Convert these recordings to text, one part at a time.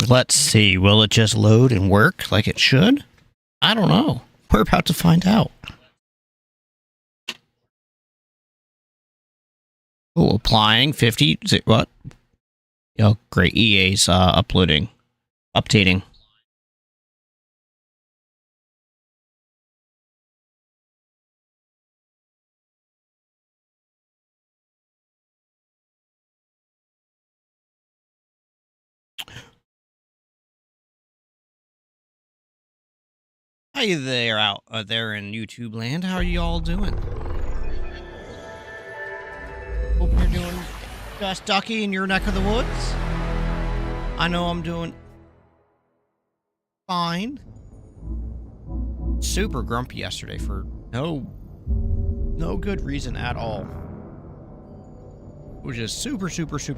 Let's see. Will it just load and work like it should? I don't know. We're about to find out. Oh, applying 50. What? Oh, great. EA's updating. Hi there, out there in YouTube land. How are you all doing? Hope you're doing just ducky in your neck of the woods. I know I'm doing fine. Super grumpy yesterday for no good reason at all. It was just super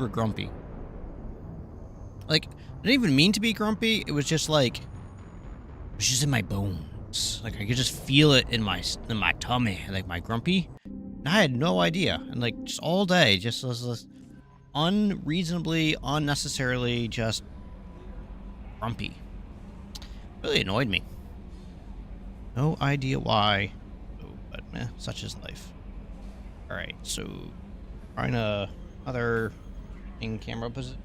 grumpy. Like, I didn't even mean to be grumpy. It was just like, it was just in my bones. Like, I could just feel it in my tummy, like my grumpy. And I had no idea. And like, just all day, just was this unreasonably, unnecessarily just grumpy. Really annoyed me. No idea why. Oh, but such is life. Alright, so trying another in camera position.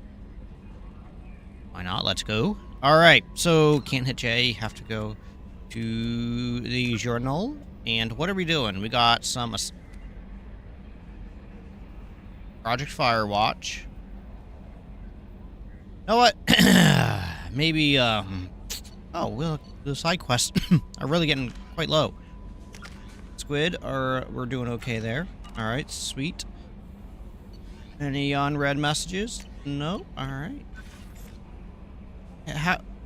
Why not? Let's go. Alright, so can't hit J, have to go to the journal. And what are we doing? We got some Project Firewatch. You know what? Maybe oh well, the side quests are really getting quite low. Squid we're doing okay there. Alright, sweet. Any unread messages? No? Alright.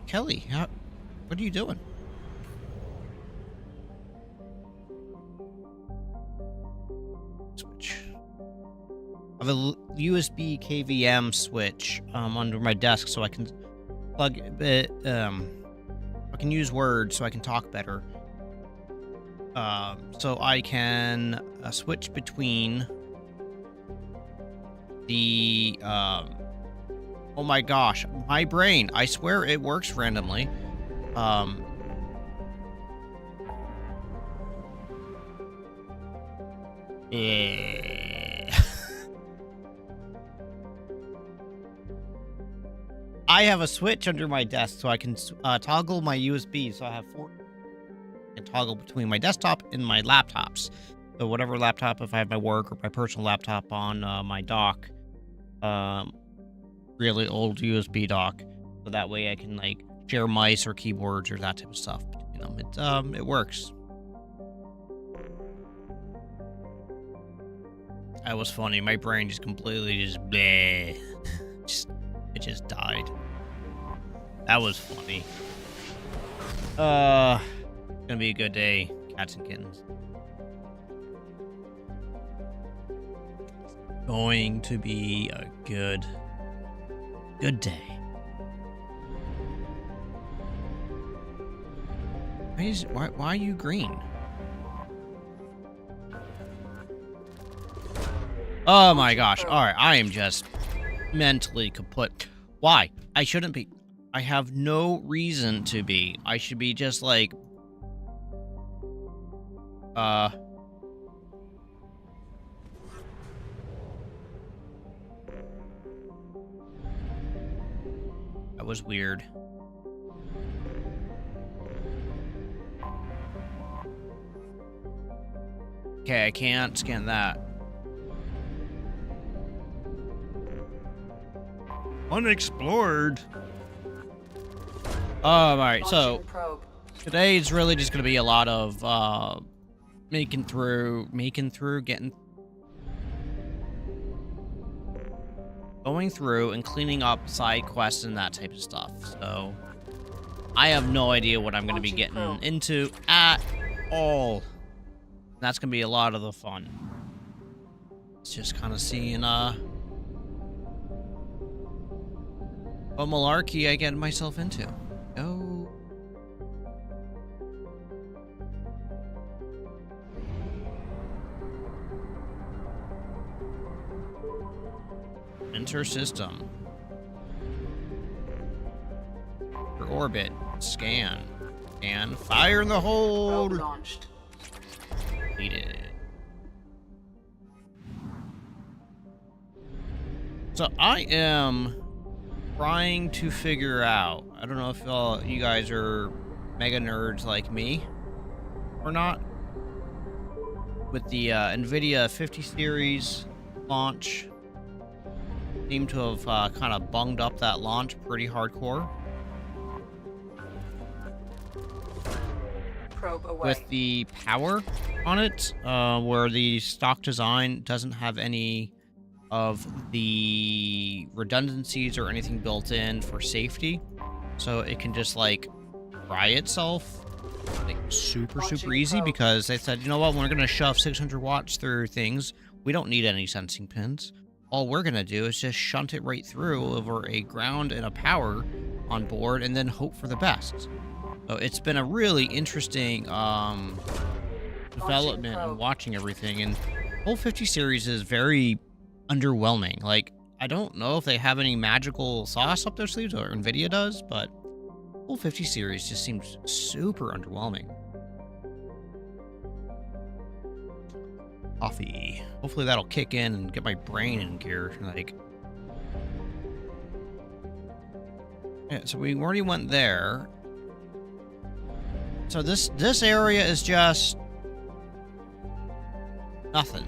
Kelly, what are you doing? Switch. I have a USB KVM switch under my desk so I can plug it. I can use Word so I can talk better. So I can switch between the oh my gosh, my brain, I swear it works randomly. I have a switch under my desk so I can toggle my USB, so I have 4 and toggle between my desktop and my laptops. So whatever laptop, if I have my work or my personal laptop on my dock, really old USB dock, so that way I can like share mice or keyboards or that type of stuff between them. It works. That was funny. My brain just completely just bleh. It just died. That was funny. Gonna be a good day, cats and kittens. Going to be a good day. Why are you green? Oh my gosh. Alright, I am just mentally kaput. Why? I shouldn't be. I have no reason to be. I should be just like... That was weird. Okay, I can't scan that. Unexplored. Alright, so today is really just gonna be a lot of making through, going through and cleaning up side quests and that type of stuff. So I have no idea what I'm gonna be getting into at all. That's gonna be a lot of the fun. It's just kind of seeing what malarkey I get myself into. Oh. Enter system. orbit. Scan. And fire in the hole. Probe launched. Completed. So I am trying to figure out. I don't know if you guys are mega nerds like me or not. With the NVIDIA 50 series launch, seem to have kind of bunged up that launch pretty hardcore. Probe away. With the power on it, where the stock design doesn't have any of the redundancies or anything built in for safety, so it can just like fry itself like super easy, because they said, you know what, we're gonna shove 600 watts through things. We don't need any sensing pins. All we're gonna do is just shunt it right through over a ground and a power on board, and then hope for the best. So it's been a really interesting development and watching everything. And whole 50 series is very underwhelming. Like, I don't know if they have any magical sauce up their sleeves, or NVIDIA does, but whole 50 series just seems super underwhelming. Coffee. Hopefully that'll kick in and get my brain in gear. Like, yeah, so we already went there. So this area is just nothing.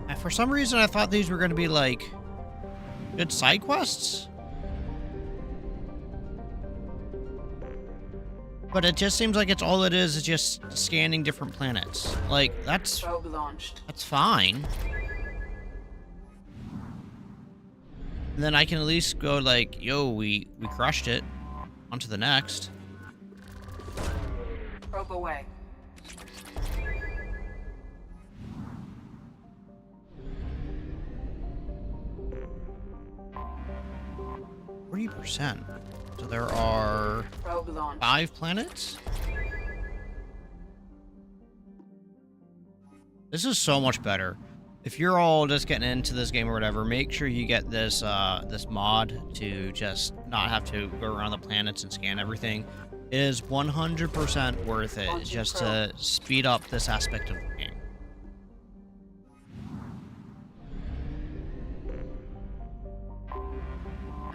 And for some reason, I thought these were going to be like good side quests, but it just seems like it's all it is just scanning different planets. Like, that's fine. And then I can at least go like, yo, we crushed it. On to the next. Probe away. %. So there are 5 planets. This is so much better. If you're all just getting into this game or whatever, make sure you get this this mod to just not have to go around the planets and scan everything. It is 100% worth it just to speed up this aspect of the game.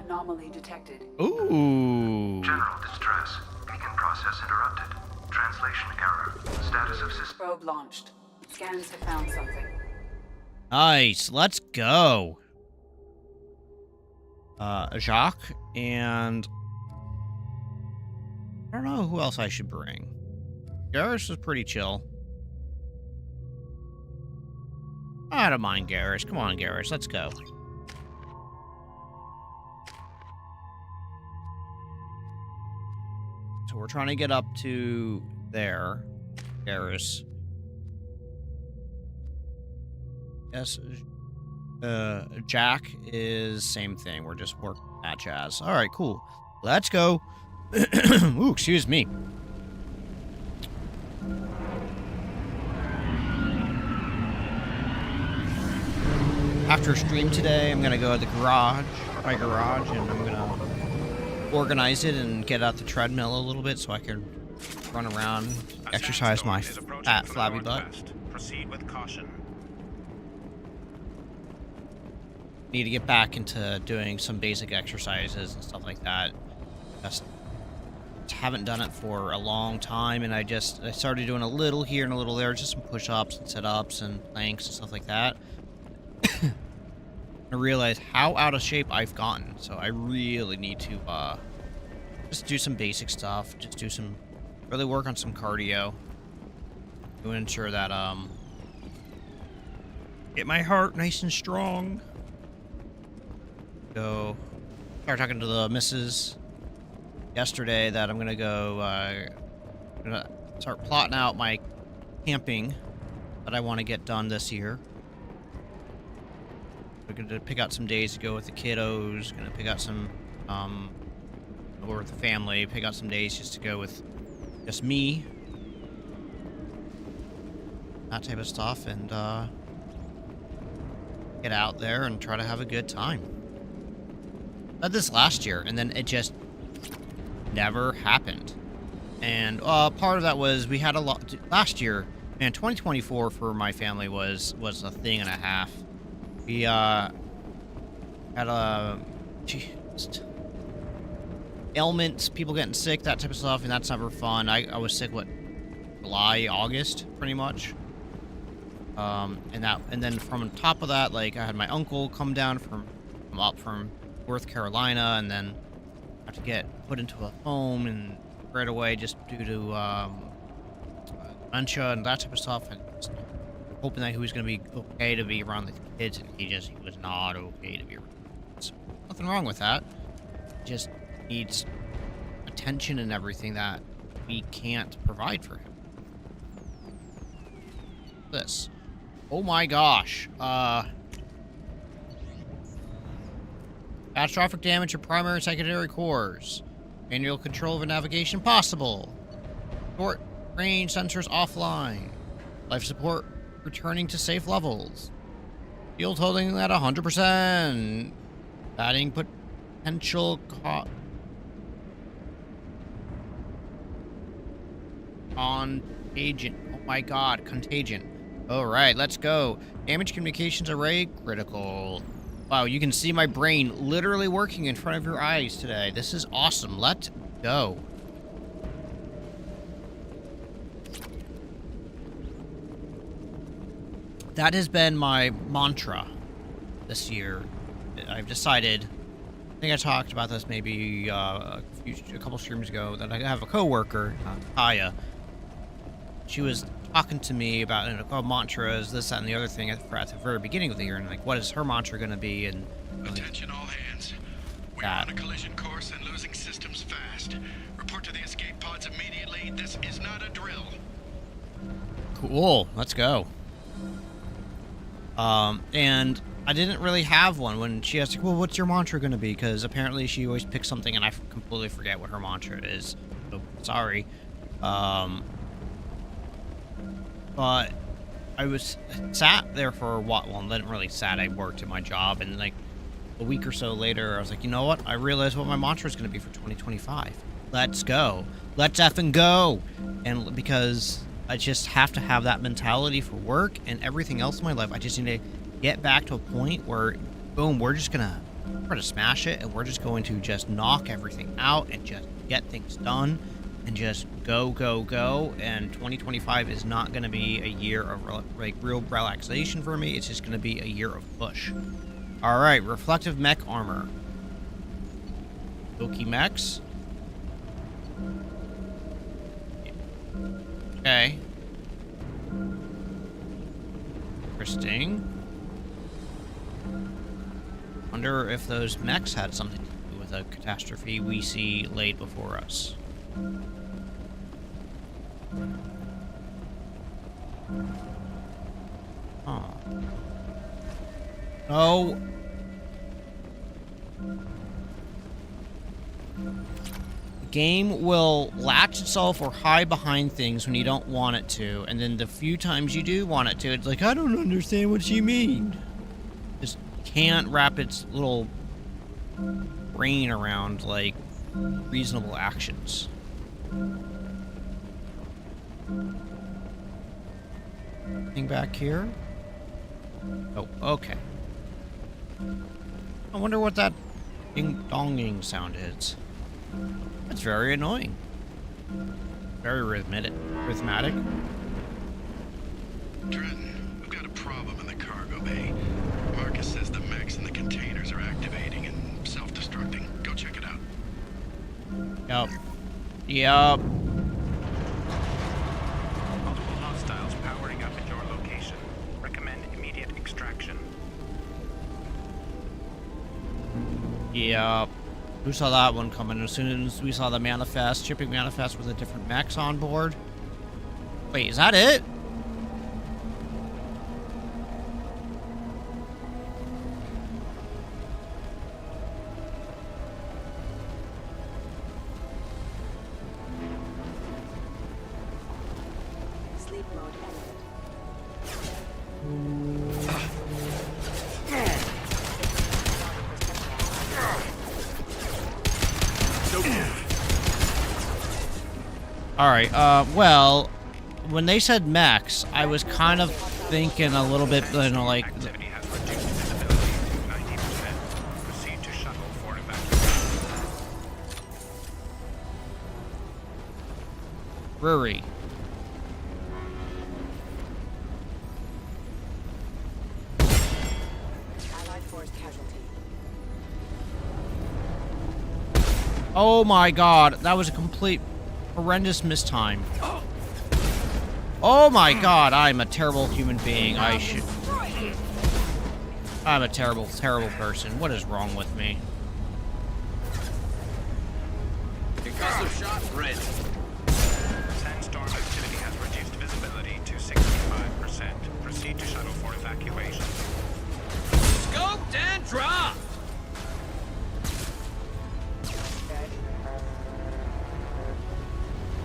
Anomaly detected. Ooh. General distress. Beacon process interrupted. Translation error. Status of system. Probe launched. Scans have found something. Nice. Let's go. Jacques and I don't know who else I should bring. Garrus is pretty chill. I don't mind Garrus. Come on, Garrus. Let's go. So we're trying to get up to there. Garrus. Yes. Jack is same thing. We're just working that jazz. All right, cool. Let's go. Ooh, excuse me. After stream today, I'm gonna go to the garage, my garage, and I'm gonna organize it and get out the treadmill a little bit so I can run around, exercise my fat, flabby butt. Proceed with caution. Need to get back into doing some basic exercises and stuff like that. Just haven't done it for a long time, and I started doing a little here and a little there, just some push-ups and sit-ups and planks and stuff like that. I realized how out of shape I've gotten, so I really need to just do some basic stuff, really work on some cardio to ensure that get my heart nice and strong. Go start talking to the missus yesterday that I'm gonna go gonna start plotting out my camping that I want to get done this year. We're gonna pick out some days to go with the kiddos, gonna pick out some or with the family, pick out some days just to go with just me, that type of stuff, and get out there and try to have a good time. said this last year, and then it just never happened. And part of that was we had a lot last year, and 2024 for my family was a thing and a half. We had a ailments, people getting sick, that type of stuff, and that's never fun. I was sick, what, July, August, pretty much. And then from top of that, like, I had my uncle come down from North Carolina, and then have to get put into a home and right away just due to dementia and that type of stuff, and just hoping that he was going to be okay to be around the kids, and he was not okay to be around. So nothing wrong with that. Just needs attention and everything that we can't provide for him. This. Oh my gosh. Catastrophic damage to primary and secondary cores. Manual control of navigation possible. Short range sensors offline. Life support returning to safe levels. Field holding at 100%. Adding potential contagion. Oh my god, contagion. Alright, let's go. Damage communications array critical. Wow, you can see my brain literally working in front of your eyes today. This is awesome. Let's go. That has been my mantra this year. I've decided, I think I talked about this maybe a couple streams ago, that I have a coworker, Kaya. She was talking to me about mantras, this, that, and the other thing at the very beginning of the year, and like, what is her mantra going to be? And attention, all hands. We're on a collision course and losing systems fast. Report to the escape pods immediately. This is not a drill. Cool. Let's go. And I didn't really have one when she asked, well, what's your mantra going to be? Because apparently she always picks something and I completely forget what her mantra is. So, sorry. But I was sat there for a while. Well, I didn't really sat. I worked at my job, and like a week or so later, I was like, you know what? I realized what my mantra is going to be for 2025. Let's go. Let's effing go. And because I just have to have that mentality for work and everything else in my life. I just need to get back to a point where, boom, we're gonna smash it, and we're just going to just knock everything out and just get things done. And just go, go, go. And 2025 is not going to be a year of like real relaxation for me. It's just going to be a year of push. All right, reflective mech armor. Loki mechs. Okay. Interesting. Wonder if those mechs had something to do with a catastrophe we see laid before us. Oh. No. The game will latch itself or hide behind things when you don't want it to, and then the few times you do want it to, it's like, I don't understand what you mean. Just can't wrap its little brain around, like, reasonable actions. Anything back here? Oh, okay. I wonder what that ding-donging sound is. That's very annoying. Very rhythmic. Trenton, we've got a problem in the cargo bay. Marcus says the mechs and the containers are activating and self-destructing. Go check it out. Yup. Multiple hostiles powering up at your location. Recommend immediate extraction. Yup. Who saw that one coming? As soon as we saw the manifest, shipping manifest with a different mechs on board. Wait, is that it? Sleep mode ended. Alright, well, when they said mechs, I was kind of thinking a little bit, you know, like... Activity has reduced visibility to 90%. Proceed to shuttle for evacuation. Brewery. Allied force casualty. Oh my god, that was a complete horrendous mistime. Oh my god, I'm a terrible human being. I'm a terrible, terrible person. What is wrong with me? Concussive shot ready. Sandstorm activity has reduced visibility to 65%. Proceed to shuttle for evacuation. Scoped and dropped.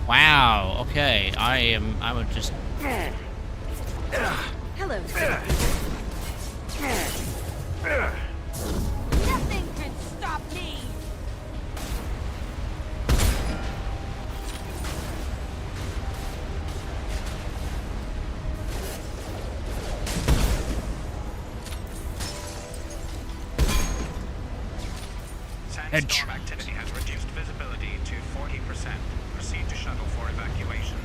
Wow, okay. I'm just... Hello. Nothing can stop me. Sandstorm activity has reduced visibility to 40%. Proceed to shuttle for evacuation.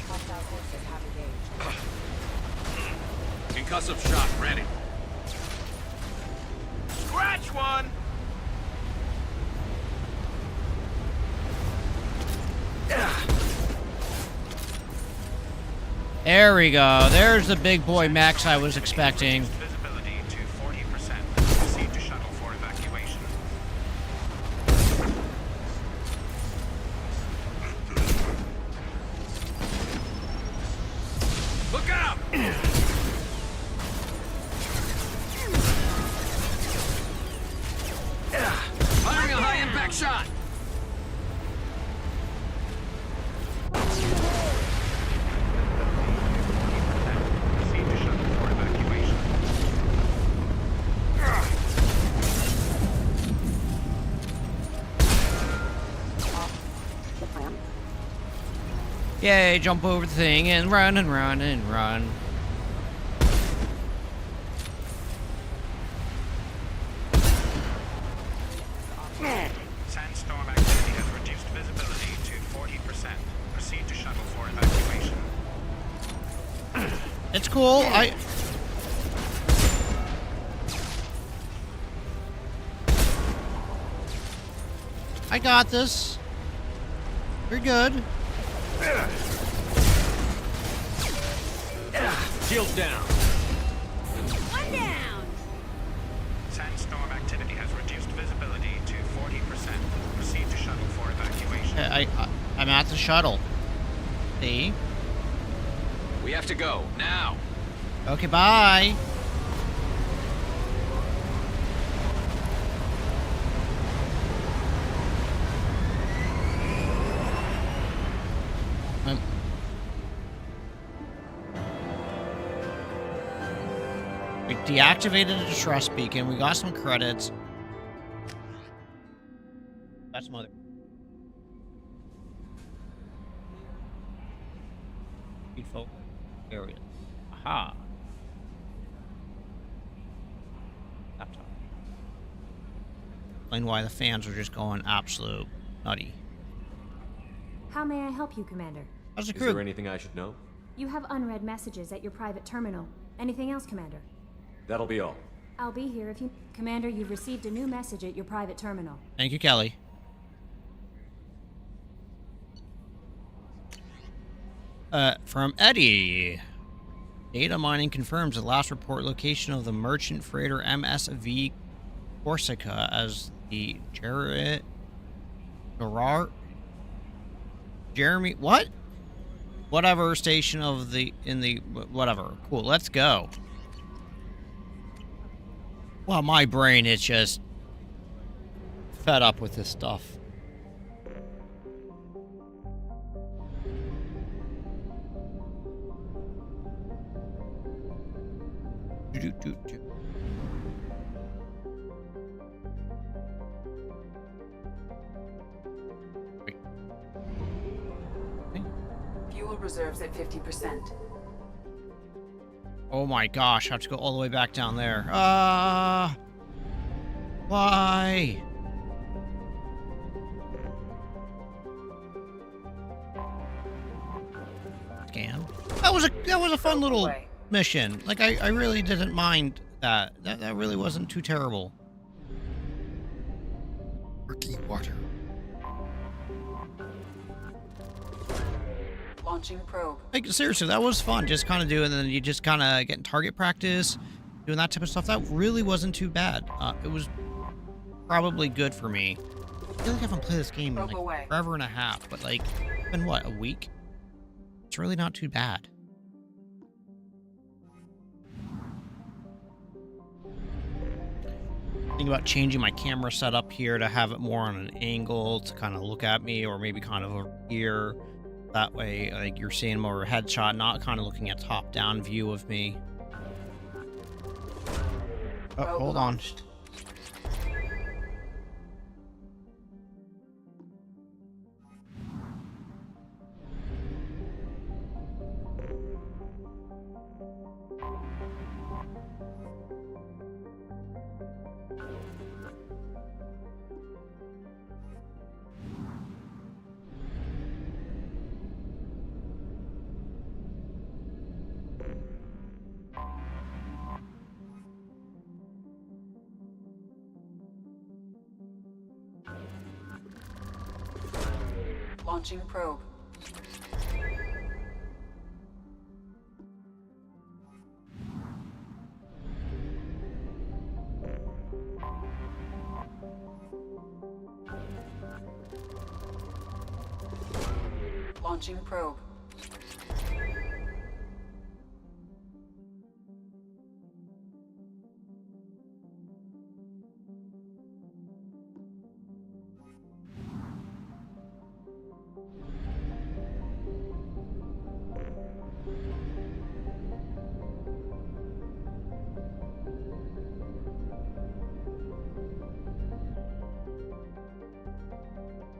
Hostile forces have engaged. Concussive shot ready. Scratch one. There we go. There's the big boy Max I was expecting. Visibility to 40%. Proceed to shuttle for evacuation. Look out. Firing a high impact shot. Proceed to shuttle for evacuation. Yay, jump over the thing and run and run and run. Sandstorm activity has reduced visibility to 40%. Proceed to shuttle for evacuation. It's cool. I got this. You're good. Shield down. One down. Sandstorm activity has reduced visibility to 40%. Proceed to shuttle for evacuation. I'm at the shuttle. See? We have to go now. Okay, bye. We deactivated the distress beacon. We got some credits. Got some other. Beautiful area. Aha. Laptop. Explain why the fans are just going absolute nutty. How may I help you, Commander? How's the Is there crew? anything I should know? You have unread messages at your private terminal. Anything else, Commander? That'll be all. I'll be here if you... Commander, you've received a new message at your private terminal. Thank you, Kelly. From Eddie. Data mining confirms the last report location of the merchant freighter MSV Corsica as the Jeremy, what? Whatever station of the, whatever. Cool, let's go. Well, my brain is just fed up with this stuff. Wait. reserves at 50%. Oh my gosh, I have to go all the way back down there. Why? Scan. That was a fun little mission. Like I really didn't mind that. That really wasn't too terrible. Murky water. Launching probe. Like seriously, that was fun. Just kind of doing, and then you just kind of getting target practice, doing that type of stuff. That really wasn't too bad. It was probably good for me. I feel like I haven't played this game in like forever and a half, but like, been what, a week? It's really not too bad. Think about changing my camera setup here to have it more on an angle to kind of look at me, or maybe kind of over here. That way, like, you're seeing more of a headshot, not kind of looking at top-down view of me. Oh, hold on. Launching probe. Launching probe.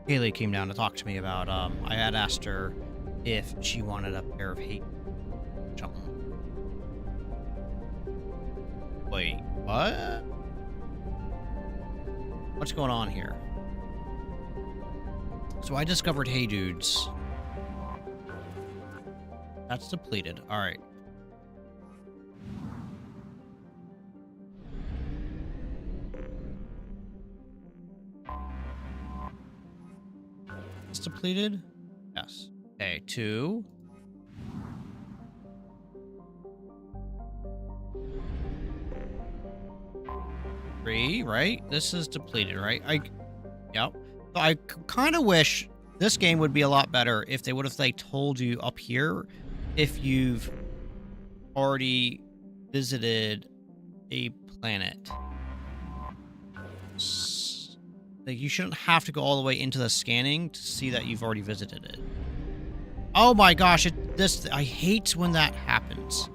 Haley came down to talk to me about, I had asked her if she wanted a pair of hate. Something. Wait, what? What's going on here? So I discovered Hey Dudes. That's depleted. Alright. It's depleted? Yes. Okay, 2. Three, right? This is depleted, right? Yep. So I kind of wish this game would be a lot better if they would have like told you up here if you've already visited a planet. Like, you shouldn't have to go all the way into the scanning to see that you've already visited it. Oh my gosh, I hate when that happens.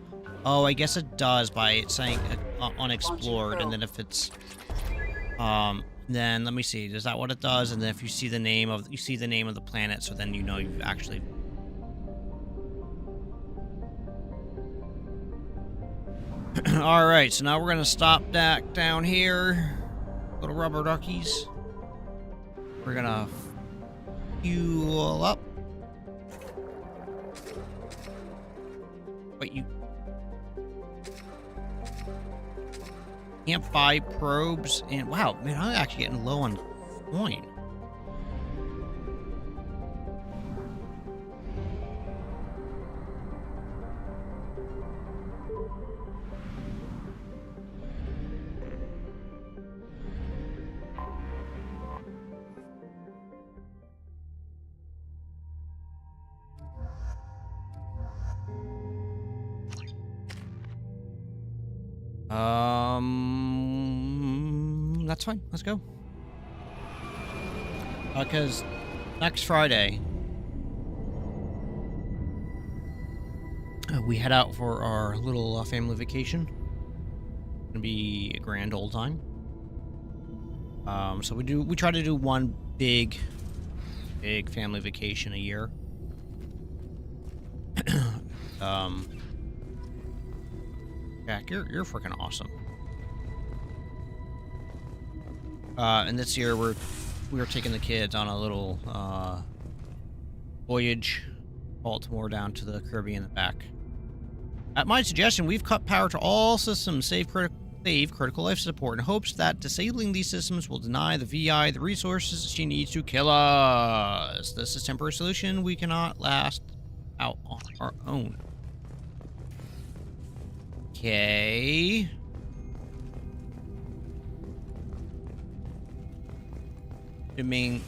Oh, I guess it does by it saying unexplored, and then if it's then let me see, is that what it does? And then if you see the name of the planet, so then you know you've actually all right, so now we're gonna stop back down here, little rubber duckies. We're gonna fuel up. Wait, you can't buy probes, and wow, man, I'm actually getting low on coin. That's fine. Let's go. Because next Friday, we head out for our little family vacation. Gonna be a grand old time. So we try to do one big family vacation a year. Jack, you're freaking awesome. And this year we were taking the kids on a little voyage, Baltimore down to the Caribbean and back. At my suggestion, we've cut power to all systems, save critical life support, in hopes that disabling these systems will deny the VI the resources she needs to kill us. This is a temporary solution. We cannot last out on our own. Okay. Assuming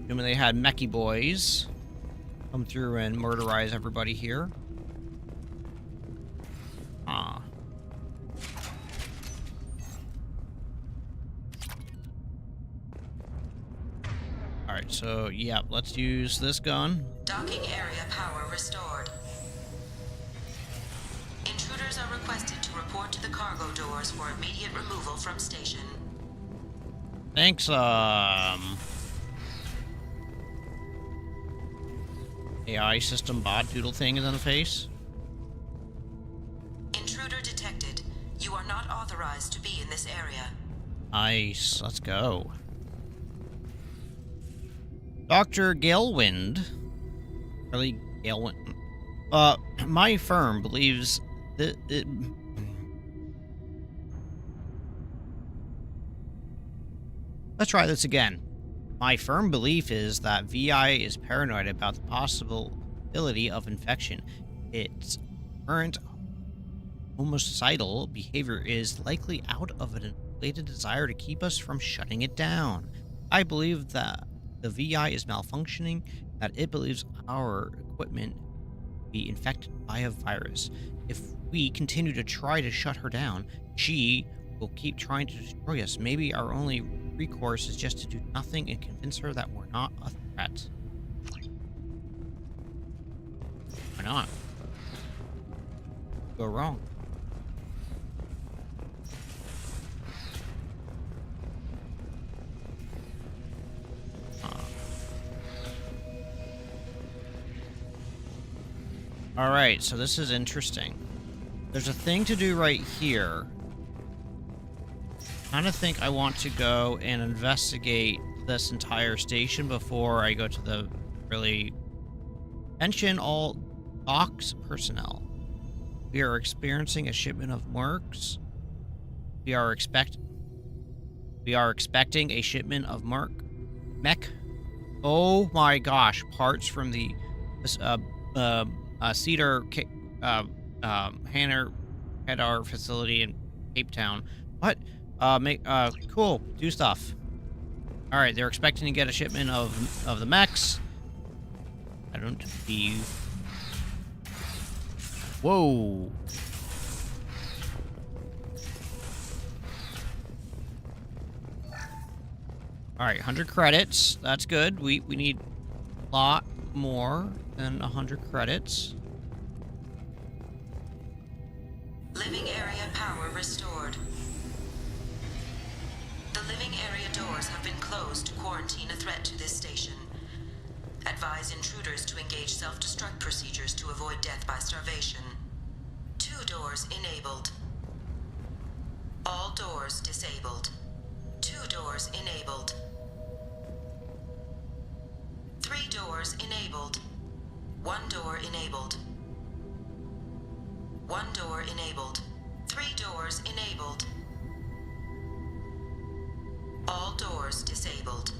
they had mechie boys come through and murderize everybody here. Ah. Alright, so, yeah, let's use this gun. Docking area power restored. Intruders are requested to report to the cargo doors for immediate removal from station. Thanks, AI system bot doodle thing is in the face. Intruder detected. You are not authorized to be in this area. Nice, let's go. Dr. Galewind. Really, Galewind. My firm believes that it... Let's try this again. My firm belief is that VI is paranoid about the possibility of infection. Its current homicidal behavior is likely out of an inflated desire to keep us from shutting it down. I believe that the VI is malfunctioning, that it believes our equipment will be infected by a virus. If we continue to try to shut her down, she will keep trying to destroy us. Maybe our only recourse is just to do nothing and convince her that we're not a threat. Why not? Go wrong. Alright, so this is interesting. There's a thing to do right here. I kind of think I want to go and investigate this entire station before I go to the really... Attention all docks personnel. We are experiencing a shipment of mercs. We are expecting a shipment of mech. Oh my gosh, parts from the Cedar Hadar facility in Cape Town. What? Cool. Do stuff. All right, they're expecting to get a shipment of the mechs. I don't believe. Whoa. All right, 100 credits. That's good. We need a lot more than 100 credits. Living area power restored. The living area doors have been closed to quarantine a threat to this station. Advise intruders to engage self-destruct procedures to avoid death by starvation. 2 doors enabled. All doors disabled. 2 doors enabled. 3 doors enabled. 1 door enabled. 1 door enabled. 3 doors enabled. All doors disabled.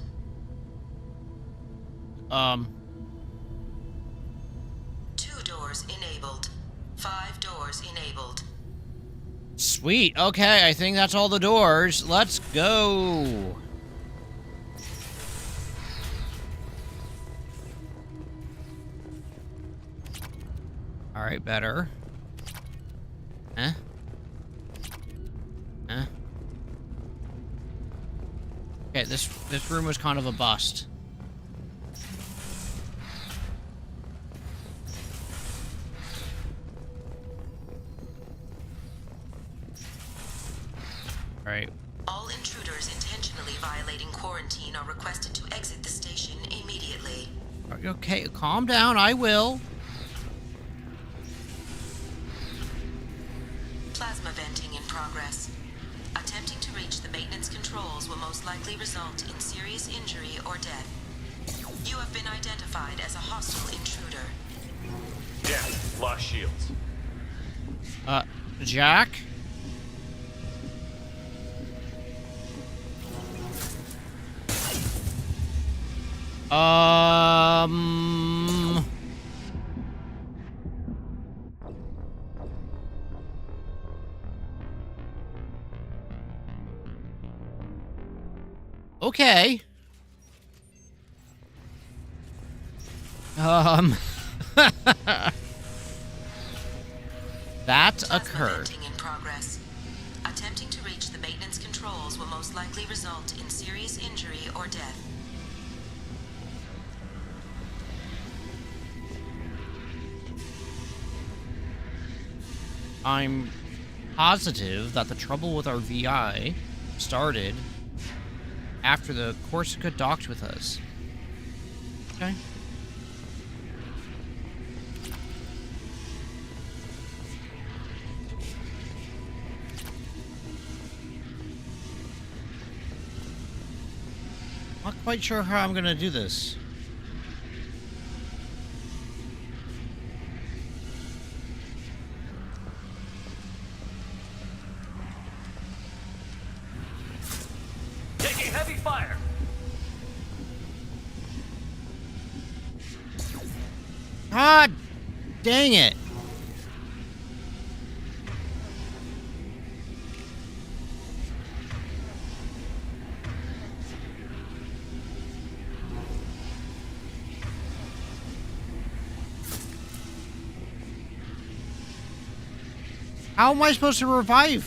2 doors enabled. 5 doors enabled. Sweet. Okay, I think that's all the doors. Let's go. All right, better. Huh? Huh? Okay, this room was kind of a bust. All right. All intruders intentionally violating quarantine are requested to exit the station immediately. Okay, calm down. I will. likely result in serious injury or death. You have been identified as a hostile intruder. Jack, lost shields. Jack? Okay. That occurred. Plasma venting in progress. Attempting to reach the maintenance controls will most likely result in serious injury or death. I'm positive that the trouble with our VI started after the Corsica docked with us. Okay. Not quite sure how I'm gonna do this. Taking heavy fire. God dang it. How am I supposed to revive?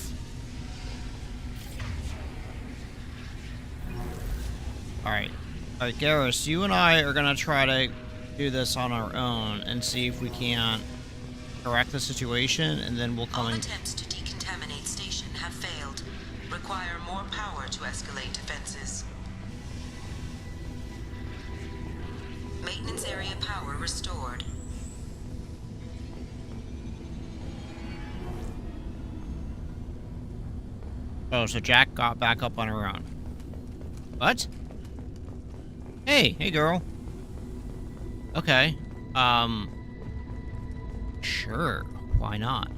Alright. Alright, Garrus, you and I are gonna try to do this on our own and see if we can't correct the situation, and then we'll come All and... attempts to decontaminate station have failed. Require more power to escalate defenses. Maintenance area power restored. Oh, so Jack got back up on her own. What? Hey girl. Okay. Sure. Why not?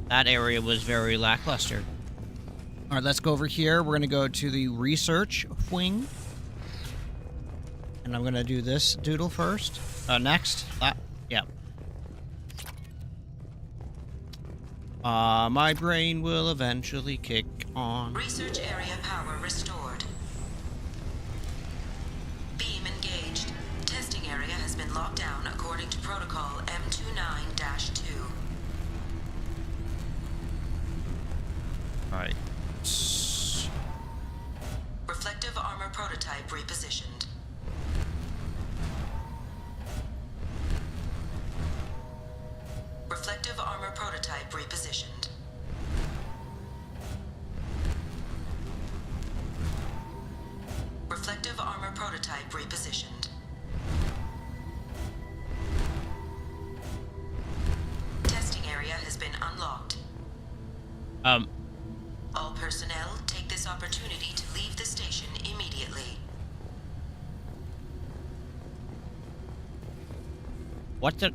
That area was very lackluster. Alright, let's go over here. We're gonna go to the research wing. And I'm gonna do this doodle first. Next. Yeah. My brain will eventually kick on. Research area power restored. Beam engaged. Testing area has been locked down according to protocol M29-2. Alright. Reflective armor prototype repositioned. Reflective armor prototype repositioned. Reflective armor prototype repositioned. Testing area has been unlocked. All personnel take this opportunity to leave the station immediately. What did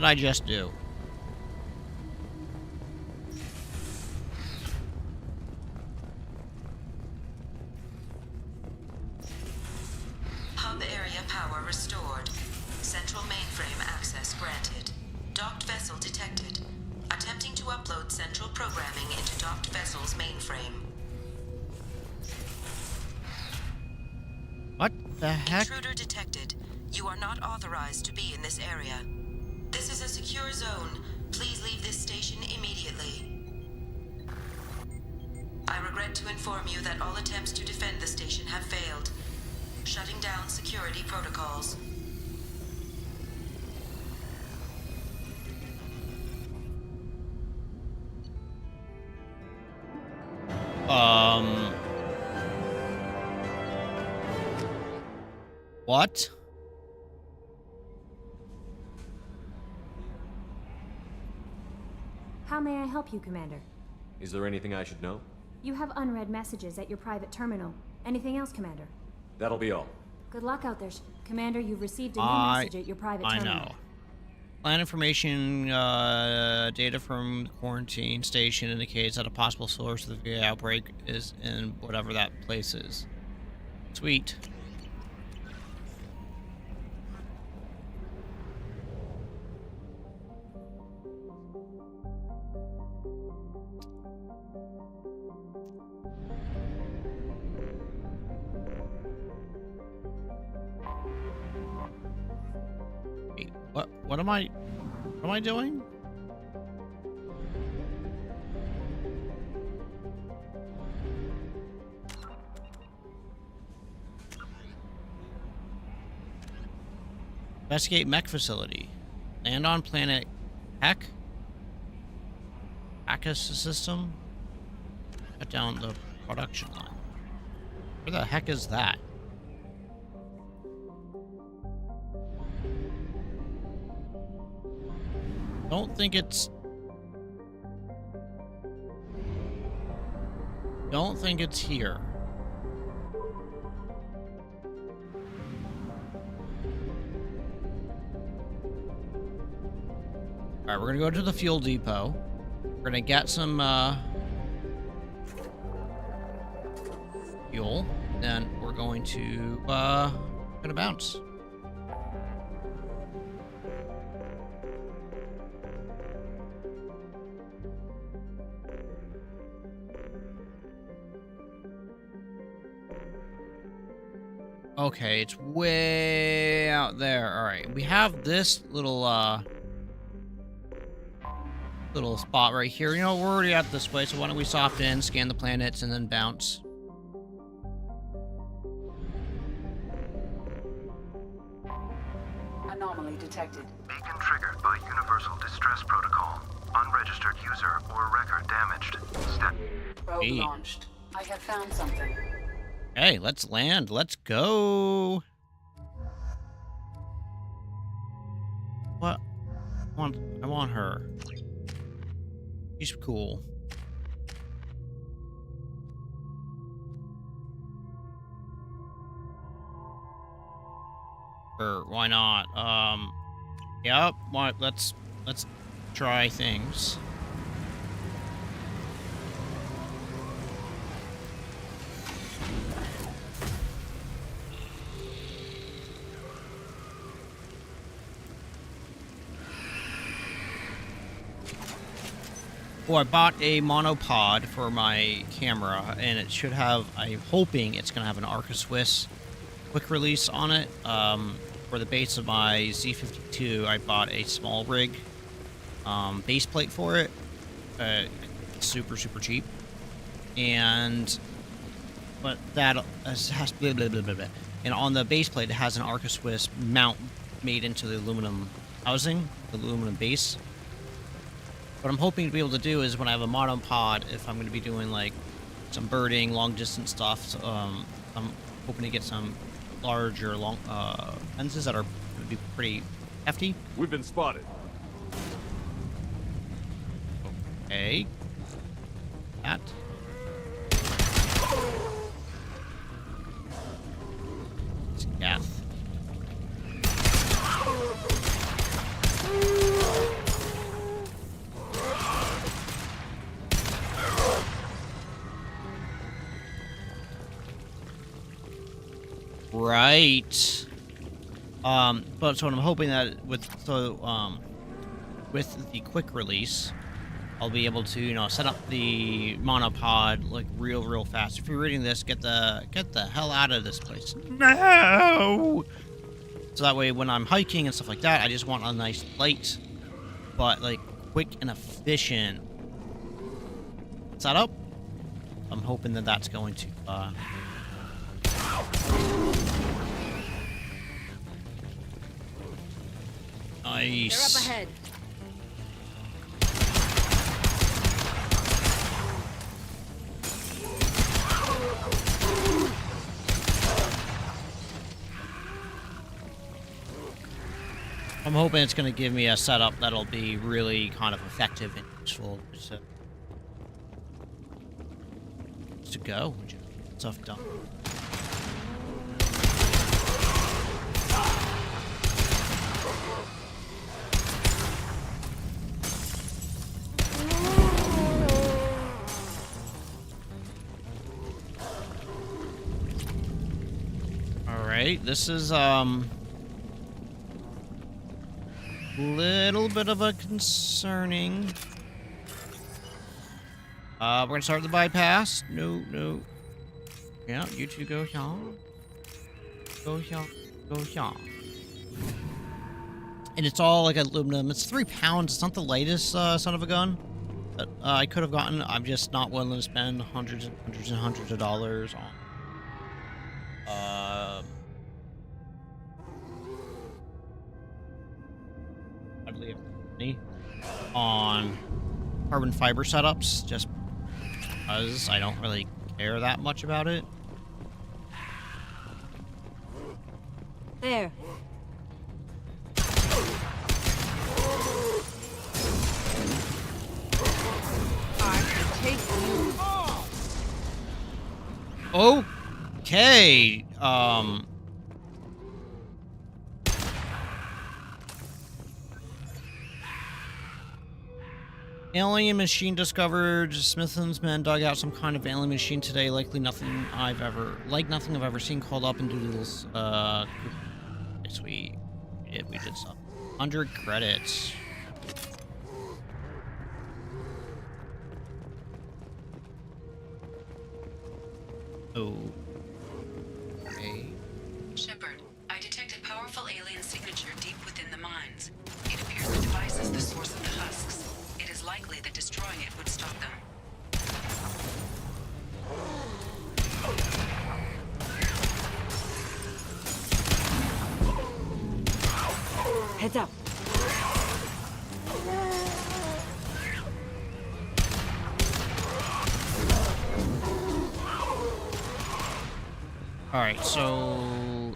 I just do? Hub area power restored. Central mainframe access granted. Docked vessel detected. Attempting to upload central programming into docked vessel's mainframe. What the heck? Intruder detected. You are not authorized to be in this area. This is a secure zone. Please leave this station immediately. I regret to inform you that all attempts to defend the station have failed. Shutting down security protocols. What? How may I help you, Commander? Is there anything I should know? You have unread messages at your private terminal. Anything else, Commander? That'll be all. Good luck out there. Commander, you've received a new message at your private I terminal. know. Plan information data from the quarantine station indicates that a possible source of the outbreak is in whatever that place is. Sweet. Wait, what am I doing? Investigate mech facility. Land on planet Heck. Bacchus system. Cut down the production line. Where the heck is that? Don't think it's here. Alright, we're gonna go to the fuel depot. We're gonna get some fuel. Then we're going to gonna bounce. Okay, it's way out there. All right, we have this little spot right here. You know, we're already at this place, so why don't we stop in, scan the planets, and then bounce? Anomaly detected. Beacon triggered by Universal Distress Protocol. Unregistered user or record damaged. Probe Hey. launched. I have found something. Hey, let's land. Let's go. What? I want her. She's cool. Sure, why not? Yep. Let's try things. Oh, I bought a monopod for my camera, and it should have, I'm hoping it's going to have an Arca Swiss quick release on it. For the base of my Z52, I bought a small rig base plate for it. Super cheap. But that has blah, blah, blah, blah, blah. And on the base plate, it has an Arca Swiss mount made into the aluminum housing, the aluminum base. What I'm hoping to be able to do is when I have a monopod, if I'm going to be doing like some birding, long distance stuff, so, I'm hoping to get some larger lenses that are going to be pretty hefty. We've been spotted. Okay. That. Scath. Right. But so I'm hoping that with the quick release, I'll be able to, you know, set up the monopod like real fast. If you're reading this, get the hell out of this place. No. So that way, when I'm hiking and stuff like that, I just want a nice light, but like quick and efficient setup. I'm hoping that that's going to. Nice. They're up ahead. I'm hoping it's going to give me a setup that'll be really kind of effective and useful. Just to go. Just get stuff done. Alright, this is, little bit of a concerning. We're gonna start the bypass. No. Yeah, you two go here. Go here. Go here. And it's all like aluminum. It's 3 pounds. It's not the lightest son of a gun that I could have gotten. I'm just not willing to spend hundreds of dollars on. On carbon fiber setups, just because I don't really care that much about it. There. I can take you. Okay. Alien machine discovered. Smithson's men dug out some kind of alien machine today. Likely nothing I've ever seen. Called up and Doodles. Yes, we did some 100 credits. Oh. Okay. Shepard, I detected powerful alien signature deep within the mines. It appears the device is the source of the husks. It is likely that destroying it would stop them. Heads up. Alright, so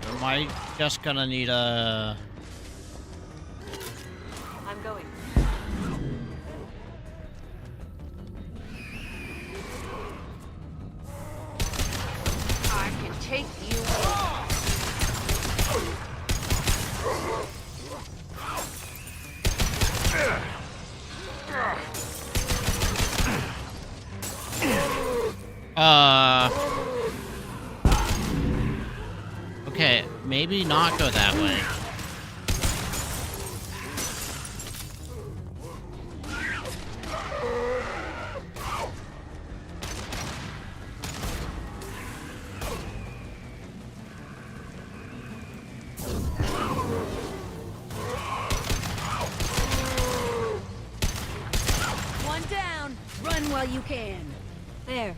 am I just gonna need a... I'm going. I can take you. Okay, maybe not go that way. One down. Run while you can. There.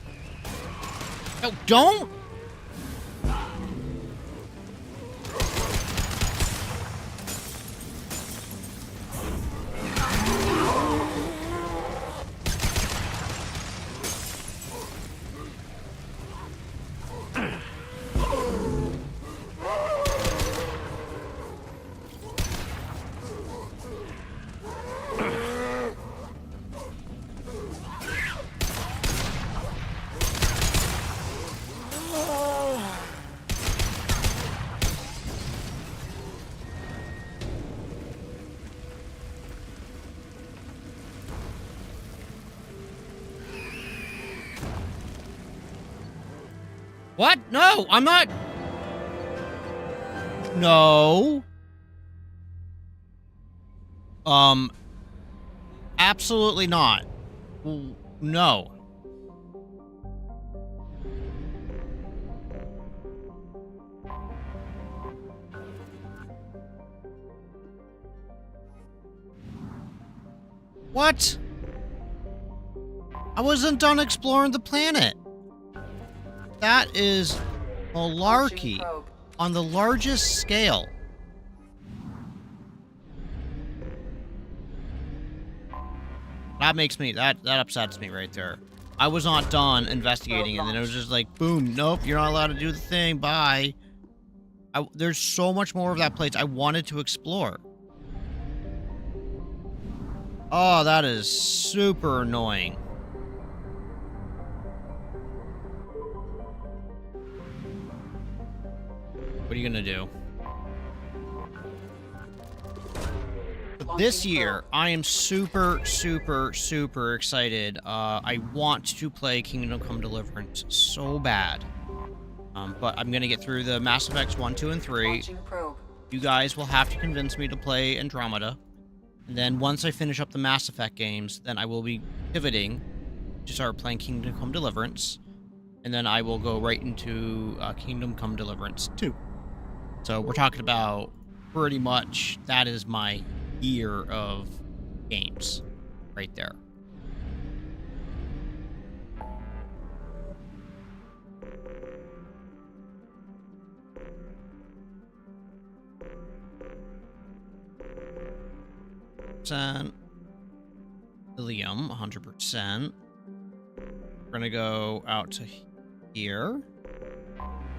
Oh, don't! What? No, I'm not. No. Absolutely not. No. What? I wasn't done exploring the planet. That is malarkey on the largest scale. That makes me, that upsets me right there. I was not done investigating, and then it was just like, boom, nope, you're not allowed to do the thing, bye. There's so much more of that place I wanted to explore. Oh, that is super annoying. What are you gonna do? This year, I am super excited. I want to play Kingdom Come Deliverance so bad. But I'm gonna get through the Mass Effects 1, 2, and 3. You guys will have to convince me to play Andromeda. And then once I finish up the Mass Effect games, then I will be pivoting to start playing Kingdom Come Deliverance. And then I will go right into Kingdom Come Deliverance 2. So we're talking about pretty much that is my year of games right there. Ilium, 100%. We're gonna go out to here,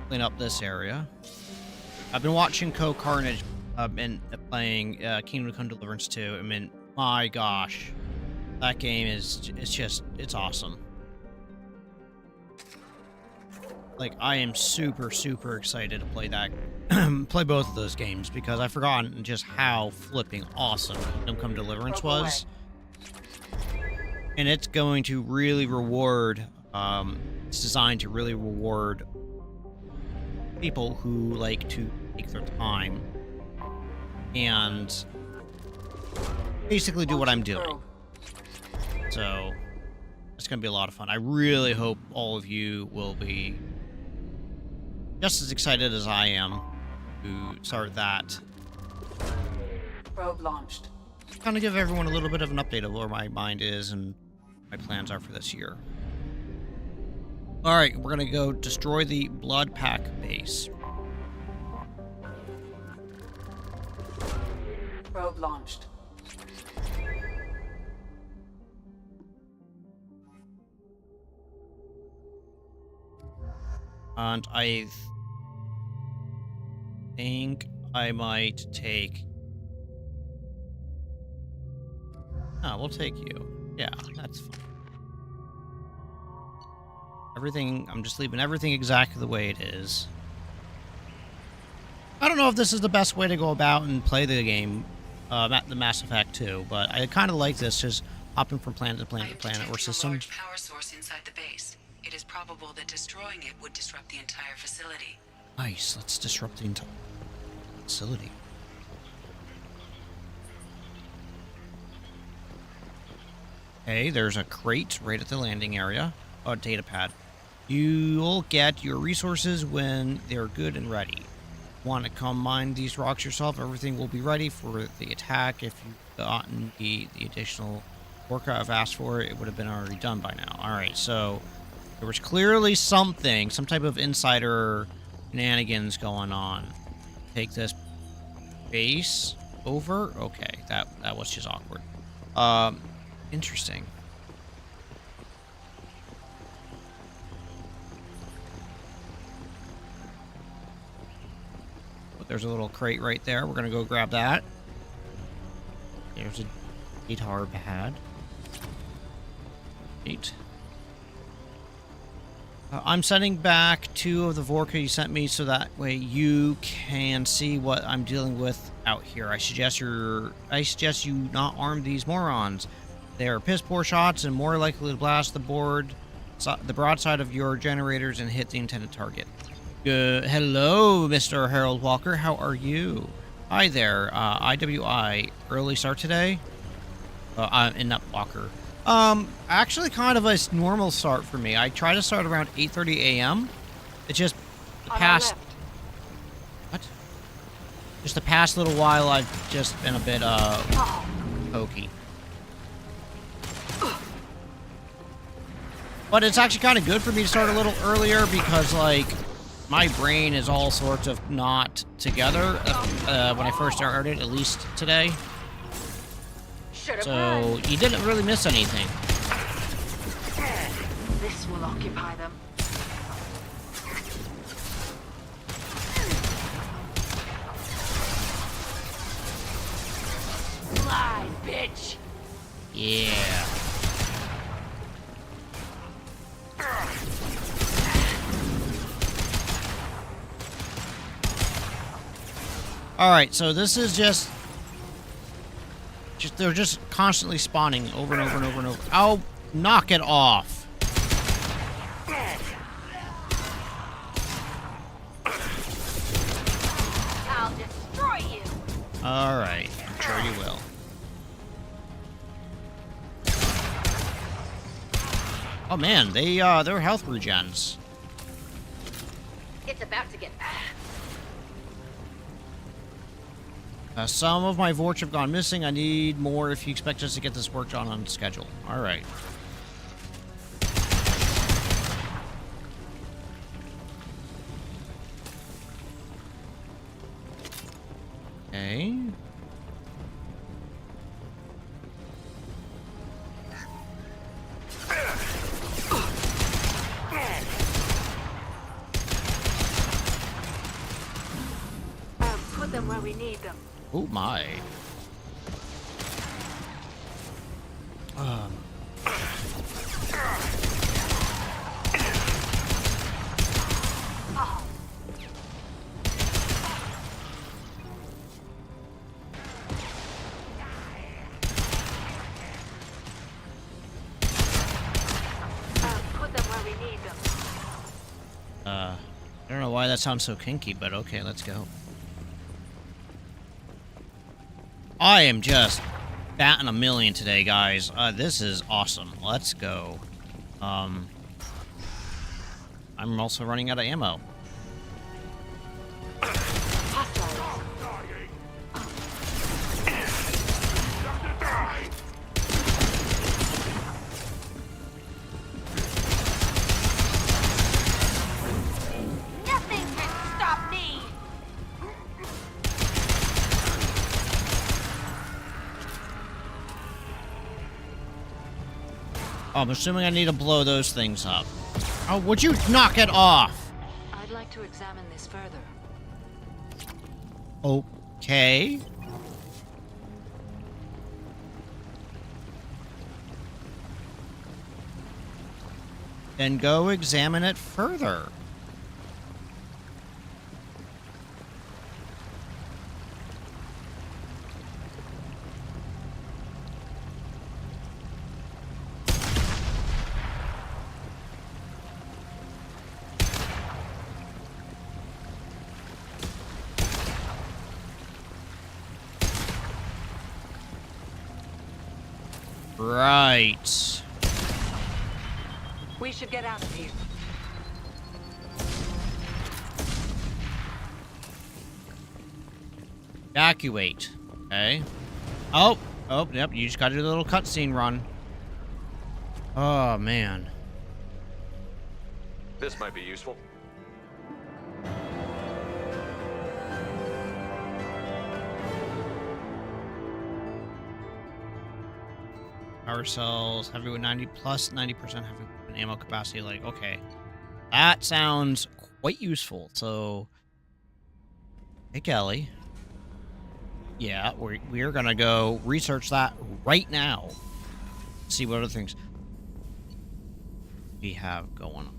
clean up this area. I've been watching Carnage and playing Kingdom Come Deliverance 2. I mean, my gosh, that game it's awesome. Like, I am super excited to play that, play both of those games, because I've forgotten just how flipping awesome Kingdom Come Deliverance was. And it's going to really reward, it's designed to really reward people who like to take their time and basically do what I'm doing. So, it's going to be a lot of fun. I really hope all of you will be just as excited as I am to start that. Probe launched. Kind of give everyone a little bit of an update of where my mind is and my plans are for this year. Alright, we're gonna go destroy the Blood Pack base. Probe launched. And I think I might take... Oh, we'll take you. Yeah, that's fine. Everything, I'm just leaving everything exactly the way it is. I don't know if this is the best way to go about and play the game, the Mass Effect 2, but I kind of like this, just hopping from planet to planet to planet or system. A large power source inside the base. It is probable that destroying it would disrupt the entire facility. Nice, let's disrupt the entire facility. Okay, there's a crate right at the landing area. Oh, a data pad. You'll get your resources when they're good and ready. Want to come mine these rocks yourself? Everything will be ready for the attack. If you've gotten the additional work I've asked for, it would have been already done by now. Alright, so there was clearly some type of insider shenanigans going on. Take this base over? Okay, that was just awkward. Interesting. But there's a little crate right there. We're gonna go grab that. There's a guitar pad. 8. I'm sending back 2 of the Vorka you sent me so that way you can see what I'm dealing with out here. I suggest you not arm these morons. They are piss poor shots and more likely to blast the broadside of your generators and hit the intended target. Hello, Mr. Harold Walker. How are you? Hi there. IWI. Early start today? And not Walker. Actually kind of a normal start for me. I try to start around 8:30 a.m. It's just the past... What? Just the past little while I've just been a bit, pokey. But it's actually kind of good for me to start a little earlier because, like, my brain is all sorts of not together when I first started, at least today. So, you didn't really miss anything. This will occupy them. Fly, bitch! Yeah. Alright, so this is just they're just constantly spawning over and over and over and over. Oh, knock it off. I'll destroy you. Alright, I'm sure you will. Oh man, they're health regens. It's about to get bad. Some of my Vorch have gone missing. I need more if you expect us to get this worked on schedule. Alright. Okay. Put them where we need them. Oh my. Put them where we need them. I don't know why that sounds so kinky, but okay, let's go. I am just batting a million today, guys. This is awesome. Let's go. I'm also running out of ammo. Nothing can stop me. Oh, I'm assuming I need to blow those things up. Oh, would you knock it off? I'd like to examine this further. Okay. Then go examine it further. Right. We should get out of here. Evacuate. Okay. Oh, yep, you just gotta do a little cutscene run. Oh, man. This might be useful. Power cells, heavy with 90 plus 90% heavy weapon ammo capacity. Like, okay. That sounds quite useful. So, hey, Kelly. Yeah, we're gonna go research that right now. See what other things we have going on.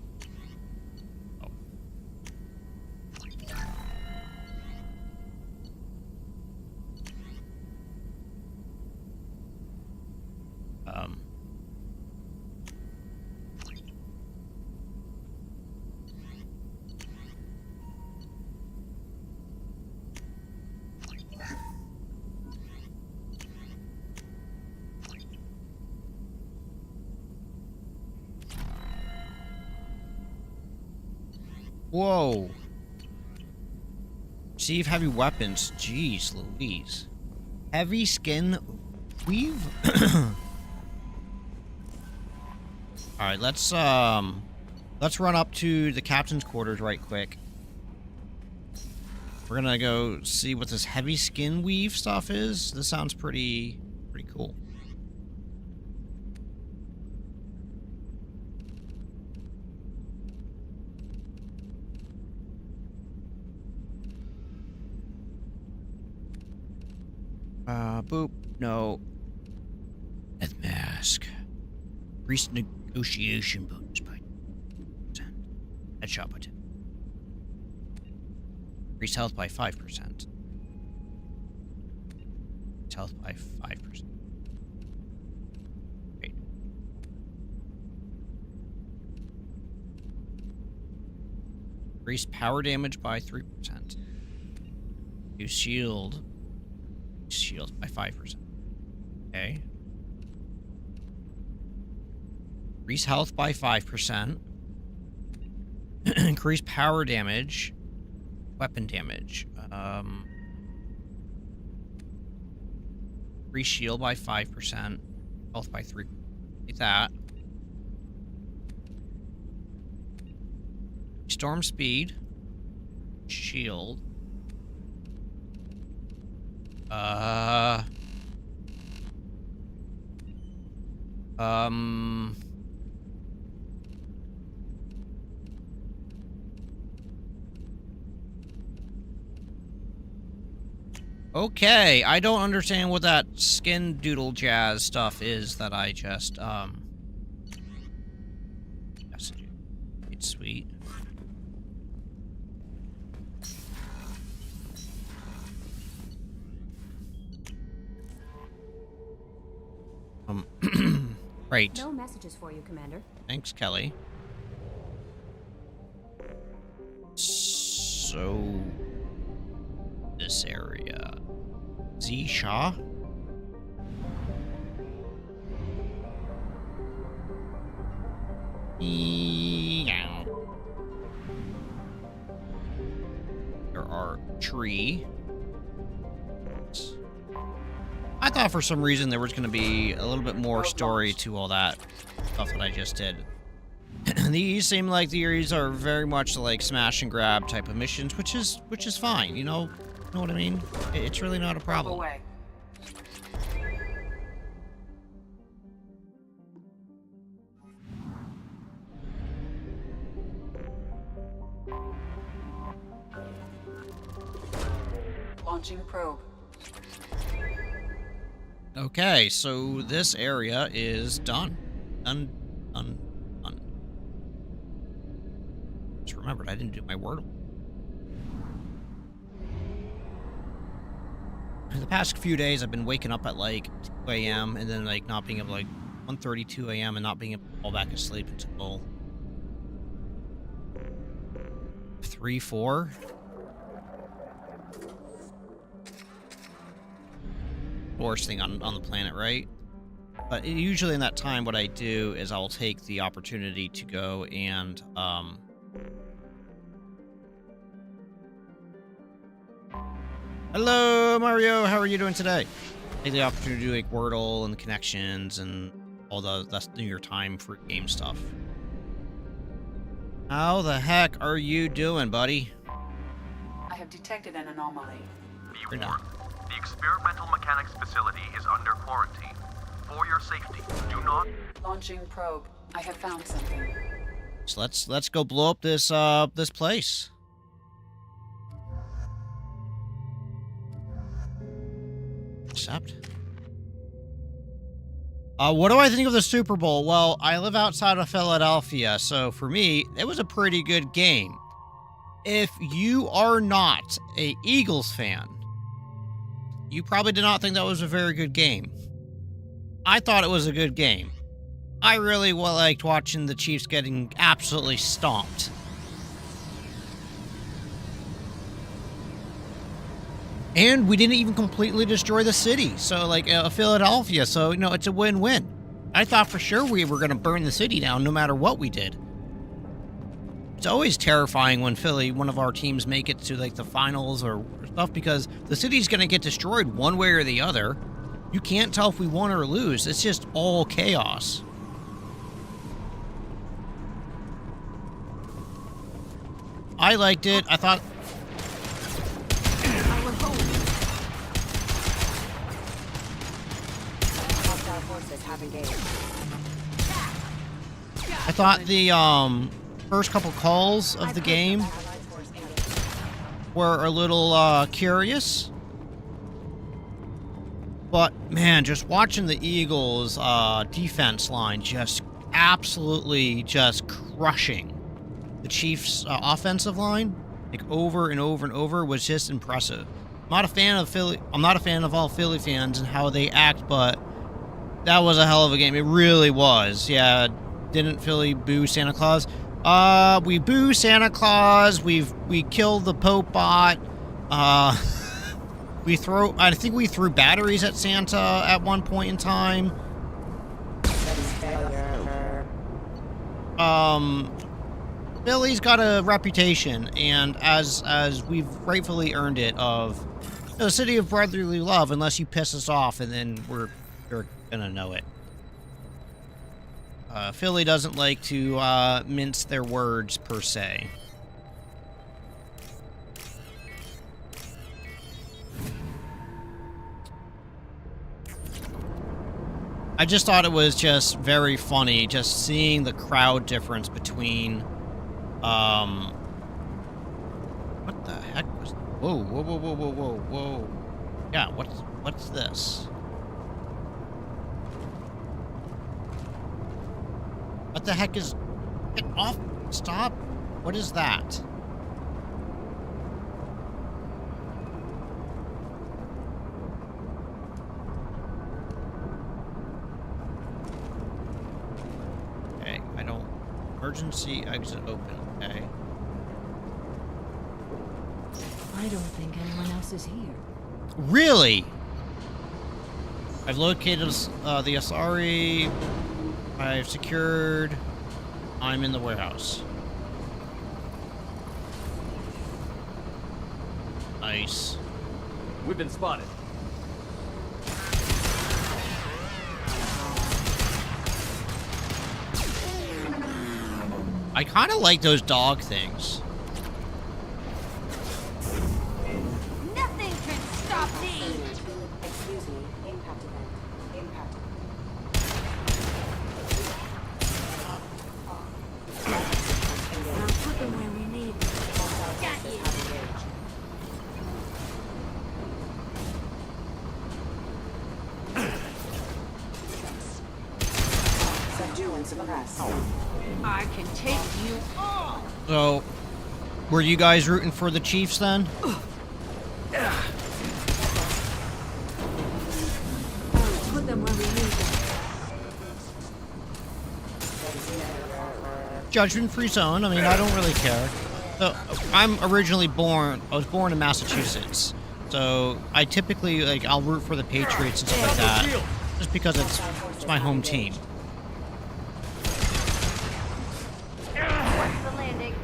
Whoa. Receive heavy weapons. Jeez Louise. Heavy skin weave? Alright, let's run up to the captain's quarters right quick. We're gonna go see what this heavy skin weave stuff is. This sounds pretty cool. Boop. No. Deathmatch. task. Increased negotiation bonus by 10%. Headshot by 10. Increased health by 5%. Increased health by 5%. Great. Increased power damage by 3%. Use shield by 5%. Okay. Increase health by 5%. Increase power damage. Weapon damage. Increase shield by 5%. Health by 3%. Like that. Storm speed. Shield. Okay, I don't understand what that skin doodle jazz stuff is that I just, it's sweet. Right. No messages for you, Commander. Thanks, Kelly. So... this area... Z Shaw? Yeah. There are tree. I thought for some reason there was going to be a little bit more story to all that stuff that I just did. These seem like these are very much like smash and grab type of missions, which is fine, you know what I mean? It's really not a problem. Away. Launching probe. Okay, so this area is done. Done. Just remembered I didn't do my Wordle. For the past few days, I've been waking up at like 2 a.m. and then like not being able to like 1:32 a.m. and not being able to fall back asleep until 3, 4. Worst thing on the planet, right? But usually in that time, what I do is I'll take the opportunity to go and hello, Mario. How are you doing today? Take the opportunity to do like Wordle and the connections and all that's New Year time for game stuff. How the heck are you doing, buddy? I have detected an anomaly. Be warned. The experimental mechanics facility is under quarantine. For your safety, do not... Launching probe. I have found something. So let's go blow up this this place. Accept. What do I think of the Super Bowl? Well, I live outside of Philadelphia, so for me, it was a pretty good game. If you are not a Eagles fan, you probably did not think that was a very good game. I thought it was a good game. I really liked watching the Chiefs getting absolutely stomped. And we didn't even completely destroy the city. So, like, Philadelphia. So, you know, it's a win-win. I thought for sure we were going to burn the city down no matter what we did. It's always terrifying when one of our teams make it to, like, the finals or stuff because the city's going to get destroyed one way or the other. You can't tell if we won or lose. It's just all chaos. I liked it. I thought... I thought the first couple calls of the game were a little curious. But, man, just watching the Eagles' defense line just absolutely just crushing the Chiefs' offensive line, like over and over and over, was just impressive. I'm not a fan of all Philly fans and how they act, but that was a hell of a game. It really was. Yeah, didn't Philly boo Santa Claus? We boo Santa Claus. We killed the Pope bot. I think we threw batteries at Santa at one point in time. Philly's got a reputation, and as we've rightfully earned it, of the city of brotherly love, unless you piss us off, and then you're gonna know it. Philly doesn't like to mince their words, per se. I just thought it was just very funny, just seeing the crowd difference between, what the heck was, whoa, whoa, whoa, whoa, whoa, whoa, whoa. Yeah, what's this? What the heck is, get off, stop, what is that? Okay, I don't, emergency exit open, okay. I don't think anyone else is here. Really? I've located the Asari. I've secured. I'm in the warehouse. Nice. We've been spotted. I kind of like those dog things. Nothing can stop me! Excuse me, impact event. Impact. I'll put them where we need them. Got you! Subdue and suppress. I can take you on! So, were you guys rooting for the Chiefs then? I'll put them where we need them. Judgment-free zone. I mean, I don't really care. So, I was born in Massachusetts. So, I typically, I'll root for the Patriots and stuff like that. Just because it's my home team. What's the landing?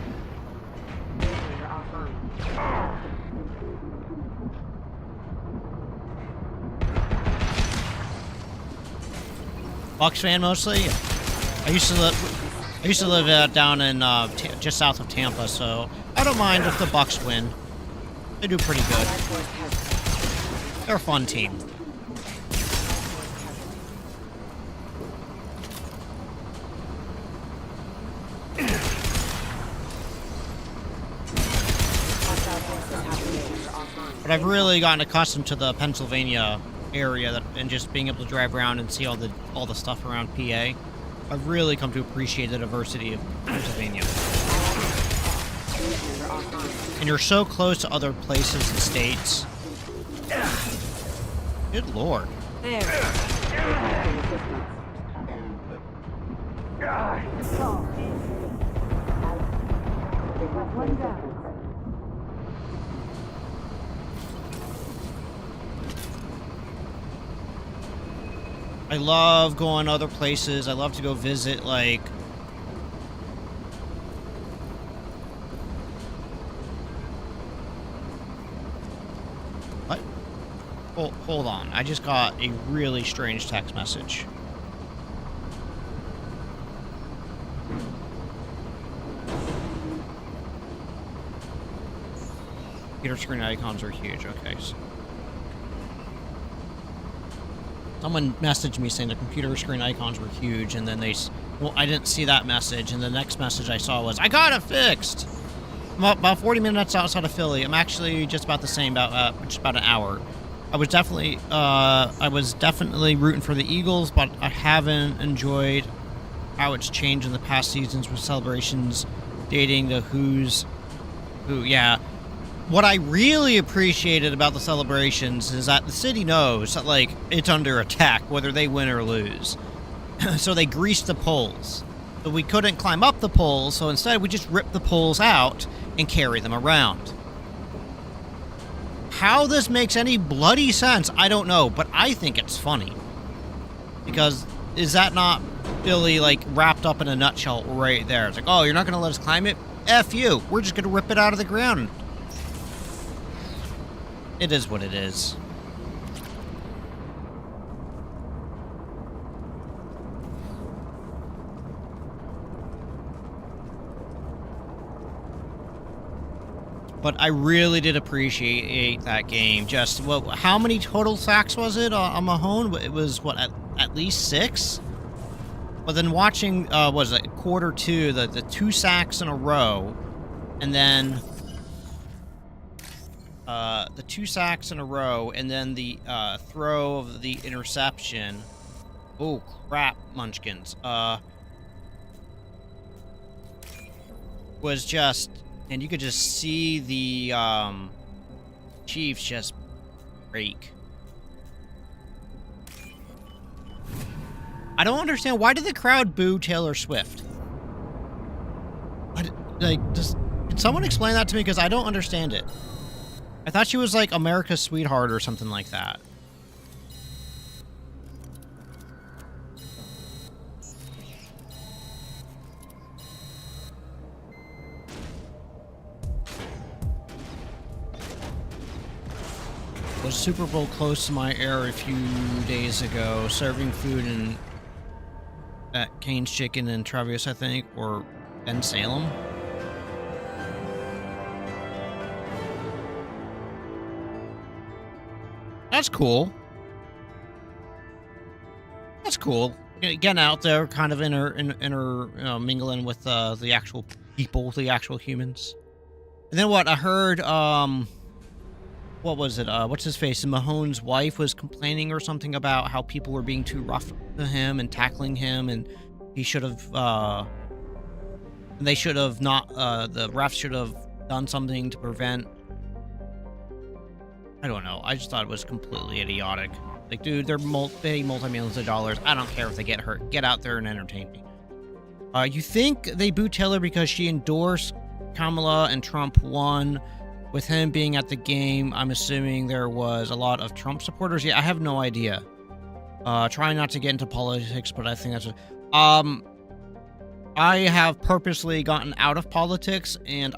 Bucks fan mostly. I used to live down in just south of Tampa, so I don't mind if the Bucks win. They do pretty good. They're a fun team. But I've really gotten accustomed to the Pennsylvania area and just being able to drive around and see all the stuff around PA. I've really come to appreciate the diversity of Pennsylvania. And you're so close to other places and states. Good lord. There. One down. I love going other places. I love to go visit, like... What? Hold on. I just got a really strange text message. Computer screen icons are huge. Okay, so... Someone messaged me saying the computer screen icons were huge, and then well, I didn't see that message, and the next message I saw was, I got it fixed! I'm about 40 minutes outside of Philly. I'm actually just about the same, just about an hour. I was definitely rooting for the Eagles, but I haven't enjoyed how it's changed in the past seasons with celebrations dating to who's who. Yeah. What I really appreciated about the celebrations is that the city knows that, like, it's under attack, whether they win or lose. So they greased the poles. So we couldn't climb up the poles, so instead we just rip the poles out and carry them around. How this makes any bloody sense, I don't know, but I think it's funny. Because is that not Billy, like, wrapped up in a nutshell right there? It's like, oh, you're not going to let us climb it? F you. We're just going to rip it out of the ground. It is what it is. But I really did appreciate that game. Just, well, how many total sacks was it on Mahone? It was, what, at least 6? But then watching, what was it, quarter 2, the 2 sacks in a row, and then the 2 sacks in a row, and then the throw of the interception. Oh, crap, Munchkins. Was just... And you could just see the Chiefs just break. I don't understand. Why did the crowd boo Taylor Swift? Can someone explain that to me? Because I don't understand it. I thought she was like America's sweetheart or something like that. Was Super Bowl close to my area a few days ago, serving food at Cane's Chicken in Travis, I think, or in Salem. That's cool. That's cool. Getting out there, kind of mingling with the actual people, the actual humans. And then what? I heard, what was it? What's his face? Mahone's wife was complaining or something about how people were being too rough to him and tackling him, and he should have, they should have not, the refs should have done something to prevent. I don't know. I just thought it was completely idiotic. Like, dude, they're paying multi-millions of dollars. I don't care if they get hurt. Get out there and entertain me. You think they booed Taylor because she endorsed Kamala and Trump won? With him being at the game, I'm assuming there was a lot of Trump supporters. Yeah, I have no idea. Trying not to get into politics, but I think that's... I have purposely gotten out of politics, and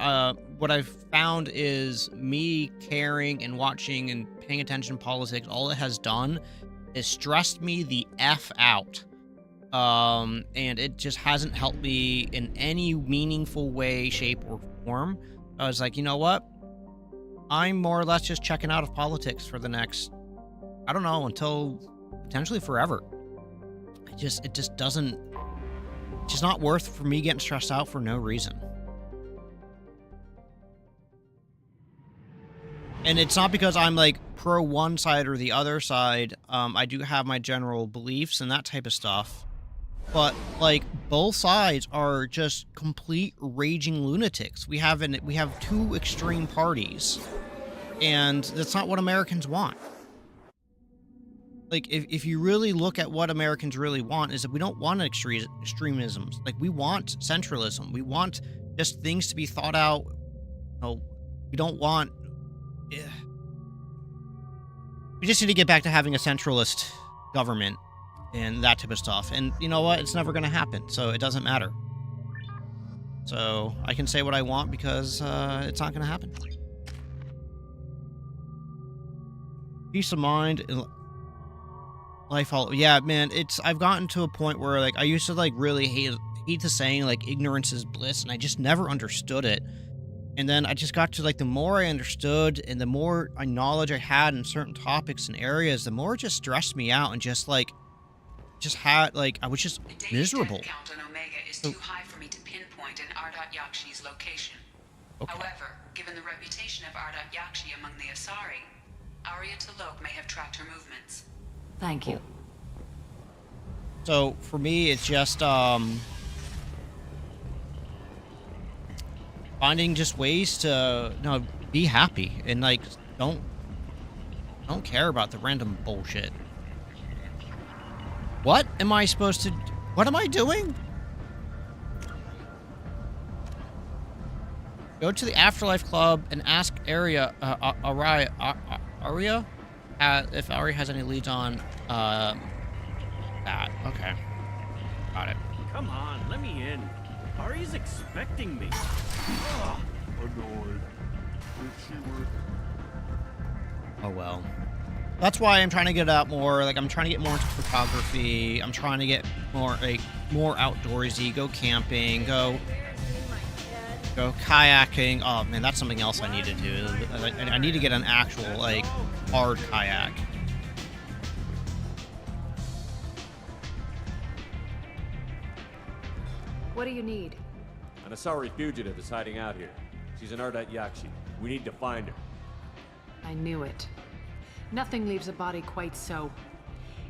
what I've found is me caring and watching and paying attention to politics, all it has done is stressed me the F out. And it just hasn't helped me in any meaningful way, shape, or form. I was like, you know what? I'm more or less just checking out of politics for the next, I don't know, until potentially forever. It just doesn't, it's just not worth for me getting stressed out for no reason. And it's not because I'm like pro one side or the other side. I do have my general beliefs and that type of stuff. But like both sides are just complete raging lunatics. We have two extreme parties, and that's not what Americans want. Like if you really look at what Americans really want, is that we don't want extremisms. Like we want centralism. We want just things to be thought out. No, we don't want. We just need to get back to having a centralist government and that type of stuff. And you know what? It's never going to happen, so it doesn't matter. So I can say what I want because it's not going to happen. Peace of mind and life all... Yeah, man, I've gotten to a point where like I used to like really hate the saying like ignorance is bliss, and I just never understood it. And then I just got to like the more I understood and the more knowledge I had in certain topics and areas, the more it just stressed me out and just like I was just miserable. The count on Omega is too high for me to pinpoint an Ardat Yakshi's location. Okay. However, given the reputation of Ardat Yakshi among the Asari, Arya T'Loak may have tracked her movements. Thank you. So for me, it's just finding just ways to be happy and like don't care about the random bullshit. What am I supposed to? What am I doing? Go to the Afterlife Club and ask Arya if Arya has any leads on that. Okay, got it. Come on, let me in. Ari's expecting me. Ugh. Annoyed. If she were... Oh well. That's why I'm trying to get out more. Like I'm trying to get more into photography. I'm trying to get more outdoorsy. Go camping. Go kayaking. Oh man, that's something else I need to do. I need to get an actual like hard kayak. What do you need? An Asari fugitive is hiding out here. She's an Ardat Yakshi. We need to find her. I knew it. Nothing leaves a body quite so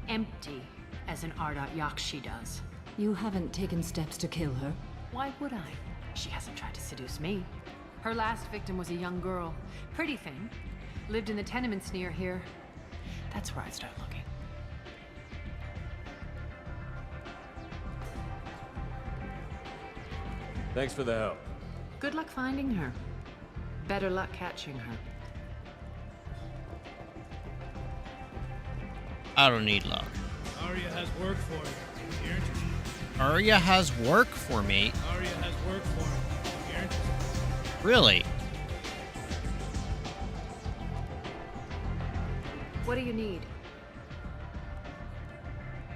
empty as an Ardat Yakshi does. You haven't taken steps to kill her? Why would I? She hasn't tried to seduce me. Her last victim was a young girl. Pretty thing. Lived in the tenements near here. That's where I'd start looking. Thanks for the help. Good luck finding her. Better luck catching her. I don't need luck. Arya has work for you. You're interested? Arya has work for me. Arya has work for you. You're interested? Really? What do you need?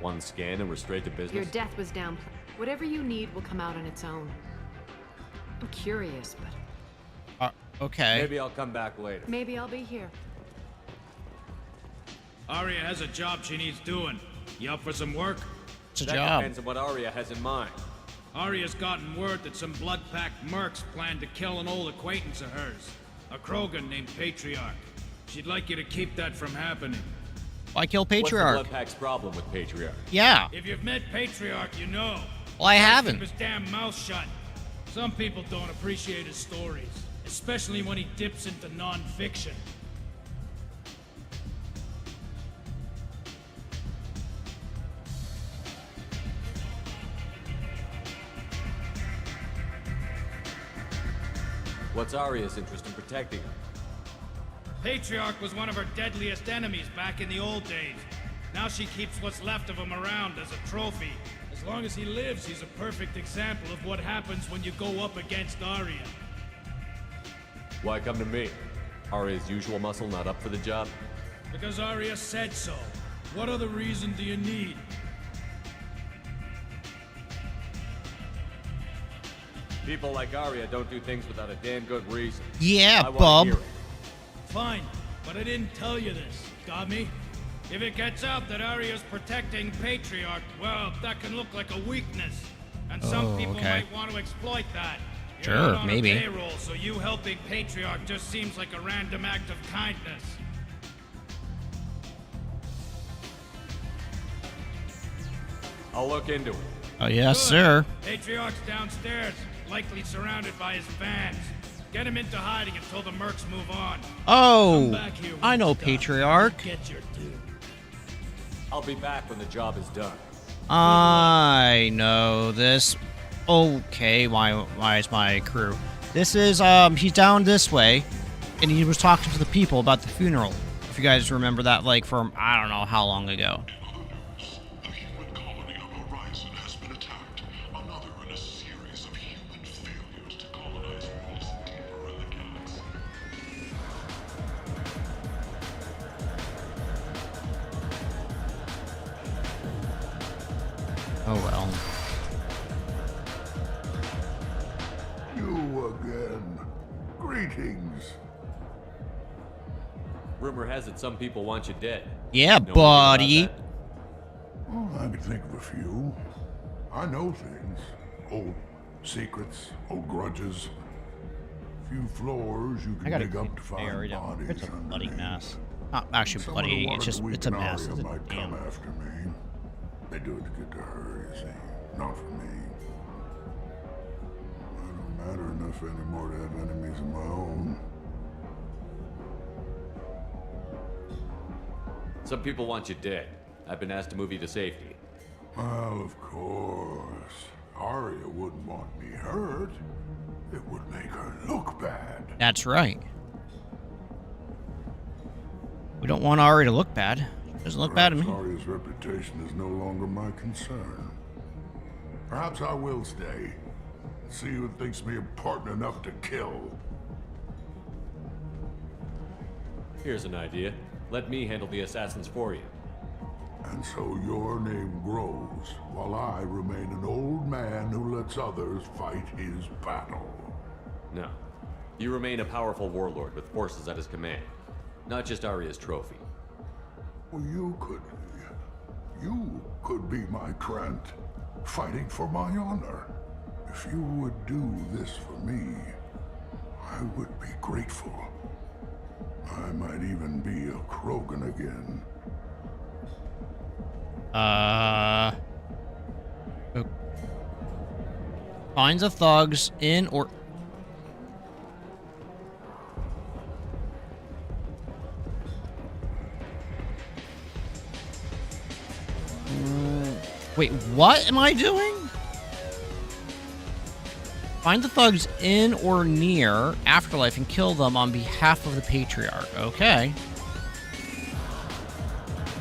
One scan and we're straight to business. Your death was down. Whatever you need will come out on its own. I'm curious, but... Okay. Maybe I'll come back later. maybe I'll be here. Arya has a job she needs doing. You up for some work? It's a That job. depends on what Arya has in mind. Arya's gotten word that some blood-packed mercs plan to kill an old acquaintance of hers. A Krogan named Patriarch. She'd like you to keep that from happening. Why kill What's the Patriarch? Bloodpack's problem with Patriarch? Yeah. If you've met Patriarch, you know. Well, I Keep haven't. his damn mouth shut. Some people don't appreciate his stories, especially when he dips into non-fiction. What's Arya's interest in protecting her? Patriarch was one of her deadliest enemies back in the old days. Now she keeps what's left of him around as a trophy. As long as he lives, he's a perfect example of what happens when you go up against Arya. Why come to me? Arya's usual muscle not up for the job? Because Arya said so. What other reason do you need? People like Arya don't do things without a damn good reason. Yeah, I wanna bub. hear it. Fine, but I didn't tell you this. Got me? If it gets out that Arya's protecting Patriarch, well, that can look like a weakness. And some Oh, people okay. might want to exploit that. You're Sure, not on maybe. a payroll, so you helping Patriarch just seems like a random act of kindness. I'll look into it. Oh, yes, Good. sir. Patriarch's downstairs, likely surrounded by his fans. Get him into hiding until the mercs move on. Come Oh, back here when I know it's done. Patriarch. Get your due. I'll be back when the job is done. I know this. Okay, why is my crew? This is, he's down this way, and he was talking to the people about the funeral. If you guys remember that, like, from, I don't know how long ago. A human colony on Horizon has been attacked. Another in a series of human failures to colonize worlds deeper in the galaxy. Oh, well. You again. Greetings. Rumor has it some people want you dead. Yeah, Know anything about buddy. that? Oh, I could think of a few. I know things. Old secrets, old grudges. Few floors you I can gotta dig up to stay right find down. bodies It's a bloody underneath. mess. Not actually Someone who bloody. wanted It's just to it's a weaken mess. Arya It's a might damn. come after me. They do it to get to her, you see, not for me. I don't matter enough anymore to have enemies of my own. Some people want you dead. I've been asked to move you to safety. Well, of course. Arya wouldn't want me hurt. It would make her look bad. That's right. We don't want Ari to look bad. She doesn't look bad to me. Perhaps Arya's reputation is no longer my concern. Perhaps I will stay. See who thinks me important enough to kill. Here's an idea. Let me handle the assassins for you. And so your name grows, while I remain an old man who lets others fight his battle. No. You remain a powerful warlord with forces at his command. Not just Arya's trophy. Well, you could be my Trent, fighting for my honor. If you would do this for me, I would be grateful. I might even be a Krogan again. Finds of thugs in or... Wait, what am I doing? Find the thugs in or near Afterlife and kill them on behalf of the Patriarch. Okay.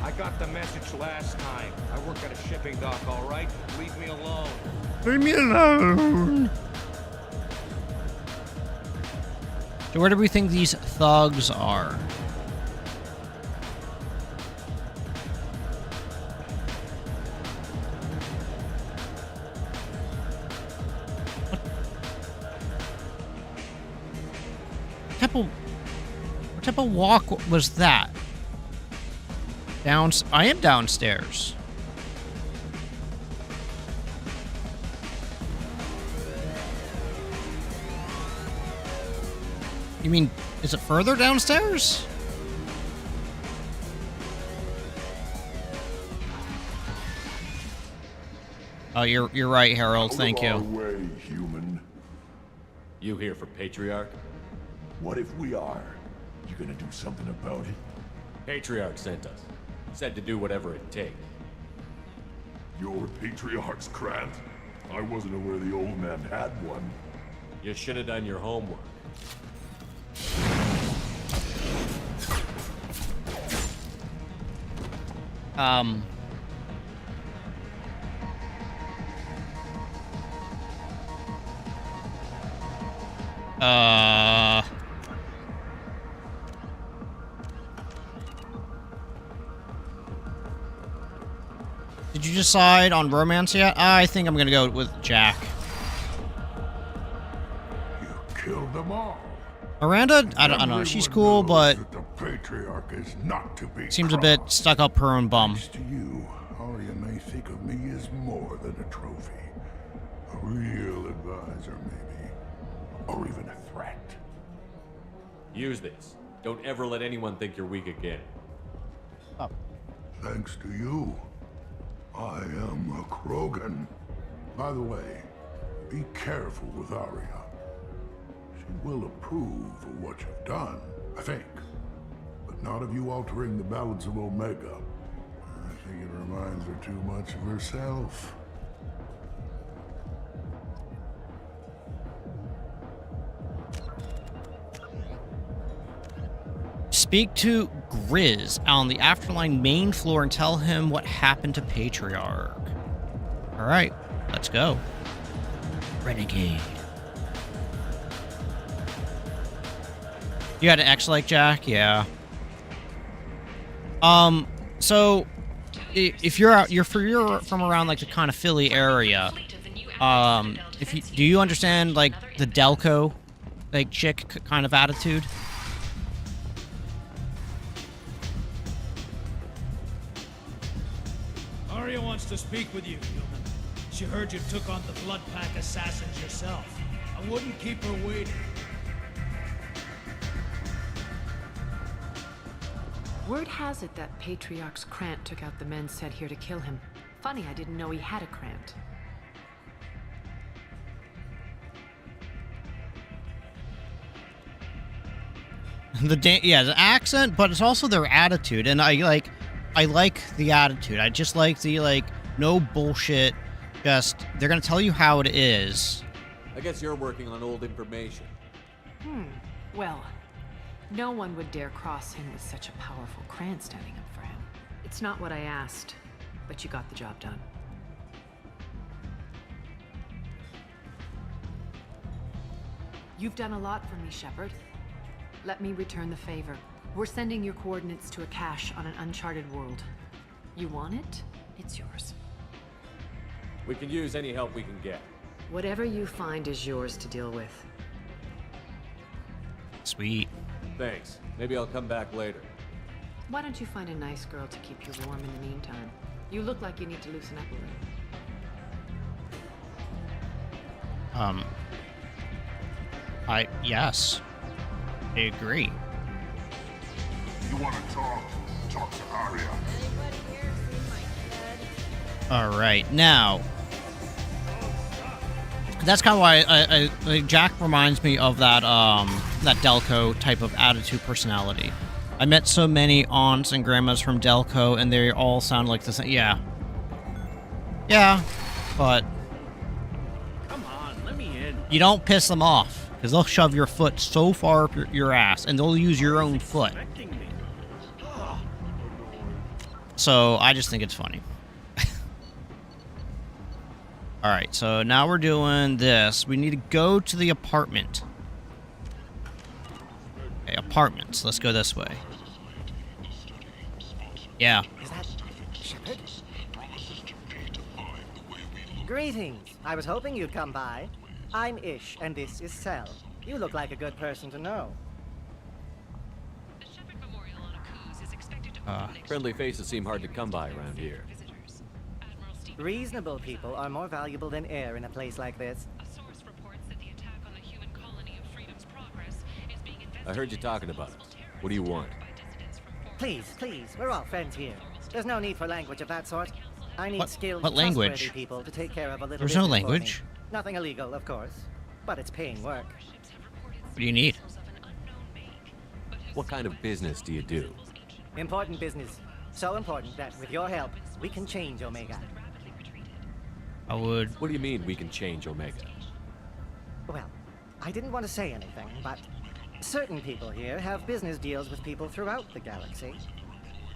I got the message last time. I work at a shipping dock, all right? Leave me alone. Leave me alone. So where do we think these thugs are? What type of walk was that? I am downstairs. You mean, is it further downstairs? Oh, you're right, Harold. Thank you. Way, human. You here for Patriarch? What if we are? You gonna do something about it? Patriarch sent us. Said to do whatever it takes. Your Patriarch's Grant? I wasn't aware the old man had one. You should have done your homework. Did you decide on romance yet? I think I'm gonna go with Jack. You killed them all. Miranda? I don't know. She's cool, but The Patriarch is not to be seems a bit stuck up her own bum. Thanks to you, Arya may think of me as more than a trophy. A real advisor, maybe. Or even a threat. Use this. Don't ever let anyone think you're weak again. Oh. Thanks to you, I am a Krogan. By the way, be careful with Arya. She will approve of what you've done, I think. But not of you altering the balance of Omega. I think it reminds her too much of herself. Speak to Grizz on the Afterline main floor and tell him what happened to Patriarch. Alright, let's go. Renegade. You had an X-like, Jack? Yeah. So if you're from around like the kind of Philly area, do you understand like the Delco like chick kind of attitude? Arya wants to speak with you, human. She heard you took on the Blood Pack assassins yourself. I wouldn't keep her waiting. Word has it that Patriarch's Krant took out the men sent here to kill him. Funny, I didn't know he had a Krant. The accent, but it's also their attitude, and I like the attitude. I just like the no bullshit. Just they're gonna tell you how it is. I guess you're working on old information. Well, no one would dare cross him with such a powerful Krant standing up for him. It's not what I asked, but you got the job done. You've done a lot for me, Shepard. Let me return the favor. We're sending your coordinates to a cache on an uncharted world. You want it? It's yours. We can use any help we can get. Whatever you find is yours to deal with. Sweet. Thanks. Maybe I'll come back later. Why don't you find a nice girl to keep you warm in the meantime? You look like you need to loosen up a little. Yes. I agree. You want to talk? Talk to Aria. Alright, now... That's kind of why Jack reminds me of that Delco type of attitude personality. I met so many aunts and grandmas from Delco, and they all sound like the same. Yeah. Yeah, but... Come on, let me in. You don't piss them off, because they'll shove your foot so far up your ass, and they'll use your own foot. So, I just think it's funny. Alright, so now we're doing this. We need to go to the apartment. Okay, apartments. Let's go this way. Yeah. Is that Shepard? Greetings. I was hoping you'd come by. I'm Ish, and this is Cell. You look like a good person to know. Friendly faces seem hard to come by around here. Reasonable people are more valuable than air in a place like this. I heard you talking about it. What do you want? Please, we're all friends here. There's no need for language of that sort. I need skilled, what language? trustworthy people to take care of a little There's no business for me. language. Nothing illegal, of course, but it's paying work. What do you need? What kind of business do you do? Important business. So important that with your help, we can change Omega. I would... What do you mean we can change Omega? Well, I didn't want to say anything, but certain people here have business deals with people throughout the galaxy.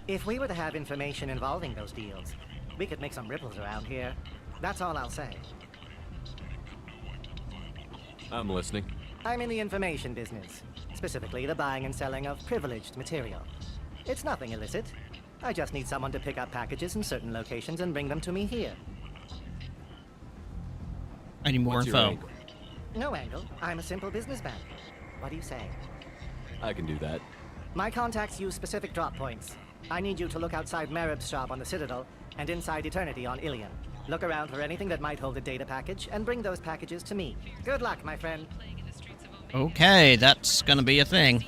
If we were to have information involving those deals, we could make some ripples around here. That's all I'll say. I'm listening. I'm in the information business, specifically the buying and selling of privileged material. It's nothing illicit. I just need someone to pick up packages in certain locations and bring them to me here. I need more What's your info. angle? No angle. I'm a simple businessman. What do you say? I can do that. My contacts use specific drop points. I need you to look outside Marib's shop on the Citadel and inside Eternity on Ilion. Look around for anything that might hold a data package and bring those packages to me. Good luck, my friend. Okay, that's gonna be a thing.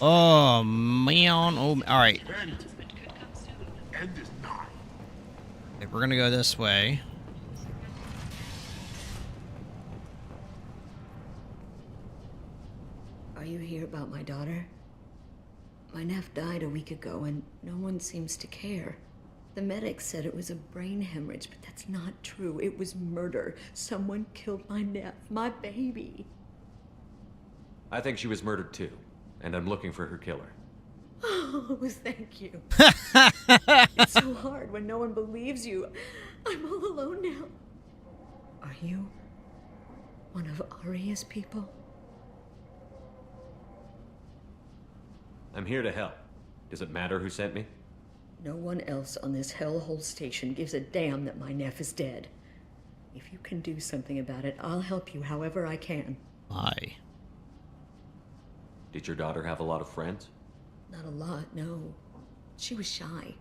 Oh, man. Oh, alright. End is nigh. Okay, we're gonna go this way. Are you here about my daughter? My nephew died a week ago and no one seems to care. The medics said it was a brain hemorrhage, but that's not true. It was murder. Someone killed my nephew, my baby. I think she was murdered too, and I'm looking for her killer. Oh, thank you. It's so hard when no one believes you. I'm all alone now. Are you one of Aria's people? I'm here to help. Does it matter who sent me? No one else on this hellhole station gives a damn that my nephew is dead. If you can do something about it, I'll help you however I can. Aye. Did your daughter have a lot of friends? Not a lot, no. She was shy.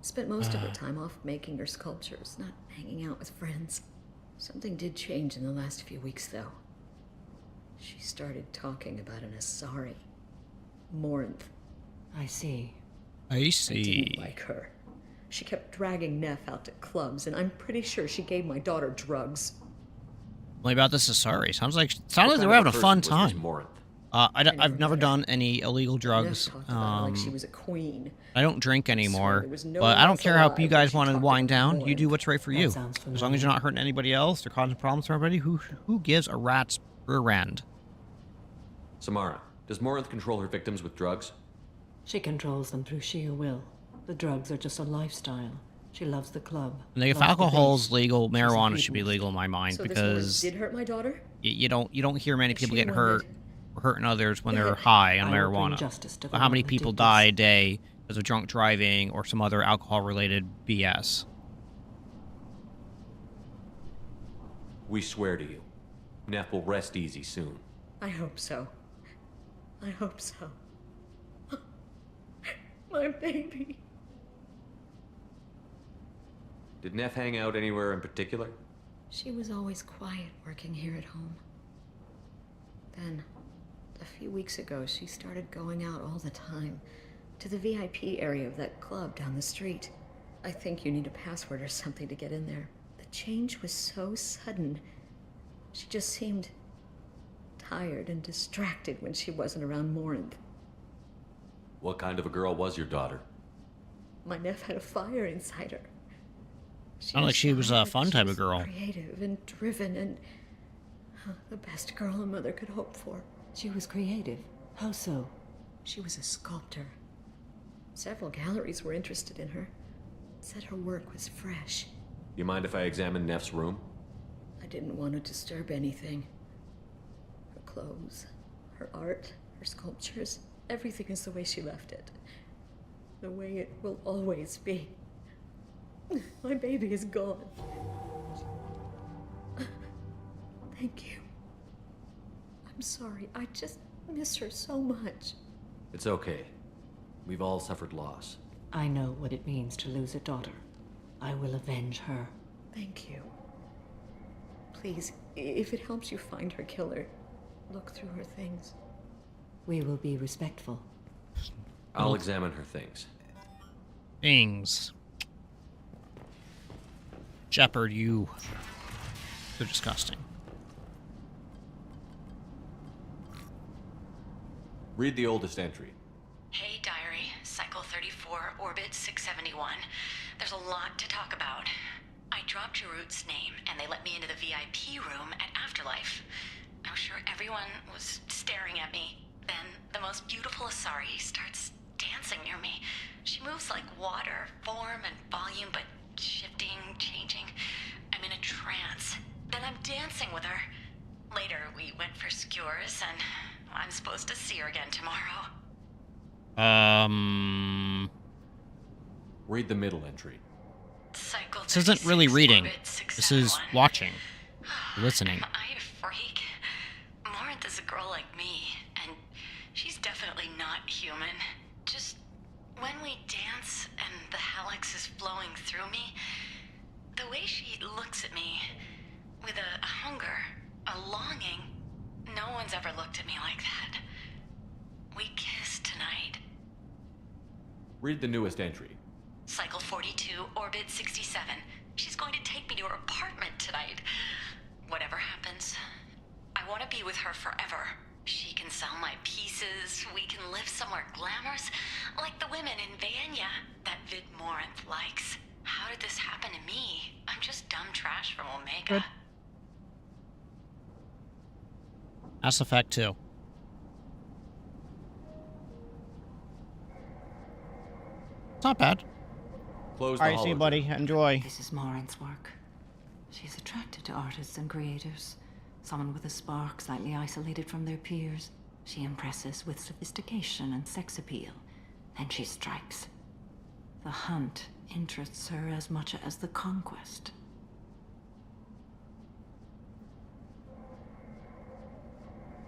Spent most of her time off making her sculptures, not hanging out with friends. Something did change in the last few weeks, though. She started talking about an Asari. Morinth. I see. I I see. didn't like her. She kept dragging Neff out to clubs, and I'm pretty sure she gave my daughter drugs. What about this Asari? Sounds like they were having a fun time. I've never done any illegal drugs. Neff talked about her like she was a queen. I don't drink anymore, there was no but I one don't else care how alive you when guys she want to talked wind about down. You do what's right for That you. sounds As long as you're not hurting anybody else or causing problems for everybody, who gives a rat's rear end? Samara, does Morinth control her victims with drugs? She controls them through sheer will. The drugs are just a lifestyle. She loves the club. Like, if loves the alcohol's beach. legal, She's a marijuana should be hedonist. legal in my mind So this because woman did hurt my daughter? you don't hear many people She get hurt wanted- or hurting others when Yeah. they're high on I will bring marijuana. justice to the But how one many who people did die a this. day because of drunk driving or some other alcohol-related BS? We swear to you, Neff will rest easy soon. I hope so. I hope so. My baby. Did Neff hang out anywhere in particular? She was always quiet working here at home. Then, a few weeks ago, she started going out all the time to the VIP area of that club down the street. I think you need a password or something to get in there. The change was so sudden. She just seemed tired and distracted when she wasn't around Morinth. What kind of a girl was your daughter? My Neff had a fire inside her. Sounded like she was a fun type of girl. Creative and driven and the best girl a mother could hope for. She was creative. How so? She was a sculptor. Several galleries were interested in her. Said her work was fresh. You mind if I examine Neff's room? I didn't want to disturb anything. Her clothes, her art, her sculptures, everything is the way she left it. The way it will always be. My baby is gone. Thank you. I'm sorry. I just miss her so much. It's okay. We've all suffered loss. I know what it means to lose a daughter. I will avenge her. Thank you. Please, if it helps you find her killer, look through her things. We will be respectful. I'll examine her things. Things. Shepard, you. They're disgusting. Read the oldest entry. Hey, Diary. Cycle 34, Orbit 671. There's a lot to talk about. I dropped Jarut's name, and they let me into the VIP room at Afterlife. I'm sure everyone was staring at me. Then the most beautiful Asari starts dancing near me. She moves like water, form and volume, but shifting, changing. I'm in a trance. Then I'm dancing with her. Later, we went for skewers, and I'm supposed to see her again tomorrow. Read the middle entry. Cycle This isn't really 36, reading. Orbit This is 671. watching. Listening. Am I a freak? Morinth is a girl like me, and she's definitely not human. Just when we dance and the Hallex is flowing through me, the way she looks at me with a hunger, a longing, no one's ever looked at me like that. We kissed tonight. Read the newest entry. Cycle 42, Orbit 67. She's going to take me to her apartment tonight. Whatever happens, I want to be with her forever. She can sell my pieces. We can live somewhere glamorous, like the women in Vanya that Vid Morinth likes. How did this happen to me? I'm just dumb trash from Omega. Good. Mass Effect 2. It's not bad. Close All right, see you, buddy. Enjoy. This is Morinth's work. She's attracted to artists and creators. Someone with a spark, slightly isolated from their peers. She impresses with sophistication and sex appeal. Then she strikes. The hunt interests her as much as the conquest.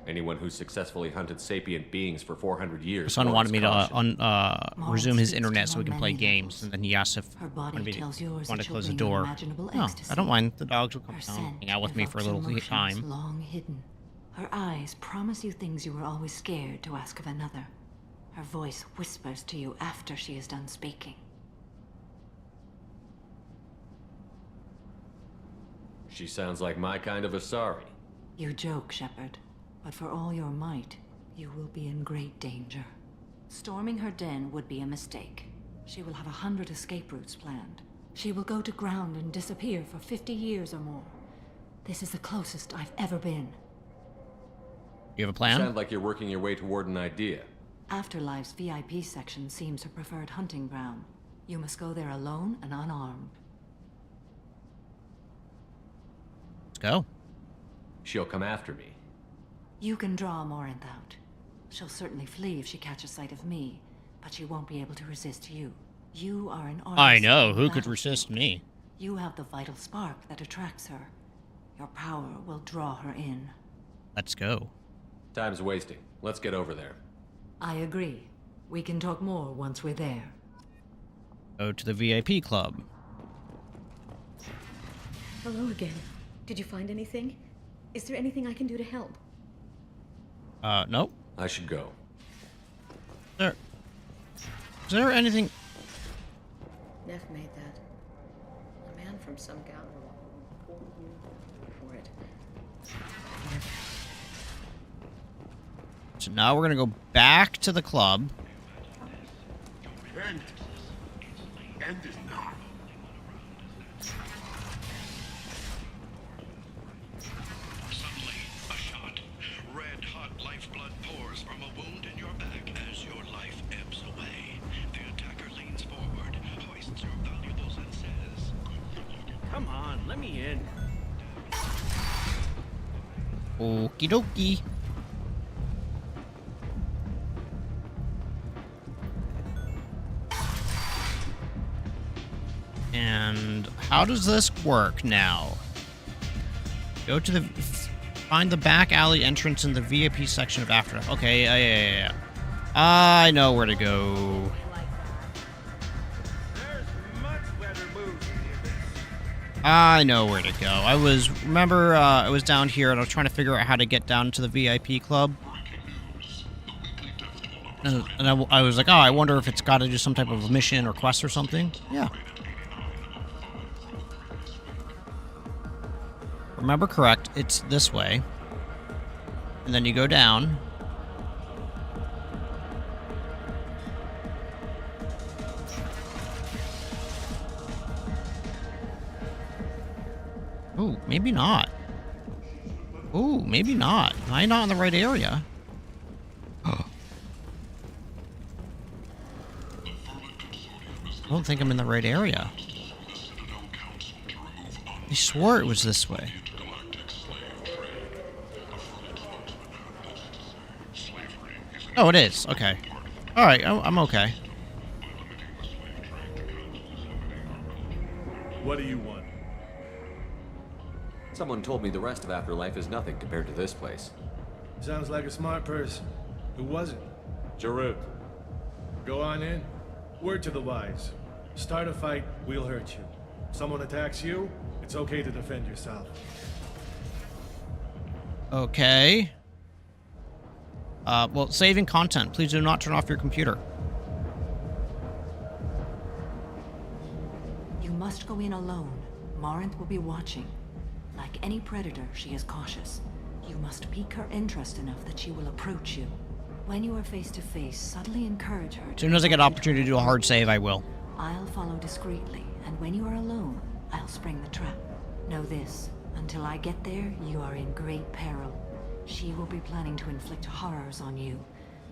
Anyone who's successfully hunted sapient beings for 400 years. My son wanted me to caution. resume his speaks internet to so we can on play many games, levels. and then he asked if Her body wanted me tells yours want that to she'll close the bring door. unimaginable No, I ecstasy. don't mind. The dogs will come Her down, scent hang out with me for a evokes little emotions time. long hidden. Her eyes promise you things you were always scared to ask of another. Her voice whispers to you after she is done speaking. She sounds like my kind of Asari. You joke, Shepard, but for all your might, you will be in great danger. Storming her den would be a mistake. She will have 100 escape routes planned. She will go to ground and disappear for 50 years or more. This is the closest I've ever been. You have a You plan? sound like you're working your way toward an idea. Afterlife's VIP section seems her preferred hunting ground. You must go there alone and unarmed. Let's go. She'll come after me. You can draw Morinth out. She'll certainly flee if she catches sight of me, but she won't be able to resist you. You are an artist. I know. Who of could battle. resist me? You have the vital spark that attracts her. Your power will draw her in. Let's go. Time's wasting. Let's get over there. I agree. We can talk more once we're there. Go to the VIP club. Hello again. Did you find anything? Is there anything I can do to help? Nope. I should go. Is there anything? Neff made that. A man from some gallery. For it. So now we're gonna go back to the club. End is now. Suddenly, a shot. Red hot lifeblood pours from a wound in your back as your life ebbs away. The attacker leans forward, hoists your valuables, and says, Come on, let me in. Okie dokie. And how does this work now? Go to the... Find the back alley entrance in the VIP section of Afterlife. Okay, yeah. I know where to go. I know where to go. I was down here and I was trying to figure out how to get down to the VIP club. And I was like, oh, I wonder if it's got to do some type of mission or quest or something. Yeah. Remember correct, it's this way. And then you go down. Ooh, maybe not. Ooh, maybe not. Am I not in the right area? I don't think I'm in the right area. I swore it was this way. Oh, it is. Okay. All right, I'm okay. What do you want? Someone told me the rest of Afterlife is nothing compared to this place. Sounds like a smart person. Who was it? Jarut. Go on in. Word to the wise. Start a fight, we'll hurt you. Someone attacks you, it's okay to defend yourself. Okay. Well, saving content. Please do not turn off your computer. You must go in alone. Morinth will be watching. Like any predator, she is cautious. You must pique her interest enough that she will approach you. When you are face to face, subtly encourage her. As soon as I get an opportunity to do a hard save, I will. I'll follow discreetly, and when you are alone, I'll spring the trap. Know this, until I get there, you are in great peril. She will be planning to inflict horrors on you.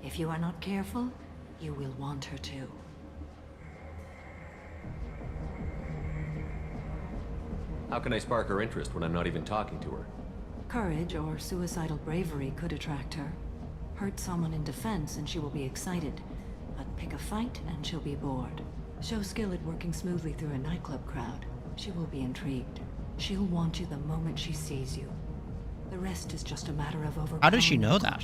If you are not careful, you will want her to. How can I spark her interest when I'm not even talking to her? Courage or suicidal bravery could attract her. Hurt someone in defense and she will be excited. But pick a fight and she'll be bored. Show skill at working smoothly through a nightclub crowd. She will be intrigued. She'll want you the moment she sees you. The rest is just a matter of overcoming. How does she know that?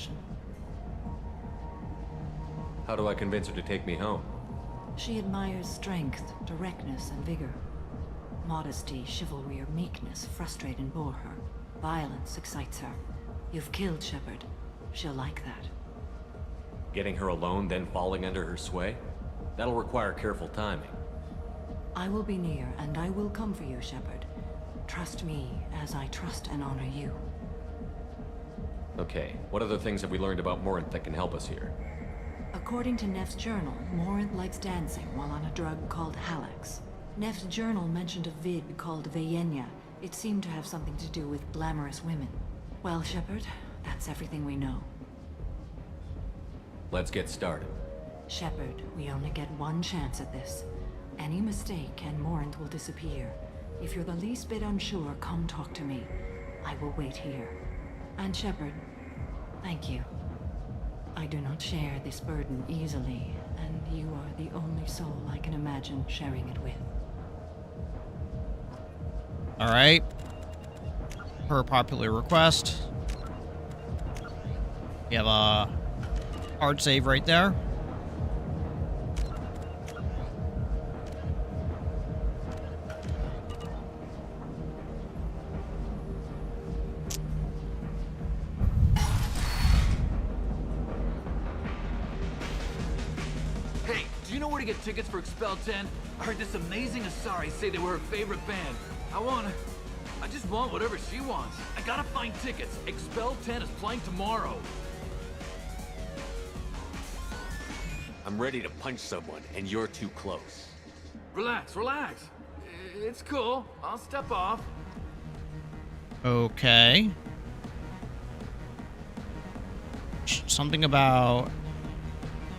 How do I convince her to take me home? She admires strength, directness, and vigor. Modesty, chivalry, or meekness frustrate and bore her. Violence excites her. You've killed Shepard. She'll like that. Getting her alone, then falling under her sway? That'll require careful timing. I will be near, and I will come for you, Shepard. Trust me as I trust and honor you. Okay, what other things have we learned about Morinth that can help us here? According to Neff's journal, Morinth likes dancing while on a drug called Halax. Neff's journal mentioned a vid called Vayenya. It seemed to have something to do with glamorous women. Well, Shepard, that's everything we know. Let's get started. Shepard, we only get one chance at this. Any mistake and Morinth will disappear. If you're the least bit unsure, come talk to me. I will wait here. And Shepard, thank you. I do not share this burden easily, and you are the only soul I can imagine sharing it with. All right. Per popular request. You have a hard save right there. Hey, do you know where to get tickets for Expel 10? I heard this amazing Asari say they were her favorite band. I just want whatever she wants. I gotta find tickets. Expel 10 is playing tomorrow. I'm ready to punch someone, and you're too close. Relax, relax. It's cool. I'll step off. Okay. Something about...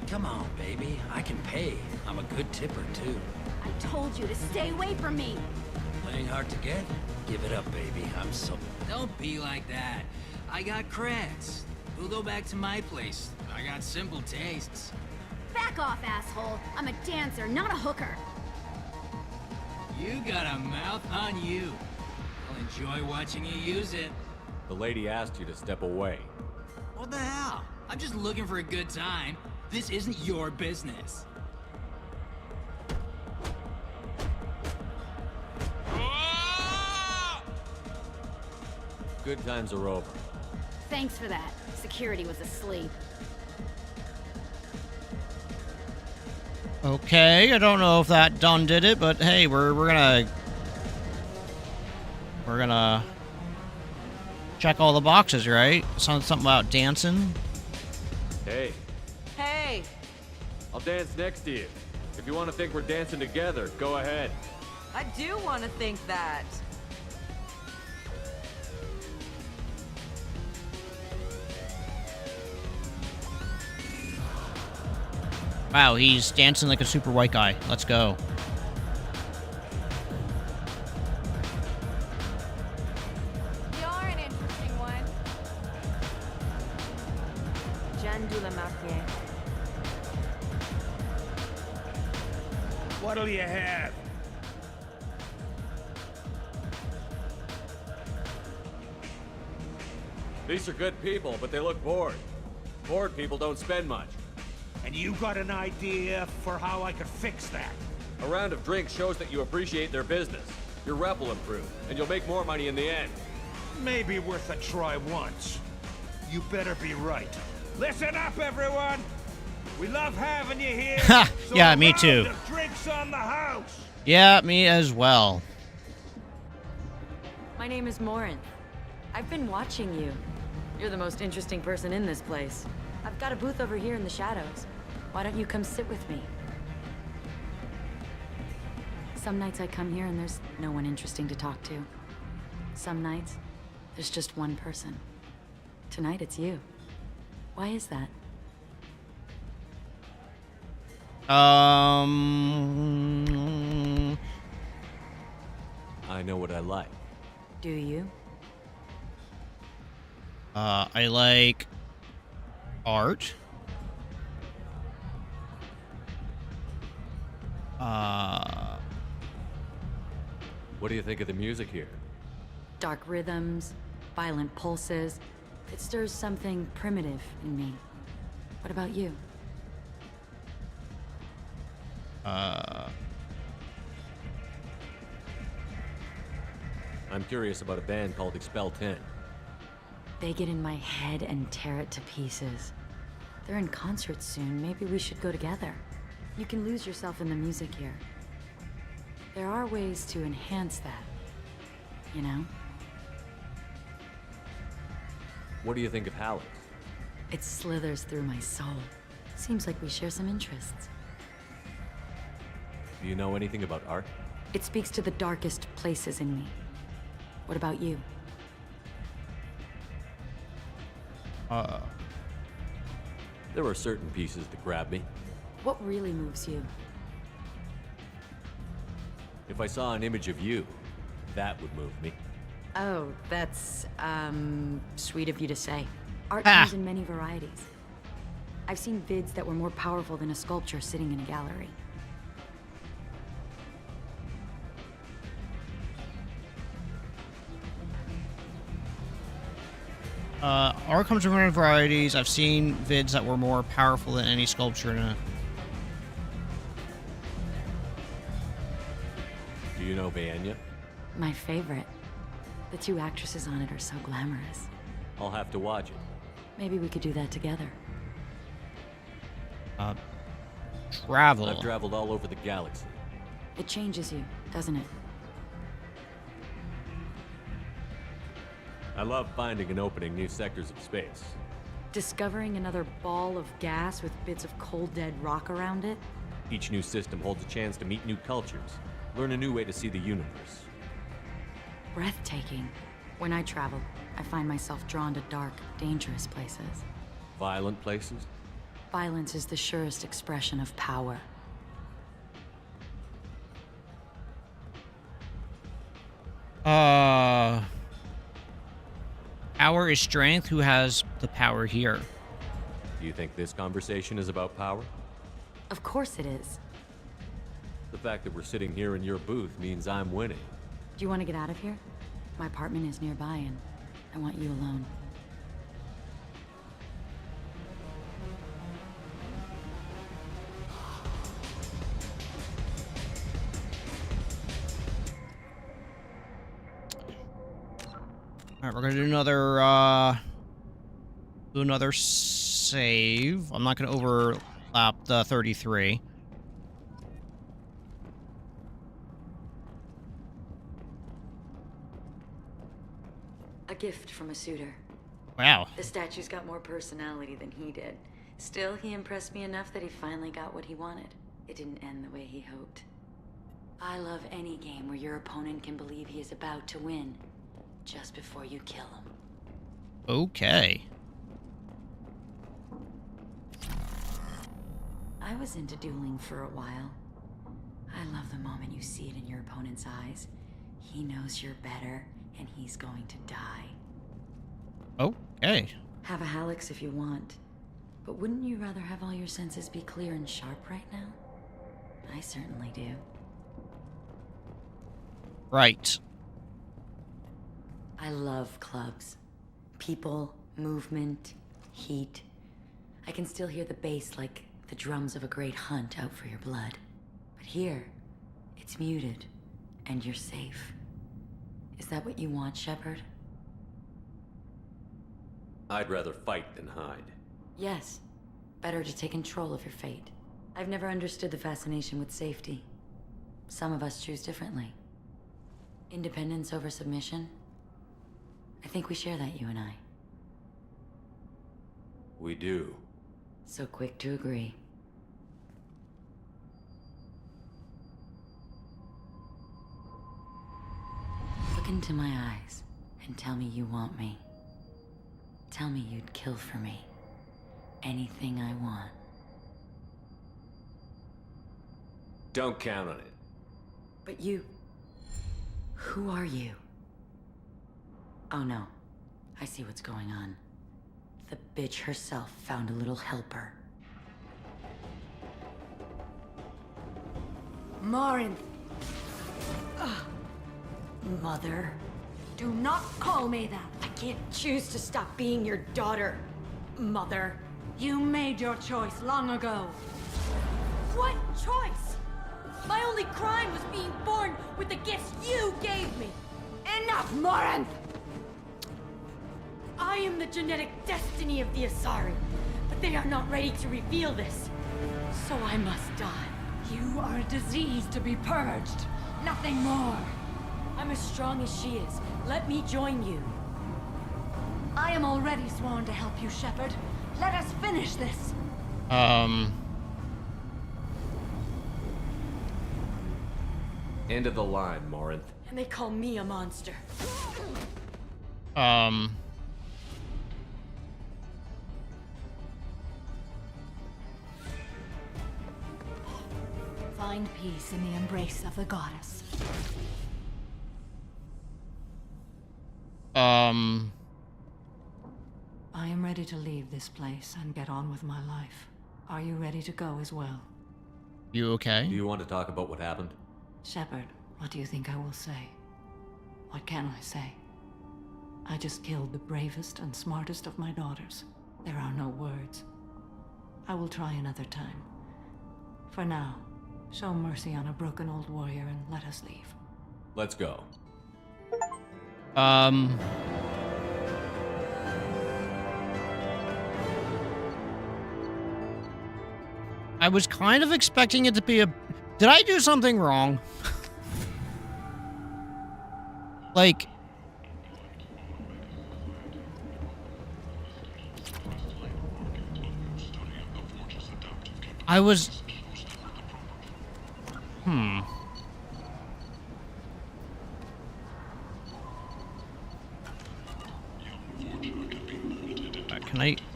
Come on, baby. I can pay. I'm a good tipper, too. I told you to stay away from me. Playing hard to get? Give it up, baby. I'm so... Don't be like that. I got creds. We'll go back to my place. I got simple tastes. Back off, asshole. I'm a dancer, not a hooker. You got a mouth on you. I'll enjoy watching you use it. The lady asked you to step away. What the hell? I'm just looking for a good time. This isn't your business. Good times are over. Thanks for that. Security was asleep. Okay, I don't know if that done did it, but hey, we're gonna check all the boxes, right? Something about dancing. Hey, Hey! I'll dance next to you. If you want to think we're dancing together, go ahead. I do want to think that. Wow, he's dancing like a super white guy. Let's go. You're an interesting one. Jeanne Dulamarquier. What'll you have? These are good people, but they look bored. Bored people don't spend much. And you got an idea for how I could fix that? A round of drinks shows that you appreciate their business. Your rep will improve, and you'll make more money in the end. Maybe worth a try once. You better be right. Listen up, everyone! We love having you here. So yeah, a me round too. of drinks on the house. Yeah, me as well. My name is Morinth. I've been watching you. You're the most interesting person in this place. I've got a booth over here in the shadows. Why don't you come sit with me? Some nights I come here and there's no one interesting to talk to. Some nights, there's just one person. Tonight it's you. Why is that? I know what I like. Do you? I like art. What do you think of the music here? Dark rhythms, violent pulses. It stirs something primitive in me. What about you? I'm curious about a band called Expel 10. They get in my head and tear it to pieces. They're in concert soon. Maybe we should go together. You can lose yourself in the music here. There are ways to enhance that, you know? What do you think of Hallex? It slithers through my soul. Seems like we share some interests. Do you know anything about art? It speaks to the darkest places in me. What about you? There are certain pieces that grab me. What really moves you? If I saw an image of you, that would move me. Oh, that's, sweet of you to say. Art comes in many varieties. I've seen vids that were more powerful than a sculpture sitting in a gallery. Art comes in many varieties. I've seen vids that were more powerful than any sculpture in a... Do you know Vaenya? My favorite. The two actresses on it are so glamorous. I'll have to watch it. Maybe we could do that together. Travel. I've traveled all over the galaxy. It changes you, doesn't it? I love finding and opening new sectors of space. Discovering another ball of gas with bits of cold dead rock around it? Each new system holds a chance to meet new cultures, learn a new way to see the universe. Breathtaking. When I travel, I find myself drawn to dark, dangerous places. Violent places? Violence is the surest expression of power. Power is strength. Who has the power here? Do you think this conversation is about power? Of course it is. The fact that we're sitting here in your booth means I'm winning. Do you want to get out of here? My apartment is nearby and I want you alone. Alright, we're gonna do another save. I'm not gonna overlap the 33. A gift from a suitor. Wow. The statue's got more personality than he did. Still, he impressed me enough that he finally got what he wanted. It didn't end the way he hoped. I love any game where your opponent can believe he is about to win, just before you kill him. Okay. I was into dueling for a while. I love the moment you see it in your opponent's eyes. He knows you're better, and he's going to die. Okay. Have a Hallex if you want. But wouldn't you rather have all your senses be clear and sharp right now? I certainly do. Right. I love clubs. People, movement, heat. I can still hear the bass like the drums of a great hunt out for your blood. But here, it's muted, and you're safe. Is that what you want, Shepard? I'd rather fight than hide. Yes. Better to take control of your fate. I've never understood the fascination with safety. Some of us choose differently. Independence over submission? I think we share that, you and I. We do. So quick to agree. Look into my eyes and tell me you want me. Tell me you'd kill for me. Anything I want. Don't count on it. But you... Who are you? Oh no. I see what's going on. The bitch herself found a little helper. Morinth! Mother. Do not call me that. I can't choose to stop being your daughter, Mother. You made your choice long ago. What choice? My only crime was being born with the gifts you gave me. Enough, Morinth! I am the genetic destiny of the Asari, but they are not ready to reveal this. So I must die. You are a disease to be purged. Nothing more. I'm as strong as she is. Let me join you. I am already sworn to help you, Shepard. Let us finish this. End of the line, Morinth. And they call me a monster. Find peace in the embrace of the goddess. I am ready to leave this place and get on with my life. Are you ready to go as well? You okay? Do you want to talk about what happened? Shepard, what do you think I will say? What can I say? I just killed the bravest and smartest of my daughters. There are no words. I will try another time. For now, show mercy on a broken old warrior and let us leave. Let's go. I was kind of expecting it to be a... Did I do something wrong? Like... I was...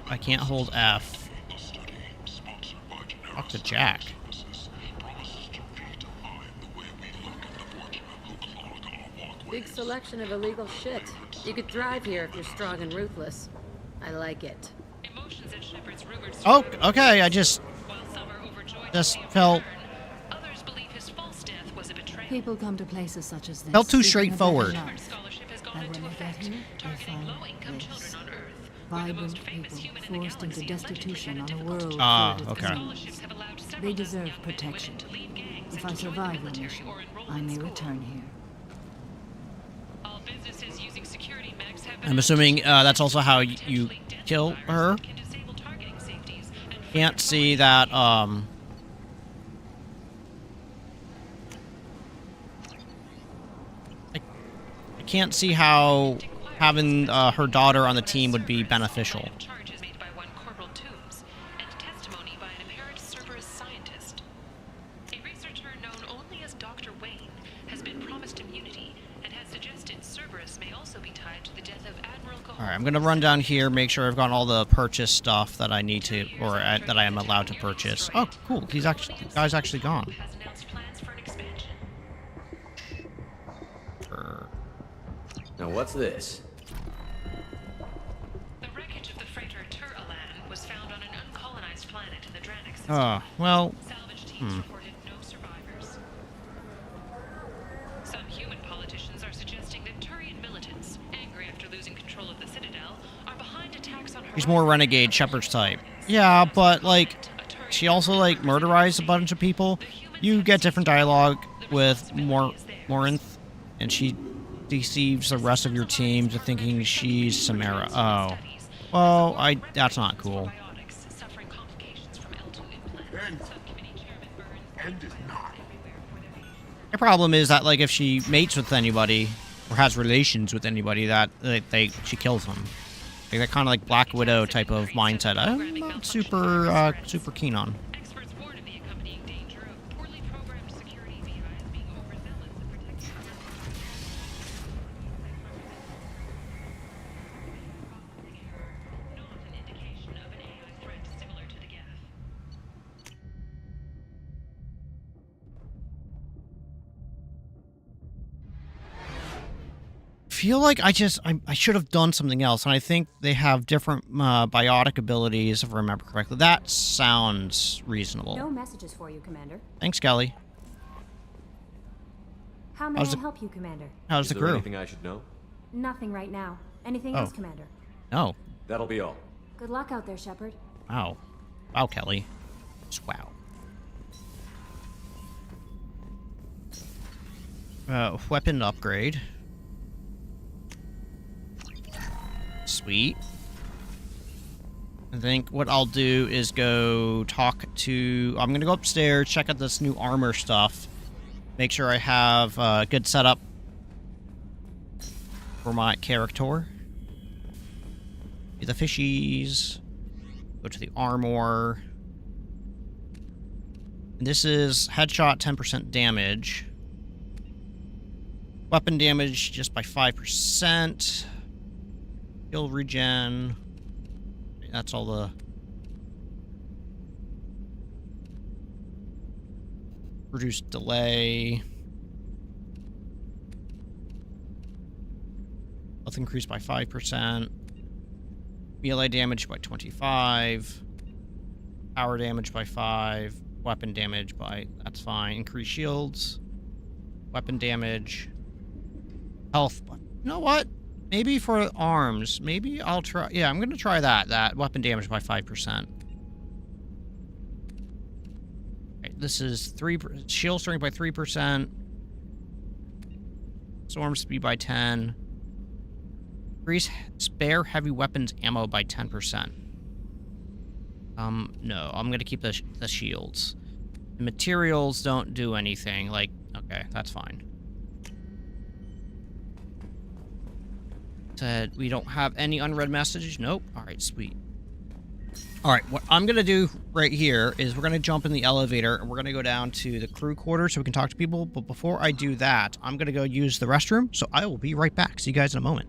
I can't hold F. Talk to Jack. Big selection of illegal shit. You could thrive here if you're strong and ruthless. I like it. Oh, okay, I just felt... People come to places such as this. Felt too straightforward. And when they get here, they find this. Vibrant people forced into destitution on a world filled with okay. criminals. They deserve protection. If I survive the mission, I may return here. I'm assuming that's also how you kill her. Can't see that, I can't see how having her daughter on the team would be beneficial. Alright, I'm gonna run down here, make sure I've got all the purchase stuff that I need to, or that I am allowed to purchase. Oh, cool. The guy's actually gone. Now what's this? The wreckage of the freighter Tur-Alan was found on an uncolonized planet in the Draenix system. Oh, well... Salvage teams reported no survivors. Some human politicians are suggesting that Turian militants, angry after losing control of the Citadel, are behind attacks on He's more renegade Shepard's type. Yeah, but, like, she also, like, murderized a bunch of people. You get different dialogue with Morinth, and she deceives the rest of your team to thinking she's Samara. Oh. Well, that's not cool. The problem is that, like, if she mates with anybody, or has relations with anybody, that she kills them. Like, that kind of like Black Widow type of mindset. I'm not super keen on. Feel like I should have done something else, and I think they have different biotic abilities, if I remember correctly. That sounds reasonable. No messages for you, Commander. Thanks, Kelly. How may I help you, Commander? How's the crew? Is there anything I should know? Nothing right now. Anything else, Commander? No. That'll be all. Good luck out there, Shepard. Wow. Wow, Kelly. Just wow. Weapon upgrade. Sweet. I think what I'll do is go talk to... I'm gonna go upstairs, check out this new armor stuff. Make sure I have a good setup for my character. Get the fishies. Go to the armor. And this is headshot 10% damage. Weapon damage just by 5%. Kill regen. That's all the... Reduced delay. Health increased by 5%. Melee damage by 25. Power damage by 5. Weapon damage by... That's fine. Increased shields. Weapon damage. Health. You know what? Maybe for arms. Maybe I'll try... Yeah, I'm going to try that. That weapon damage by 5%. Okay, this is 3... Shield strength by 3%. Storm speed by 10. Increase spare heavy weapons ammo by 10%. No. I'm going to keep the shields. The materials don't do anything. Like, okay, that's fine. Said we don't have any unread messages. Nope. All right, sweet. All right, what I'm gonna do right here is we're gonna jump in the elevator and we're gonna go down to the crew quarters so we can talk to people. But before I do that, I'm gonna go use the restroom. So I will be right back. See you guys in a moment.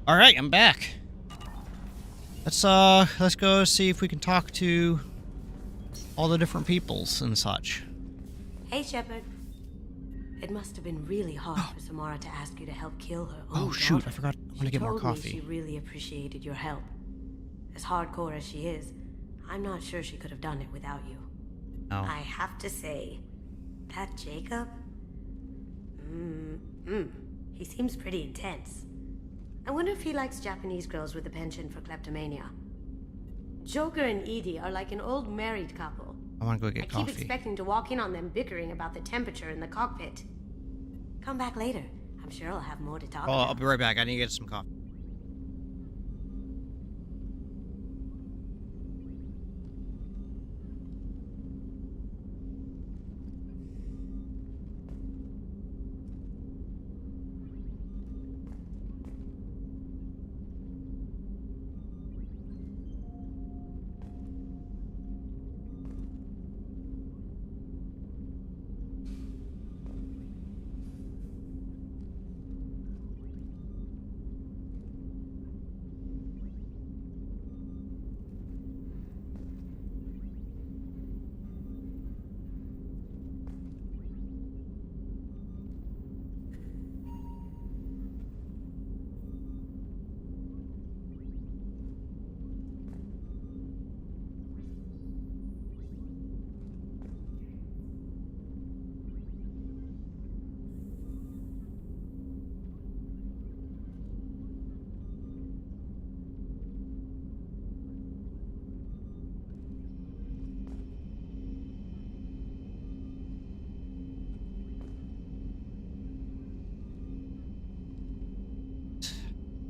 All right, I'm back. Let's go see if we can talk to all the different peoples and such. Hey, Shepard. It must have been really hard for Samara to ask you to help kill her. Oh shoot, I forgot. I want to get more coffee. She really appreciated your help. As hardcore as she is, I'm not sure she could have done it without you. Oh. I have to say, that Jacob? He seems pretty intense. I wonder if he likes Japanese girls with a penchant for kleptomania. Joker and Edie are like an old married couple. I want to go get I coffee. keep expecting to walk in on them bickering about the temperature in the cockpit. Come back later. I'm sure I'll have more to talk Oh, about. I'll be right back. I need to get some coffee.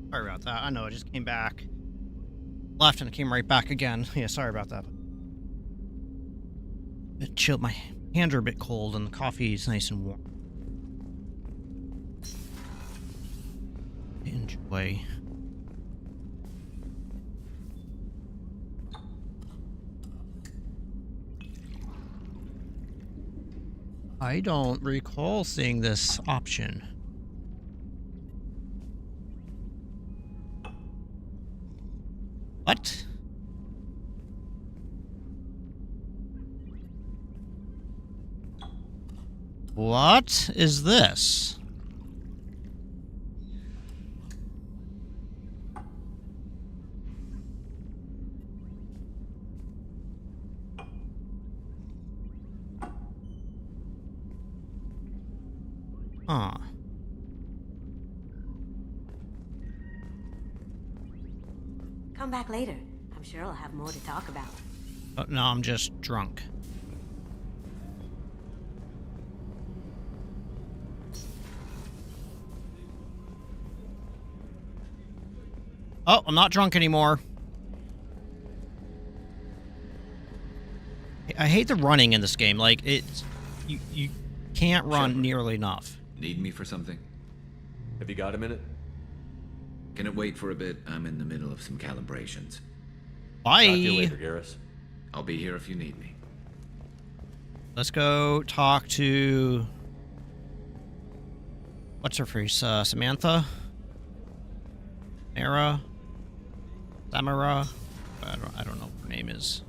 Sorry about that. I know, I just came back. Left and it came right back again. Yeah, sorry about that. It chilled. My hands are a bit cold and the coffee is nice and warm. Enjoy. I don't recall seeing this option. What? What is this? Huh. Come back later. I'm sure I'll have more to talk about. Oh, no, I'm just drunk. Oh, I'm not drunk anymore. I hate the running in this game. Like, it's... You can't run nearly enough. Need me for something? Have you got a minute? Can it wait for a bit? I'm in the middle of some calibrations. Bye. Talk to you later, Garrus. I'll be here if you need me. Let's go talk to... What's her face? Samantha? Samara? I don't know what her name is.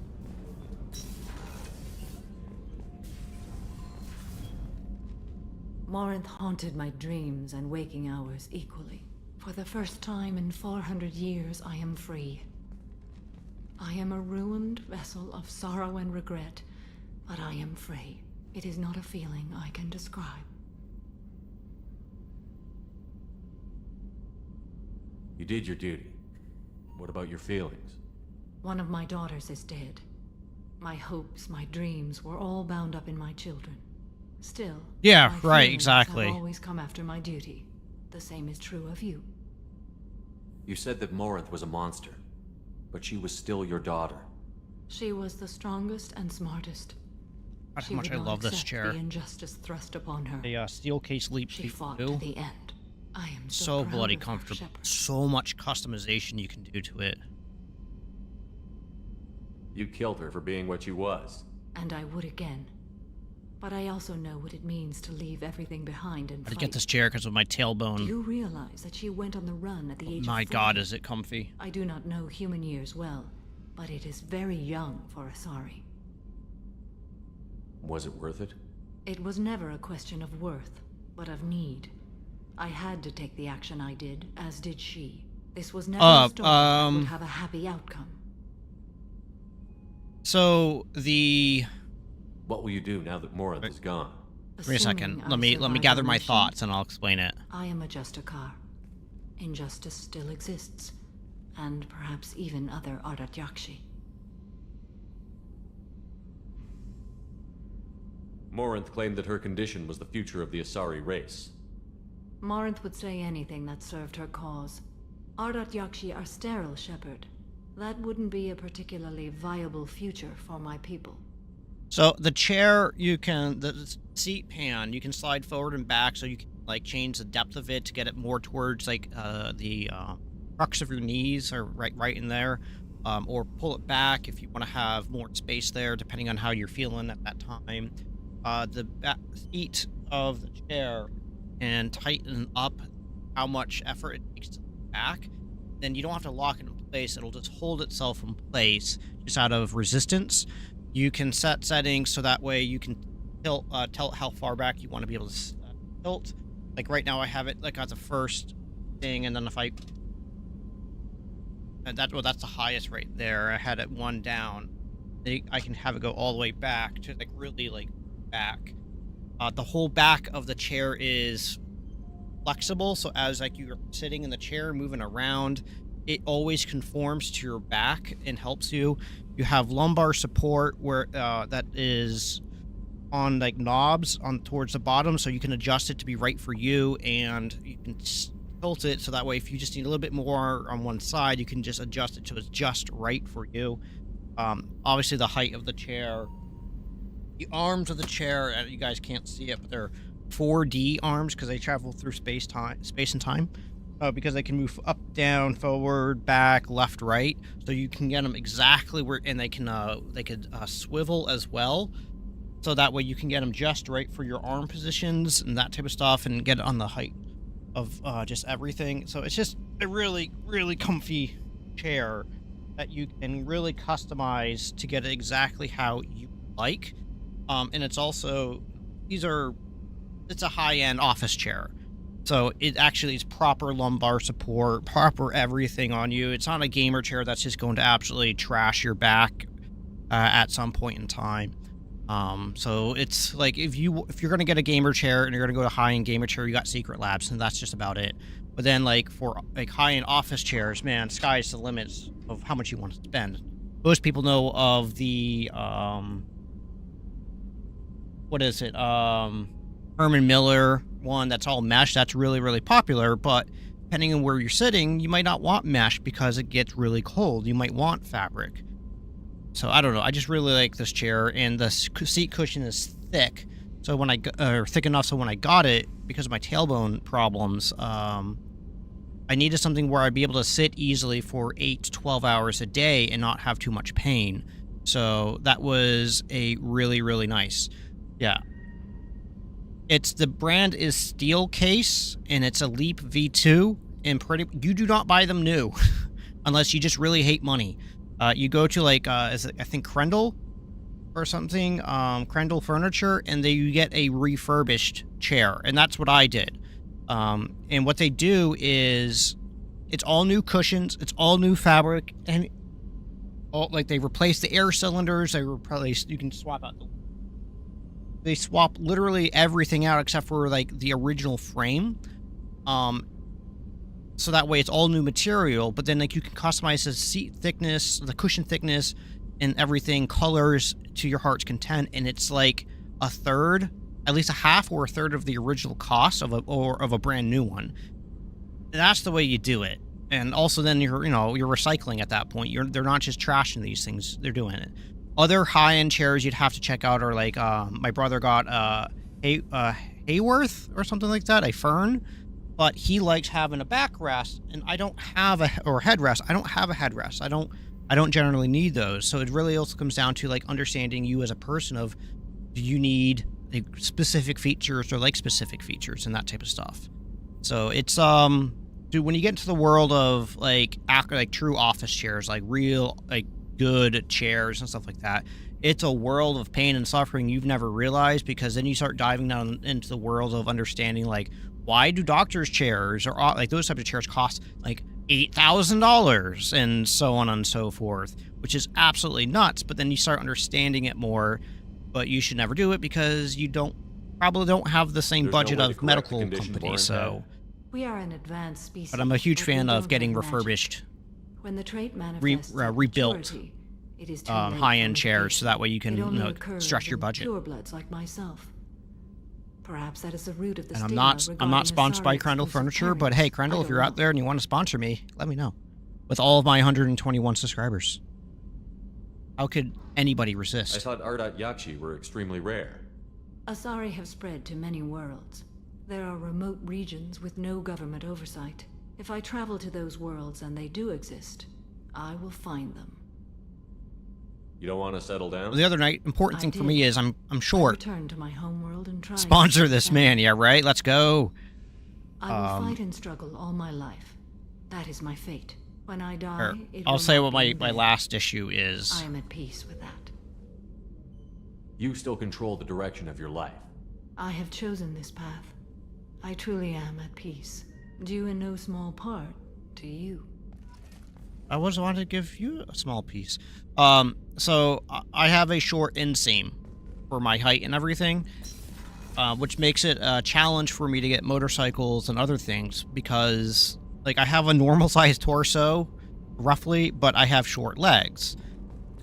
Morinth haunted my dreams and waking hours equally. For the first time in 400 years, I am free. I am a ruined vessel of sorrow and regret, but I am free. It is not a feeling I can describe. You did your duty. What about your feelings? One of my daughters is dead. My hopes, my dreams were all bound up in my children. Still, yeah, my right, feelings exactly. have always come after my duty. The same is true of you. You said that Morinth was a monster, but she was still your daughter. She was the strongest and smartest. That's She how much would I not love this accept chair. The injustice thrust upon her. The steel case leap She seat fought too. to the end. I am So proud bloody of her, comfortable. Shepard. So much customization you can do to it. You killed her for being what she was. And I would again. But I also know what it means to leave everything behind and I fight. get this chair because of my Do tailbone. you realize that she went on the run at the age My of 40? God, is it comfy? I do not know human years well, but it is very young for Asari. Was it worth it? It was never a question of worth, but of need. I had to take the action I did, as did she. This was never a story that would have a happy outcome. So the... What will you do now that Morinth is gone? Wait a second. Assuming Let me I survive gather the my mission, thoughts and I'll explain it. I am a Justicar. injustice still exists, and perhaps even other Ardat Yakshi. Morinth claimed that her condition was the future of the Asari race. Morinth would say anything that served her cause. Ardat Yakshi are sterile, Shepard. That wouldn't be a particularly viable future for my people. So the chair, the seat pan, you can slide forward and back, so you can like change the depth of it to get it more towards like the crux of your knees, or right in there, or pull it back if you want to have more space there, depending on how you're feeling at that time. The seat of the chair can tighten up how much effort it takes to back. Then you don't have to lock it in place; it'll just hold itself in place just out of resistance. You can set settings so that way you can tilt how far back you want to be able to tilt. Like right now I have it like at the first thing, and then if I... that's the highest right there. I had it one down. I can have it go all the way back to like really like back. The whole back of the chair is flexible, so as like you're sitting in the chair, moving around, it always conforms to your back and helps you. You have lumbar support where that is on like knobs on towards the bottom, so you can adjust it to be right for you, and you can tilt it so that way if you just need a little bit more on one side, you can just adjust it so it's just right for you. Obviously the height of the chair, the arms of the chair, you guys can't see it, but they're 4D arms because they travel through space and time. Because they can move up, down, forward, back, left, right, so you can get them exactly where, and they could swivel as well, so that way you can get them just right for your arm positions and that type of stuff, and get it on the height of just everything. So it's just a really, really comfy chair that you can really customize to get it exactly how you like. And it's also, it's a high-end office chair. So it actually is proper lumbar support, proper everything on you. It's not a gamer chair that's just going to absolutely trash your back at some point in time. So it's like if you're going to get a gamer chair and you're going to go to high-end gamer chair, you got Secret Labs, and that's just about it. But then like for like high-end office chairs, man, sky's the limits of how much you want to spend. Most people know of the what is it? Herman Miller one that's all mesh. That's really, really popular, but depending on where you're sitting, you might not want mesh because it gets really cold. You might want fabric. So I don't know. I just really like this chair, and the seat cushion is thick. So when thick enough so when I got it, because of my tailbone problems, I needed something where I'd be able to sit easily for 8 to 12 hours a day and not have too much pain. So that was a really, really nice. Yeah. The brand is Steelcase, and it's a Leap V2, and you do not buy them new, unless you just really hate money. You go to like, I think Krendel or something, Krendel Furniture, and you get a refurbished chair, and that's what I did. And what they do is, it's all new cushions, it's all new fabric, and they replace the air cylinders, you can swap out they swap literally everything out except for like the original frame. So that way it's all new material, but then like you can customize the seat thickness, the cushion thickness, and everything, colors to your heart's content, and it's like a third, at least a half or a third of the original cost of a brand new one. That's the way you do it. And also then you're recycling at that point. They're not just trashing these things, they're doing it. Other high-end chairs you'd have to check out are like, my brother got Hayworth or something like that, a Fern, but he likes having a backrest, and I don't have or headrest. I don't have a headrest. I don't generally need those. So it really also comes down to like understanding you as a person of, do you need like specific features or like specific features and that type of stuff. So it's dude, when you get into the world of like true office chairs, like real like good chairs and stuff like that, it's a world of pain and suffering you've never realized, because then you start diving down into the world of understanding like, why do doctors' chairs or like those types of chairs cost like $8,000 and so on and so forth, which is absolutely nuts. But then you start understanding it more, but you should never do it because you probably don't have the same budget of medical companies. So We are an advanced species. But I'm a huge but we fan of don't getting have magic. refurbished, When the trait manifests rebuilt maturity, it is too late high-end for chairs, so that way you can It only occurs stretch your in budget. purebloods like myself. Perhaps that is the root of the And I'm stigma not regarding sponsored by Asari Crandall exclusive Furniture, but pairings. hey, I Crandall, if don't you're out know. there and you want to sponsor me, let me know. With all of my 121 subscribers. How could anybody I resist? thought Ardat Yakshi were extremely rare. Asari have spread to many worlds. There are remote regions with no government oversight. If I travel to those worlds and they do exist, I will find them. You don't want to settle down? The other night, important I thing for did. me is I'm I short. return to my homeworld and try. Sponsor this man, yeah, right? Let's go. I will fight and struggle all my life. That is my fate. When I die, Or it I'll will say not what be in my vain. last issue is. I am at peace with that. You still control the direction of your life. I have chosen this path. I truly am at peace. Due in no small part to you. I was wanted to give you a small piece. So I have a short inseam for my height and everything, which makes it a challenge for me to get motorcycles and other things because, like, I have a normal-sized torso, roughly, but I have short legs.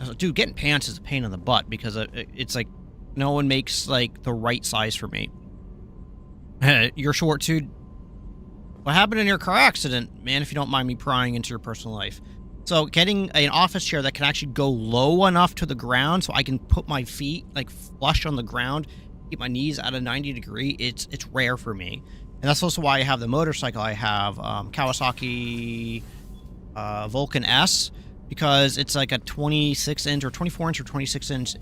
So, dude, getting pants is a pain in the butt because it's like no one makes like the right size for me. You're short, too. What happened in your car accident, man, if you don't mind me prying into your personal life? So getting an office chair that can actually go low enough to the ground so I can put my feet like flush on the ground, keep my knees at a 90 degree, it's rare for me. And that's also why I have the motorcycle I have, Kawasaki Vulcan S, because it's like a 26-inch or 24-inch or 26-inch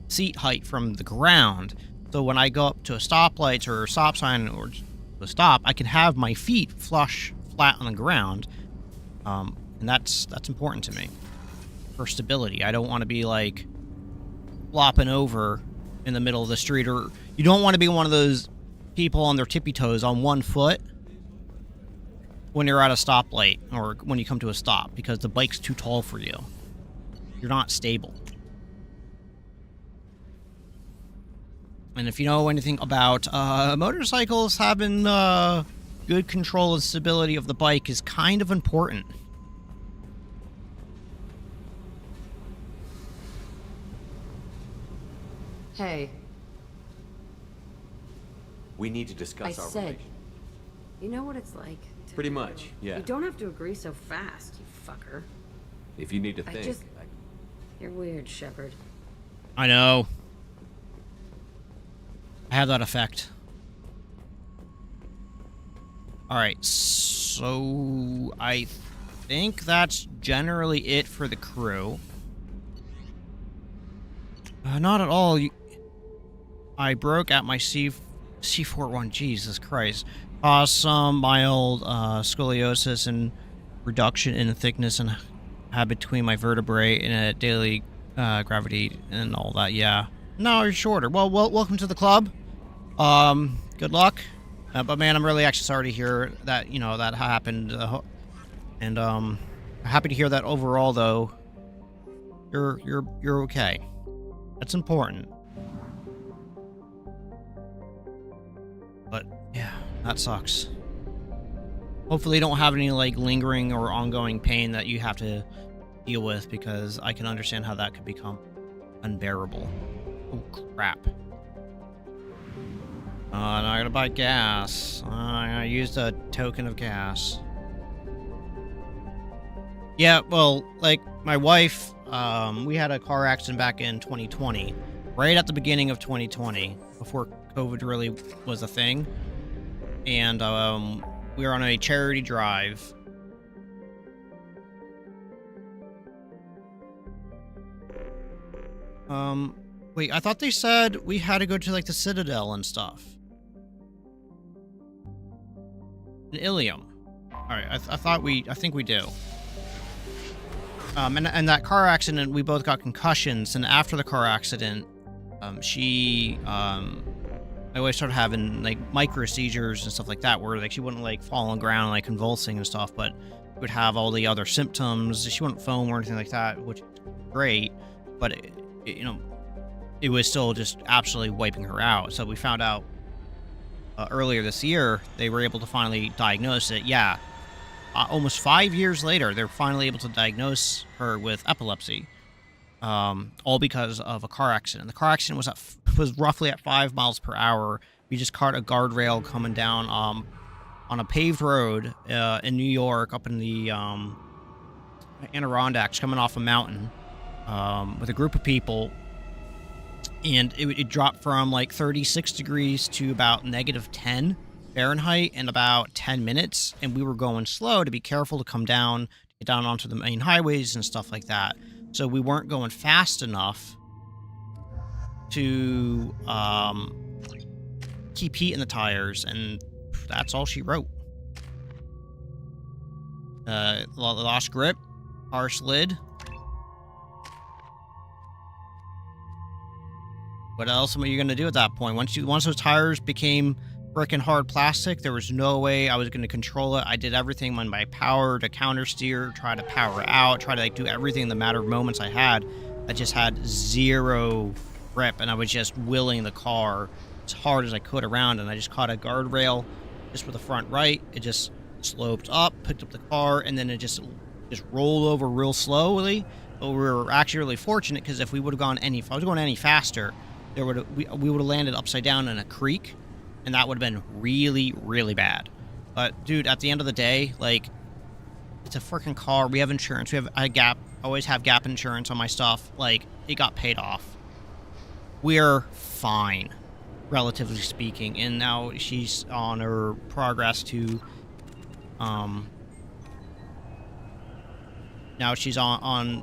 seat height from the ground. So when I go up to a stoplight or a stop sign or a stop, I can have my feet flush flat on the ground. And that's important to me for stability. I don't want to be like flopping over in the middle of the street, or you don't want to be one of those people on their tippy toes on one foot when you're at a stoplight or when you come to a stop because the bike's too tall for you. You're not stable. And if you know anything about motorcycles, having good control and stability of the bike is kind of important. Hey, We need to discuss I our said, relation. you know what it's like? to- Pretty much, yeah. You don't have to agree so fast, you fucker. If you need to I think. just- You're weird, Shepard. I know. I have that effect. Alright, so I think that's generally it for the crew. Not at all. I broke at my C41. Jesus Christ. Some mild scoliosis and reduction in thickness and had between my vertebrae and a daily gravity and all that. Yeah. No, you're shorter. Well, welcome to the club. Good luck. But man, I'm really actually sorry to hear that, you know, that happened. And happy to hear that overall, though. You're okay. That's important. But yeah, that sucks. Hopefully you don't have any like lingering or ongoing pain that you have to deal with, because I can understand how that could become unbearable. Oh crap. Now I gotta buy gas. I used a token of gas. Yeah, well, like my wife, we had a car accident back in 2020, right at the beginning of 2020, before COVID really was a thing. And we were on a charity drive. Wait, I thought they said we had to go to like the Citadel and stuff. In Ilium. Alright, I think we do. And that car accident, we both got concussions, and after the car accident, my wife started having like micro seizures and stuff like that, where like she wouldn't like fall on the ground like convulsing and stuff, but would have all the other symptoms. She wouldn't foam or anything like that, which is great, but you know, it was still just absolutely wiping her out. So we found out earlier this year, they were able to finally diagnose it. Yeah, almost 5 years later, they're finally able to diagnose her with epilepsy. All because of a car accident. The car accident was roughly at 5 miles per hour. We just caught a guardrail coming down on a paved road in New York, up in the Adirondacks, coming off a mountain with a group of people. And it dropped from like 36 degrees to about -10 Fahrenheit in about 10 minutes. And we were going slow to be careful to come down, get down onto the main highways and stuff like that. So we weren't going fast enough to keep heat in the tires, and that's all she wrote. Lost grip, car slid. What else are you going to do at that point? Once those tires became freaking hard plastic, there was no way I was going to control it. I did everything on my power to counter steer, try to power out, try to like do everything in the matter of moments I had. I just had zero grip, and I was just willing the car as hard as I could around, and I just caught a guardrail just with the front right. It just sloped up, picked up the car, and then it just rolled over real slowly. But we were actually really fortunate, because if I was going any faster, we would have landed upside down in a creek, and that would have been really, really bad. But dude, at the end of the day, like, it's a freaking car. We have insurance. I always have Gap insurance on my stuff. Like, it got paid off. We're fine, relatively speaking. And now she's on her progress to, now she's on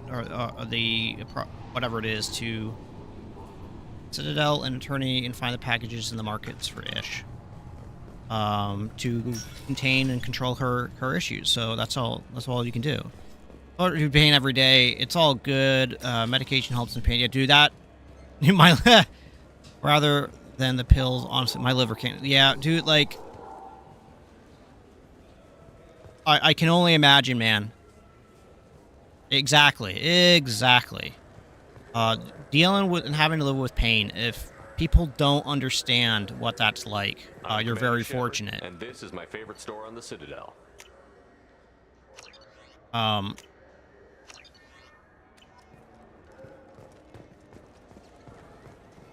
whatever it is, to Citadel and attorney and find the packages in the markets for Ish, to contain and control her issues. So that's all you can do. Or you're pain every day. It's all good. Medication helps in pain. Yeah, do that. My rather than the pills. Honestly, my liver can't. Yeah, dude. Like, I can only imagine, man. Exactly. Dealing with and having to live with pain. If people don't understand what that's like, you're very fortunate. And this is my favorite store on the Citadel.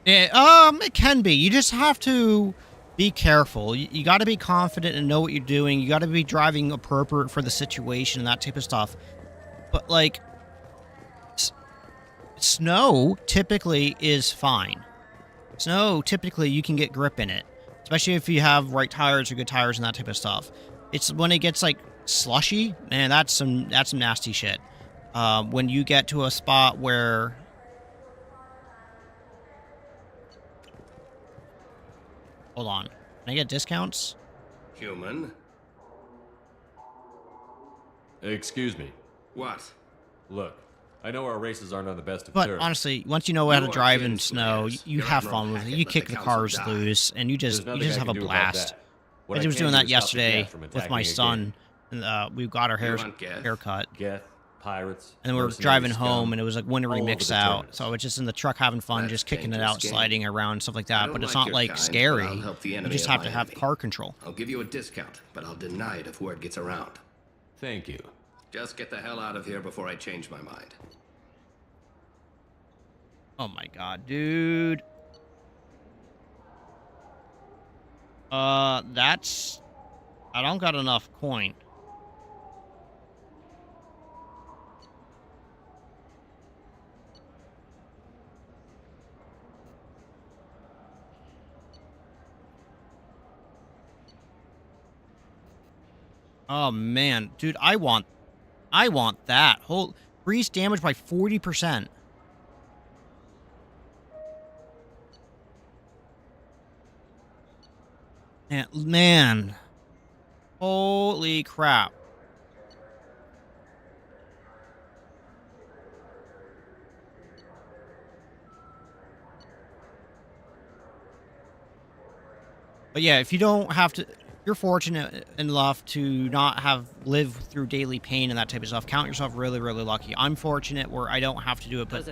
It can be. You just have to be careful. You got to be confident and know what you're doing. You got to be driving appropriate for the situation and that type of stuff. But like, snow typically is fine. Snow typically you can get grip in it, especially if you have right tires or good tires and that type of stuff. It's when it gets like slushy, man, that's some nasty shit. When you get to a spot where hold on, can I get discounts? Human? Excuse me. What? Look, I know our races aren't on the best of But terms. honestly, once you know how to drive in snow, you have fun with it. You kick the cars loose, and you just have a blast. I was doing that yesterday with my son, and we got our haircut. Geth, pirates, and then we were mercenary driving scum, home, and it was like wintry all mix over the out. terminus. So I was just in the truck having fun, just kicking it out, sliding around, stuff like that. But it's not like I'll scary. help the You enemy just of have my to have enemy. car control. I'll give you a discount, but I'll deny it if word gets around. Thank you. Just get the hell out of here before I change my mind. Oh my god, dude. That's... I don't got enough coin. Oh man, dude, I want that. Whole increase damage by 40%. Man. Holy crap. But yeah, if you don't have to, you're fortunate enough to not have lived through daily pain and that type of stuff. Count yourself really, really lucky. I'm fortunate where I don't have to do it, but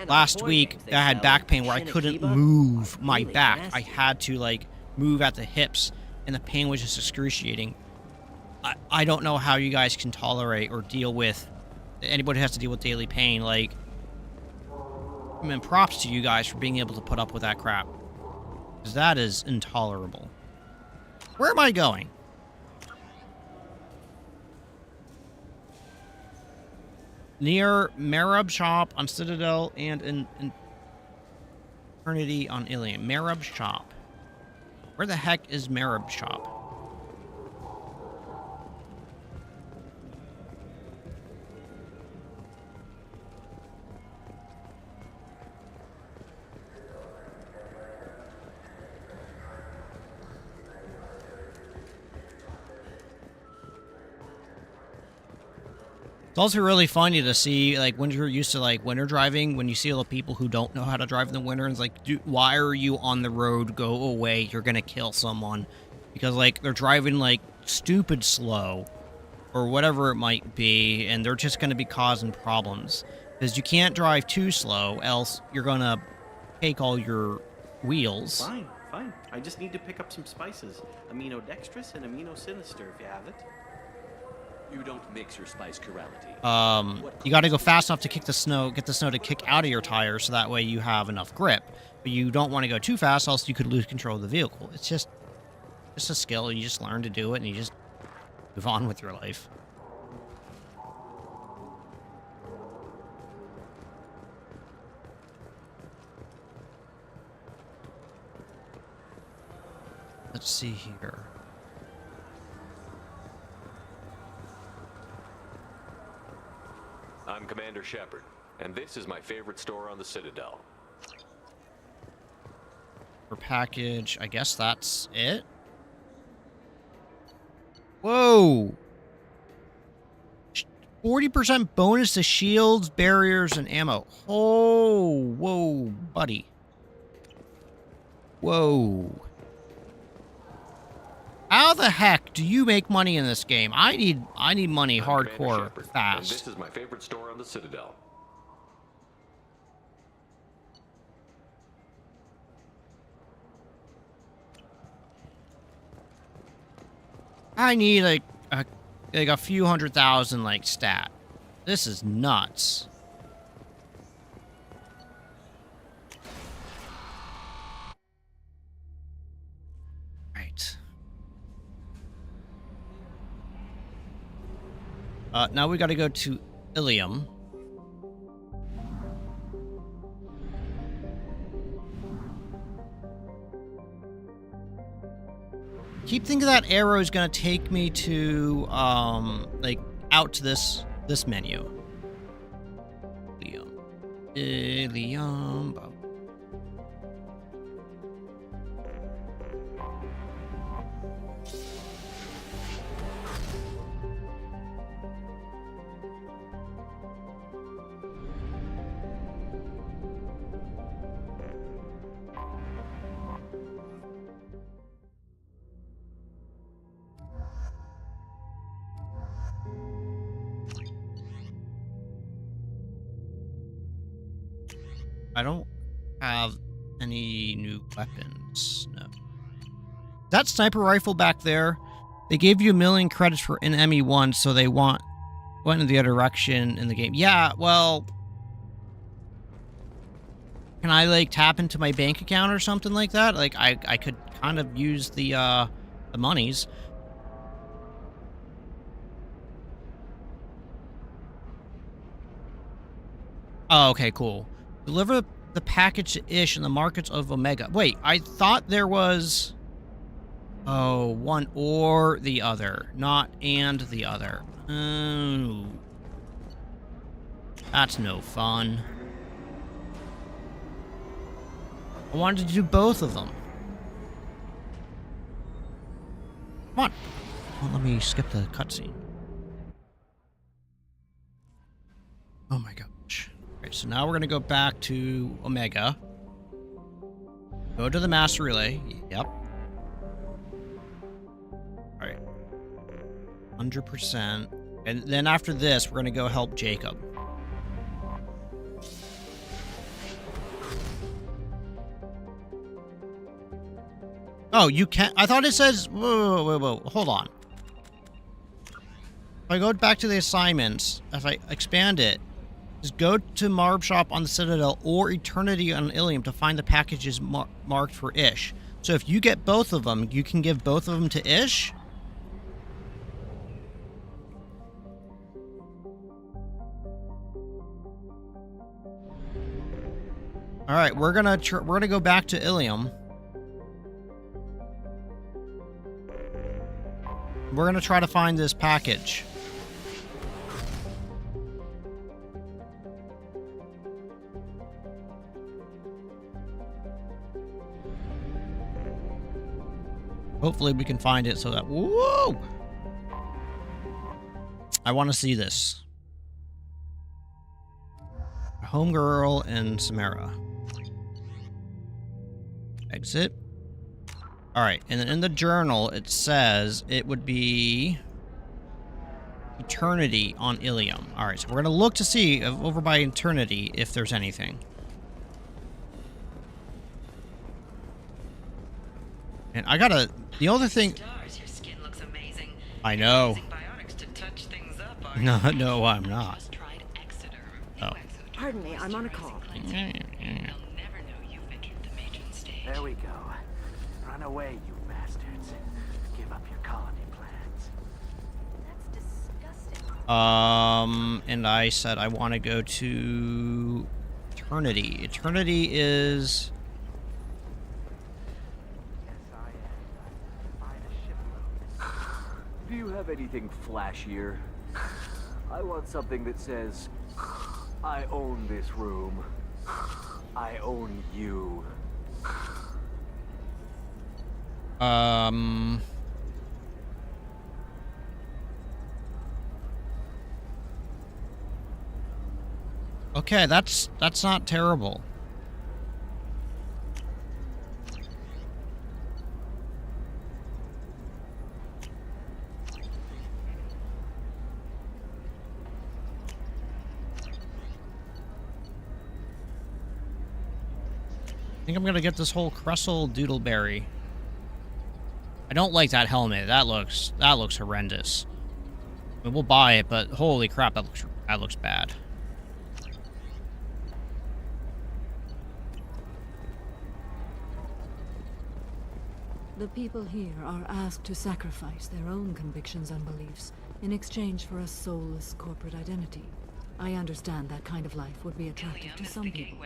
last week I had back pain where I couldn't move my back. I had to like move at the hips, and the pain was just excruciating. I don't know how you guys can tolerate or deal with, anybody who has to deal with daily pain. Like, I mean, props to you guys for being able to put up with that crap. Because that is intolerable. Where am I going? Near Marab Shop on Citadel and in Eternity on Ilium. Marab Shop. Where the heck is Marab Shop? It's also really funny to see, like, when you're used to, like, winter driving, when you see all the people who don't know how to drive in the winter, and it's like, why are you on the road? Go away. You're gonna kill someone. Because, like, they're driving, like, stupid slow, or whatever it might be, and they're just gonna be causing problems. Because you can't drive too slow, else you're gonna take all your wheels. Fine, fine. I just need to pick up some spices. Amino dextrous and amino sinister, if you have it. You don't mix your spice chirality. You gotta go fast enough to kick the snow, get the snow to kick out of your tires, so that way you have enough grip. But you don't want to go too fast, else you could lose control of the vehicle. It's just a skill. You just learn to do it, and you just move on with your life. Let's see here. I'm Commander Shepard, and this is my favorite store on the Citadel. For package, I guess that's it. Whoa! 40% bonus to shields, barriers, and ammo. Oh, whoa, buddy. Whoa. How the heck do you make money in this game? I need money hardcore fast. And this is my favorite store on the Citadel. I need like a few 100,000 like stat. This is nuts. Right. Now we gotta go to Ilium. Keep thinking that arrow is gonna take me to, like, out to this menu. Ilium. I don't have any new weapons. No. That sniper rifle back there, they gave you 1 million credits for an ME1, so they went in the other direction in the game. Yeah, well, can I like tap into my bank account or something like that? Like I could kind of use the monies. Oh, okay, cool. Deliver the package to Ish in the markets of Omega. Wait, I thought there was... Oh, one or the other. Not and the other. Oh. That's no fun. I wanted to do both of them. Come on. Well, let me skip the cutscene. Oh my gosh. Okay, so now we're going to go back to Omega. Go to the Master Relay. Yep. Alright. 100%. And then after this, we're going to go help Jacob. Oh, you can't. I thought it says. Whoa. Hold on. If I go back to the assignments, if I expand it, just go to Marb Shop on the Citadel or Eternity on Ilium to find the packages marked for Ish. So if you get both of them, you can give both of them to Ish. All right, we're gonna go back to Ilium. We're gonna try to find this package. Hopefully we can find it so that... Whoa! I want to see this. Homegirl and Samara. Exit. Alright, and then in the journal it says it would be... Eternity on Ilium. Alright, so we're going to look to see over by Eternity if there's anything. And I gotta... The other thing... Your skin looks amazing. I know. Biotics to touch things up, No, I'm not. Oh. Pardon me, I'm on a call. There we go. Run away, you bastards. Give up your colony plans. That's disgusting. And I said I want to go to Eternity. Eternity is... Do you have anything flashier? I want something that says, I own this room. I own you. Okay, that's not terrible. I think I'm gonna get this whole Cressel Doodleberry. I don't like that helmet. That looks horrendous. I mean, we'll buy it, but holy crap, that looks bad. The people here are asked to sacrifice their own convictions and beliefs in exchange for a soulless corporate identity. I understand that kind of life would be attractive to some people,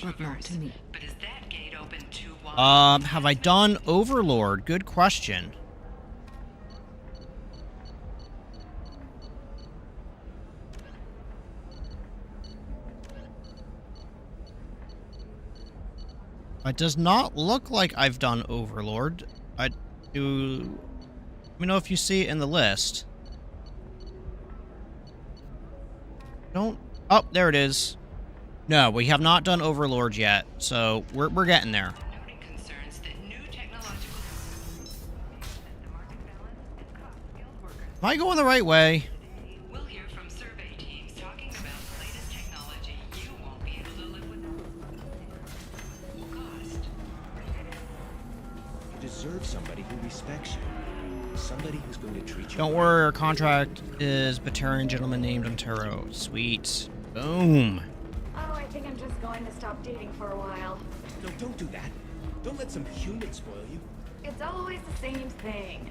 but not to me. But is that gate open too wide? Have I done Overlord? Good question. It does not look like I've done Overlord. I do... Let me know if you see it in the list. Don't... Oh, there it is. No, we have not done Overlord yet, so we're getting there. Am I going the right way? We'll hear from survey teams talking about the latest technology you won't be able to live without. Cost. You deserve somebody who respects you. Somebody who's going to treat you. Don't worry, our contract is Batarian gentleman named Ontero. Sweet. Boom. Oh, I think I'm just going to stop dating for a while. No, don't do that. Don't let some human spoil you. It's always the same thing.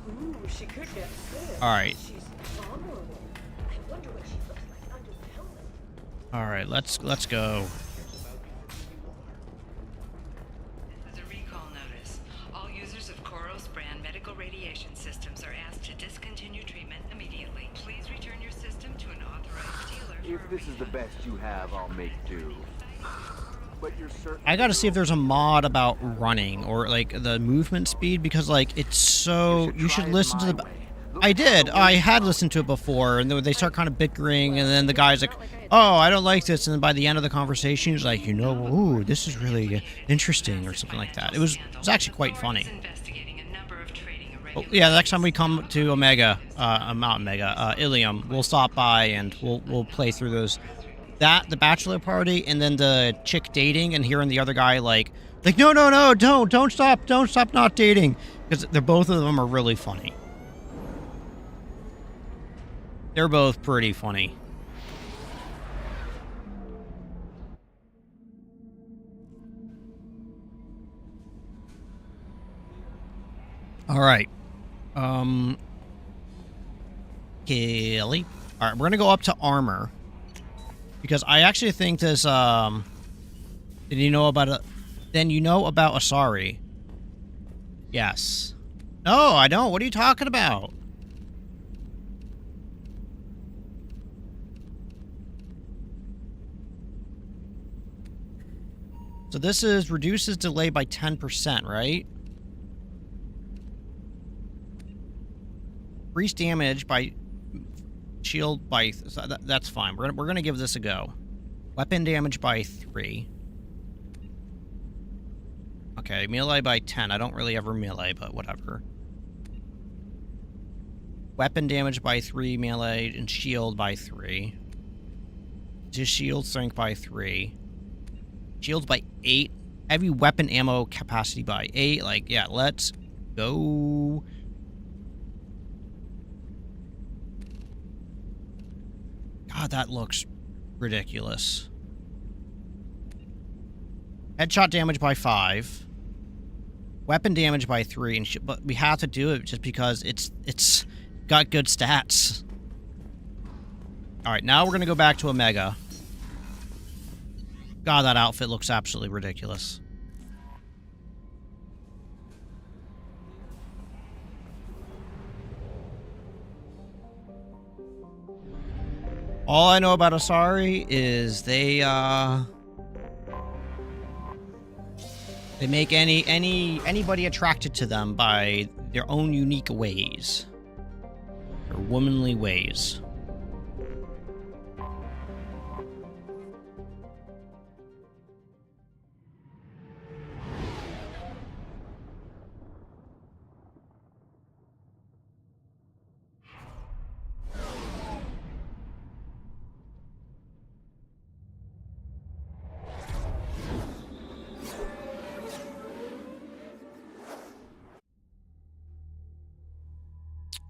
Ooh, she could get sick. All right. She's vulnerable. I wonder what she looks like under the helmet. All right, let's go. This is a recall notice. All users of Koros brand medical radiation systems are asked to discontinue treatment immediately. Please return your system to an authorized dealer. If this is the best you have, I'll make do. But you're certain... I gotta see if there's a mod about running or like the movement speed because like it's so you should listen to the I did. I had listened to it before and then they start kind of bickering and then the guy's like, "Oh, I don't like this." And then by the end of the conversation he's like, "Ooh, this is really interesting," or something like that. It was actually quite funny. Oh, yeah, the next time we come to Omega, not Omega, Ilium, we'll stop by and we'll play through those. That, the bachelor party, and then the chick dating and hearing the other guy, like, Like, no, don't stop not dating. Because they're both of them are really funny. They're both pretty funny. All right. Kelly. All right, we're going to go up to armor. Because I actually think this, then you know about Asari. Yes. No, I don't. What are you talking about? So this is reduces delay by 10%, right? Increase damage by shield by so that's fine. We're gonna give this a go. Weapon damage by 3. Okay, melee by 10. I don't really ever melee, but whatever. Weapon damage by 3, melee, and shield by 3. Just shield strength by 3. Shields by 8. Heavy weapon ammo capacity by 8. Like, yeah, let's go. God, that looks ridiculous. Headshot damage by 5. Weapon damage by 3. And but we have to do it just because it's got good stats. Alright, now we're going to go back to Omega. God, that outfit looks absolutely ridiculous. All I know about Asari is they make anybody attracted to them by their own unique ways. Or womanly ways.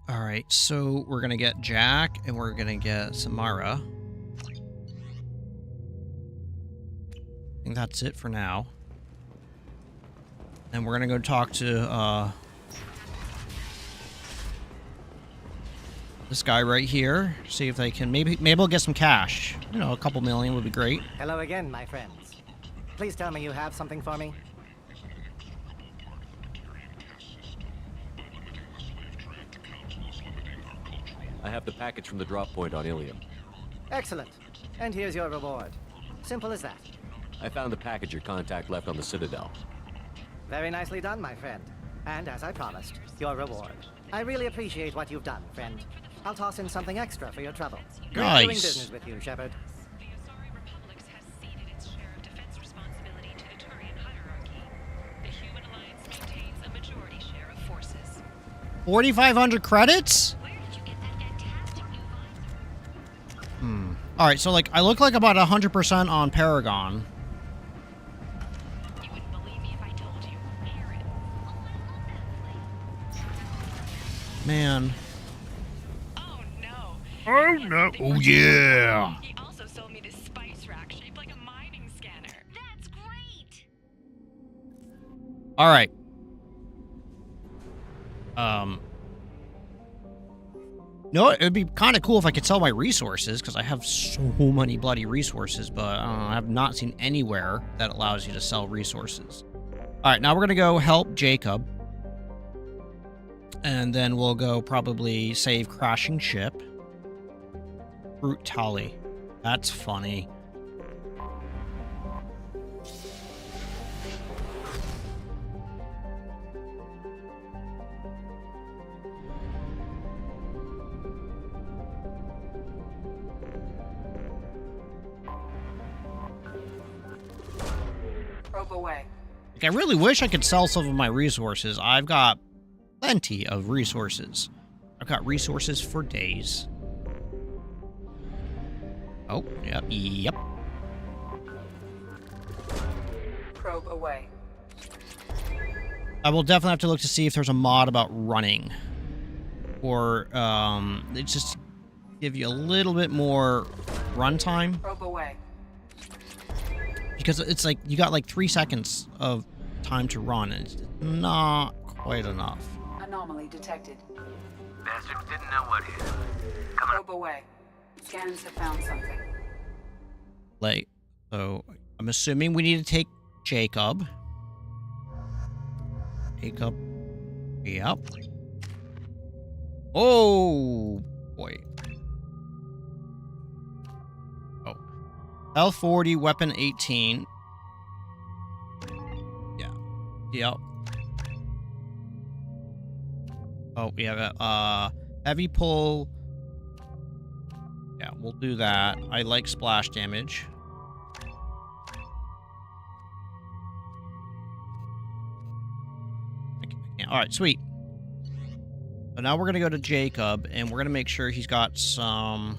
Alright, so we're gonna get Jack and we're gonna get Samara. I think that's it for now. And we're gonna go talk to this guy right here. See if they can maybe we'll get some cash. You know, a couple million would be great. Hello again, my friends. Please tell me you have something for me. I have the package from the drop point on Ilium. Excellent. And here's your reward. Simple as that. I found the package your contact left on the Citadel. Very nicely done, my friend. And as I promised, your reward. I really appreciate what you've done, friend. I'll toss in something extra for your trouble. Great Nice. doing business with you, Shepard. $4,500 credits? Alright, so like I look like about 100% on Paragon. Man. Oh no. Oh no. Oh yeah. He also sold me this spice rack shaped like a mining scanner. That's great. Alright. No, it would be kind of cool if I could sell my resources, because I have so many bloody resources, but I don't know, I have not seen anywhere that allows you to sell resources. Alright, now we're going to go help Jacob. And then we'll go probably save crashing ship. Brute Tali. That's funny. Probe away. Like, I really wish I could sell some of my resources. I've got plenty of resources. I've got resources for days. Oh, yep. Probe away. I will definitely have to look to see if there's a mod about running. Or, they just give you a little bit more runtime. Probe away. Because it's like, you got like 3 seconds of time to run, and it's not quite enough. Anomaly detected. Bastards didn't know what hit. Probe away. Scans have found something. Like, so, I'm assuming we need to take Jacob. Jacob. Yep. Oh, boy. Oh. L40, weapon 18. Yeah. Yep. Oh, we have a, heavy pull. Yeah, we'll do that. I like splash damage. Alright, sweet. So now we're going to go to Jacob, and we're going to make sure he's got some...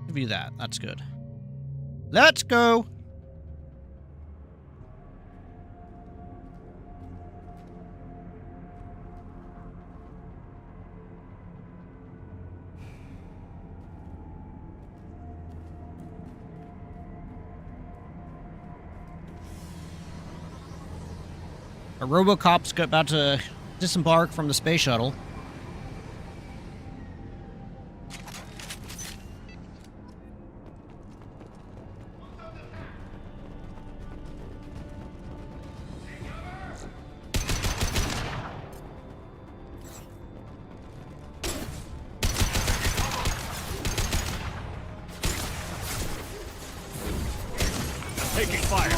Give you that. That's good. Let's go! A Robocop's about to disembark from the space shuttle. Taking fire.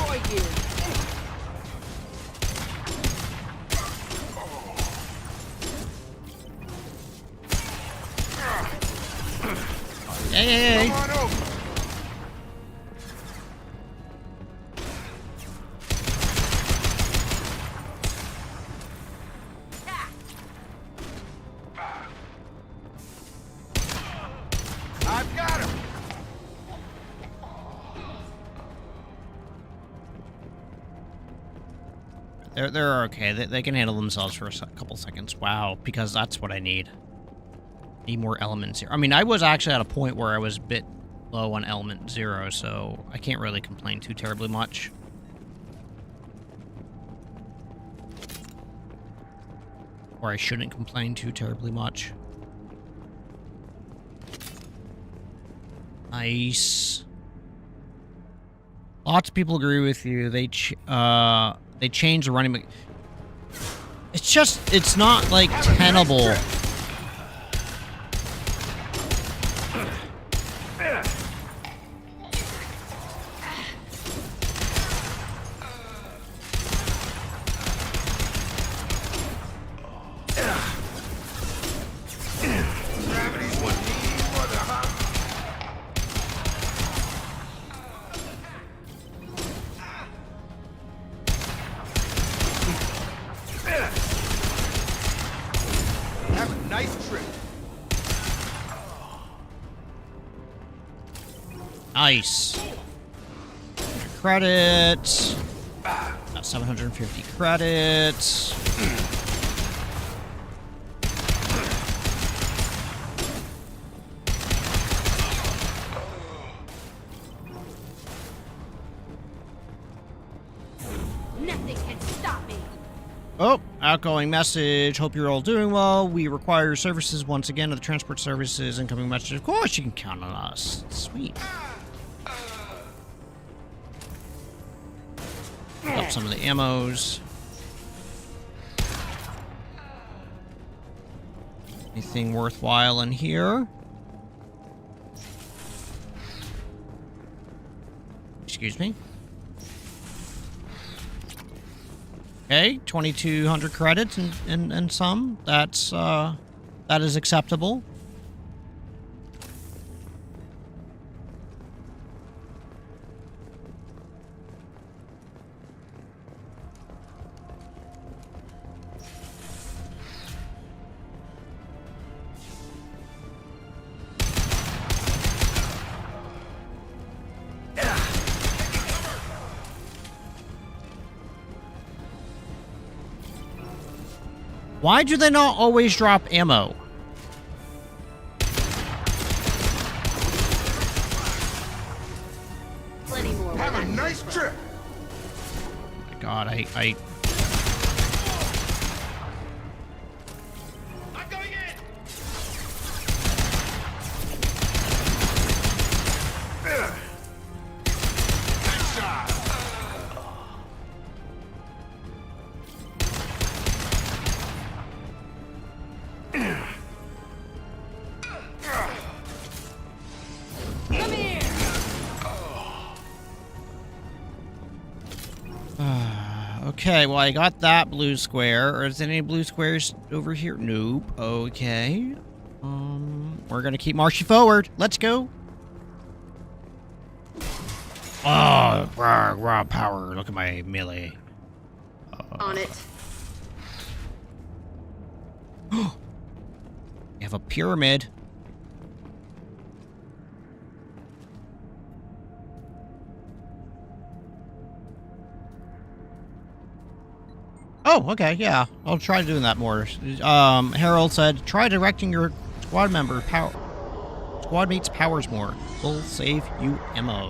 Hey. Come on over. I've got him. They're okay. They can handle themselves for a couple seconds. Wow, because that's what I need. Need more elements here. I mean, I was actually at a point where I was a bit low on element 0, so I can't really complain too terribly much. Or I shouldn't complain too terribly much. Nice. Lots of people agree with you. They changed the running. It's just, it's not like tenable. Have a nice trip. Nice. Credits. Got 750 credits. Nothing can stop me. Oh, outgoing message. Hope you're all doing well. We require your services once again. The transport services incoming message. Of course, you can count on us. Sweet. Pick up some of the ammos. Anything worthwhile in here? Excuse me. Okay, 2,200 credits and some. That's that is acceptable. Why do they not always drop ammo? Plenty more. Have a nice trip. God, I I'm going in. Headshot. Come here. Okay, well, I got that blue square. Is there any blue squares over here? Nope. Okay. We're gonna keep marching forward. Let's go. Oh, raw power. Look at my melee. On it. You have a pyramid. Oh, okay, yeah. I'll try doing that more. Harold said, try directing your squad mates' powers more. Will save you ammo.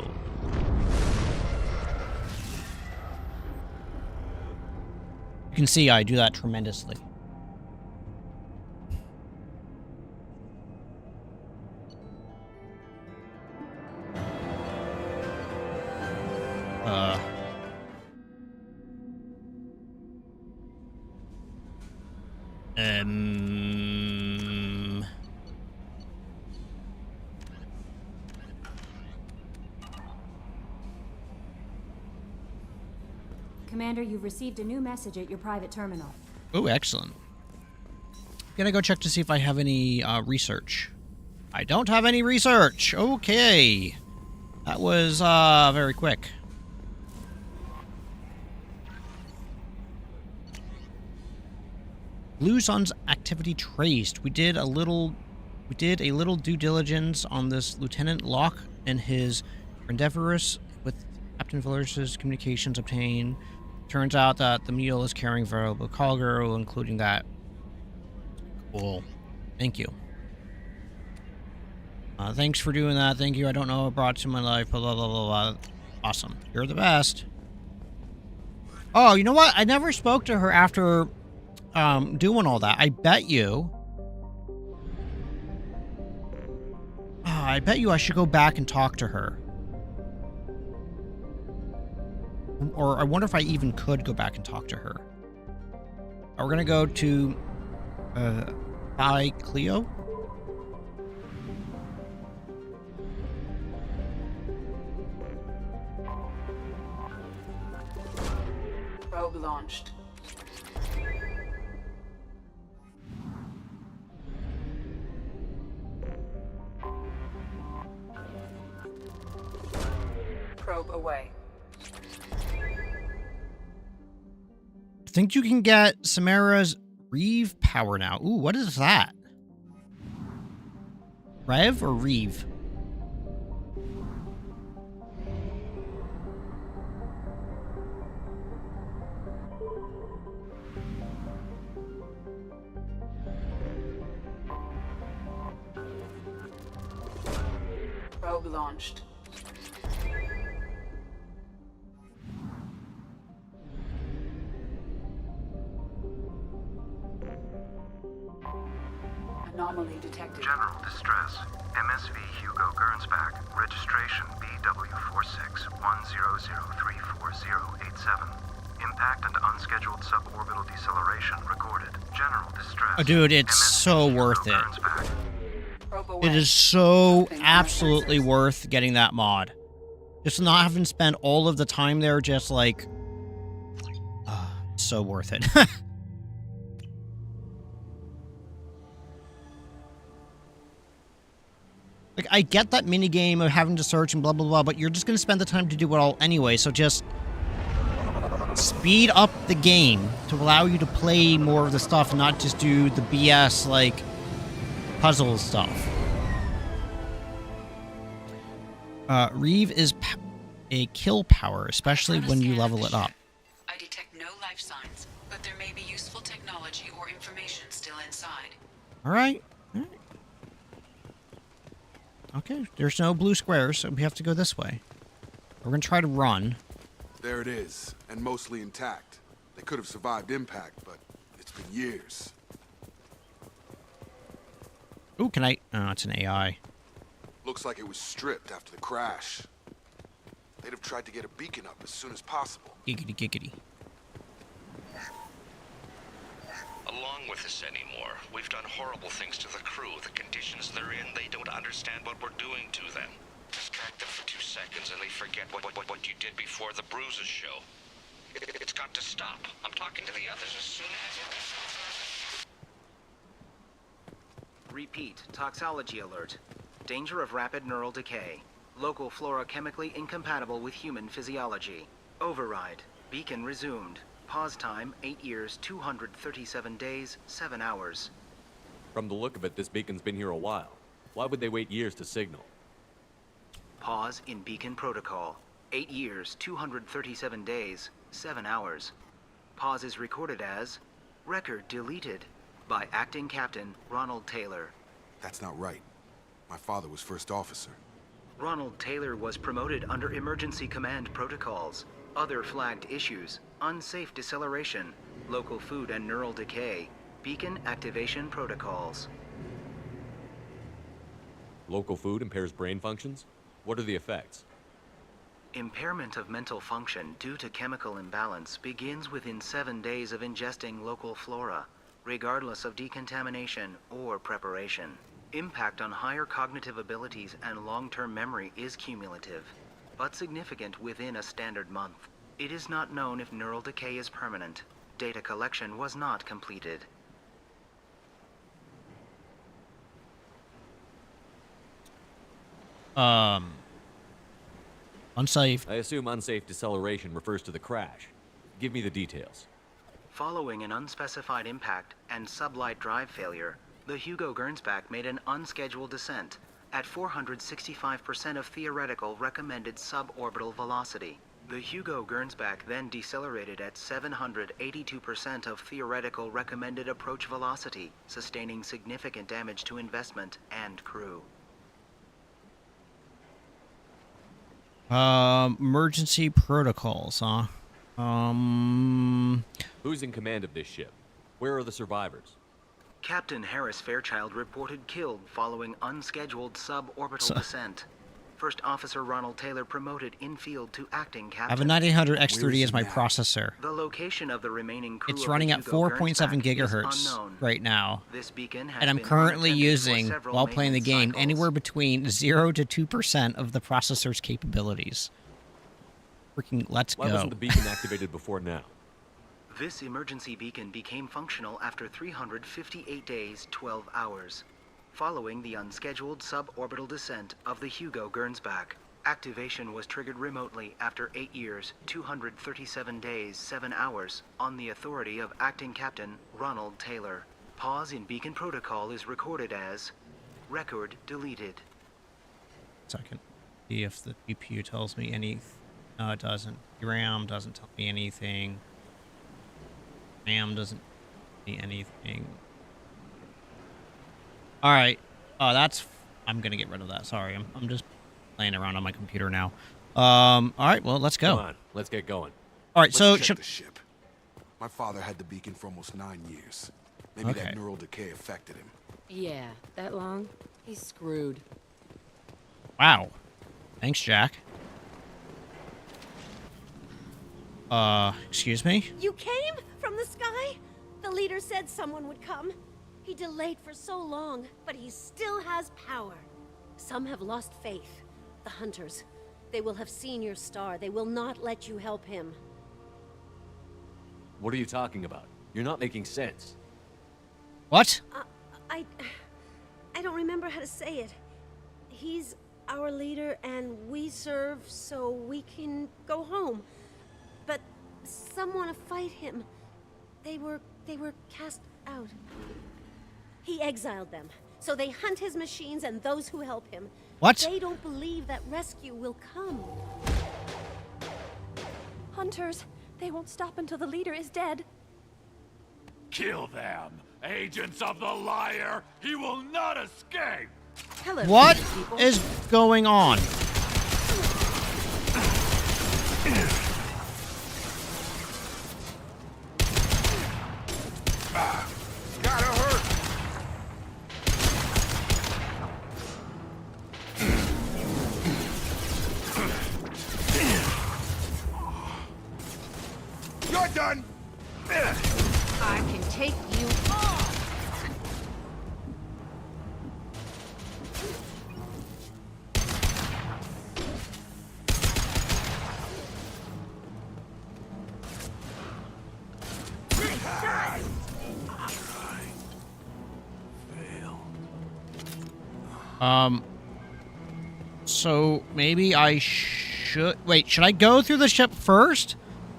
You can see I do that tremendously. Commander, you've received a new message at your private terminal. Oh, excellent. Gonna go check to see if I have any research. I don't have any research. Okay. That was very quick. Blue Sun's activity traced. We did a little due diligence on this Lieutenant Locke and his endeavors with Captain Villers's communications obtained. Turns out that the mule is carrying valuable cargo, including that. Cool. Thank you. Thanks for doing that. Thank you. I don't know what brought to my life. Blah, blah, blah, blah, blah. Awesome. You're the best. Oh, you know what? I never spoke to her after doing all that. I bet you I should go back and talk to her. Or I wonder if I even could go back and talk to her. We're gonna go to Hi Cleo. Probe launched. Probe away. I think you can get Samara's Reeve power now. Ooh, what is that? Rev or Reeve? Probe launched. Anomaly detected. General distress. MSV Hugo Gernsback. Registration BW4610034087. Impact and unscheduled suborbital deceleration recorded. General distress. Oh, dude, it's so worth it. It is so absolutely worth getting that mod. Just not having spent all of the time there, just like... so worth it. Like, I get that minigame of having to search and blah, blah, blah, but you're just going to spend the time to do it all anyway, so just speed up the game to allow you to play more of the stuff and not just do the BS, like, puzzle stuff. Reeve is a kill power, especially when you level it up. I detect no life signs, but there may be useful technology or information inside. All right. Okay, there's no blue squares, so we have to go this way. We're gonna try to run. There it is, and mostly intact. They could have survived impact, but it's been years. Ooh, can I? Oh, it's an AI. Looks like it was stripped after the crash. They'd have tried to get a beacon up as soon as possible. Giggity, giggity. Along with this anymore, we've done horrible things to the crew. The conditions they're in, they don't understand what we're doing to them. Distract them for 2 seconds and they forget what you did before the bruises show. It's got to stop. I'm talking to the others as soon as... Repeat, toxology alert. Danger of rapid neural decay. Local flora chemically incompatible with human physiology. Override. Beacon resumed. Pause time, 8 years, 237 days, 7 hours. From the look of it, this beacon's been here a while. Why would they wait years to signal? Pause in beacon protocol. 8 years, 237 days, 7 hours. Pause is recorded as record deleted by Acting Captain Ronald Taylor. That's not right. My father was first officer. Ronald Taylor was promoted under emergency command protocols. Other flagged issues: unsafe deceleration, local food and neural decay, beacon activation protocols. Local food impairs brain functions? What are the effects? Impairment of mental function due to chemical imbalance begins within 7 days of ingesting local flora, regardless of decontamination or preparation. Impact on higher cognitive abilities and long-term memory is cumulative, but significant within a standard month. It is not known if neural decay is permanent. Data collection was not completed. Unsafe. I assume unsafe deceleration refers to the crash. Give me the details. Following an unspecified impact and sublight drive failure, the Hugo Gernsback made an unscheduled descent at 465% of theoretical recommended suborbital velocity. The Hugo Gernsback then decelerated at 782% of theoretical recommended approach velocity, sustaining significant damage to investment and crew. Emergency protocols, huh? Who's in command of this ship? Where are the survivors? Captain Harris Fairchild reported killed following unscheduled suborbital descent. First Officer Ronald Taylor promoted in-field to acting captain. I have a 9800 X30 as my processor. The location of the remaining crew It's running at 4.7 gigahertz right now. This beacon has and I'm been currently unattended for using, several while playing the game, maintenance anywhere between 0 to 2% of the processor's capabilities. Freaking let's go. Why wasn't the beacon activated before now? This emergency beacon became functional after 358 days, 12 hours. Following the unscheduled suborbital descent of the Hugo Gernsback, activation was triggered remotely after 8 years, 237 days, 7 hours on the authority of Acting Captain Ronald Taylor. Pause in beacon protocol is recorded as record deleted. Second. See if the GPU tells me anything. No, it doesn't. RAM doesn't tell me anything. RAM doesn't tell me anything. Alright. Oh, that's... I'm gonna get rid of that. Sorry. I'm just playing around on my computer now. Alright, well, let's go. Come on. Let's get going. Alright, so... Let's check the ship. My father had the beacon for almost 9 years. Maybe Okay. that neural decay affected him. Yeah, that long? He's screwed. Wow. Thanks, Jack. Excuse me? You came from the sky? The leader said someone would come. He delayed for so long, but he still has power. Some have lost faith. The hunters. They will have seen your star. They will not let you help him. What are you talking about? You're not making sense. What? I don't remember how to say it. He's our leader and we serve so we can go home. But some want to fight him. They were cast out. He exiled them, so they hunt his machines and those who help him. What? They don't believe that rescue will come. Hunters, they won't stop until the leader is dead. Kill them Agents of the liar, he will not escape! Hello, What people. is going on? Gotta hurt. You're done. I can take you on. So maybe I should... Wait, should I go through the ship first?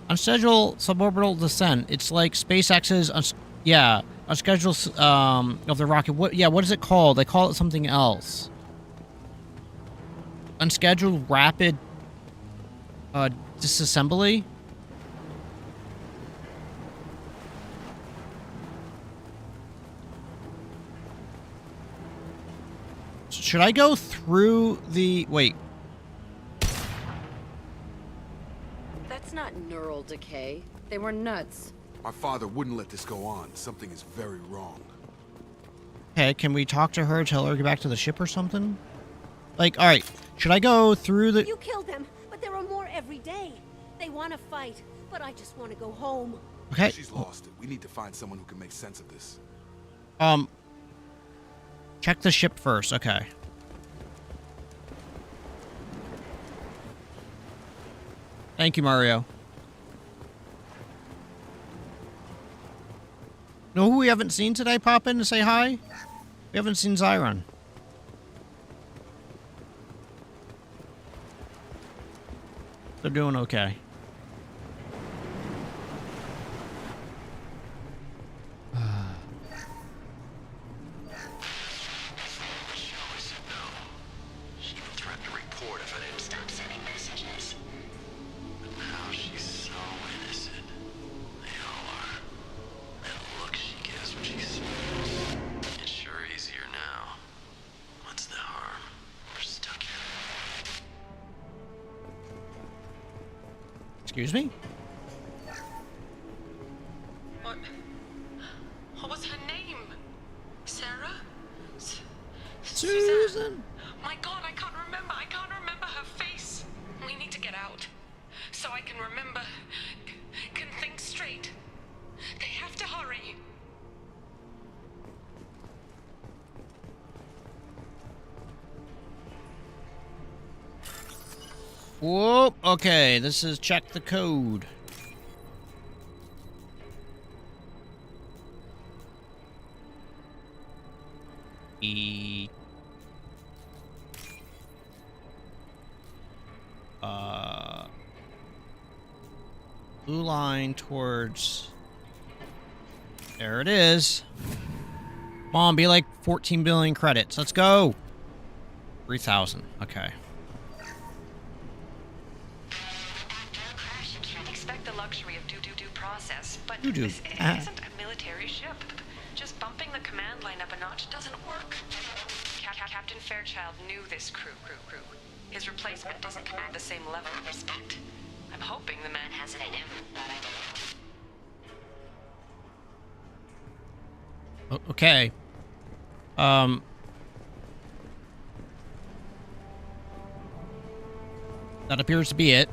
Unscheduled suborbital descent. It's like SpaceX's... unscheduled, of the rocket. What is it called? They call it something else. Unscheduled rapid... disassembly? Should I go through the... Wait. That's not neural decay. They were nuts. My father wouldn't let this go on. Something is very wrong. Okay, can we talk to her, tell her to get back to the ship or something? Like, alright, should I go through the... You killed them, but there are more every day. They want to fight, but I just want to go home. Okay. She's lost it. We need to find someone who can make sense of this. Check the ship first, okay. Thank you, Mario. Know who we haven't seen today pop in to say hi? We haven't seen Zyron. They're doing okay. She even threatened to report if I didn't stop sending messages. But now she's so innocent. They all are. That look she gives when she smiles. It's sure easier now. What's the harm? We're stuck here. Excuse me? What was her name? Sarah? Susan. My God, I can't remember. I can't remember her face. We need to get out. So I can remember. Can think straight. They have to hurry. Whoop. Okay, this is check the code. Blue line towards... There it is. Come on, be like 14 billion credits. Let's go. 3,000. Okay. You can't expect the luxury of due process, but Doo-doo. this isn't a military ship. Just bumping the command line up a notch doesn't work. Captain Fairchild knew this crew. His replacement doesn't command the same level of respect. I'm hoping the man has it in him, but I don't. Okay. That appears to be it.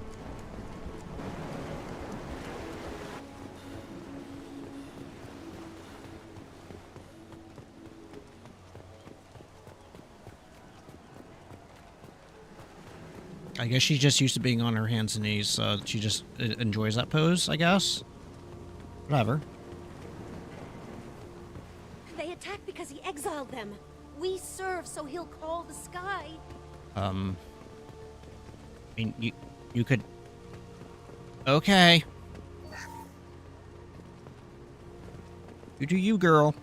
I guess she's just used to being on her hands and knees, so she just enjoys that pose, I guess. Whatever. They attacked because he exiled them. We serve, so he'll call the sky. I mean, you could... Okay. You do you, girl.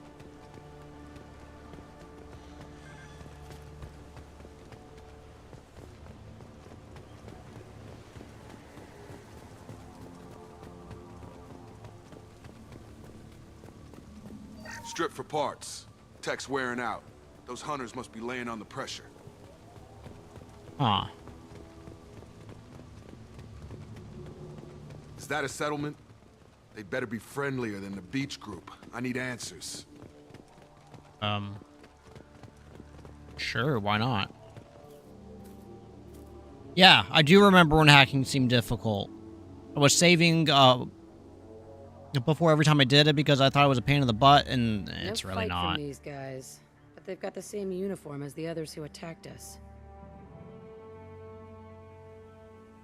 Strip for parts. Tech's wearing out. Those hunters must be laying on the pressure. Huh. Is that a settlement? They'd better be friendlier than the beach group. I need answers. Sure, why not? Yeah, I do remember when hacking seemed difficult. I was saving, before every time I did it because I thought it was a pain in the butt, and it's really fight not. from these guys, but they've got the same uniform as the others who attacked us.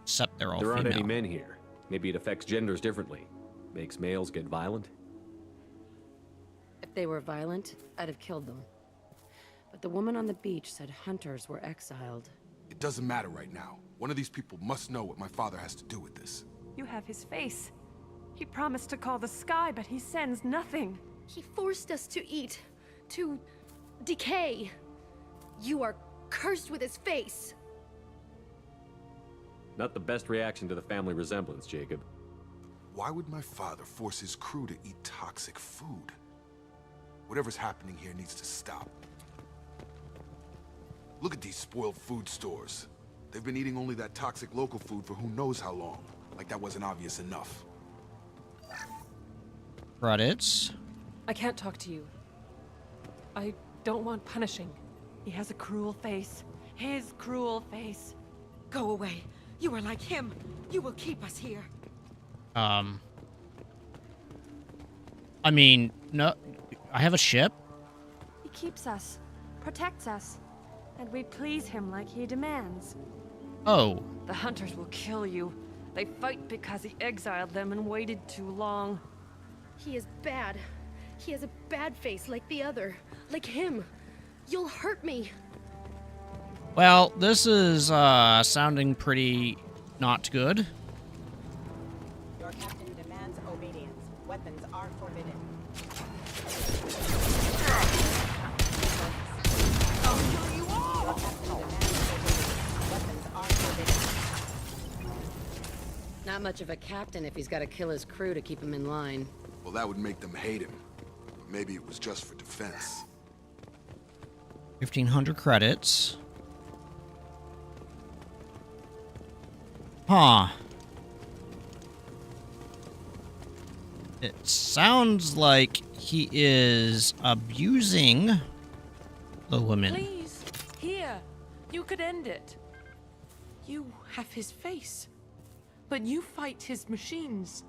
Except they're all There aren't female. any men here. Maybe it affects genders differently. Makes males get violent? If they were violent, I'd have killed them. But the woman on the beach said hunters were exiled. It doesn't matter right now. One of these people must know what my father has to do with this. You have his face. He promised to call the sky, but he sends nothing. He forced us to eat, to decay. You are cursed with his face. Not the best reaction to the family resemblance, Jacob. Why would my father force his crew to eat toxic food? Whatever's happening here needs to stop. Look at these spoiled food stores. They've been eating only that toxic local food for who knows how long. Like that wasn't obvious enough. Credits. I can't talk to you. I don't want punishing. He has a cruel face. His cruel face. Go away. You are like him. You will keep us here. I mean, no, I have a ship. He keeps us, protects us, and we please him like he demands. Oh. The hunters will kill you. They fight because he exiled them and waited too long. He is bad. He has a bad face like the other. Like him. You'll hurt me. Well, this is sounding pretty not good. Your captain demands obedience. Weapons are forbidden. Not much of a captain if he's got to kill his crew to keep him in line. Well, that would make them hate him. But maybe it was just for defense. 1,500 credits. Huh. It sounds like he is abusing the women. Please, here. You could end it. You have his face. But you fight his machines.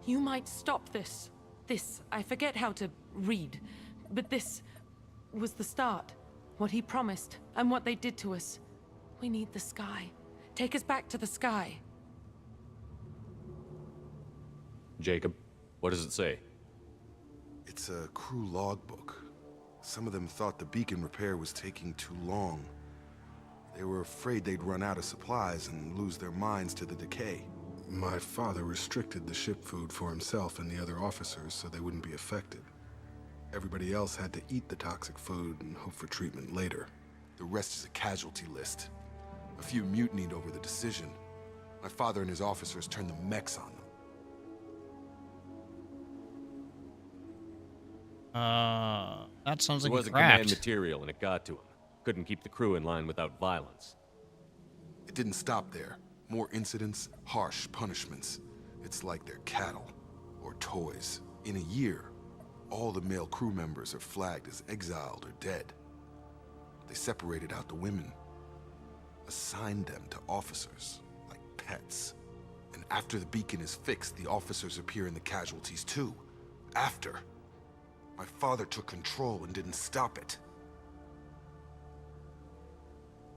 You might stop this. This, I forget how to read. But this was the start. What he promised, and what they did to us. We need the sky. Take us back to the sky. Jacob, what does it say? It's a crew logbook. Some of them thought the beacon repair was taking too long. They were afraid they'd run out of supplies and lose their minds to the decay. My father restricted the ship food for himself and the other officers so they wouldn't be affected. Everybody else had to eat the toxic food and hope for treatment later. The rest is a casualty list. A few mutinied over the decision. My father and his officers turned the mechs on them. That sounds like It wasn't cracked. command material and it got to him. Couldn't keep the crew in line without violence. It didn't stop there. More incidents, harsh punishments. It's like they're cattle or toys. In a year, all the male crew members are flagged as exiled or dead. They separated out the women, assigned them to officers, like pets. And after the beacon is fixed, the officers appear in the casualties too. After. My father took control and didn't stop it.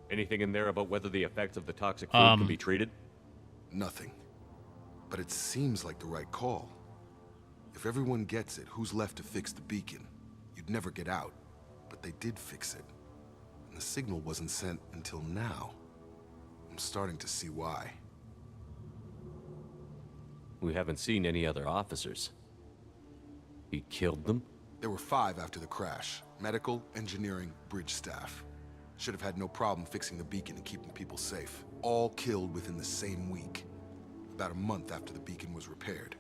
Anything in there about whether the effects of the toxic food can be treated? Nothing. But it seems like the right call. If everyone gets it, who's left to fix the beacon? You'd never get out. But they did fix it. And the signal wasn't sent until now. I'm starting to see why. We haven't seen any other officers. He killed them? There were 5 after the crash. Medical, engineering, bridge staff. Should have had no problem fixing the beacon and keeping people safe. All killed within the same week. About a month after the beacon was repaired.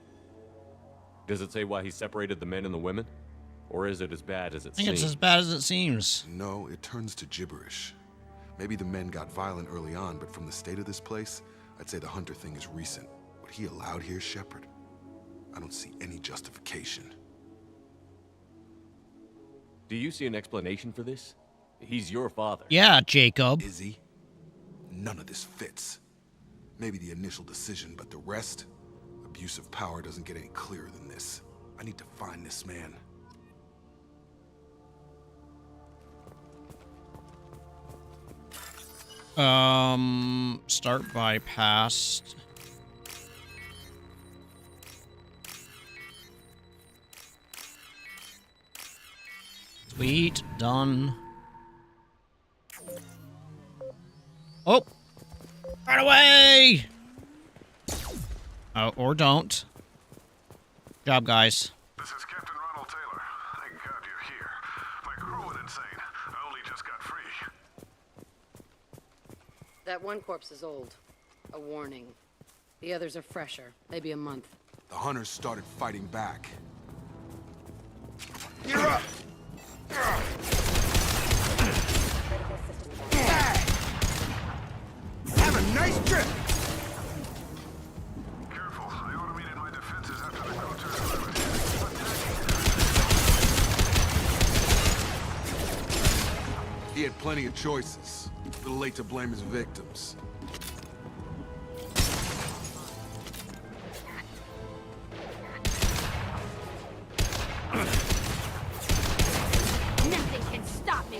Does it say why he separated the men and the women? Or is it as bad as it I think seems? it's as bad as it seems. No, it turns to gibberish. Maybe the men got violent early on, but from the state of this place, I'd say the Hunter thing is recent. What he allowed here, Shepard, I don't see any justification. Do you see an explanation for this? He's your father. Yeah, Jacob. Is he? None of this fits. Maybe the initial decision, but the rest? Abuse of power doesn't get any clearer than this. I need to find this man. Start bypass. Sweet, done. Oh! Run away! Oh, or don't. Good job, guys. This is Captain Ronald Taylor. Thank God you're here. My crew went insane. I only just got free. That one corpse is old. A warning. The others are fresher. Maybe a month. The Hunters started fighting back. You're up! Have a nice trip! Careful, I automated my defenses after the crew turned around. He had plenty of choices. A little late to blame his victims. Nothing can stop me.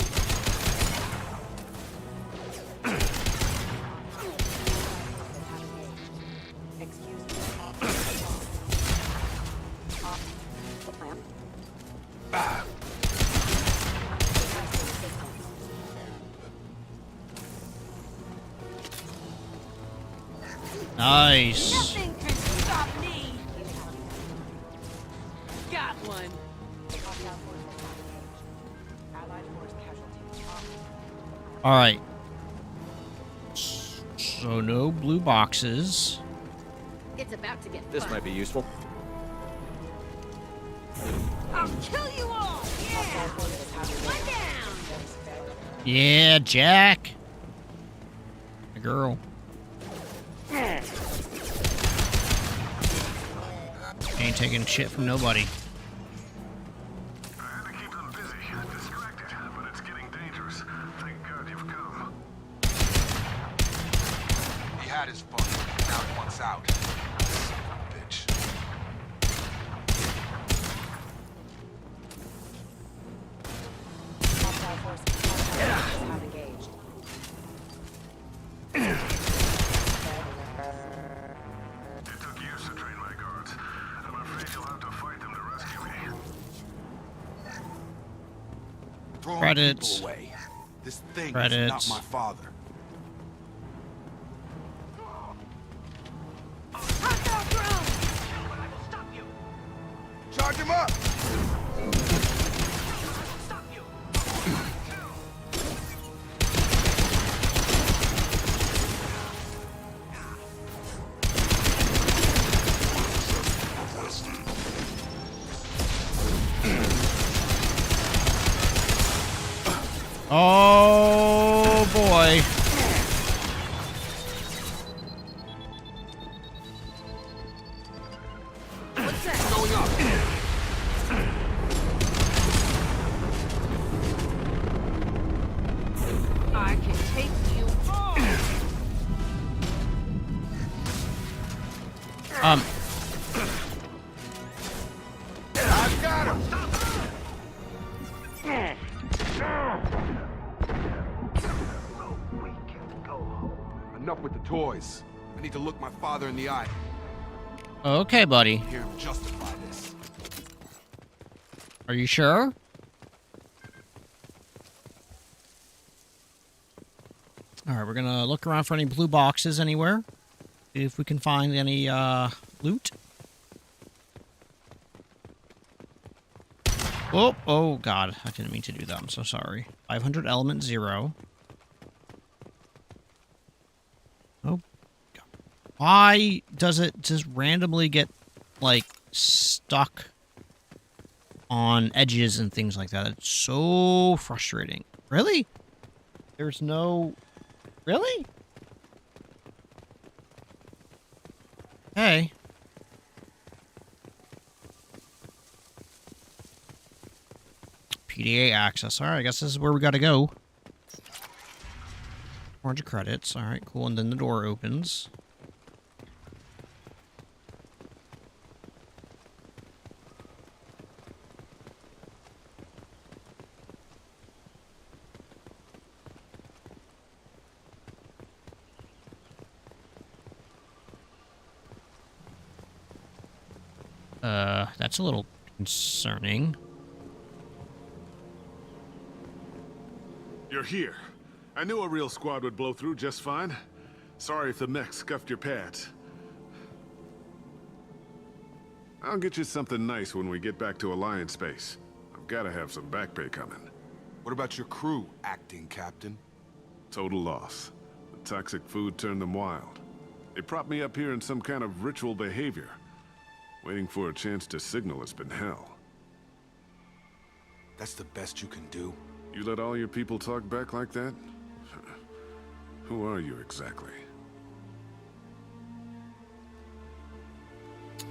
Nice. Nothing can stop me. Got one. All right. So no blue boxes. It's about to get This fun. might be useful. I'll kill you all. Yeah. One down. Yeah, Jack. A girl. Ain't taking shit from nobody. I had to keep them busy and distracted, but it's getting dangerous. Thank God you've come. He had his fun. Now he wants out. Son of a bitch. It took years to train my guards. I'm afraid you'll have to fight them to rescue me. Throwing Credits. people away. This thing is Credits. not my father. Charge him up! Oh boy. What's that? Going up. I can take you all. I've got him! Enough with the toys. I need to look my father in the eye. Okay, buddy. Hear him justify this. Are you sure? All right, we're gonna look around for any blue boxes anywhere. See if we can find any loot. Oh God, I didn't mean to do that. I'm so sorry. 500 element 0. Oh, God. Why does it just randomly get like stuck on edges and things like that. It's so frustrating. Really? There's no... Really? Hey. PDA access. Alright, I guess this is where we gotta go. 400 credits. Alright, cool. And then the door opens. That's a little concerning. You're here. I knew a real squad would blow through just fine. Sorry if the mech scuffed your pads. I'll get you something nice when we get back to Alliance space. I've got to have some back pay coming. What about your crew, acting captain? Total loss. The toxic food turned them wild. They propped me up here in some kind of ritual behavior. Waiting for a chance to signal has been hell. That's the best you can do? You let all your people talk back like that? Who are you exactly?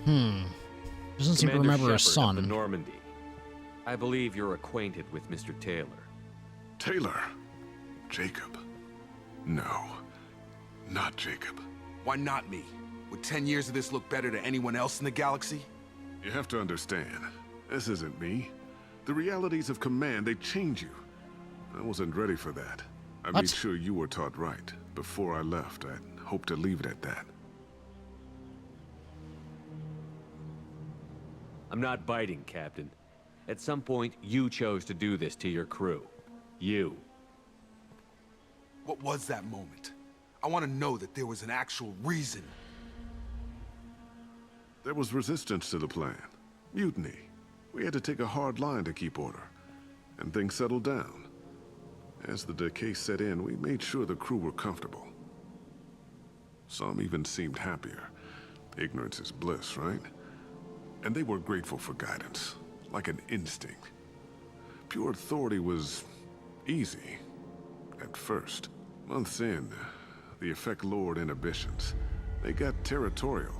Doesn't seem to remember his Shepard of the son. Normandy. I believe you're acquainted with Mr. Taylor. Taylor? Jacob? No. Not Jacob. Why not me? Would 10 years of this look better to anyone else in the galaxy? You have to understand, this isn't me. The realities of command, they change you. I wasn't ready for that. I made sure you were taught right. Before I left, I hoped to leave it at that. I'm not biting, Captain. At some point, you chose to do this to your crew. You. What was that moment? I want to know that there was an actual reason. There was resistance to the plan. Mutiny. We had to take a hard line to keep order. And things settled down. As the decay set in, we made sure the crew were comfortable. Some even seemed happier. Ignorance is bliss, right? And they were grateful for guidance, like an instinct. Pure authority was easy, at first. Months in, the effect lowered inhibitions. They got territorial.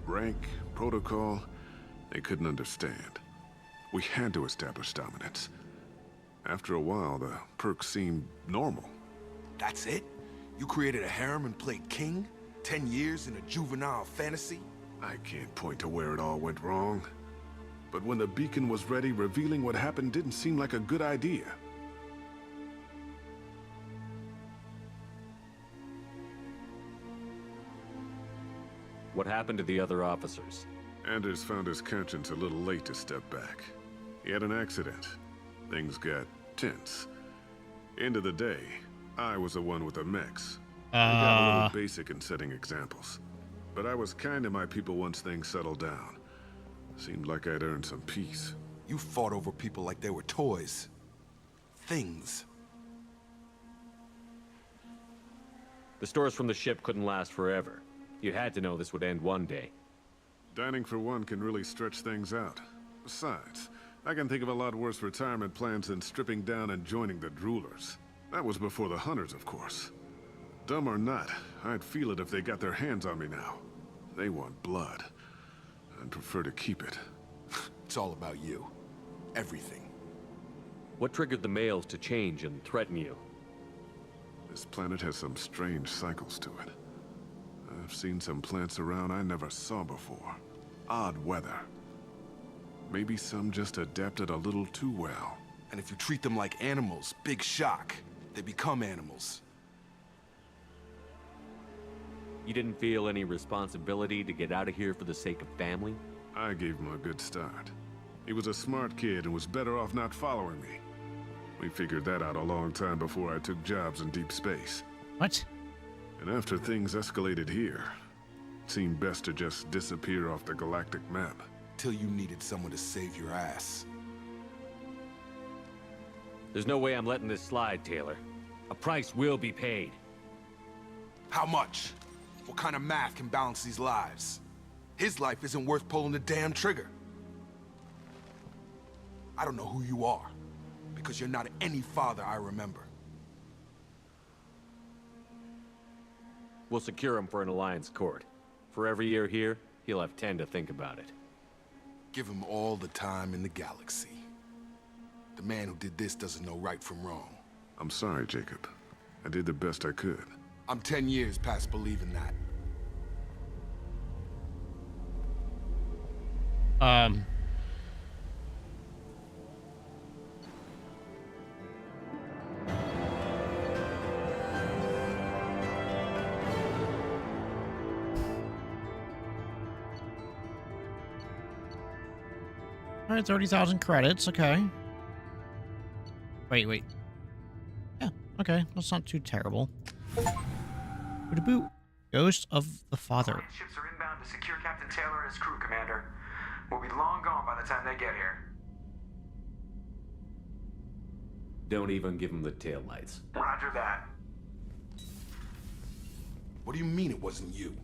Rank, protocol, they couldn't understand. We had to establish dominance. After a while, the perks seemed normal. That's it? You created a harem and played king? 10 years in a juvenile fantasy? I can't point to where it all went wrong. But when the beacon was ready, revealing what happened didn't seem like a good idea. What happened to the other officers? Anders found his conscience a little late to step back. He had an accident. Things got tense. End of the day, I was the one with the mechs. I got a little basic in setting examples. But I was kind to my people once things settled down. Seemed like I'd earned some peace. You fought over people like they were toys. Things. The stores from the ship couldn't last forever. You had to know this would end one day. Dining for one can really stretch things out. Besides, I can think of a lot worse retirement plans than stripping down and joining the Droolers. That was before the Hunters, of course. Dumb or not, I'd feel it if they got their hands on me now. They want blood. I'd prefer to keep it. It's all about you. Everything. What triggered the males to change and threaten you? This planet has some strange cycles to it. I've seen some plants around I never saw before. Odd weather. Maybe some just adapted a little too well. And if you treat them like animals, big shock. They become animals. You didn't feel any responsibility to get out of here for the sake of family? I gave him a good start. He was a smart kid and was better off not following me. We figured that out a long time before I took jobs in deep space. What? And after things escalated here, it seemed best to just disappear off the galactic map. Till you needed someone to save your ass. There's no way I'm letting this slide, Taylor. A price will be paid. How much? What kind of math can balance these lives? His life isn't worth pulling the damn trigger. I don't know who you are, because you're not any father I remember. We'll secure him for an Alliance court. For every year here, he'll have 10 to think about it. Give him all the time in the galaxy. The man who did this doesn't know right from wrong. I'm sorry, Jacob. I did the best I could. I'm 10 years past believing that. All right, 30,000 credits. Okay. Wait. Yeah, okay. That's not too terrible. Boot. Ghost of the Father. Ships are inbound to secure Captain Taylor and his crew, Commander. We'll be long gone by the time they get here. Don't even give him the taillights. Roger that. What do you mean it wasn't you?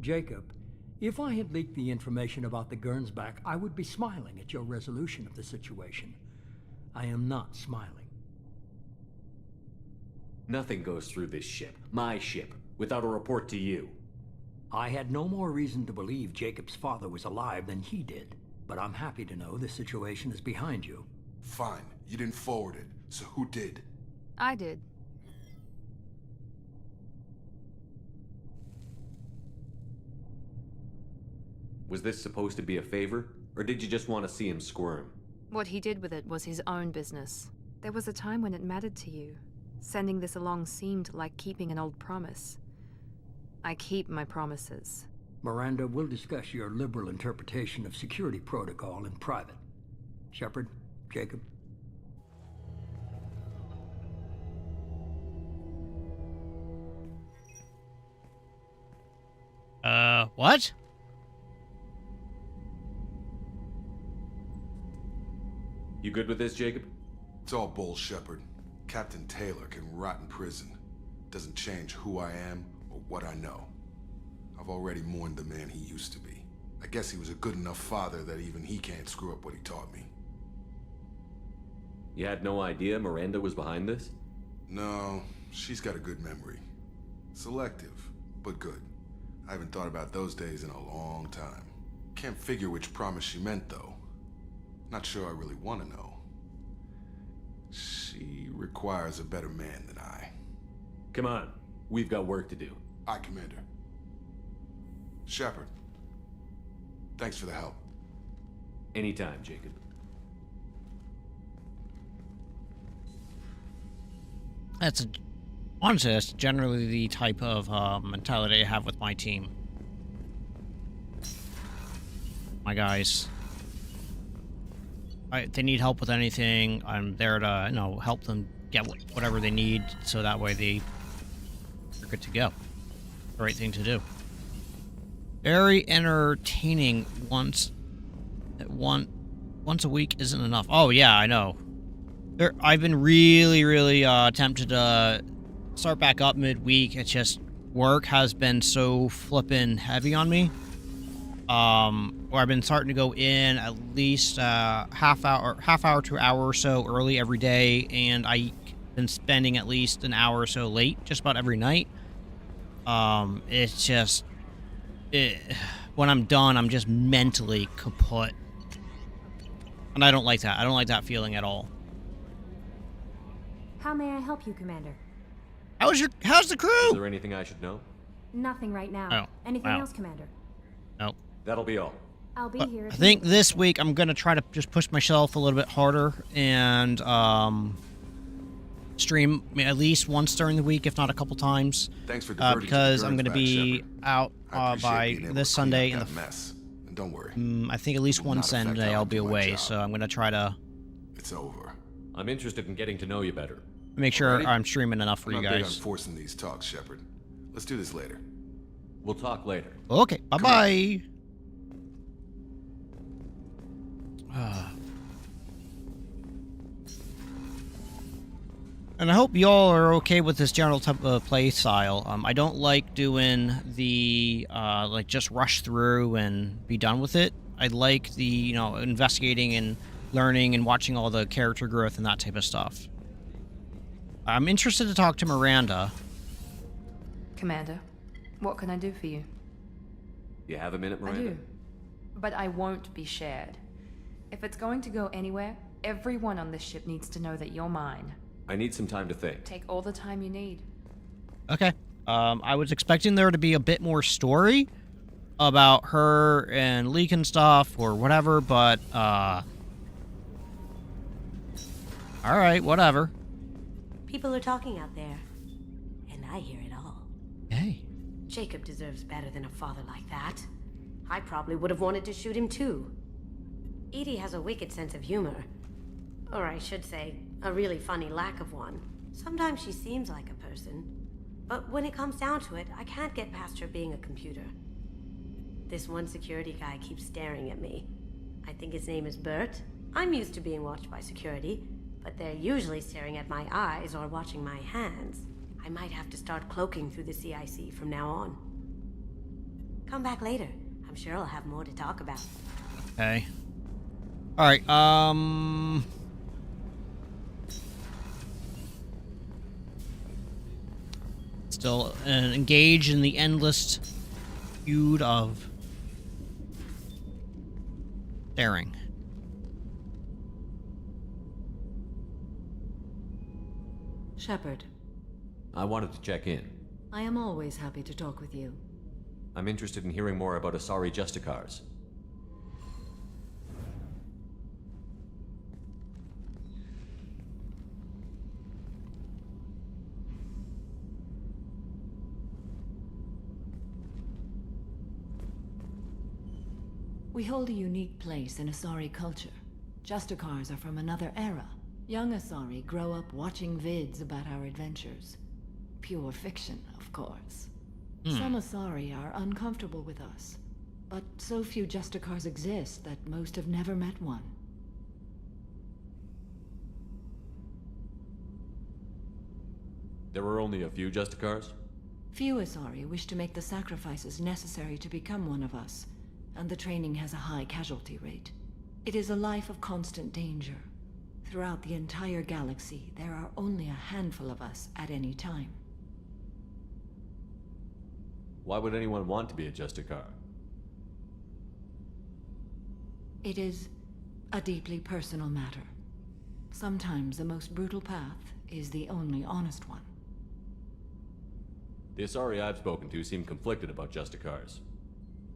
Jacob, if I had leaked the information about the Gernsback, I would be smiling at your resolution of the situation. I am not smiling. Nothing goes through this ship, my ship, without a report to you. I had no more reason to believe Jacob's father was alive than he did, but I'm happy to know the situation is behind you. Fine, you didn't forward it, so who did? I did. Was this supposed to be a favor, or did you just want to see him squirm? What he did with it was his own business. There was a time when it mattered to you. Sending this along seemed like keeping an old promise. I keep my promises. Miranda, we'll discuss your liberal interpretation of security protocol in private. Shepard, Jacob. What? You good with this, Jacob? It's all bull, Shepard. Captain Taylor can rot in prison. Doesn't change who I am or what I know. I've already mourned the man he used to be. I guess he was a good enough father that even he can't screw up what he taught me. You had no idea Miranda was behind this? No, she's got a good memory. Selective, but good. I haven't thought about those days in a long time. Can't figure which promise she meant, though. Not sure I really want to know. She requires a better man than I. Come on, we've got work to do. Aye, Commander. Shepard, thanks for the help. Anytime, Jacob. Honestly, that's generally the type of mentality I have with my team. My guys. They need help with anything, I'm there to, help them get whatever they need, so that way they're good to go. The right thing to do. Very entertaining once a week isn't enough. Oh yeah, I know. I've been really tempted to start back up midweek. It's just work has been so flippin' heavy on me. Where I've been starting to go in at least half hour to an hour or so early every day, and I've been spending at least an hour or so late just about every night. It's just when I'm done, I'm just mentally kaput, and I don't like that. I don't like that feeling at all. How may I help you, Commander? How's the crew? Is there anything I should know? Nothing right now. Oh, Anything wow. else, Commander? Nope. That'll be all. I'll be here. I think this week I'm gonna try to just push myself a little bit harder and stream at least once during the week, if not a couple times. Thanks for diverting because to I'm gonna Gernsback, be Shepard. out I appreciate by being able this to clean Sunday up and that mess. And don't worry. I think at least It will one not affect Sunday how I I'll be do my away, job. so I'm gonna try to It's over. I'm interested in getting to know you better. make sure Already? I'm streaming enough for I'm you not big guys. on forcing these talks, Shepard. Let's do this later. We'll talk later. Okay, bye-bye. And I hope y'all are okay with this general type of play style. I don't like doing the, just rush through and be done with it. I like the, you know, investigating and learning and watching all the character growth and that type of stuff. I'm interested to talk to Miranda. Commander, what can I do for you? You have a minute, I Miranda? do. But I won't be shared. If it's going to go anywhere, everyone on this ship needs to know that you're mine. I need some time to think. Take all the time you need. Okay. I was expecting there to be a bit more story about her and Leek and stuff or whatever, but, alright, whatever. People are talking out there, and I hear it all. Hey. Jacob deserves better than a father like that. I probably would have wanted to shoot him too. Edie has a wicked sense of humor. Or I should say, a really funny lack of one. Sometimes she seems like a person. But when it comes down to it, I can't get past her being a computer. This one security guy keeps staring at me. I think his name is Bert. I'm used to being watched by security, but they're usually staring at my eyes or watching my hands. I might have to start cloaking through the CIC from now on. Come back later. I'm sure I'll have more to talk about. Okay. Alright, still engaged in the endless feud of staring. Shepard, I wanted to check in. I am always happy to talk with you. I'm interested in hearing more about Asari Justicars. We hold a unique place in Asari culture. Justicars are from another era. Young Asari grow up watching vids about our adventures. Pure fiction, of course. Some Asari are uncomfortable with us, but so few Justicars exist that most have never met one. There were only a few Justicars? Few Asari wish to make the sacrifices necessary to become one of us, and the training has a high casualty rate. It is a life of constant danger. Throughout the entire galaxy, there are only a handful of us at any time. Why would anyone want to be a Justicar? It is a deeply personal matter. Sometimes the most brutal path is the only honest one. The Asari I've spoken to seem conflicted about Justicars.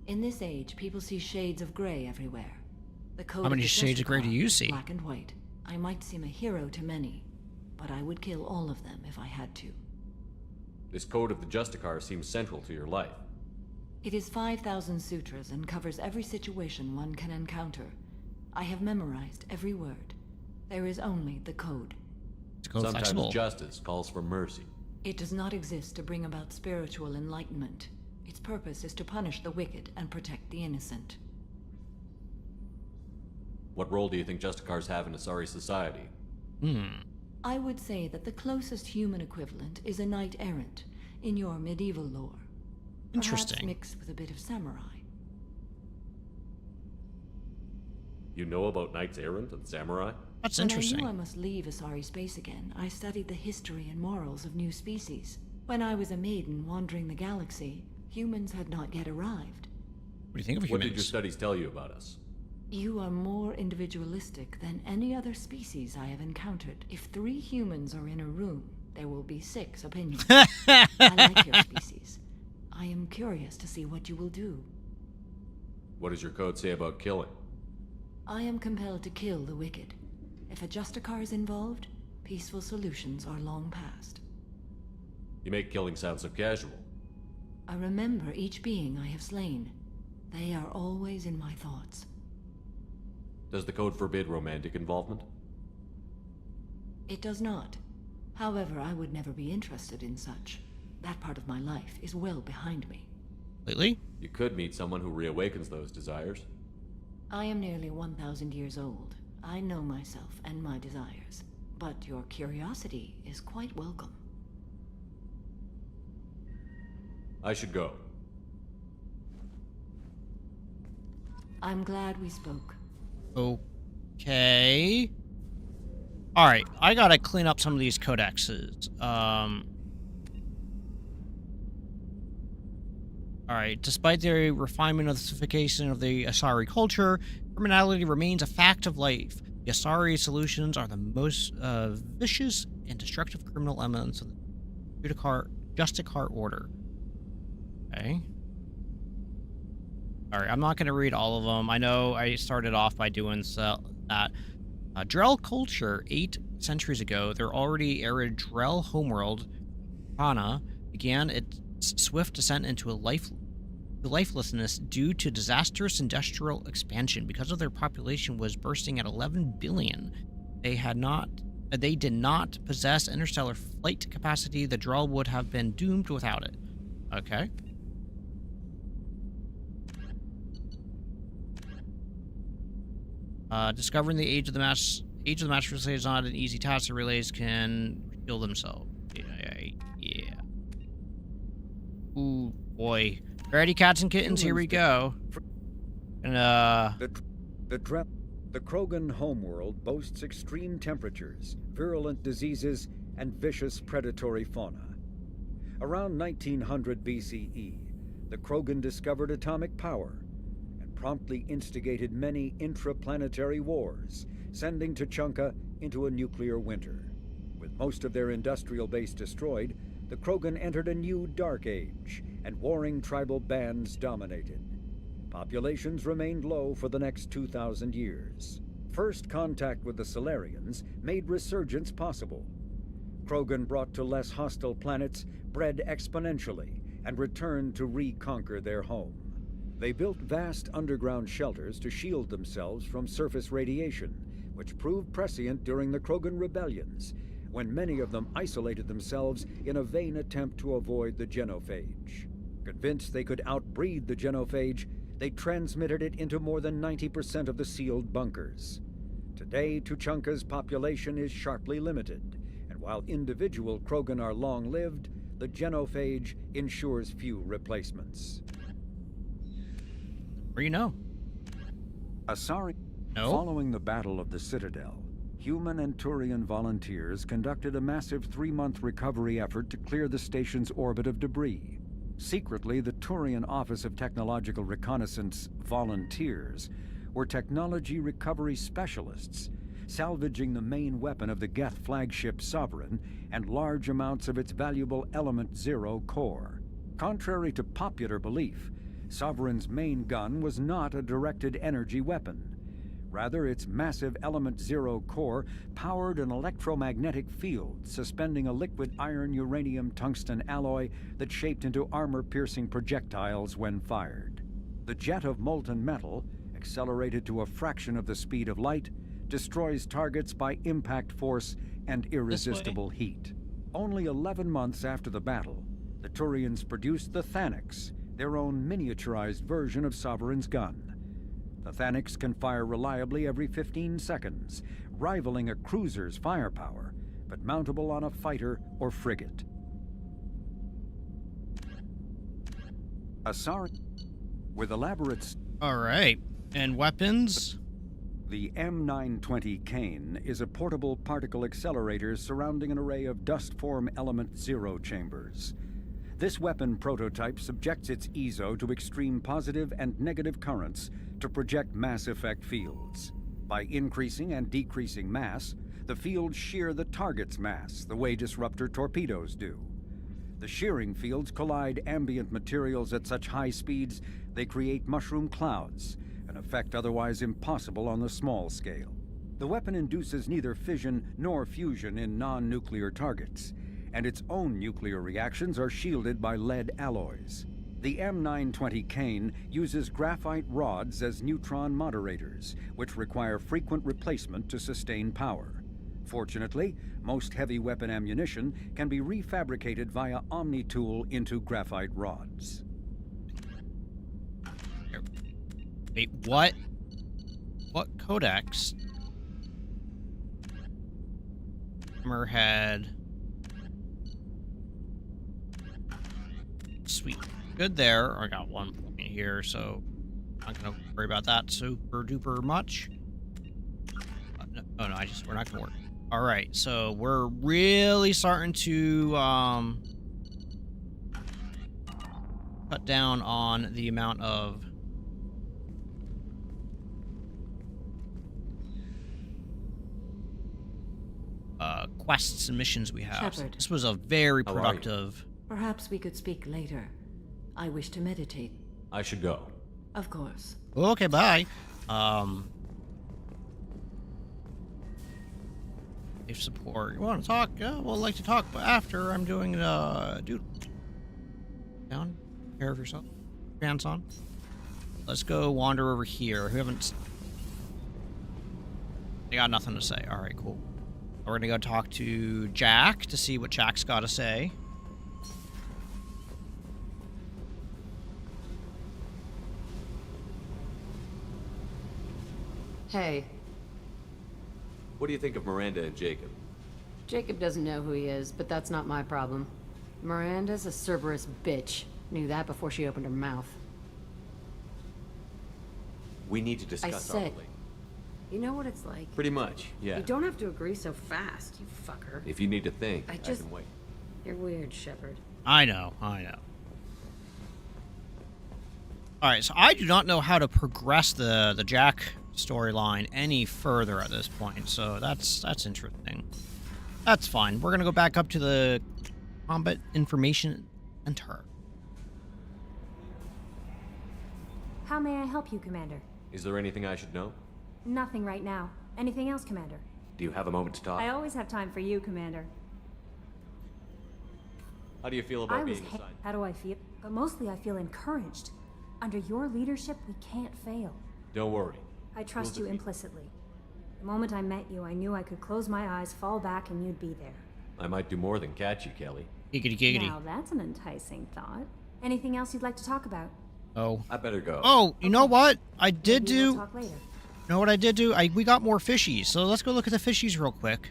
In this age, people see shades of gray everywhere. The code How many of the shades of gray do you Justicar is see? Black and white. I might seem a hero to many, but I would kill all of them if I had to. This code of the Justicar seems central to your life. It is 5,000 sutras and covers every situation one can encounter. I have memorized every word. There is only the code. Sometimes flexible. justice calls for mercy. It does not exist to bring about spiritual enlightenment. Its purpose is to punish the wicked and protect the innocent. What role do you think Justicars have in Asari society? I would say that the closest human equivalent is a knight-errant in your medieval lore. Perhaps Interesting. mixed with a bit of samurai. You know about Knights Errant and Samurai? That's When interesting. I knew I must leave Asari space again, I studied the history and morals of new species. When I was a maiden wandering the galaxy, humans had not yet arrived. What do you think of What humans? did your studies tell you about us? You are more individualistic than any other species I have encountered. If 3 humans are in a room, there will be 6 opinions. I like your species. I am curious to see what you will do. What does your code say about killing? I am compelled to kill the wicked. If a Justicar is involved, peaceful solutions are long past. You make killing sound so casual. I remember each being I have slain. They are always in my thoughts. Does the code forbid romantic involvement? It does not. However, I would never be interested in such. That part of my life is well behind me. Lately? You could meet someone who reawakens those desires. I am nearly 1,000 years old. I know myself and my desires. But your curiosity is quite welcome. I should go. I'm glad we spoke. Okay. Alright, I gotta clean up some of these codexes. Alright, despite the refinement of the sophistication of the Asari culture, criminality remains a fact of life. The Asari solutions are the most vicious and destructive criminal elements of the Justicar order. Okay. Alright, I'm not going to read all of them. I know I started off by doing that. Drell culture, 8 centuries ago, their already arid Drell homeworld, Hana, began its swift descent into lifelessness due to disastrous industrial expansion. Because of their population was bursting at 11 billion, they did not possess interstellar flight capacity. The Drell would have been doomed without it. Okay. Discovering the age of the Master Relay is not an easy task. The relays can kill themselves. Yeah. Ooh, boy. Ready, cats and kittens? Here we go. And The Krogan homeworld boasts extreme temperatures, virulent diseases, and vicious predatory fauna. Around 1900 BCE, the Krogan discovered atomic power and promptly instigated many intraplanetary wars, sending Tuchanka into a nuclear winter. With most of their industrial base destroyed, the Krogan entered a new dark age, and warring tribal bands dominated. Populations remained low for the next 2,000 years. First contact with the Solarians made resurgence possible. Krogan brought to less hostile planets bred exponentially and returned to reconquer their home. They built vast underground shelters to shield themselves from surface radiation, which proved prescient during the Krogan rebellions, when many of them isolated themselves in a vain attempt to avoid the genophage. Convinced they could outbreed the genophage, they transmitted it into more than 90% of the sealed bunkers. Today, Tuchanka's population is sharply limited, and while individual Krogan are long-lived, the genophage ensures few replacements. Where you know? Asari. No? Following the Battle of the Citadel, human and Turian volunteers conducted a massive 3-month recovery effort to clear the station's orbit of debris. Secretly, the Turian Office of Technological Reconnaissance volunteers were technology recovery specialists, salvaging the main weapon of the Geth flagship Sovereign and large amounts of its valuable Element Zero core. Contrary to popular belief, Sovereign's main gun was not a directed energy weapon. Rather, its massive Element Zero core powered an electromagnetic field suspending a liquid iron uranium tungsten alloy that shaped into armor-piercing projectiles when fired. The jet of molten metal, accelerated to a fraction of the speed of light, destroys targets by impact force and irresistible heat. Only 11 months after the battle, the Turians produced the Thanix, their own miniaturized version of Sovereign's gun. The Thanix can fire reliably every 15 seconds, rivaling a cruiser's firepower, but mountable on a fighter or frigate. Asari, with elaborate... Alright, and weapons? The M920 Kane is a portable particle accelerator surrounding an array of dust-form Element Zero chambers. This weapon prototype subjects its EZO to extreme positive and negative currents to project mass effect fields. By increasing and decreasing mass, the fields shear the target's mass, the way disruptor torpedoes do. The shearing fields collide ambient materials at such high speeds they create mushroom clouds, an effect otherwise impossible on the small scale. The weapon induces neither fission nor fusion in non-nuclear targets, and its own nuclear reactions are shielded by lead alloys. The M920 Kane uses graphite rods as neutron moderators, which require frequent replacement to sustain power. Fortunately, most heavy weapon ammunition can be refabricated via Omni-Tool into graphite rods. Wait, what? What codex? Hammerhead. Sweet. Good there. I got 1 point here, so not gonna worry about that super duper much. No, we're not gonna work. All right, so we're really starting to cut down on the amount of quests and missions we have. Shepard. This was a very How are you? productive. Perhaps we could speak later. I wish to meditate. I should go. Of course. Okay, bye. If support, you want to talk? Yeah, well, I'd like to talk, but after I'm doing dude. Down, take care of yourself. Pants on. Let's go wander over here. Who haven't? They got nothing to say. All right, cool. We're gonna go talk to Jack to see what Jack's got to say. Hey, What do you think of Miranda and Jacob? Jacob doesn't know who he is, but that's not my problem. Miranda's a Cerberus bitch. Knew that before she opened her mouth. We need to I discuss our said, relationship. you know what it's like? Pretty much, yeah. You don't have to agree so fast, you fucker. If you need to think, I I just- can wait. You're weird, Shepard. I know. Alright, so I do not know how to progress the Jack storyline any further at this point, so that's interesting. That's fine. We're gonna go back up to the Combat Information Center. How may I help you, Commander? Is there anything I should know? Nothing right now. Anything else, Commander? Do you have a moment to talk? I always have time for you, Commander. How do you feel about being assigned? How do I feel? But mostly I feel encouraged. Under your leadership, we can't fail. Don't worry. I trust We'll you implicitly. The moment I met you, I knew I could close my eyes, fall back, and you'd be there. I might do more than catch you, Kelly. Giggity giggity. Now that's an enticing thought. Anything else you'd like to talk about? Oh. I better go. Oh, you know what? I did Maybe we'll do... talk later. You know what I did do? We got more fishies, so let's go look at the fishies real quick.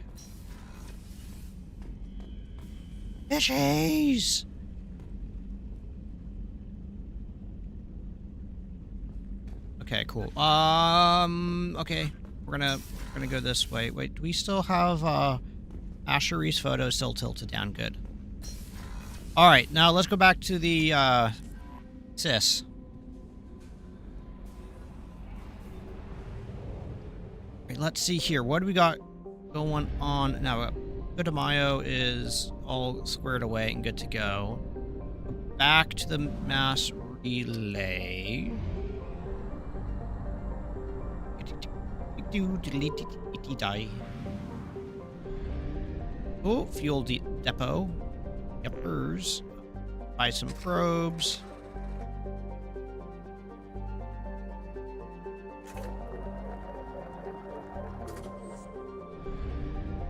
Fishies! Okay, cool. Okay. We're gonna go this way. Wait, do we still have Ashery's photo still tilted down? Good. Alright, now let's go back to the sis. Okay, let's see here. What do we got going on now? Mayo is all squared away and good to go. Back to the mass relay. Oh, fuel depot. Yuppers. Buy some probes.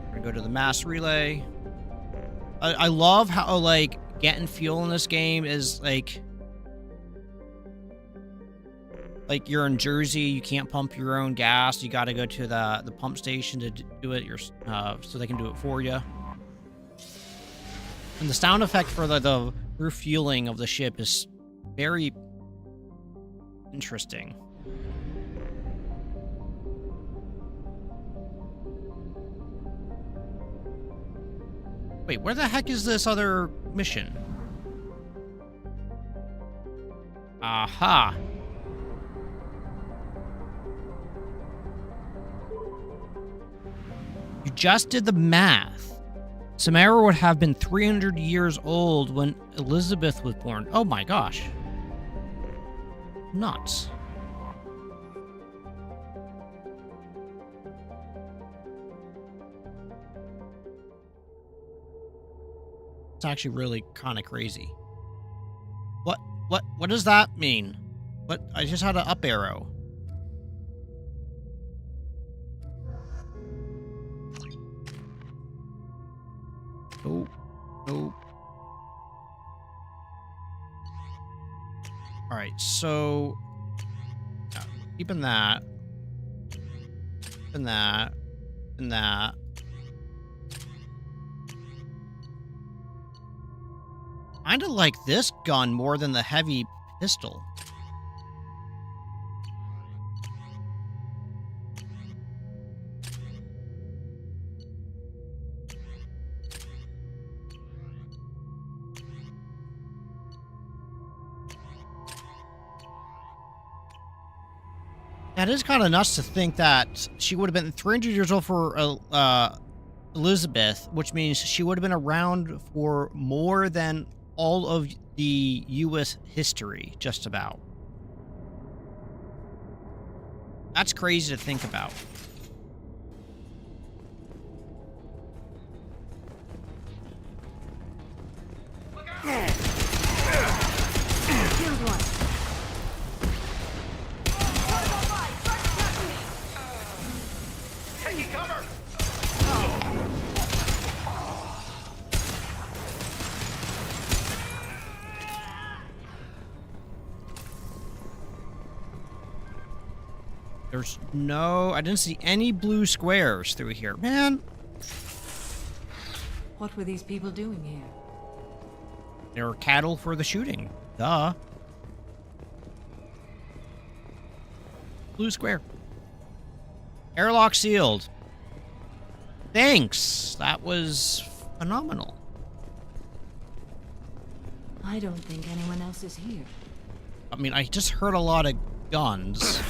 We're gonna go to the mass relay. I love how, like, getting fuel in this game is, like, you're in Jersey, you can't pump your own gas. You got to go to the pump station to do it so they can do it for you. And the sound effect for the refueling of the ship is very interesting. Wait, where the heck is this other mission? Aha. You just did the math. Samara would have been 300 years old when Elizabeth was born. Oh my gosh. Nuts. It's actually really kind of crazy. What does that mean? What? I just had an up arrow. Oh, oh. All right, so keeping that, and that, and that. Kinda like this gun more than the heavy pistol. That is kind of nuts to think that she would have been 300 years old for Elizabeth, which means she would have been around for more than all of the U.S. history, just about. That's crazy to think about. Here's one. Taking cover! There's no... I didn't see any blue squares through here. Man, What were these people doing here? there were cattle for the shooting. Duh. Blue square. Airlock sealed. Thanks. That was phenomenal. I don't think anyone else is here. I mean, I just heard a lot of guns.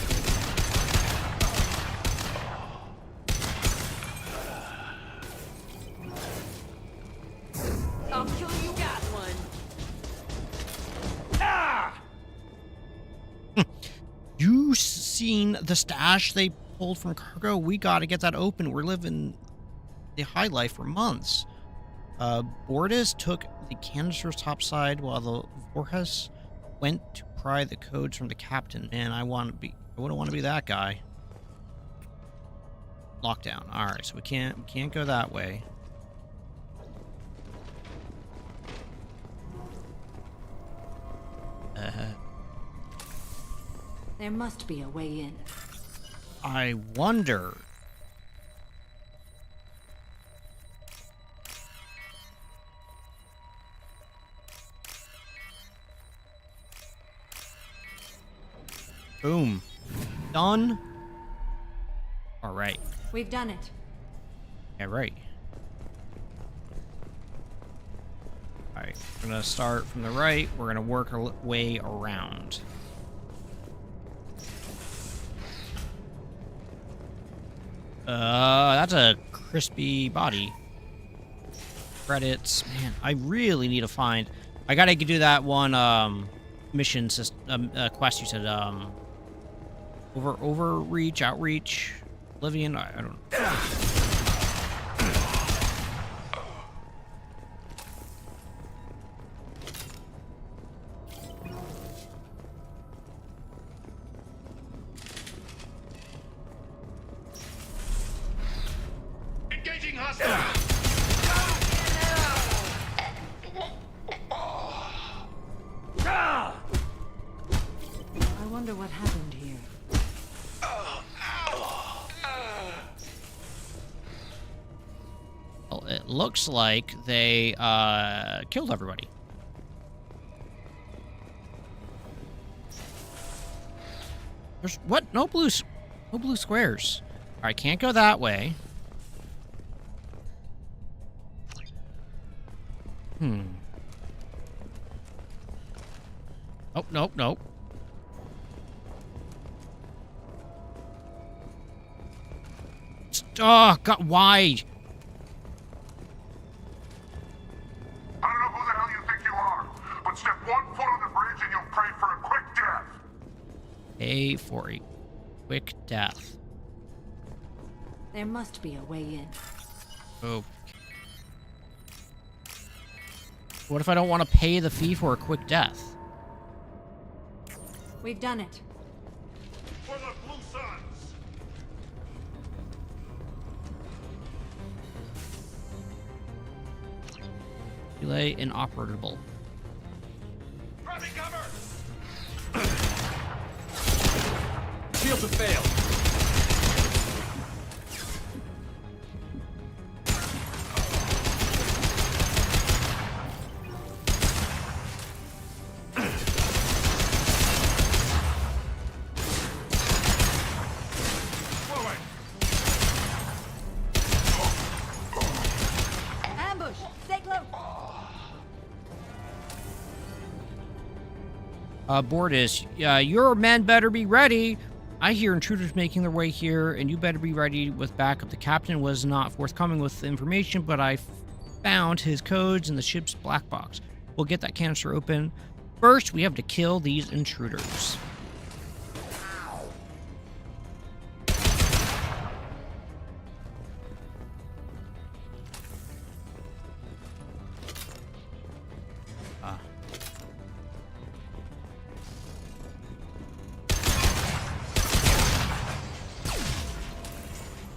I'll kill you, got one. You seen the stash they pulled from cargo? We gotta get that open. We're living the high life for months. Bordes took the canister's topside while the Voorhis went to pry the codes from the captain. Man, I wouldn't want to be that guy. Lockdown. Alright, so we can't go that way. There must be a way in. I wonder. Boom. Done. All right. We've done it. Yeah, right. All right. We're gonna start from the right. We're gonna work our way around. That's a crispy body. Credits. Man, I really need to find... I gotta do that one, mission system, quest you said, overreach, outreach, Oblivion, I don't know. Engaging hostile! I wonder what happened here. Well, it looks like they, killed everybody. There's, what? No blue squares. Alright, can't go that way. Oh, nope, nope. Oh, God, why? I don't know who the hell you think you are, but step 1 foot on the bridge and you'll pray for a quick death. Pay for a quick death. There must be a way in. Oh. What if I don't want to pay the fee for a quick death? We've done it. For the Blue Suns! Relay inoperable. Grabbing cover! Shields have failed. Ambush! Stay close! Bordes, your men better be ready. I hear intruders making their way here, and you better be ready with backup. The captain was not forthcoming with the information, but I found his codes in the ship's black box. We'll get that canister open. First, we have to kill these intruders.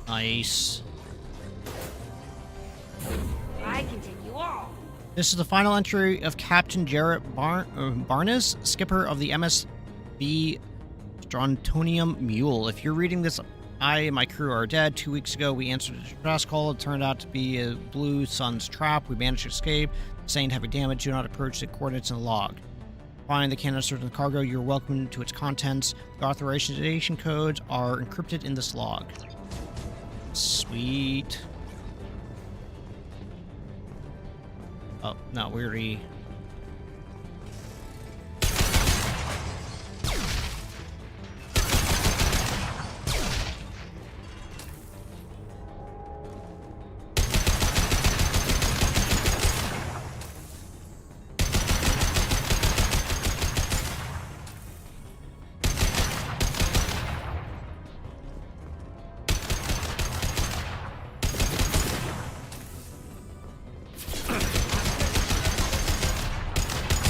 Nice. I can take you all. This is the final entry of Captain Jarrett Barnes, skipper of the MSV Strontium Mule. If you're reading this, I and my crew are dead. 2 weeks ago, we answered a distress call. It turned out to be a Blue Sun's trap. We managed to escape. Sustained heavy damage. Do not approach the coordinates in the log. Find the canister in the cargo. You're welcome to its contents. The authorization codes are encrypted in this log. Sweet. Oh, no, we already...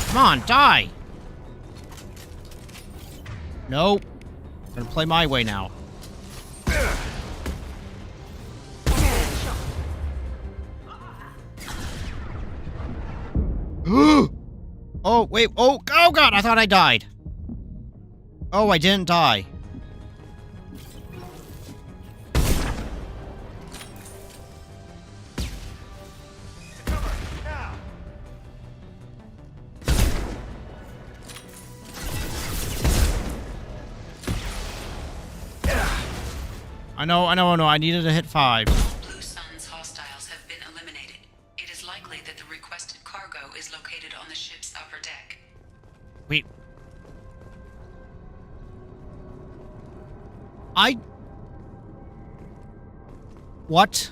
Come on, die! Nope. I'm gonna play my way now. Oh, wait. Oh, oh god, I thought I died. Oh, I didn't die. I know, I needed to hit 5. Blue Sun's hostiles have been eliminated. It is likely that the requested cargo is located on the ship's upper deck. Wait. What?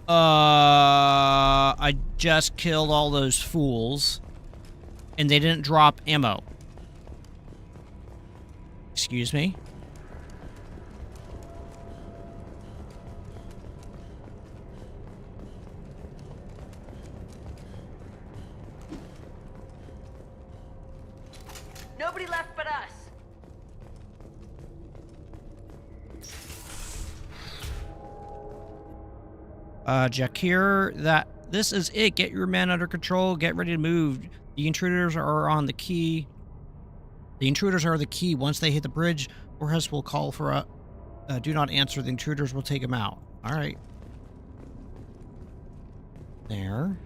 I just killed all those fools. And they didn't drop ammo. Excuse me? Nobody left but us. Jakir, this is it. Get your men under control. Get ready to move. The intruders are on the key. The intruders are the key. Once they hit the bridge, Borges will call for a... do not answer. The intruders will take him out. All right. There.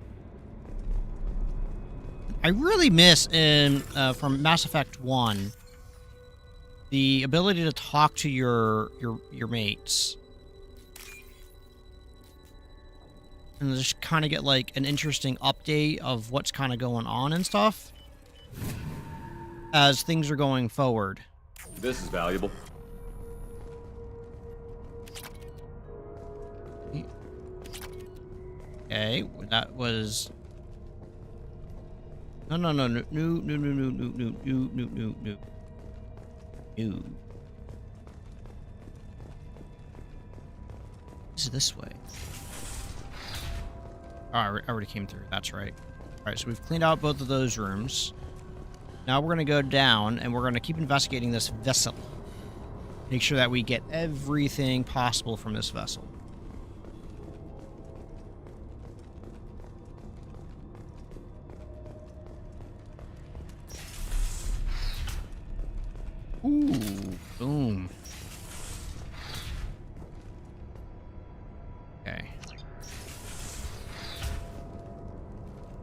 I really miss in from Mass Effect 1 the ability to talk to your mates. And just kind of get, like, an interesting update of what's kind of going on and stuff as things are going forward. This is valuable. Okay, that was... No. This is this way. Oh, I already came through. That's right. All right, so we've cleaned out both of those rooms. Now we're going to go down, and we're going to keep investigating this vessel. Make sure that we get everything possible from this vessel. Ooh, boom. Okay.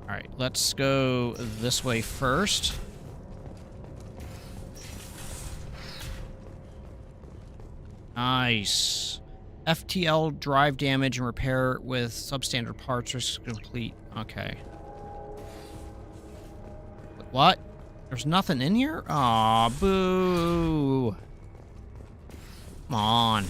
Alright, let's go this way first. Nice. FTL drive damage and repair with substandard parts are complete. Okay. What? There's nothing in here? Aw, boo. Come on.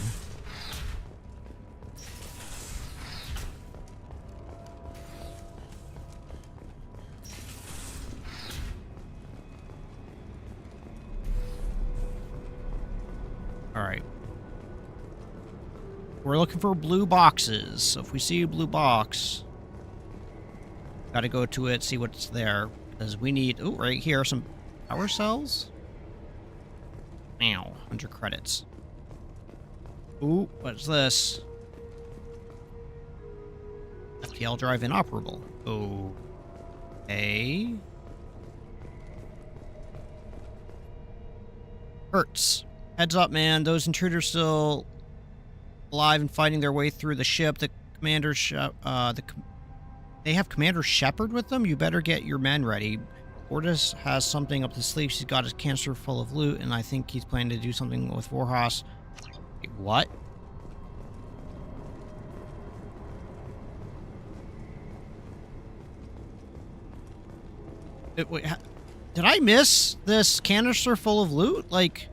Alright. We're looking for blue boxes. So if we see a blue box, gotta go to it, see what's there. Because we need... Oh, right here, some power cells. Ow, 100 credits. Ooh, what's this? FTL drive inoperable. Okay. Hurts. Heads up, man. Those intruders still alive and fighting their way through the ship. The commander's they have Commander Shepard with them? You better get your men ready. Ortis has something up his sleeve. She's got his canister full of loot, and I think he's planning to do something with Vorhas. Wait, what? Wait, did I miss this canister full of loot? Like...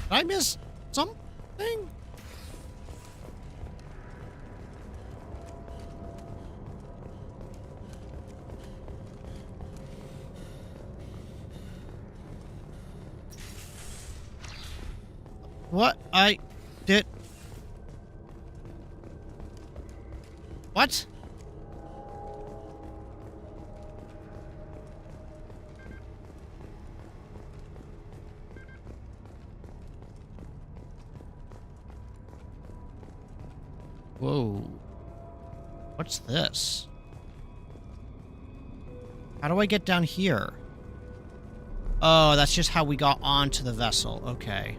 Did I miss something? What? I did... What? Whoa. What's this? How do I get down here? Oh, that's just how we got onto the vessel. Okay.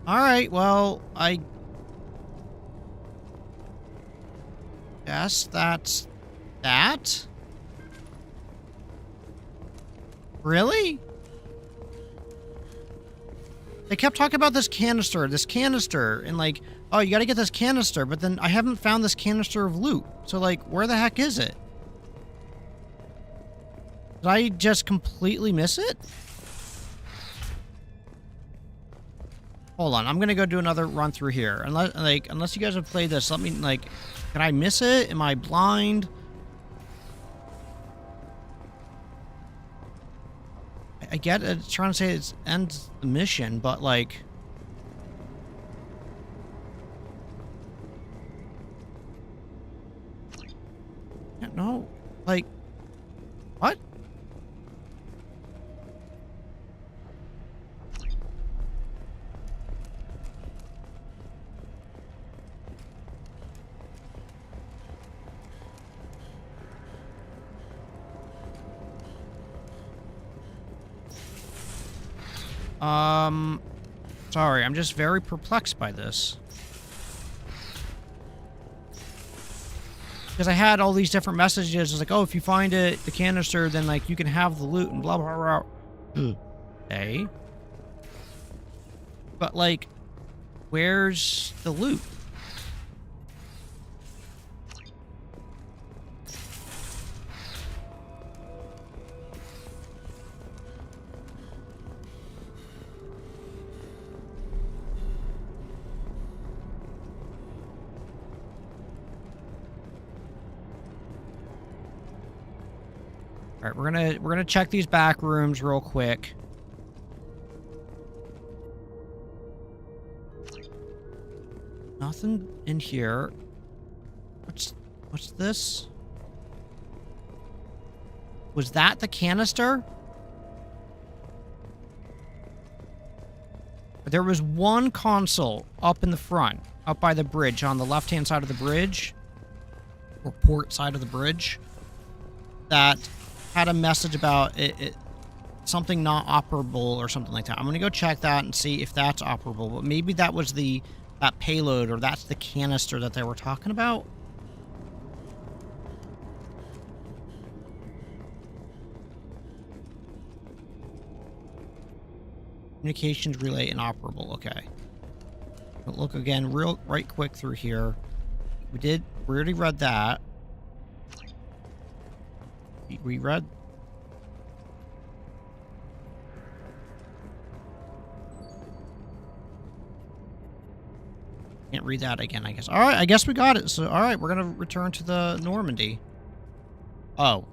Alright, well, I guess that's that? Really? They kept talking about this canister, and like, oh, you gotta get this canister, but then I haven't found this canister of loot. So, like, where the heck is it? Did I just completely miss it? Hold on, I'm gonna go do another run through here. Unless you guys have played this, let me, like, can I miss it? Am I blind? I get it, it's trying to say it ends the mission, but, like... No, like... What? Sorry, I'm just very perplexed by this. Because I had all these different messages. It's like, oh, if you find it, the canister, then, like, you can have the loot and blah, blah, blah. Okay. But, like, where's the loot? All right, we're gonna check these back rooms real quick. Nothing in here. What's this? Was that the canister? There was one console up in the front, up by the bridge, on the left-hand side of the bridge, or port side of the bridge, that had a message about it something not operable or something like that. I'm gonna go check that and see if that's operable, but maybe that was that payload, or that's the canister that they were talking about. Communications relay inoperable. Okay. Look again, right quick through here. We already read that. We read. Can't read that again, I guess. All right, I guess we got it. So, all right, we're gonna return to the Normandy. Oh.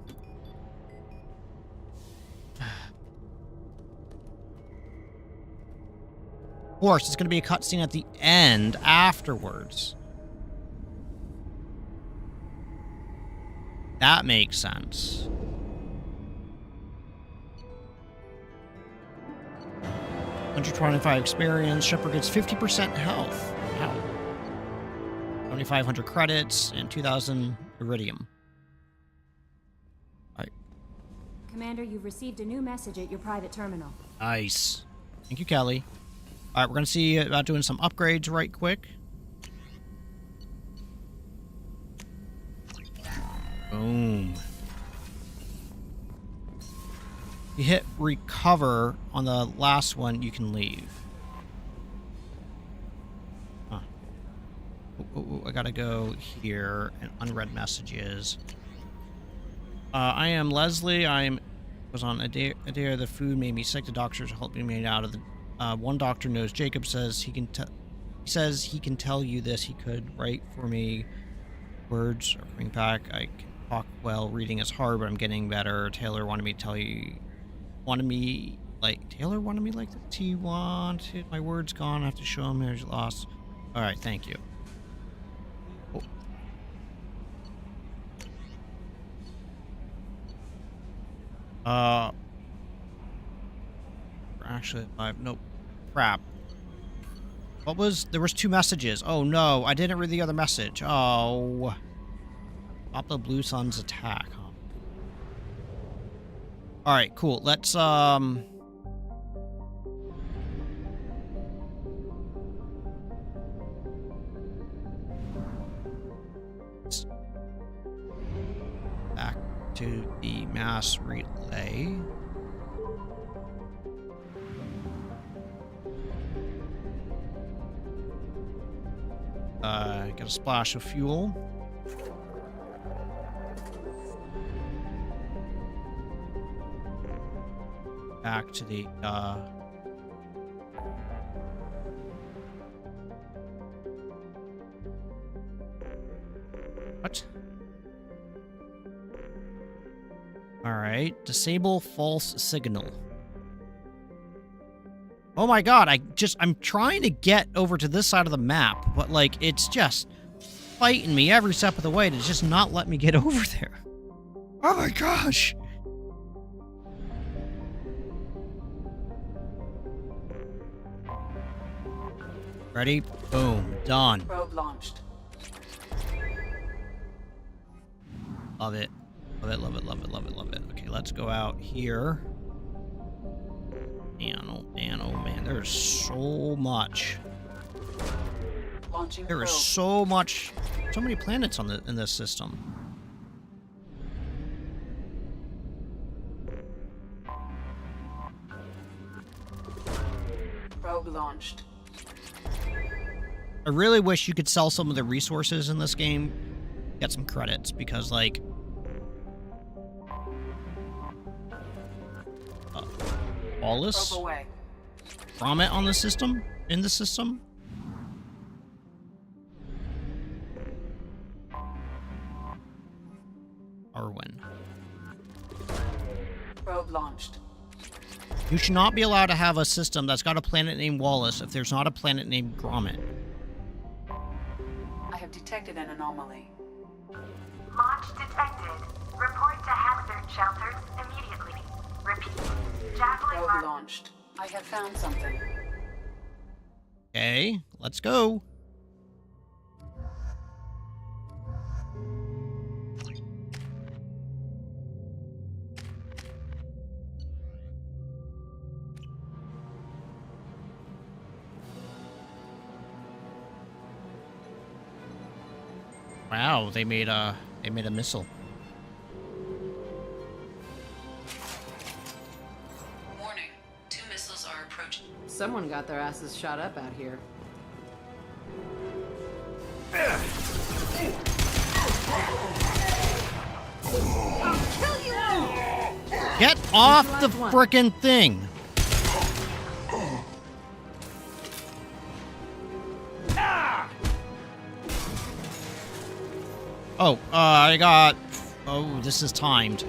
Of course, it's gonna be a cutscene at the end afterwards. That makes sense. $125 experience. Shepard gets 50% health. Wow. 2,500 credits and 2,000 iridium. All right. Commander, you've received a new message at your private terminal. Nice. Thank you, Kelly. All right, we're gonna see about doing some upgrades right quick. Boom. You hit recover on the last one, you can leave. Huh. I gotta go here and unread messages. I am Leslie. Was on a day the food made me sick. The doctors helped me out of the. One doctor knows. Jacob says he can tell you this. He could write for me. Words are coming back. I can talk well. Reading is hard, but I'm getting better. Taylor wanted me like this. He wanted my words gone. I have to show him there's lost. All right, thank you. Oh. Actually, nope. Crap. There was 2 messages. Oh no, I didn't read the other message. Oh. Stop the Blue Sun's attack, huh? Alright, cool. Let's, back to the mass relay. Get a splash of fuel. Back to the, what? Alright, disable false signal. Oh my god, I'm trying to get over to this side of the map, but like, it's just fighting me every step of the way to just not let me get over there. Oh my gosh! Ready? Boom. Done. Probe launched. Love it. Love it, love it, love it, love it, love it. Okay, let's go out here. Man, oh man, there's so much. There is so many planets in this system. Probe launched. I really wish you could sell some of the resources in this game, get some credits, because like Wallace Grommet on the system, in the system. Arwen. Probe launched. You should not be allowed to have a system that's got a planet named Wallace if there's not a planet named Grommet. I have detected an anomaly. Launch detected. Report to hazard shelters immediately. Repeat. Javelin Probe launched. I have found something. Okay, let's go. Wow, they made a missile. Warning, 2 missiles are approaching. Someone got their asses shot up out here. Get off the frickin' thing! Oh, I got... Oh, this is timed.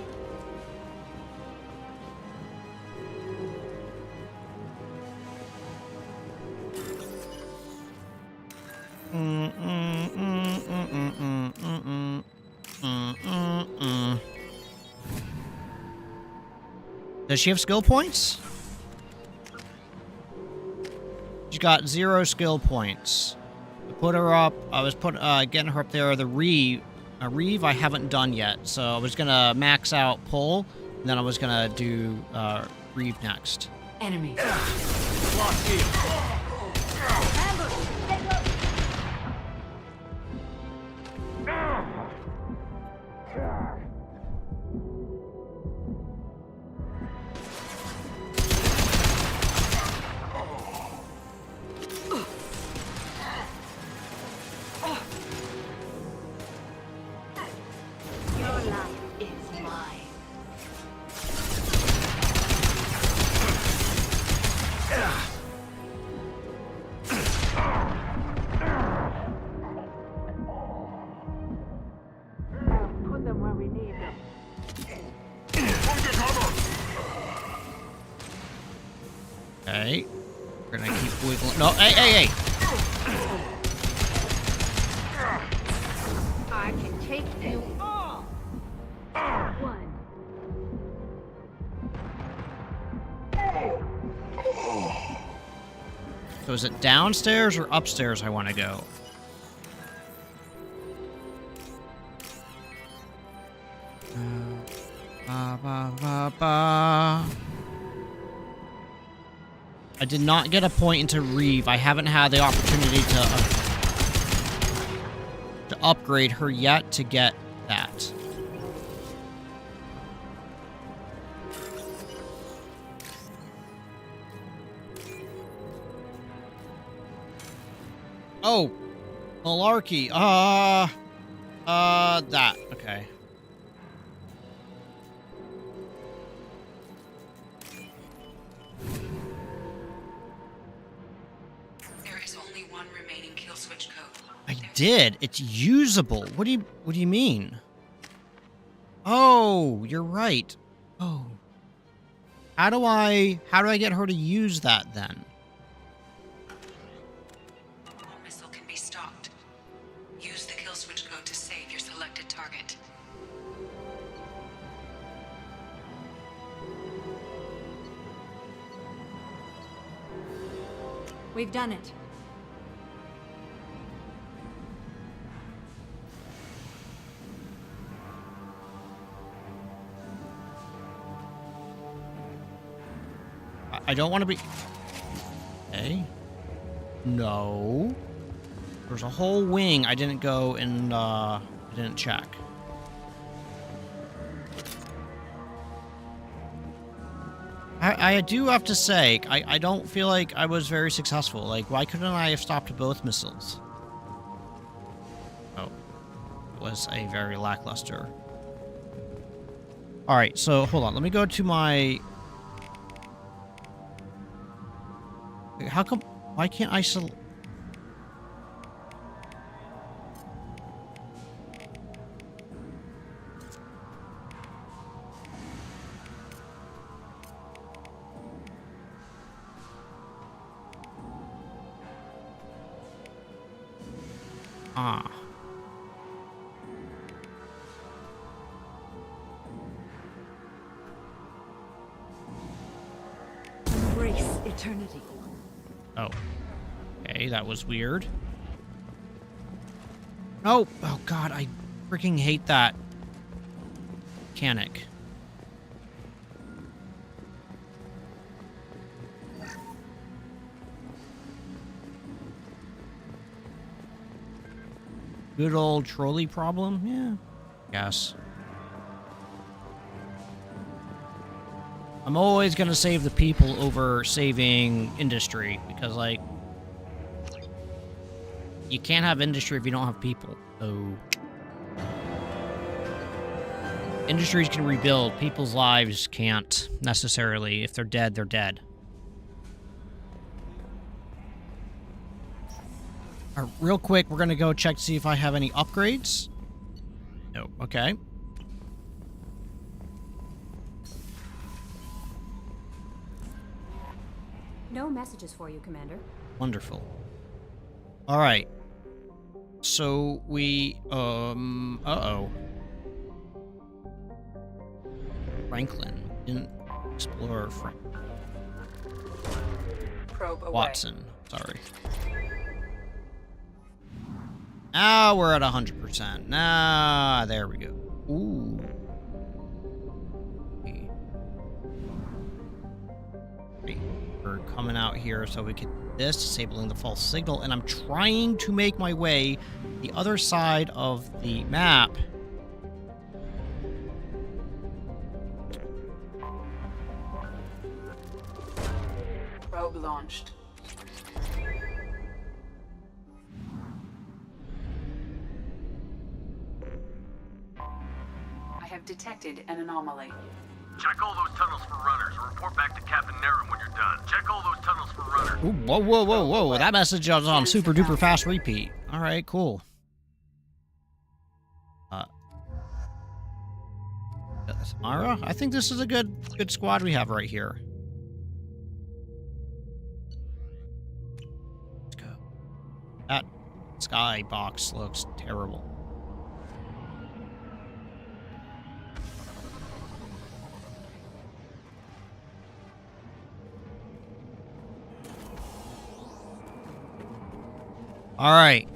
Does she have skill points? She got 0 skill points. I put her up. I was getting her up there. The Reeve I haven't done yet, so I was gonna max out pull, and then I was gonna do Reeve next. Enemy. Okay. We're gonna keep wiggling. No, hey! I can take you all. One. So is it downstairs or upstairs I want to go? I did not get a point into Reeve. I haven't had the opportunity to upgrade her yet to get that. Oh, malarkey. That. Okay. There is only one remaining kill switch code. I did. It's usable. What do you mean? Oh, you're right. Oh. How do I get her to use that then? Missile can be stopped. Use the kill switch code to save your selected target. We've done it. I don't want to be... Okay. No. There's a whole wing I didn't go and, didn't check. I do have to say, I don't feel like I was very successful. Like, why couldn't I have stopped both missiles? Oh. It was a very lackluster. Alright, so, hold on. Let me go to my... How come... Why can't I select... Ah. Embrace eternity. Oh. Okay, that was weird. Oh, oh god, I freaking hate that mechanic. Good old trolley problem? Yeah. Yes. I'm always gonna save the people over saving industry, because, like... You can't have industry if you don't have people. Oh. Industries can rebuild. People's lives can't, necessarily. If they're dead, they're dead. All right, real quick, we're going to go check to see if I have any upgrades. No. Okay. No messages for you, Commander. Wonderful. All right. So we, uh-oh. Franklin. Didn't explore Probe away. Watson. Sorry. Now we're at 100%. Nah, there we go. Ooh. We're coming out here so we can this, disabling the false signal, and I'm trying to make my way the other side of the map. Probe launched. I have detected an anomaly. Check all those tunnels for runners and report back to Captain Nerum when you're done. Check all those tunnels for runners. Ooh, whoa, whoa, whoa, whoa. That message was on super duper fast repeat. All right, cool. Samara, I think this is a good squad we have right here. Let's go. That sky box looks terrible. All right.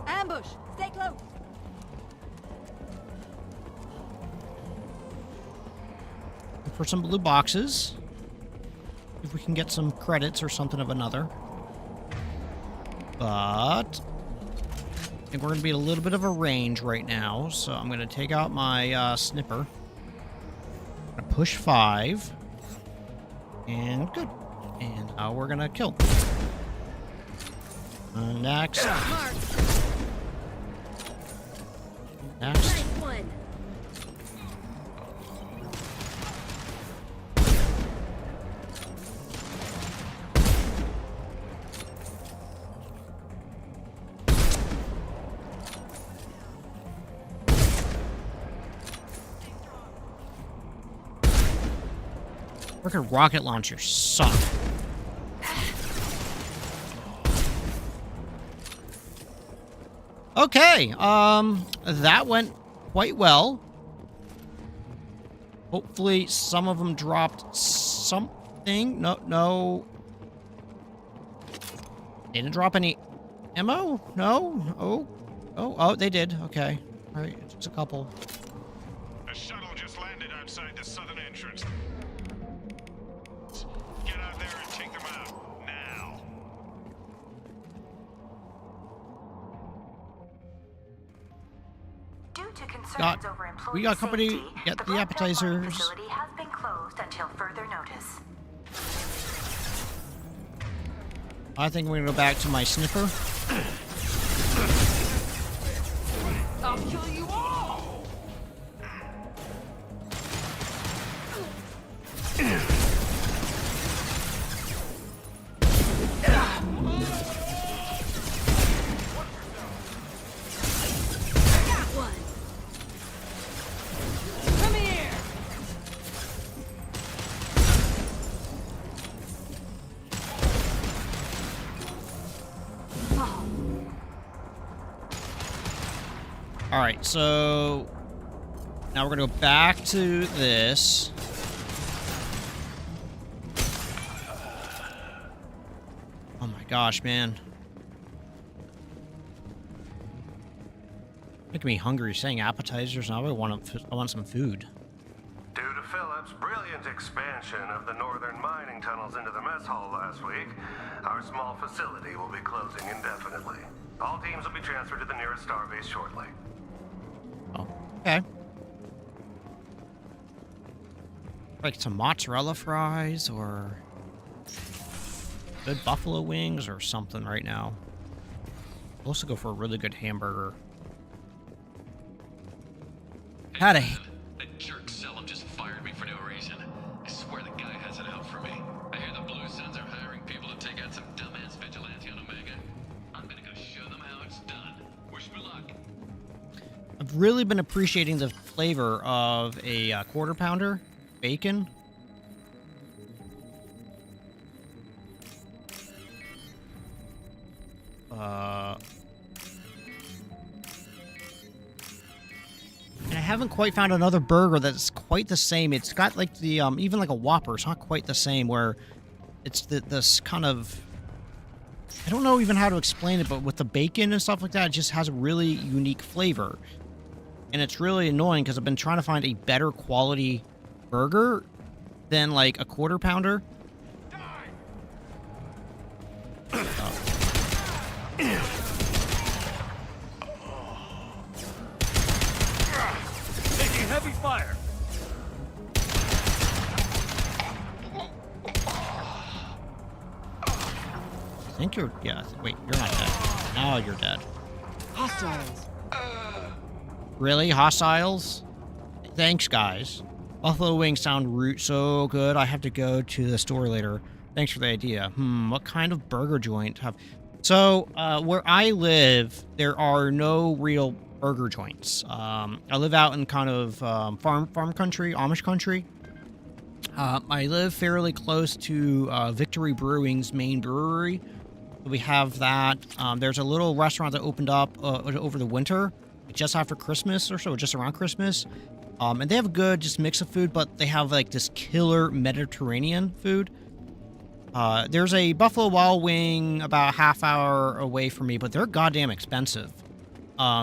Ambush! Stay close! Look for some blue boxes. If we can get some credits or something of another. But I think we're going to be at a little bit of a range right now, so I'm going to take out my snipper. Push 5. And good. And now we're gonna kill. Next. Next. Freaking rocket launchers suck. Okay, that went quite well. Hopefully some of them dropped something. No. They didn't drop any ammo? No? Oh, they did. Okay. All right, just a couple. A shuttle just landed outside the southern entrance. Get out there and take them out, now. Due to concerns over employee we got company. safety, Get the Black appetizers. facility has been closed until further notice. I think we're gonna go back to my sniffer. I'll kill you all! Got one! Come here! All right, so now we're gonna go back to this. Oh my gosh, man. Making me hungry saying appetizers. Now I want some food. Due to Phillips' brilliant expansion of the northern mining tunnels into the mess hall last week, our small facility will be closing indefinitely. All teams will be transferred to the nearest starbase shortly. Oh, okay. like some mozzarella fries or good buffalo wings or something right now. I'll also go for a really good hamburger. Had a... That jerk Selim just fired me for no reason. I swear the guy has it out for me. I hear the Blue Suns are hiring people to take out some dumbass vigilante on Omega. I'm gonna go show them how it's done. Wish me luck. I've really been appreciating the flavor of a quarter pounder, bacon. And I haven't quite found another burger that's quite the same. It's got like the, even like a Whopper. It's not quite the same where it's this kind of, I don't know even how to explain it, but with the bacon and stuff like that, it just has a really unique flavor. And it's really annoying because I've been trying to find a better quality burger than like a quarter pounder. Taking heavy fire. I think you're, yeah, wait, you're not dead. Now you're dead. Hostiles. Really? Hostiles? Thanks, guys. Buffalo wings sound so good. I have to go to the store later. Thanks for the idea. What kind of burger joint have... So, where I live, there are no real burger joints. I live out in kind of farm country, Amish country. I live fairly close to Victory Brewing's main brewery. We have that. There's a little restaurant that opened up over the winter, just after Christmas or so, just around Christmas. And they have a good just mix of food, but they have like this killer Mediterranean food. There's a Buffalo Wild Wing about a half hour away from me, but they're goddamn expensive.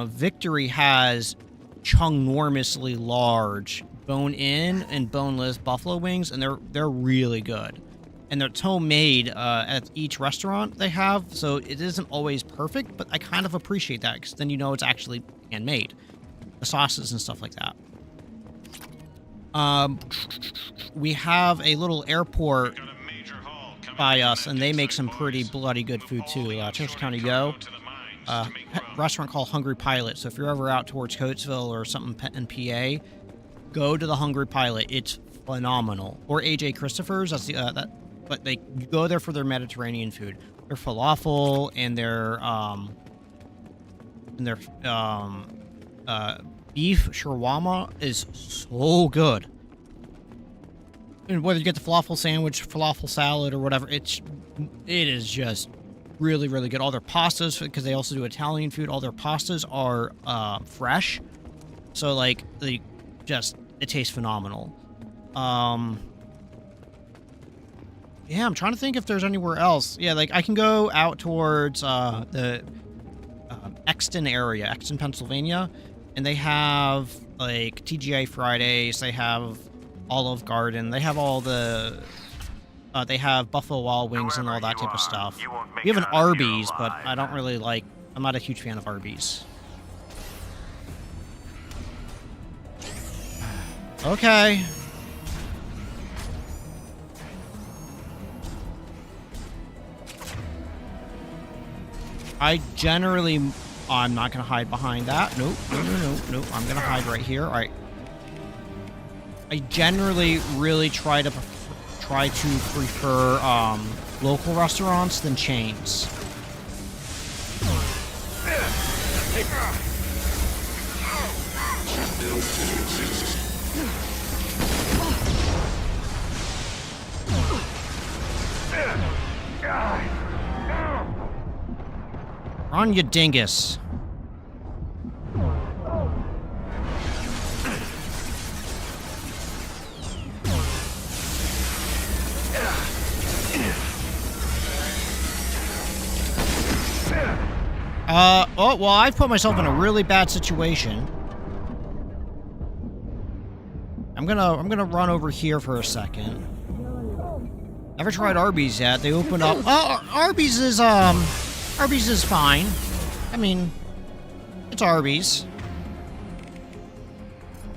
Victory has chungnormously large bone-in and boneless buffalo wings, and they're really good. And it's homemade at each restaurant they have, so it isn't always perfect, but I kind of appreciate that because then you know it's actually handmade. The sauces and stuff like that. We have a little airport by us, and they make some pretty bloody good food too. Churchill County Go, restaurant called Hungry Pilot. So if you're ever out towards Coatesville or something in PA, go to the Hungry Pilot. It's phenomenal. Or AJ Christopher's. That's the but they go there for their Mediterranean food. Their falafel and their beef shawarma is so good. And whether you get the falafel sandwich, falafel salad, or whatever, it is just really, really good. All their pastas, because they also do Italian food, all their pastas are fresh. So, like, it tastes phenomenal. Yeah, I'm trying to think if there's anywhere else. Yeah, like, I can go out towards the Exton area, Exton, Pennsylvania, and they have, like, TGI Fridays, they have Olive Garden, they have all the... they have Buffalo Wild Wings and all that type of stuff. We have an Arby's, but I don't really like... I'm not a huge fan of Arby's. Okay. I generally... I'm not going to hide behind that. Nope. Nope. I'm going to hide right here. All right. I generally really try to prefer local restaurants than chains. Run, you dingus. Oh, well, I've put myself in a really bad situation. I'm gonna run over here for a second. Never tried Arby's yet. They opened up. Oh, Arby's is fine. I mean, it's Arby's.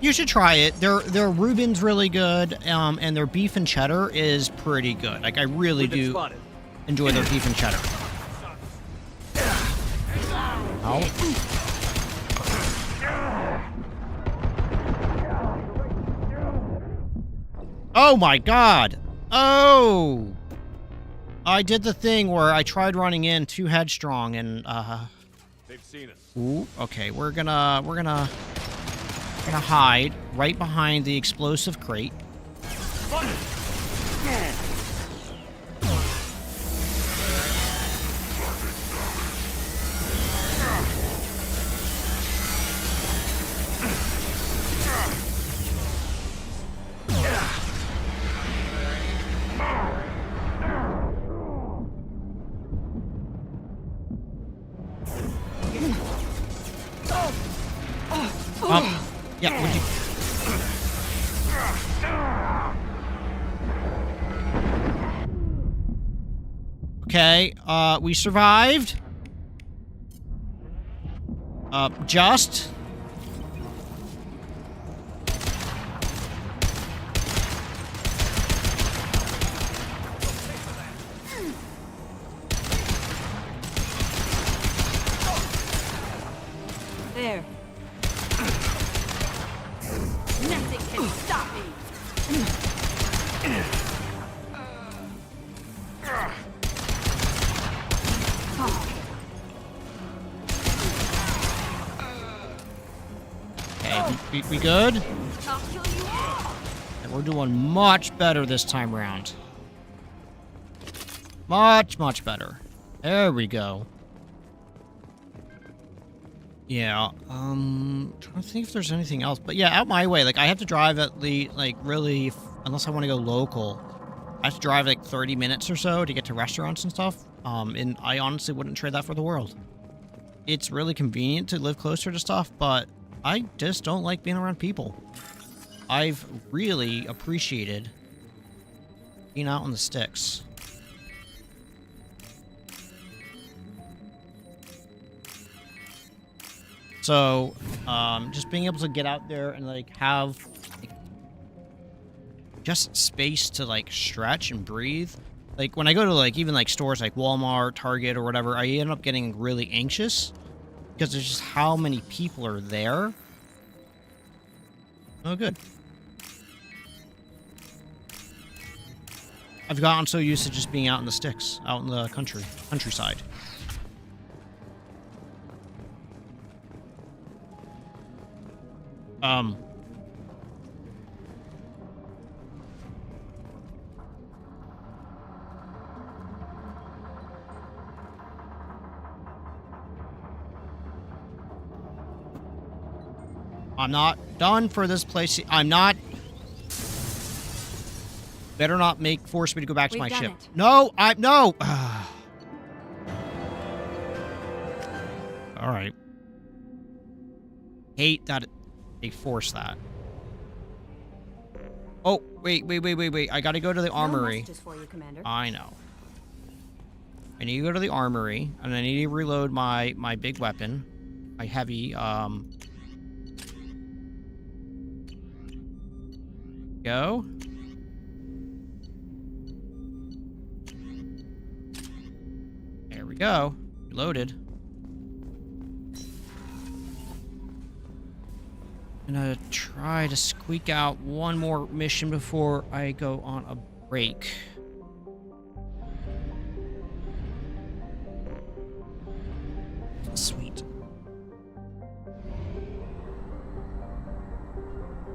You should try it. Their Reuben's really good, and their beef and cheddar is pretty good. Like, I really do enjoy their beef and cheddar. Ow. Oh my god! Oh! I did the thing where I tried running in too headstrong and, They've seen us. Ooh, okay, we're gonna hide right behind the explosive crate. Yeah, would you... Okay, we survived. Just... There. Nothing can stop me. Okay, we good? I'll kill you all. And we're doing much better this time around. Much, much better. There we go. Yeah, trying to think if there's anything else. But yeah, out my way. Like, I have to drive at least, like, really, unless I want to go local, I have to drive, like, 30 minutes or so to get to restaurants and stuff. And I honestly wouldn't trade that for the world. It's really convenient to live closer to stuff, but I just don't like being around people. I've really appreciated being out on the sticks. So, just being able to get out there and, like, have like, just space to, like, stretch and breathe. Like, when I go to, like, even, like, stores like Walmart, Target, or whatever, I end up getting really anxious because there's just how many people are there. Oh, good. I've gotten so used to just being out in the sticks, out in the countryside. I'm not done for this place. I'm not. Better not force me to go back to my ship. No, no. All right. Hate that they force that. Oh, wait. I gotta go to the armory. For you, Commander. I know. I need to go to the armory, and I need to reload my big weapon. My heavy, Go. There we go. Reloaded. I'm gonna try to squeak out one more mission before I go on a break. Sweet.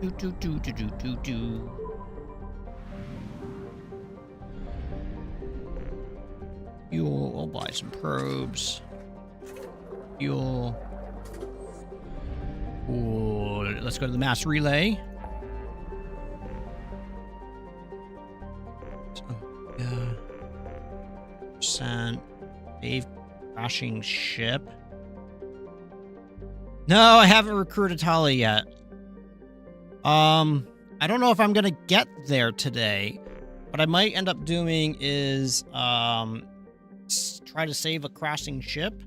Do. Fuel, I'll buy some probes. Fuel. Ooh, let's go to the mass relay. Percent. Save crashing ship. No, I haven't recruited Tali yet. I don't know if I'm gonna get there today. What I might end up doing is, try to save a crashing ship.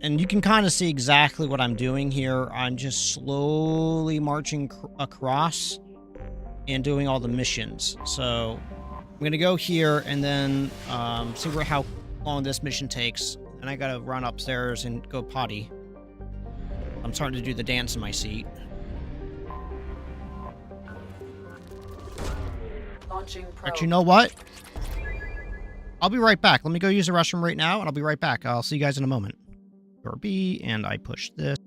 and you can kind of see exactly what I'm doing here. I'm just slowly marching across and doing all the missions. So I'm going to go here and then see how long this mission takes. And I got to run upstairs and go potty. I'm starting to do the dance in my seat. Launching But you know what? I'll be right back. Let me go use the restroom right now, and I'll be right back. I'll see you guys in a moment. Or B, and I push this.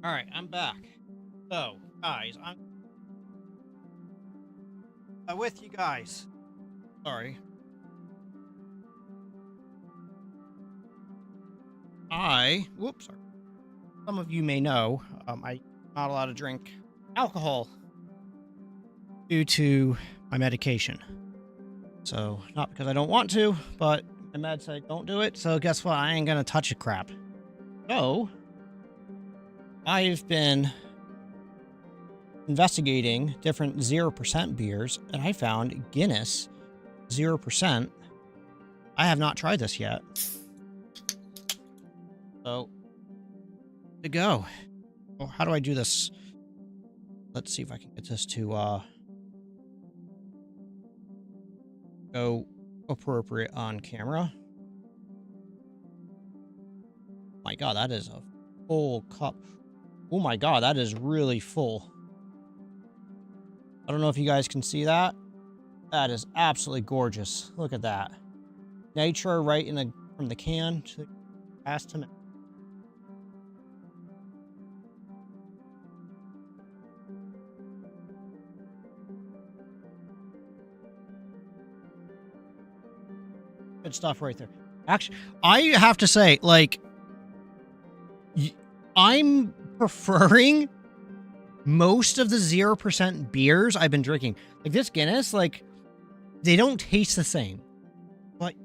All right, I'm back. So, guys, I'm with you guys. Sorry. Whoops. Sorry. Some of you may know, I'm not allowed to drink alcohol due to my medication. So, not because I don't want to, but my med said don't do it. So, guess what? I ain't gonna touch a crap. So, I've been investigating different 0% beers, and I found Guinness 0%. I have not tried this yet. So, to go. Oh, how do I do this? Let's see if I can get this to go appropriate on camera. My God, that is a full cup. Oh my God, that is really full. I don't know if you guys can see that. That is absolutely gorgeous. Look at that. Nitro right in the from the can to past him. Good stuff right there. Actually, I have to say, like, I'm preferring most of the 0% beers I've been drinking, like this Guinness, like, they don't taste the same. But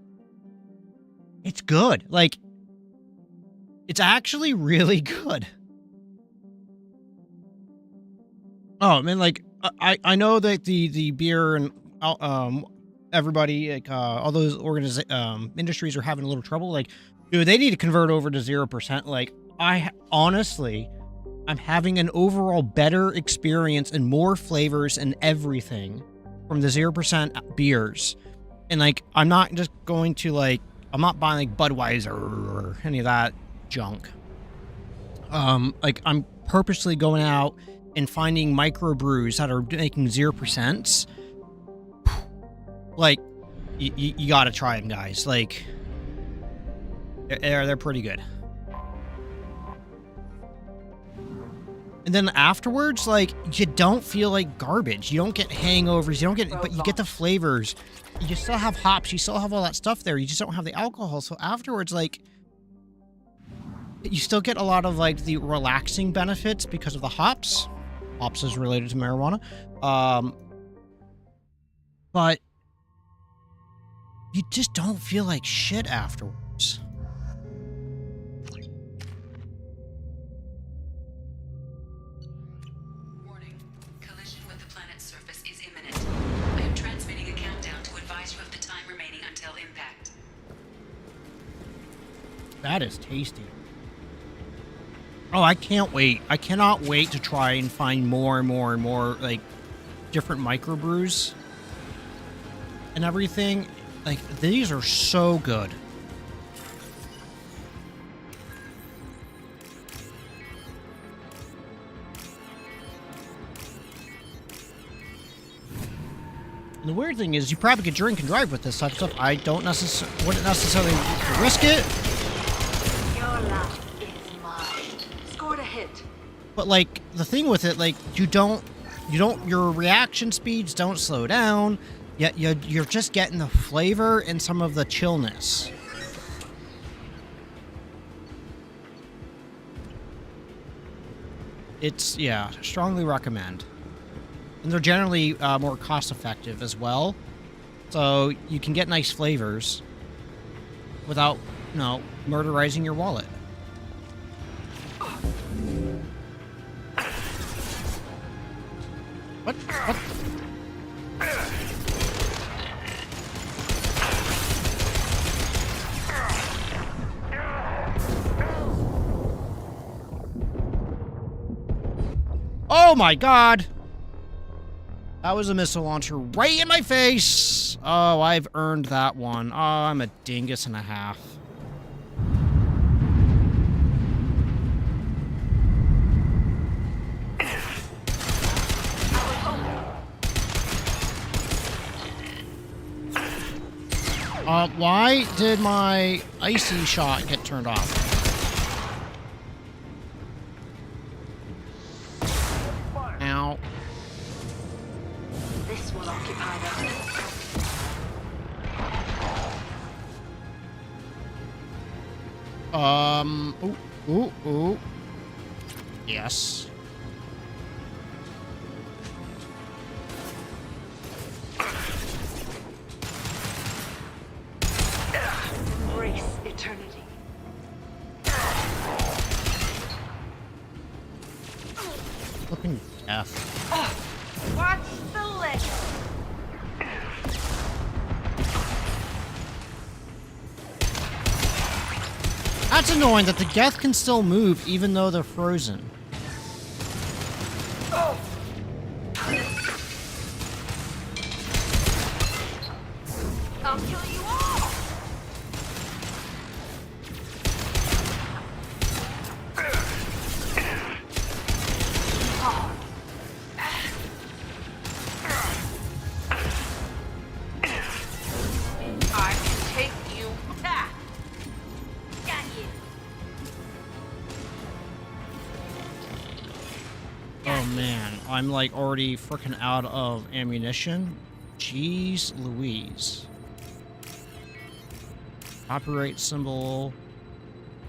it's good. Like, it's actually really good. Oh, man, like, I know that the beer and everybody, like, all those industries are having a little trouble. Like, dude, they need to convert over to 0%. Like, honestly, I'm having an overall better experience and more flavors and everything from the 0% beers. And, like, I'm not just going to, like, I'm not buying, like, Budweiser or any of that junk. Like, I'm purposely going out and finding microbrews that are making 0%. Like, you gotta try them, guys. Like, they're pretty good. And then afterwards, like, you don't feel like garbage. You don't get hangovers. You don't get, but you get the flavors. You still have hops. You still have all that stuff there. You just don't have the alcohol. So afterwards, like, you still get a lot of, like, the relaxing benefits because of the hops. Hops is related to marijuana. But you just don't feel like shit afterwards. That is tasty. Oh, I can't wait. I cannot wait to try and find more and more and more, like, different microbrews and everything. Like, these are so good. And the weird thing is, you probably could drink and drive with this type of stuff. I wouldn't necessarily risk it. But, like, the thing with it, like, your reaction speeds don't slow down, yet you're just getting the flavor and some of the chillness. It's, yeah, strongly recommend. And they're generally more cost-effective as well, so you can get nice flavors without, you know, murderizing your wallet. What? Oh my god! That was a missile launcher right in my face! Oh, I've earned that one. Oh, I'm a dingus and a half. Why did my icy shot get turned off? Ow. This will occupy them. Ooh. Yes. Embrace eternity. Flipping death. Watch the lick. That's annoying that the Geth can still move even though they're frozen. I'll kill you all. I can take you back. Got you. Oh man, I'm like already freaking out of ammunition. Jeez Louise. Copyright symbol.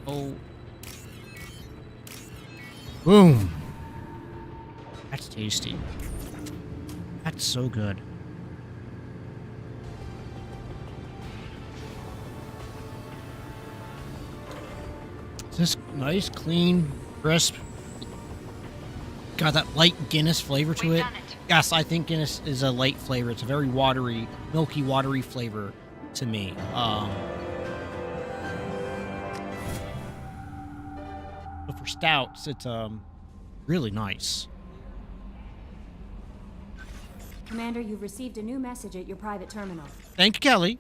Oh. Boom. That's tasty. That's so good. It's just nice, clean, crisp. Got that light Guinness flavor to it. Yes, I think Guinness is a light flavor. It's a very watery, milky, watery flavor to me. But for stouts, it's really nice. Commander, you've received a new message at your private terminal. Thank you, Kelly.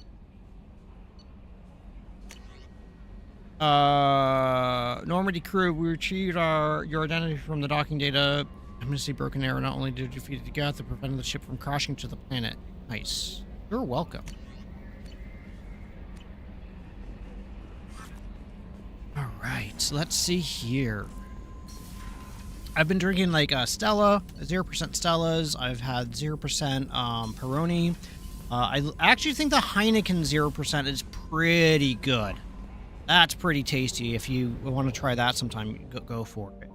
Normandy crew, we retrieved your identity from the docking data. Embassy Broken Arrow not only did defeat the Geth, it prevented the ship from crashing to the planet. Nice. You're welcome. Alright, so let's see here. I've been drinking like Stella, 0% Stellas. I've had 0% Peroni. I actually think the Heineken 0% is pretty good. That's pretty tasty. If you want to try that sometime, go for it.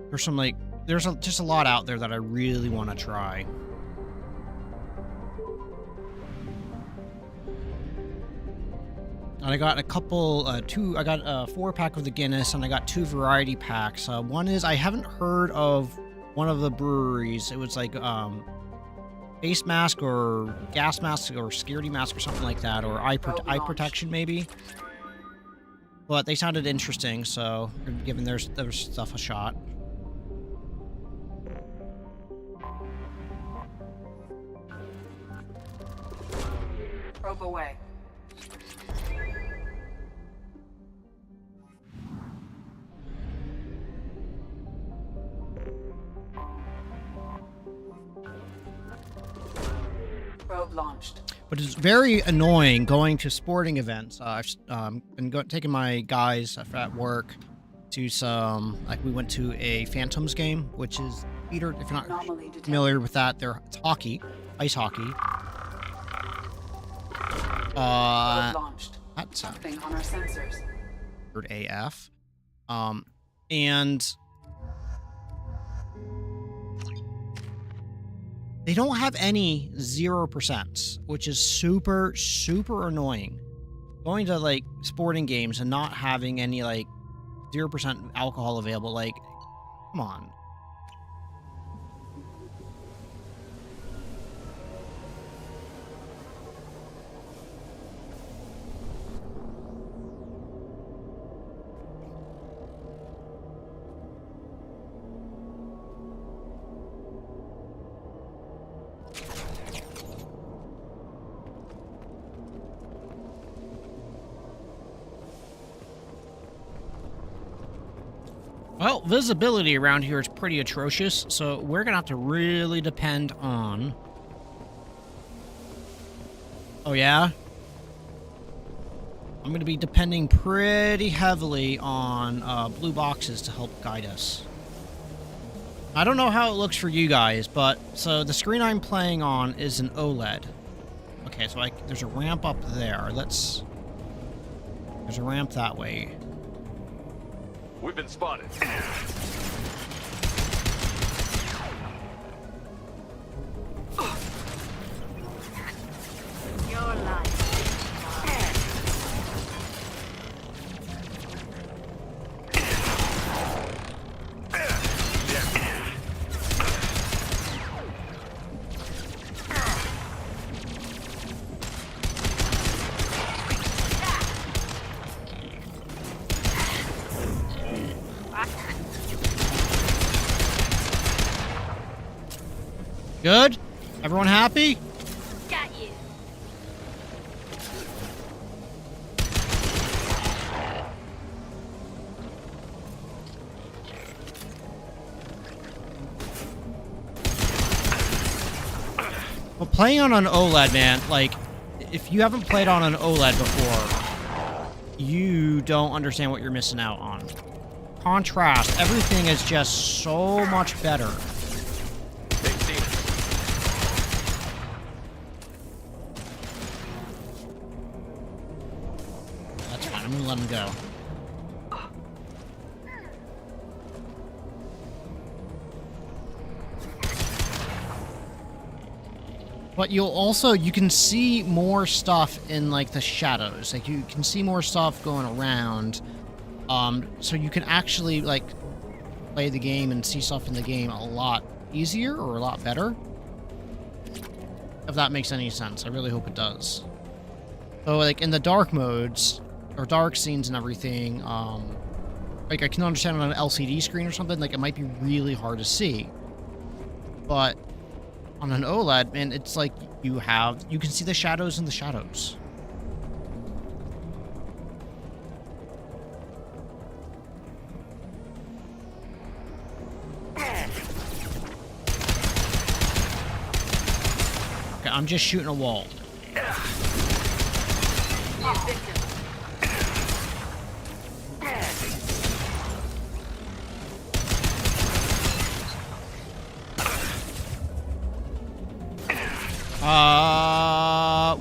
There's some like, just a lot out there that I really want to try. And I got a couple, I got a 4-pack of the Guinness, and I got 2 variety packs. One is, I haven't heard of one of the breweries. It was like, face mask or gas mask or security mask or something like that, or eye protection maybe. But they sounded interesting, so we're giving their stuff a shot. Probe away. Probe launched. But it's very annoying going to sporting events. I've been taking my guys at work to some, like we went to a Phantoms game, which is, Peter, if you're not familiar with that, it's hockey, ice hockey. Launched. That's something on our sensors. AF. And they don't have any 0%, which is super, super annoying. Going to like sporting games and not having any like 0% alcohol available, like, come on. Well, visibility around here is pretty atrocious, so we're gonna have to really depend on... Oh yeah? I'm gonna be depending pretty heavily on blue boxes to help guide us. I don't know how it looks for you guys, but... So, the screen I'm playing on is an OLED. Okay, so there's a ramp up there. There's a ramp that way. We've been spotted. Your life. Good? Everyone happy? Got you. Well, playing on an OLED, man, like, if you haven't played on an OLED before, you don't understand what you're missing out on. Contrast, everything is just so much better. I'm gonna let him go. But you can see more stuff in, like, the shadows. Like, you can see more stuff going around. So you can actually, like, play the game and see stuff in the game a lot easier or a lot better. If that makes any sense. I really hope it does. So, like, in the dark modes, or dark scenes and everything, like, I can understand on an LCD screen or something, like, it might be really hard to see. But on an OLED, man, it's like you can see the shadows in the shadows. Okay, I'm just shooting a wall.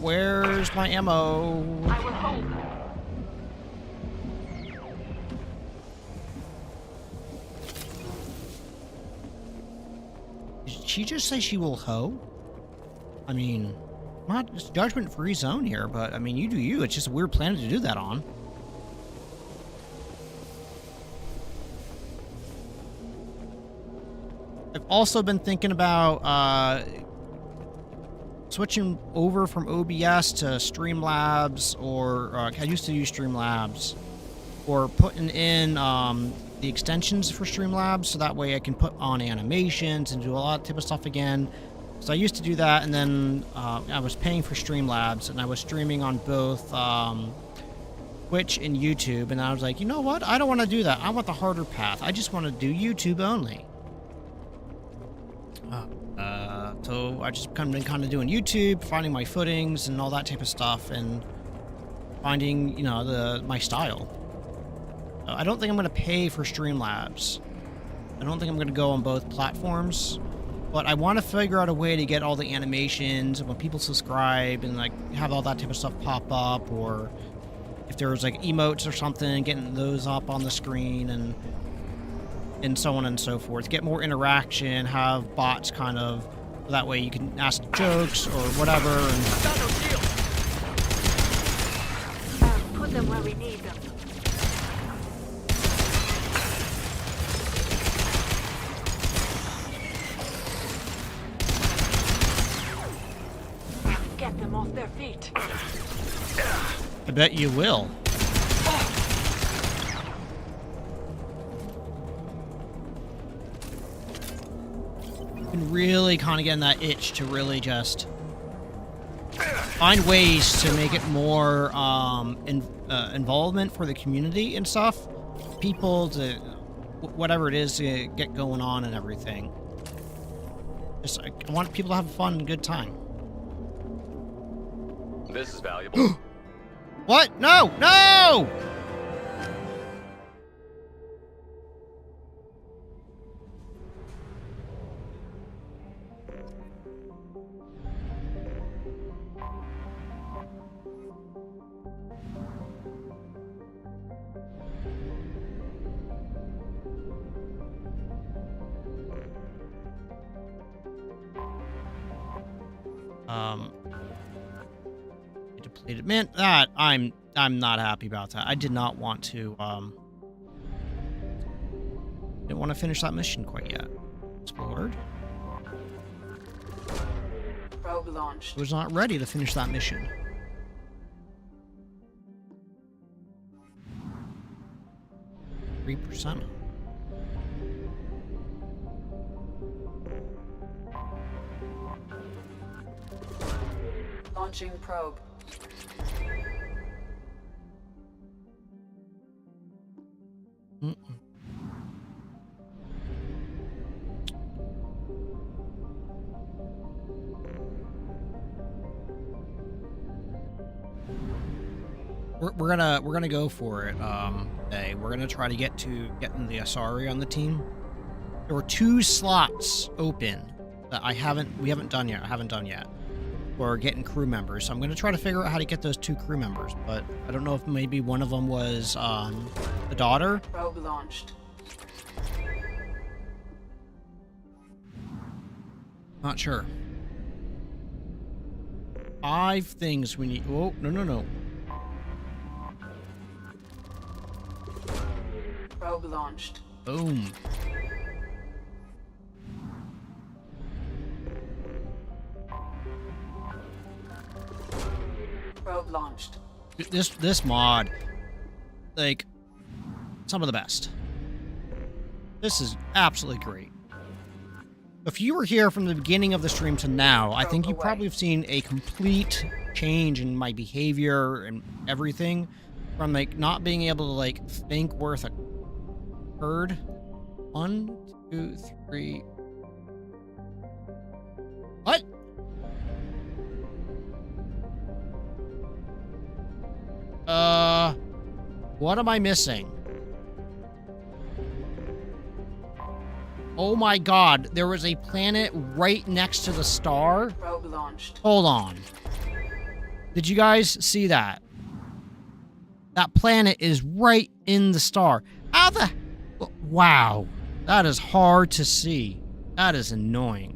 Where's my ammo? I will hold. Did she just say she will hoe? I mean, not it's judgment-free zone here, but I mean, you do you. It's just a weird planet to do that on. I've also been thinking about switching over from OBS to Streamlabs, or I used to use Streamlabs, or putting in the extensions for Streamlabs, so that way I can put on animations and do a lot of type of stuff again. So I used to do that, and then I was paying for Streamlabs, and I was streaming on both Twitch and YouTube, and I was like, you know what? I don't want to do that. I want the harder path. I just want to do YouTube only. So I just been kind of doing YouTube, finding my footings and all that type of stuff, and finding, you know, my style. I don't think I'm going to pay for Streamlabs. I don't think I'm going to go on both platforms, but I want to figure out a way to get all the animations when people subscribe and, like, have all that type of stuff pop up, or if there's, like, emotes or something, getting those up on the screen, and so on and so forth. Get more interaction, have bots kind of, that way you can ask jokes or whatever. And put them where we need them. Get them off their feet. I bet you will. Really kind of getting that itch to really just find ways to make it more involvement for the community and stuff. People to whatever it is to get going on and everything. Just I want people to have fun and good time. This is valuable. What? No! No! Depleted. Man, that I'm not happy about that. I did not want to didn't want to finish that mission quite yet. Explored. Probe launched. Was not ready to finish that mission. %. Launching probe. We're gonna go for it. Today we're gonna try to getting the Asari on the team. There were 2 slots open that we haven't done yet. for getting crew members. So I'm going to try to figure out how to get those 2 crew members, but I don't know if maybe one of them was the daughter. Probe launched. Not sure. 5 things we need. Oh, no. Probe launched. Boom. Probe launched. This mod, like, some of the best. This is absolutely great. If you were here from the beginning of the stream to now, I think you probably have seen a complete change in my behavior and everything, from like not being able to like think worth a bird. 1, 2, 3. What? What am I missing? Oh my god, there was a planet right next to the star? Probe launched. Hold on. Did you guys see that? That planet is right in the star. How the... Wow. That is hard to see. That is annoying.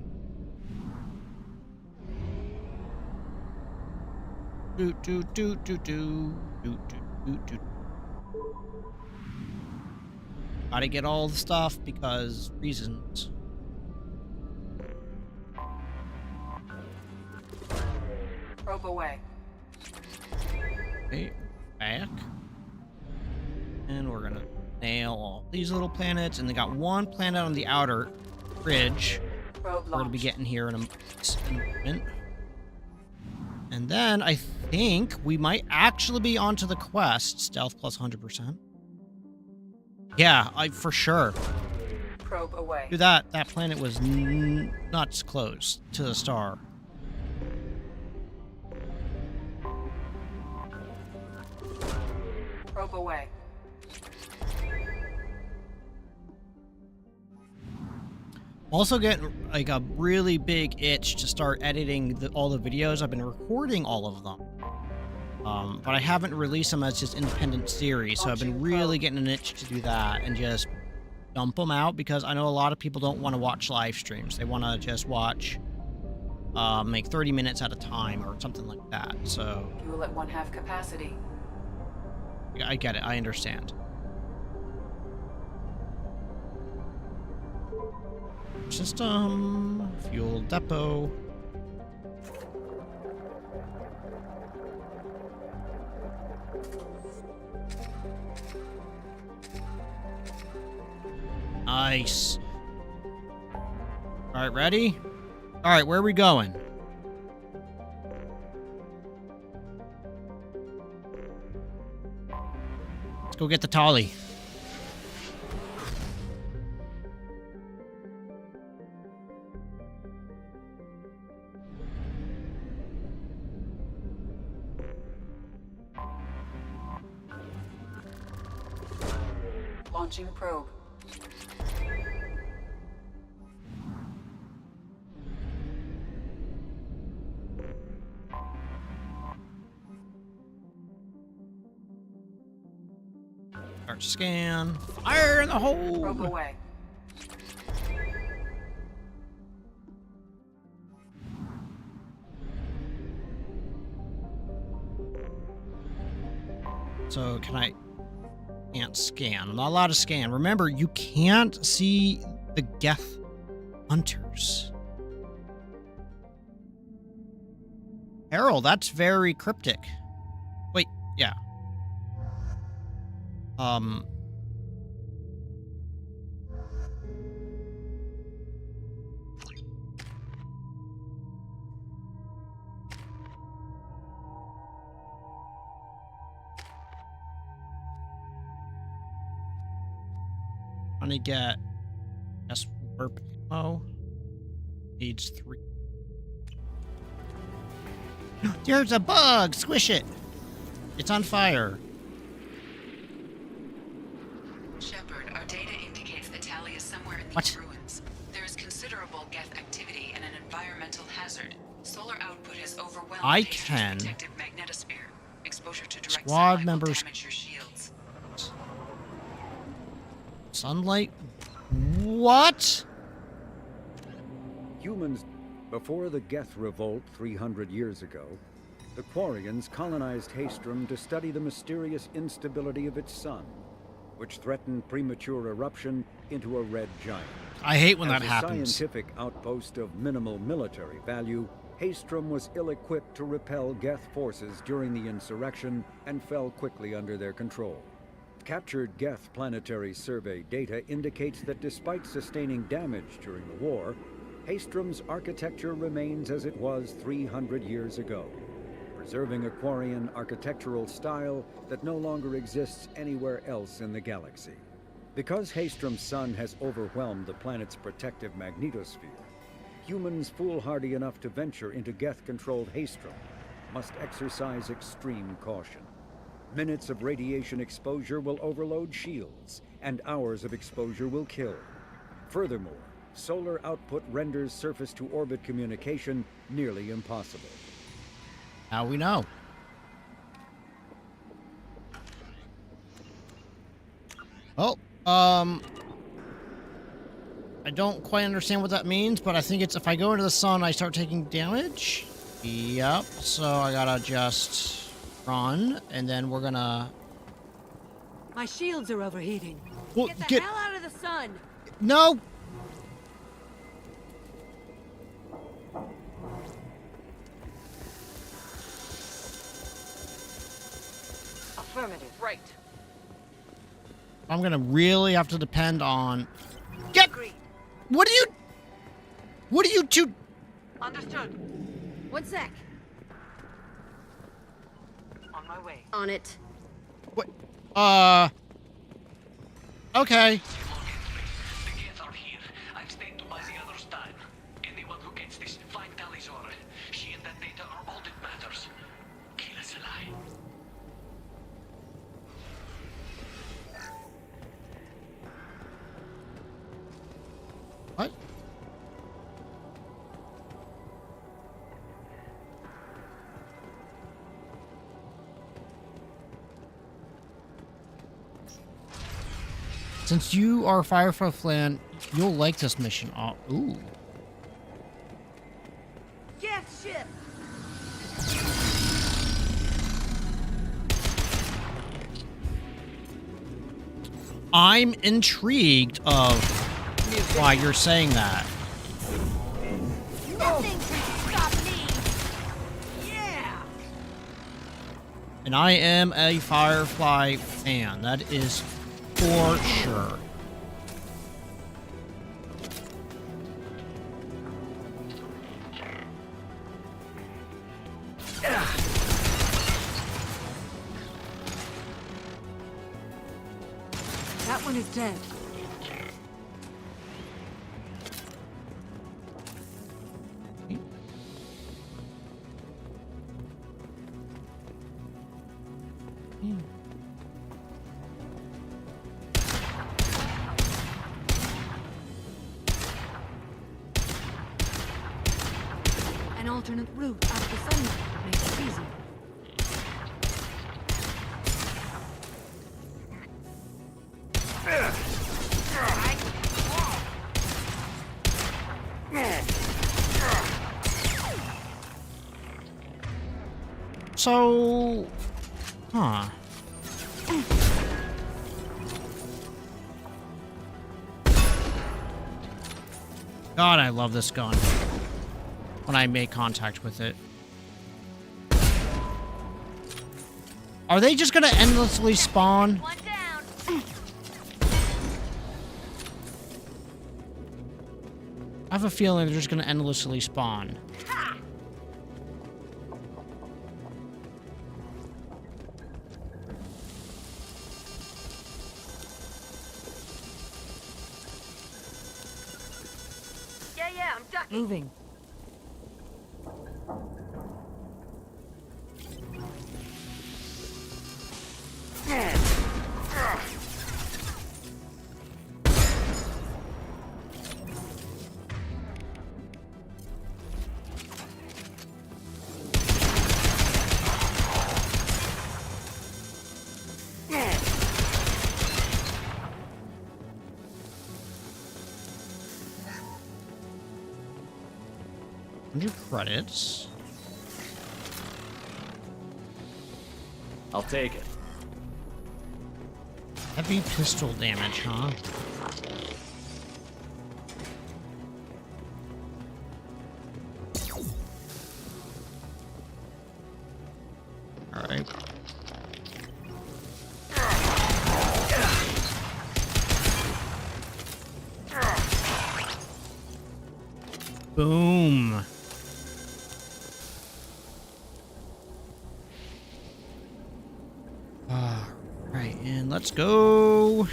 Gotta get all the stuff because reasons. Probe away. Okay, back. And we're gonna nail all these little planets, and they got 1 planet on the outer ridge. Probe We're gonna be launched. getting here in a moment. And then I think we might actually be onto the quest. Stealth plus 100%. Yeah, for sure. Probe away. Dude, that planet was nuts close to the star. Probe away. Also getting like a really big itch to start editing all the videos. I've been recording all of them. But I haven't released them as just independent series, so I've been really getting an itch to do that and just dump them out, because I know a lot of people don't want to watch live streams. They want to just watch like 30 minutes at a time or something like that. So Fuel at 1/2 capacity. I get it. I understand. System, fuel depot. Nice. All right, ready? All right, where are we going? Let's go get the Tali. Launching probe. Start scan. Fire in the hole. Probe away. So can I... Can't scan. I'm not allowed to scan. Remember, you can't see the Geth hunters. Harold, that's very cryptic. Wait, yeah. Trying to get warp ammo. Needs 3. There's a bug! Squish it! It's on fire. Shepard, our data indicates that Tali is somewhere in these ruins. There is considerable Geth activity and an environmental hazard. Solar output has overwhelmed I can. Protective magnetosphere. Exposure to direct Squad sunlight will members. damage your shields. Sunlight? What? Humans, before the Geth Revolt 300 years ago, the Quarians colonized Haestrom to study the mysterious instability of its sun, which threatened premature eruption into a red giant. I hate when As that a happens. Scientific outpost of minimal military value, Haestrom was ill-equipped to repel Geth forces during the insurrection and fell quickly under their control. Captured Geth planetary survey data indicates that despite sustaining damage during the war, Haestrom's architecture remains as it was 300 years ago, preserving a Quarian architectural style that no longer exists anywhere else in the galaxy. Because Haestrom's sun has overwhelmed the planet's protective magnetosphere, humans foolhardy enough to venture into Geth-controlled Haestrom must exercise extreme caution. Minutes of radiation exposure will overload shields, and hours of exposure will kill. Furthermore, solar output renders surface-to-orbit communication nearly impossible. Now we know. Oh, I don't quite understand what that means, but I think it's if I go into the sun, I start taking damage. Yep, so I gotta just run, and then we're gonna... My shields are overheating. Well, Get the get- hell out of the sun! No! Affirmative. Right. I'm gonna really have to depend on... Get... What are you two... Understood. One sec. On my way. On it. What? Okay. The Geth are here. I've stayed to buy the others time. Anyone who gets this, find Talizor. She and that data are all that matters. Kill us alive. What? Since you are Firefly Flan, you'll like this mission. Oh, ooh. Geth ship! I'm intrigued of why you're saying that. Nothing can stop me! Yeah! And I am a Firefly fan. That is for sure. That one is dead. An alternate route out of the sunlight makes it easy. So, huh. God, I love this gun. When I make contact with it. Are they just gonna endlessly spawn? One down. I have a feeling they're just gonna endlessly spawn. Yeah, I'm ducking. Moving. 100 credits. I'll take it. Heavy pistol damage, huh? Alright. Boom. Alright, and let's go.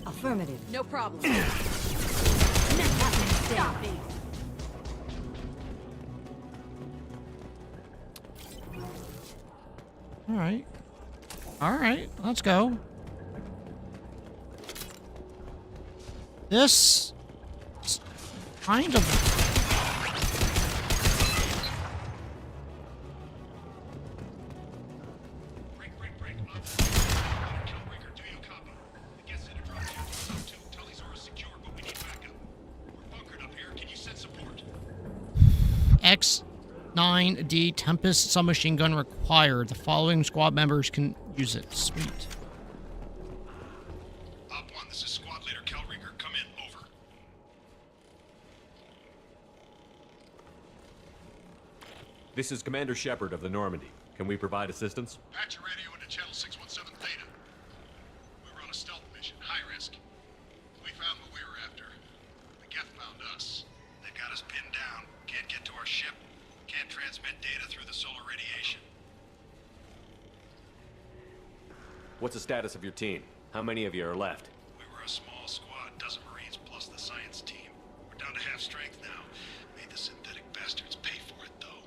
Affirmative. No problem. Stop me. Alright. Alright, let's go. This is kind of... X9D Tempest submachine gun required. The following squad members can use it. Sweet. Op 1, this is squad leader Kelringer. Come in, over. This is Commander Shepard of the Normandy. Can we provide assistance? Patch your radio into channel 617 Theta. We were on a stealth mission, high risk. We found what we were after. The Geth found us. They've got us pinned down. Can't get to our ship. Can't transmit data through the solar radiation. What's the status of your team? How many of you are left? We were a small squad, dozen Marines plus the science team. We're down to half strength now. Made the synthetic bastards pay for it, though.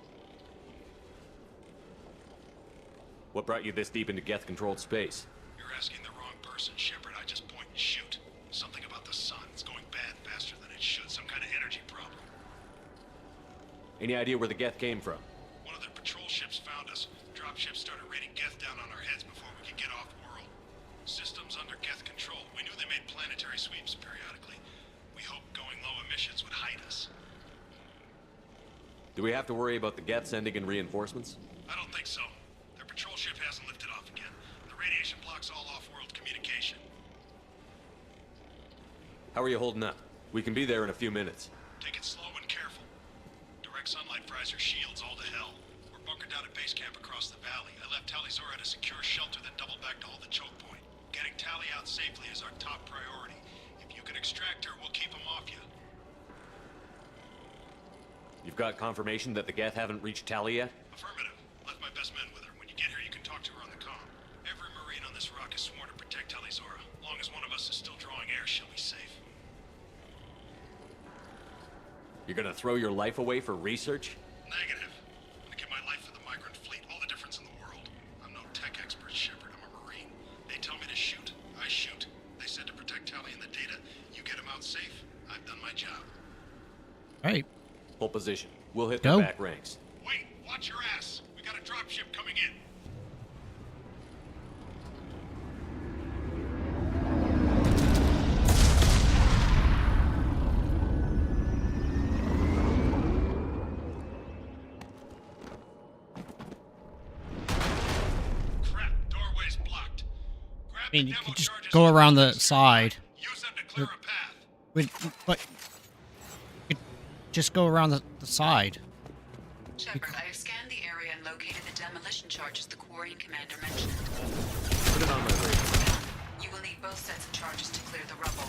What brought you this deep into Geth-controlled space? You're asking the wrong person, Shepard. I just point and shoot. Something about the sun. It's going bad faster than it should. Some kind of energy problem. Any idea where the Geth came from? One of their patrol ships found us. Dropships started raining Geth down on our heads before we could get off-world. Systems under Geth control. We knew they made planetary sweeps periodically. We hoped going low emissions would hide us. Do we have to worry about the Geth sending in reinforcements? I don't think so. Their patrol ship hasn't lifted off again. The radiation blocks all off-world communication. How are you holding up? We can be there in a few minutes. Take it slow and careful. Direct sunlight fries our shields all to hell. We're bunkered down at base camp across the valley. I left Tali Zora at a secure shelter, then doubled back to hold the choke point. Getting Tali out safely is our top priority. If you can extract her, we'll keep them off you. You've got confirmation that the Geth haven't reached Tali yet? Affirmative. Left my best men with her. When you get here, you can talk to her on the comm. Every Marine on this rock is sworn to protect Tali Zora. Long as one of us is still drawing air, she'll be safe. You're gonna throw your life away for research? Negative. I'm gonna give my life for the migrant fleet. All the difference in the world. I'm no tech expert, Shepard. I'm a Marine. They tell me to shoot. I shoot. They said to protect Tali and the data. You get them out safe. I've done my job. Right. Hold position. We'll hit Go. the back ranks. Wait, watch your ass. We got a dropship coming in. Crap, doorway's blocked. I mean, you could just go around the side. Use them to clear a path. But you could just go around the side. Shepard, I have scanned the area and located the demolition charges the Quarian commander mentioned. Put it on my radar. You will need both sets of charges to clear the rubble.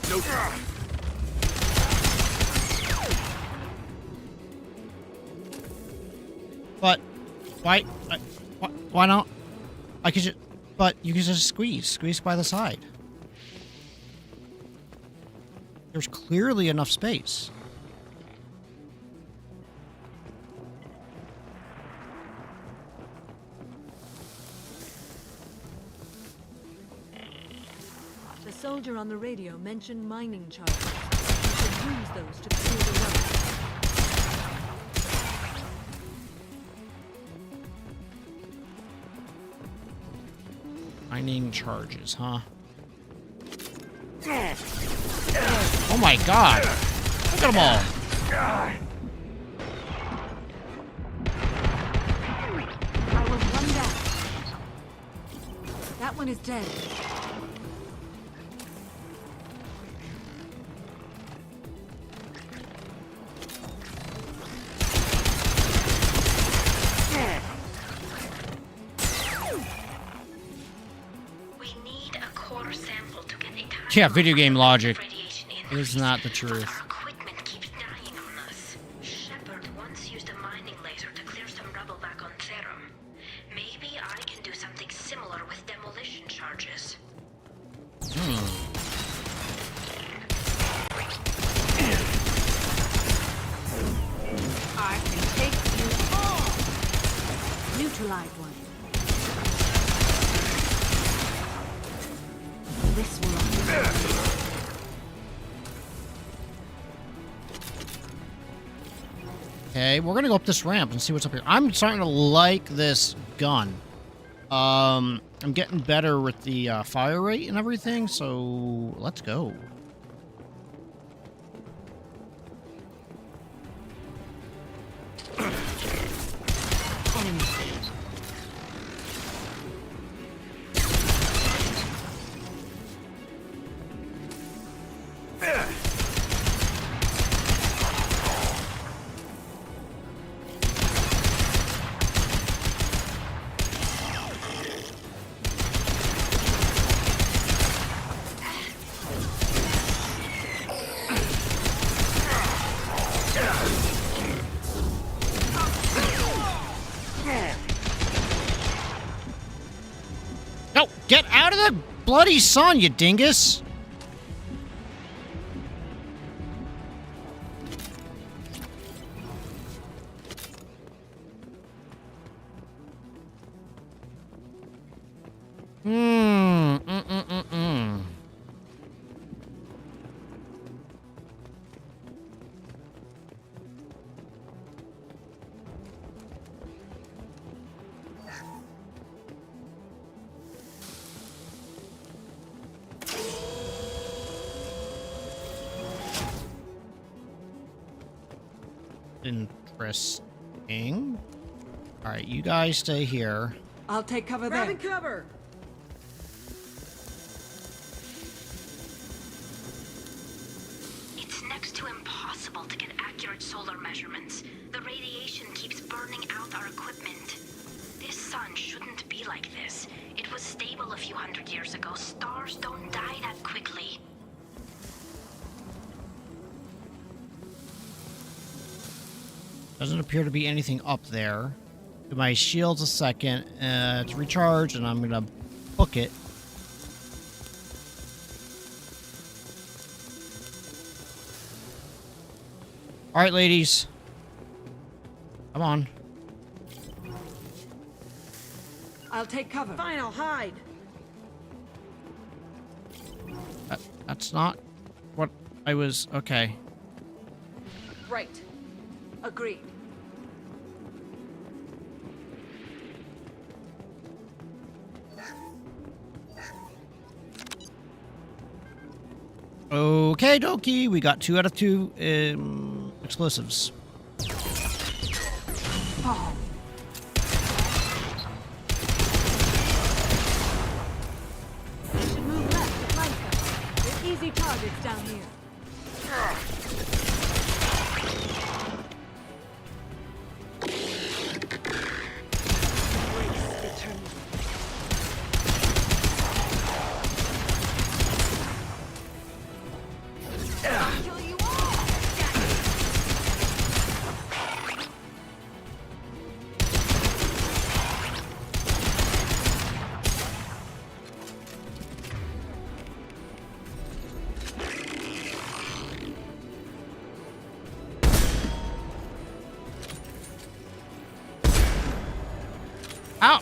Nope. But why not? I could just, but you could just squeeze by the side. There's clearly enough space. The soldier on the radio mentioned mining charges. You should use those to clear the road. Mining charges, huh? Oh my god! Look at them all! I was one down. That one is dead. Yeah, video game logic is not the truth. Shepard once used a mining laser to clear some rubble back on Therum. Maybe I can do something similar with demolition charges. I can take you all. Neutralize one. This will. Okay, we're gonna go up this ramp and see what's up here. I'm starting to like this gun. I'm getting better with the fire rate and everything, so let's go. No, get out of the bloody sun, you dingus! Interesting. All right, you guys stay here. I'll take cover there. Grabbing cover. It's next to impossible to get accurate solar measurements. The radiation keeps burning out our equipment. This sun shouldn't be like this. It was stable a few hundred years ago. Stars don't die that quickly. Doesn't appear to be anything up there. Give my shields a second to recharge, and I'm gonna book it. All right, ladies. Come on. I'll take cover. Fine, I'll hide. That's not what I was... Okay. Right. Agreed. Okay, dokie. We got 2 out of 2 explosives. Oh. You should move left to flank them. There's easy targets down here.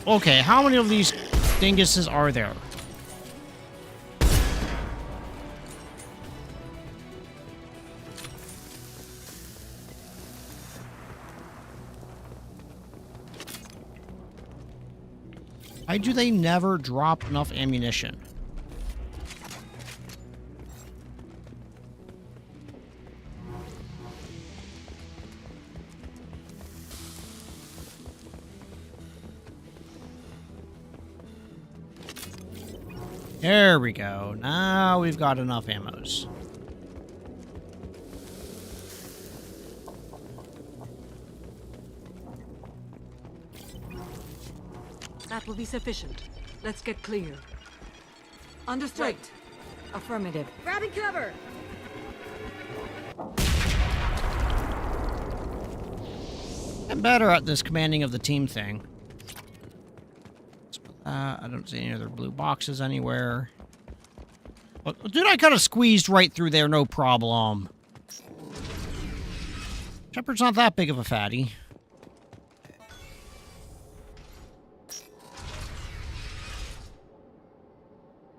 Okay, how many of these dinguses are there? Why do they never drop enough ammunition? There we go. Now we've got enough ammos. That will be sufficient. Let's get clear. Understood. Right. Affirmative. Grabbing cover! I'm better at this commanding of the team thing. I don't see any other blue boxes anywhere. Oh, dude, I kind of squeezed right through there, no problem. Shepard's not that big of a fatty.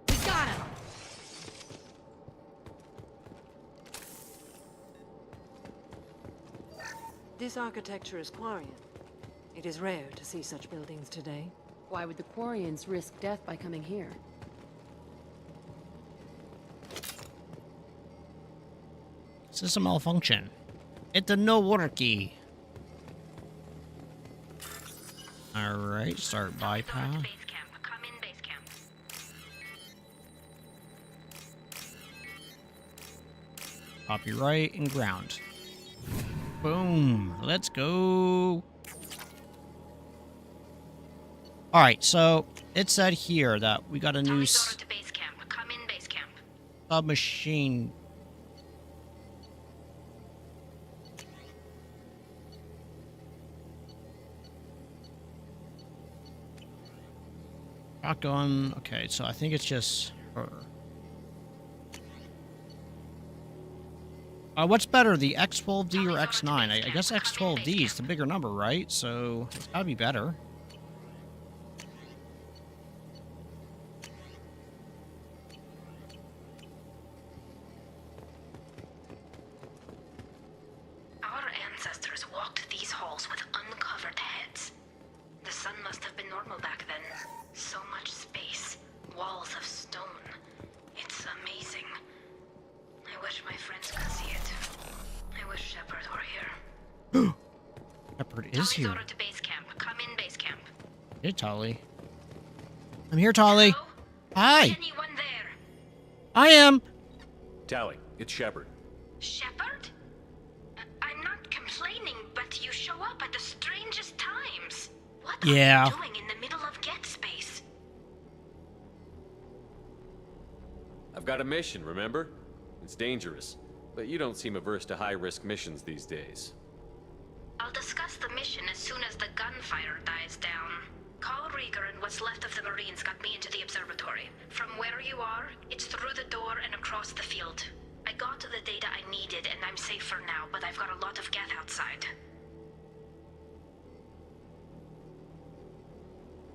We got him! This architecture is Quarian. It is rare to see such buildings today. Why would the Quarians risk death by coming here? System malfunction. It did no worky. Alright, start bypass. Copyright and ground. Boom. Let's go. Alright, so it said here that we got a new submachine. Shotgun. Okay, so I think it's just her. What's better, the X12D or X9? I guess X12D is the bigger number, right? So it's gotta be better. Our ancestors walked these halls with uncovered heads. The sun must have been normal back then. So much space, walls of stone. It's amazing. I wish my friends could see it. I wish Shepard were here. Shepard is here. Order to base camp. Come in base camp. Hey, Tali. I'm here, Tali. Hi. Anyone there? I am. Tali, it's Shepard. Shepard? I'm not complaining, but you show up at the strangest times. What are you doing in the middle of Get Space? I've got a mission, remember? It's dangerous, but you don't seem averse to high-risk missions these days. I'll discuss the mission as soon as the gunfire dies down. Call Rieger and what's left of the Marines got me into the observatory. From where you are, it's through the door and across the field. I got to the data I needed and I'm safe for now, but I've got a lot of Geth outside.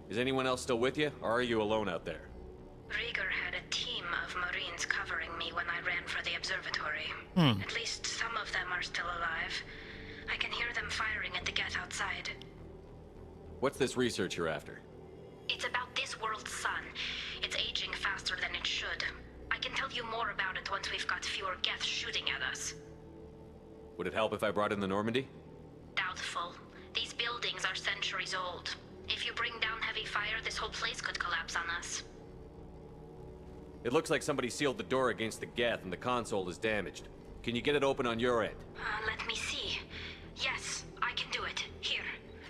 Is anyone else still with you, or are you alone out there? Rieger had a team of Marines covering me when I ran for the observatory. At least some of them are still alive. I can hear them firing at the Geth outside. What's this research you're after? It's about this world's sun. It's aging faster than it should. I can tell you more about it once we've got fewer Geth shooting at us. Would it help if I brought in the Normandy? Doubtful. These buildings are centuries old. If you bring down heavy fire, this whole place could collapse on us. It looks like somebody sealed the door against the Geth and the console is damaged. Can you get it open on your end? Let me see. Yes, I can do it. Here.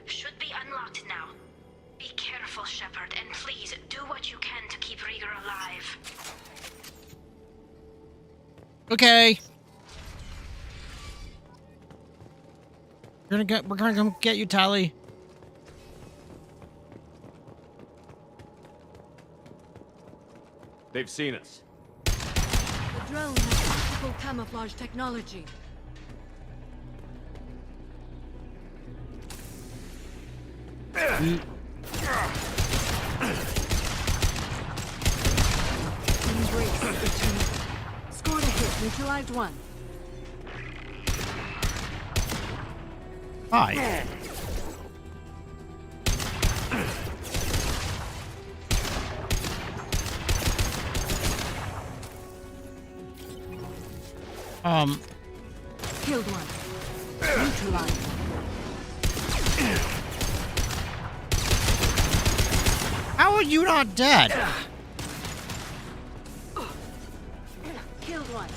Should be unlocked now. Be careful, Shepard, and please do what you can to keep Rieger alive. Okay. We're gonna come get you, Tali. They've seen us. The drone has optical camouflage technology. Scored a hit. Neutralized one. Hi. Killed one. Neutralized. How are you not dead? Killed one.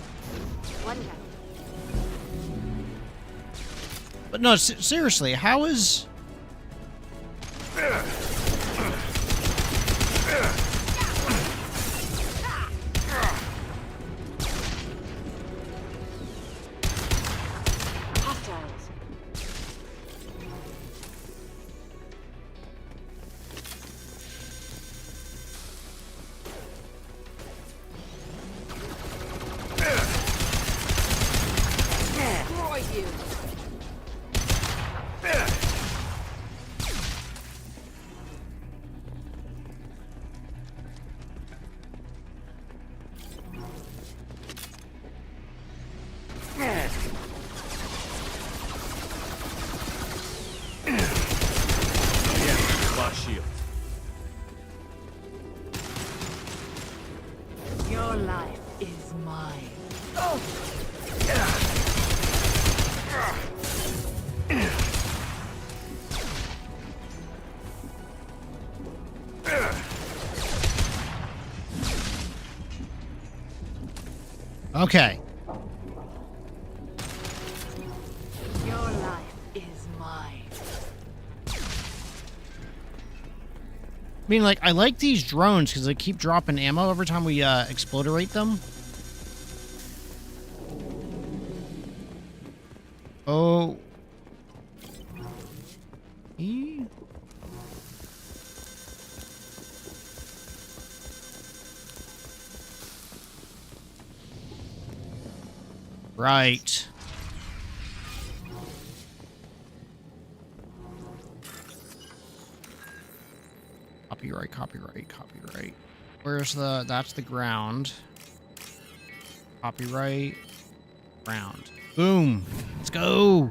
One down. But no, seriously, how is... Hostiles. Destroy you. Lost shield. Your life is mine. Oh! Okay. Your life is mine. I mean, like, I like these drones because they keep dropping ammo every time we explodorate them. Oh. E? Right. Copyright, copyright, copyright. Where's the... That's the ground. Copyright. Ground. Boom. Let's go.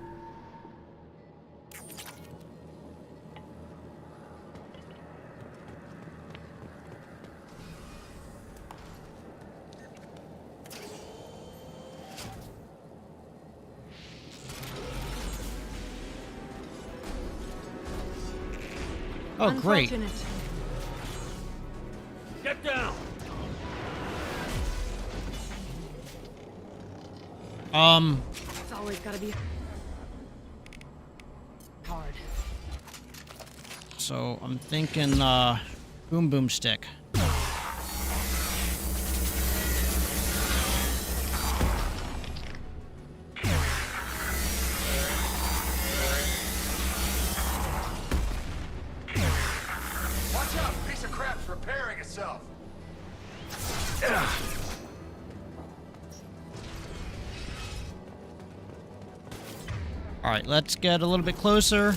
Oh, great. Get down! It's always gotta be hard. So I'm thinking, boom boom stick. Watch out, piece of crap's repairing itself. All right, let's get a little bit closer.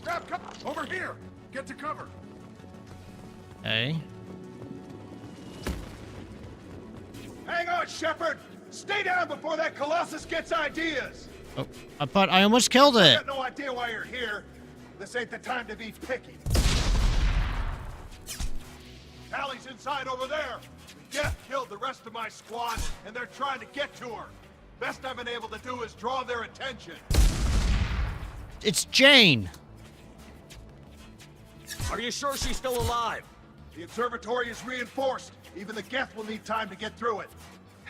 Grab cover! Over here! Get to cover! Okay. Hang on, Shepard! Stay down before that Colossus gets ideas! Oh, I almost killed I it. got no idea why you're here. This ain't the time to be picky. Tally's inside over there. Geth killed the rest of my squad, and they're trying to get to her. Best I've been able to do is draw their attention. It's Jane. Are you sure she's still alive? The observatory is reinforced. Even the Geth will need time to get through it.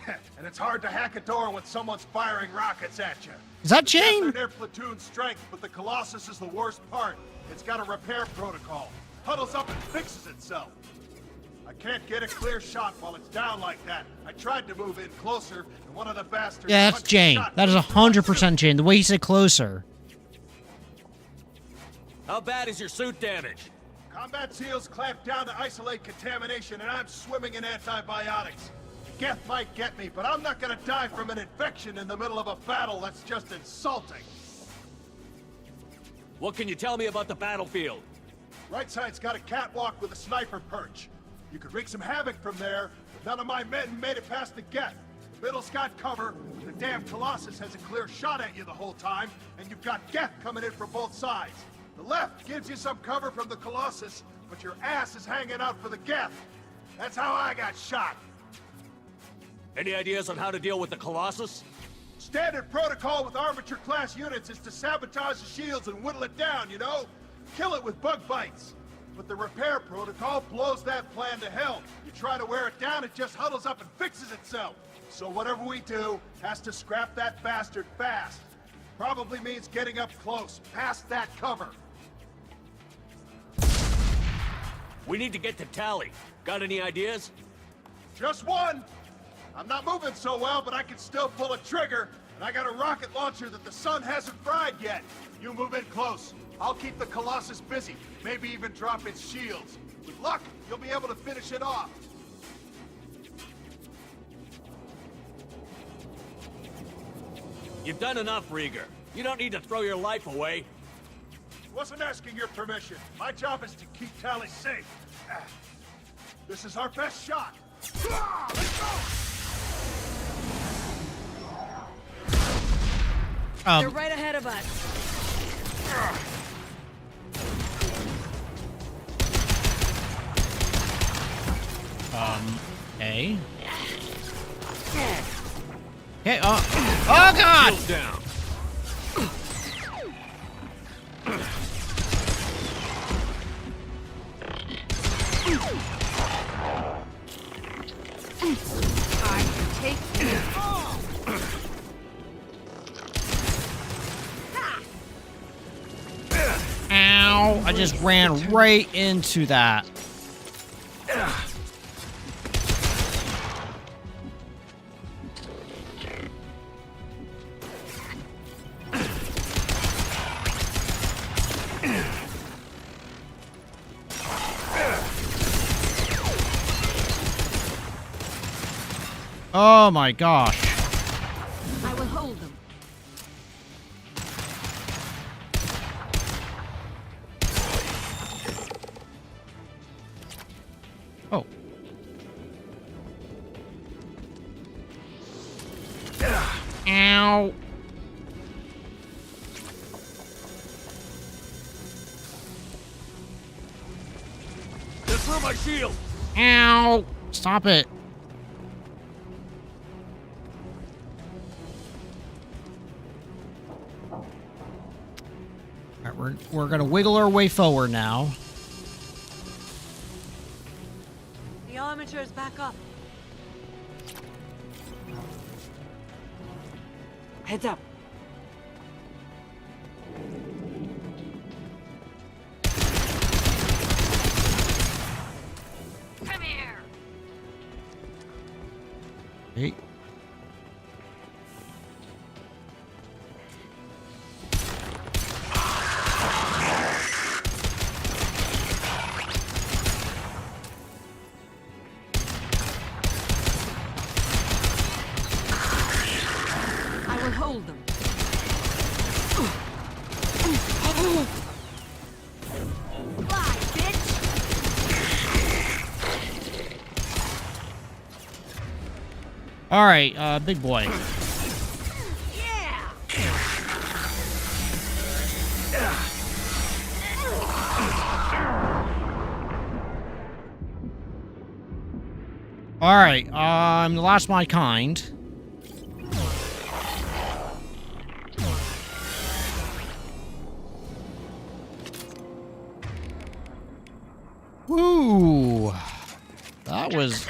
And it's hard to hack a door when someone's firing rockets at you. Is that The Geth Jane? are near platoon strength, but the Colossus is the worst part. It's got a repair protocol. Huddles up and fixes itself. I can't get a clear shot while it's down like that. I tried to move in closer, and one of the bastards... Yeah, that's punched a Jane. shot That is through my 100% Jane. The way he said closer. How bad is your suit damaged? Combat SEALs clamped down to isolate contamination, and I'm swimming in antibiotics. Geth might get me, but I'm not gonna die from an infection in the middle of a battle. That's just insulting. What can you tell me about the battlefield? Right side's got a catwalk with a sniper perch. You could wreak some havoc from there, but none of my men made it past the Geth. The middle's got cover, the damn Colossus has a clear shot at you the whole time, and you've got Geth coming in from both sides. The left gives you some cover from the Colossus, but your ass is hanging out for the Geth. That's how I got shot. Any ideas on how to deal with the Colossus? Standard protocol with armature-class units is to sabotage the shields and whittle it down, you know? Kill it with bug bites. But the repair protocol blows that plan to hell. You try to wear it down, it just huddles up and fixes itself. So whatever we do has to scrap that bastard fast. Probably means getting up close, past that cover. We need to get to Tally. Got any ideas? Just one! I'm not moving so well, but I can still pull a trigger, and I got a rocket launcher that the sun hasn't fried yet. You move in close. I'll keep the Colossus busy, maybe even drop its shields. With luck, you'll be able to finish it off. You've done enough, Rieger. You don't need to throw your life away. Wasn't asking your permission. My job is to keep Tally safe. This is our best shot. Let's go! They're right ahead of us. Okay. Okay, oh God! Shield down. I can take you. Ow! I just ran right into that. Oh my gosh. I will hold them. Oh. Ow. Just throw my shield. Ow. Stop it. Alright, we're gonna wiggle our way forward now. The armature is back up. Heads up. Come here. Hey. I will hold them. Fly, bitch! All right, big boy. Yeah! All right, the last of my kind. Woo! That was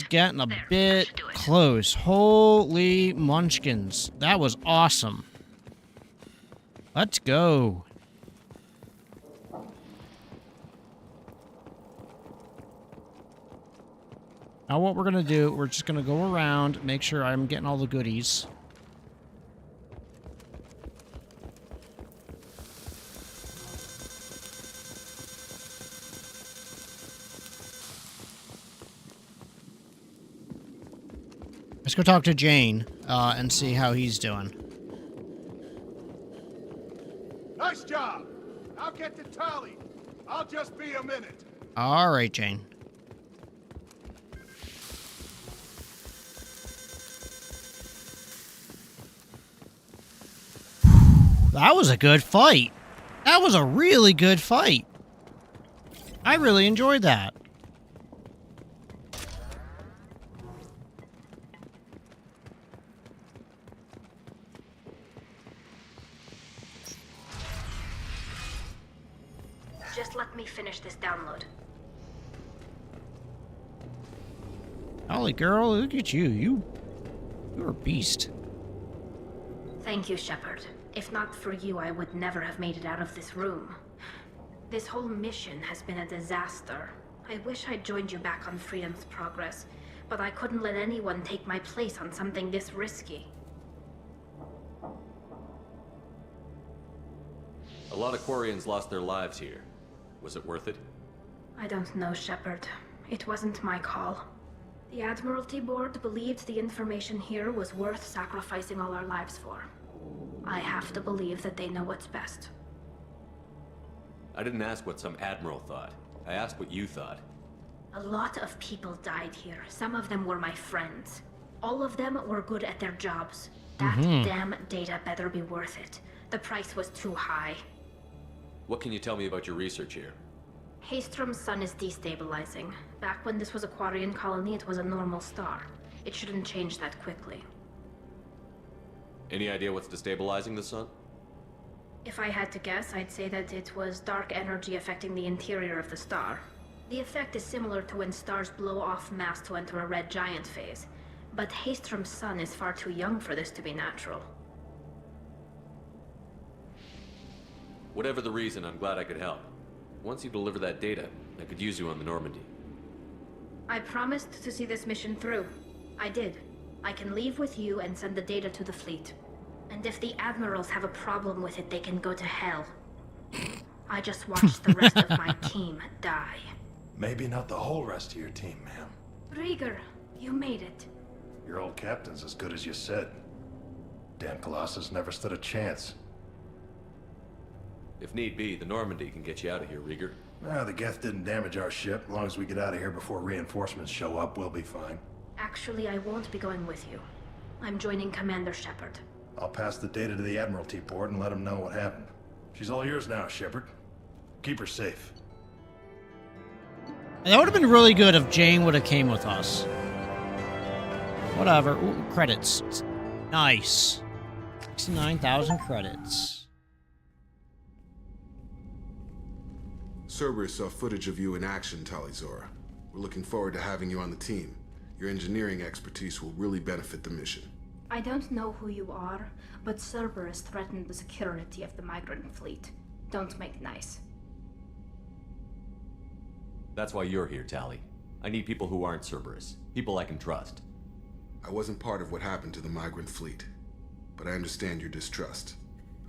getting a bit close. Holy munchkins. That was awesome. Let's go. Now what we're gonna do, we're just gonna go around, make sure I'm getting all the goodies. Let's go talk to Jane, and see how he's doing. Nice job! I'll get to Tally. I'll just be a minute. All right, Jane. That was a good fight. That was a really good fight. I really enjoyed that. Just let me finish this download. Holly girl, look at you. You're a beast. Thank you, Shepard. If not for you, I would never have made it out of this room. This whole mission has been a disaster. I wish I'd joined you back on Freedom's Progress, but I couldn't let anyone take my place on something this risky. A lot of Quarians lost their lives here. Was it worth it? I don't know, Shepard. It wasn't my call. The Admiralty Board believed the information here was worth sacrificing all our lives for. I have to believe that they know what's best. I didn't ask what some admiral thought. I asked what you thought. A lot of people died here. Some of them were my friends. All of them were good at their jobs. That damn data better be worth it. The price was too high. What can you tell me about your research here? Hastrom's sun is destabilizing. Back when this was a Quarian colony, it was a normal star. It shouldn't change that quickly. Any idea what's destabilizing the sun? If I had to guess, I'd say that it was dark energy affecting the interior of the star. The effect is similar to when stars blow off mass to enter a red giant phase. But Hastrom's sun is far too young for this to be natural. Whatever the reason, I'm glad I could help. Once you deliver that data, I could use you on the Normandy. I promised to see this mission through. I did. I can leave with you and send the data to the fleet. And if the admirals have a problem with it, they can go to hell. I just watched the rest of my team die. Maybe not the whole rest of your team, ma'am. Rieger, you made it. Your old captain's as good as you said. Damn Colossus never stood a chance. If need be, the Normandy can get you out of here, Rieger. The Geth didn't damage our ship. As long as we get out of here before reinforcements show up, we'll be fine. Actually, I won't be going with you. I'm joining Commander Shepard. I'll pass the data to the Admiralty Board and let them know what happened. She's all yours now, Shepard. Keep her safe. That would have been really good if Jane would have came with us. Whatever. Ooh, credits. Nice. 69,000 credits. Cerberus saw footage of you in action, Tali'Zorah. We're looking forward to having you on the team. Your engineering expertise will really benefit the mission. I don't know who you are, but Cerberus threatened the security of the migrant fleet. Don't make nice. That's why you're here, Tali. I need people who aren't Cerberus. People I can trust. I wasn't part of what happened to the migrant fleet, but I understand your distrust.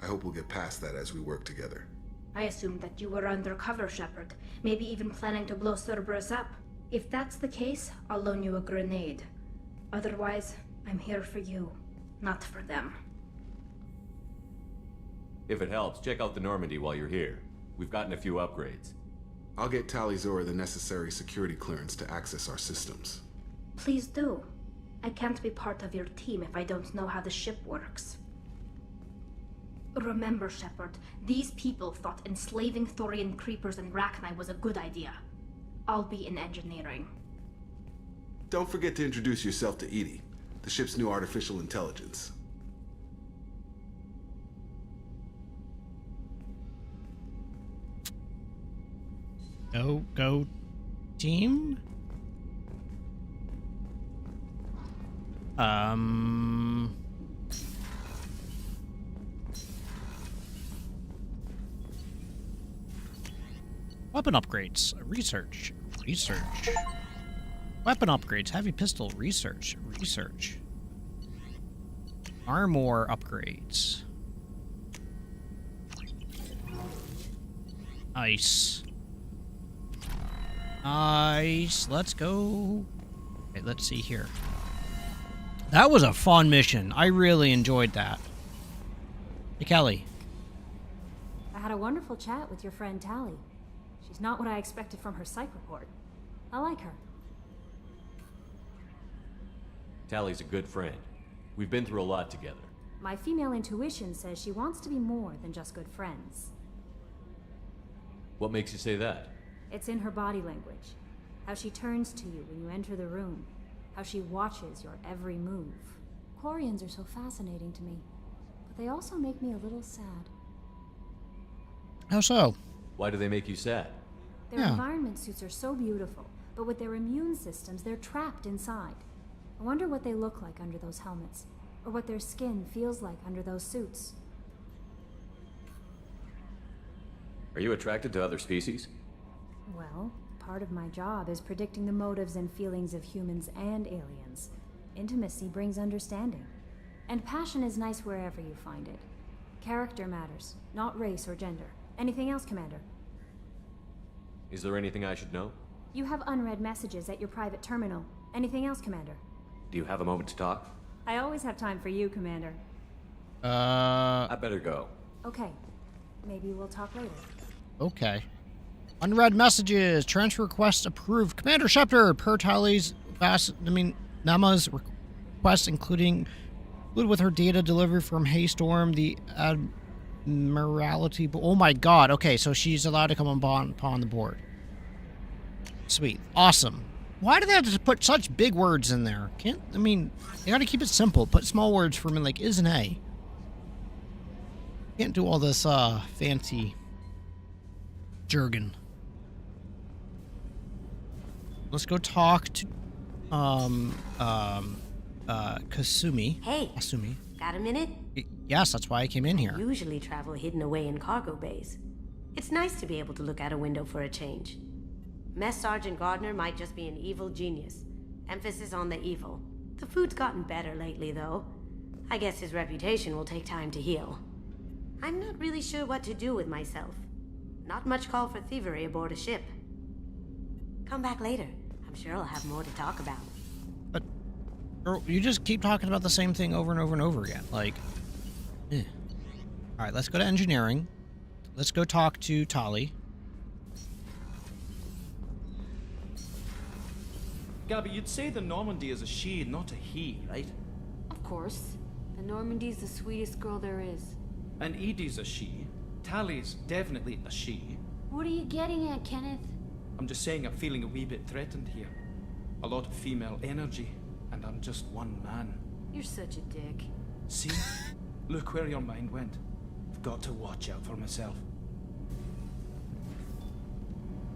I hope we'll get past that as we work together. I assumed that you were undercover, Shepard. Maybe even planning to blow Cerberus up. If that's the case, I'll loan you a grenade. Otherwise, I'm here for you, not for them. If it helps, check out the Normandy while you're here. We've gotten a few upgrades. I'll get Tali'Zorah the necessary security clearance to access our systems. Please do. I can't be part of your team if I don't know how the ship works. Remember, Shepard, these people thought enslaving Thorian creepers and Rachni was a good idea. I'll be in engineering. Don't forget to introduce yourself to EDI, the ship's new artificial intelligence. Go team? Weapon upgrades. Research. Weapon upgrades. Heavy pistol. Research. Armor upgrades. Nice. Let's go. Okay, let's see here. That was a fun mission. I really enjoyed that. Hey, Kelly. I had a wonderful chat with your friend Tali. She's not what I expected from her psych report. I like her. Tali's a good friend. We've been through a lot together. My female intuition says she wants to be more than just good friends. What makes you say that? It's in her body language. How she turns to you when you enter the room. How she watches your every move. Quarians are so fascinating to me, but they also make me a little sad. How so? Why do they make you sad? Their environment suits are so beautiful, but with their immune systems, they're trapped inside. I wonder what they look like under those helmets, or what their skin feels like under those suits. Are you attracted to other species? Well, part of my job is predicting the motives and feelings of humans and aliens. Intimacy brings understanding. And passion is nice wherever you find it. Character matters, not race or gender. Anything else, Commander? Is there anything I should know? You have unread messages at your private terminal. Anything else, Commander? Do you have a moment to talk? I always have time for you, Commander. I better go. Okay. Maybe we'll talk later. Okay. Unread messages. Transfer request approved. Commander Shepard, per Tali's Nama's request, included with her data delivery from Haystorm, the Admiralty. Oh my god. Okay, so she's allowed to come upon the board. Sweet. Awesome. Why do they have to put such big words in there? They gotta keep it simple. Put small words for me, like is and a. Can't do all this fancy jargon. Let's go talk to Kasumi. Hey. Kasumi. Got a minute? Yes, that's why I came in here. I usually travel hidden away in cargo bays. It's nice to be able to look out a window for a change. Mess Sergeant Gardner might just be an evil genius. Emphasis on the evil. The food's gotten better lately, though. I guess his reputation will take time to heal. I'm not really sure what to do with myself. Not much call for thievery aboard a ship. Come back later. I'm sure I'll have more to talk about. But, girl, you just keep talking about the same thing over and over and over again. Like, Alright, let's go to engineering. Let's go talk to Tali. Gabby, you'd say the Normandy is a she, not a he, right? Of course. The Normandy's the sweetest girl there is. And Edie's a she. Tally's definitely a she. What are you getting at, Kenneth? I'm just saying I'm feeling a wee bit threatened here. A lot of female energy, and I'm just one man. You're such a dick. See? Look where your mind went. I've got to watch out for myself.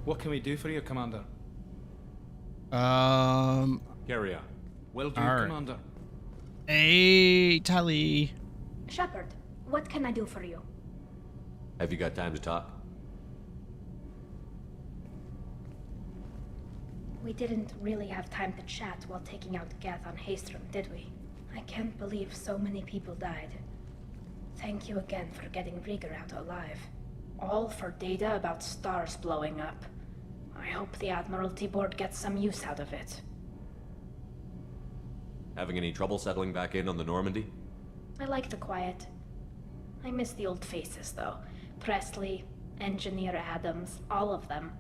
What can we do for you, Commander? Carry on. Will do, All right. Commander. Hey, Tali. Shepard, what can I do for you? Have you got time to talk? We didn't really have time to chat while taking out Gath on Haystrom, did we? I can't believe so many people died. Thank you again for getting Rieger out alive. All for data about stars blowing up. I hope the Admiralty Board gets some use out of it. Having any trouble settling back in on the Normandy? I like the quiet. I miss the old faces, though. Presley, Engineer Adams, all of them.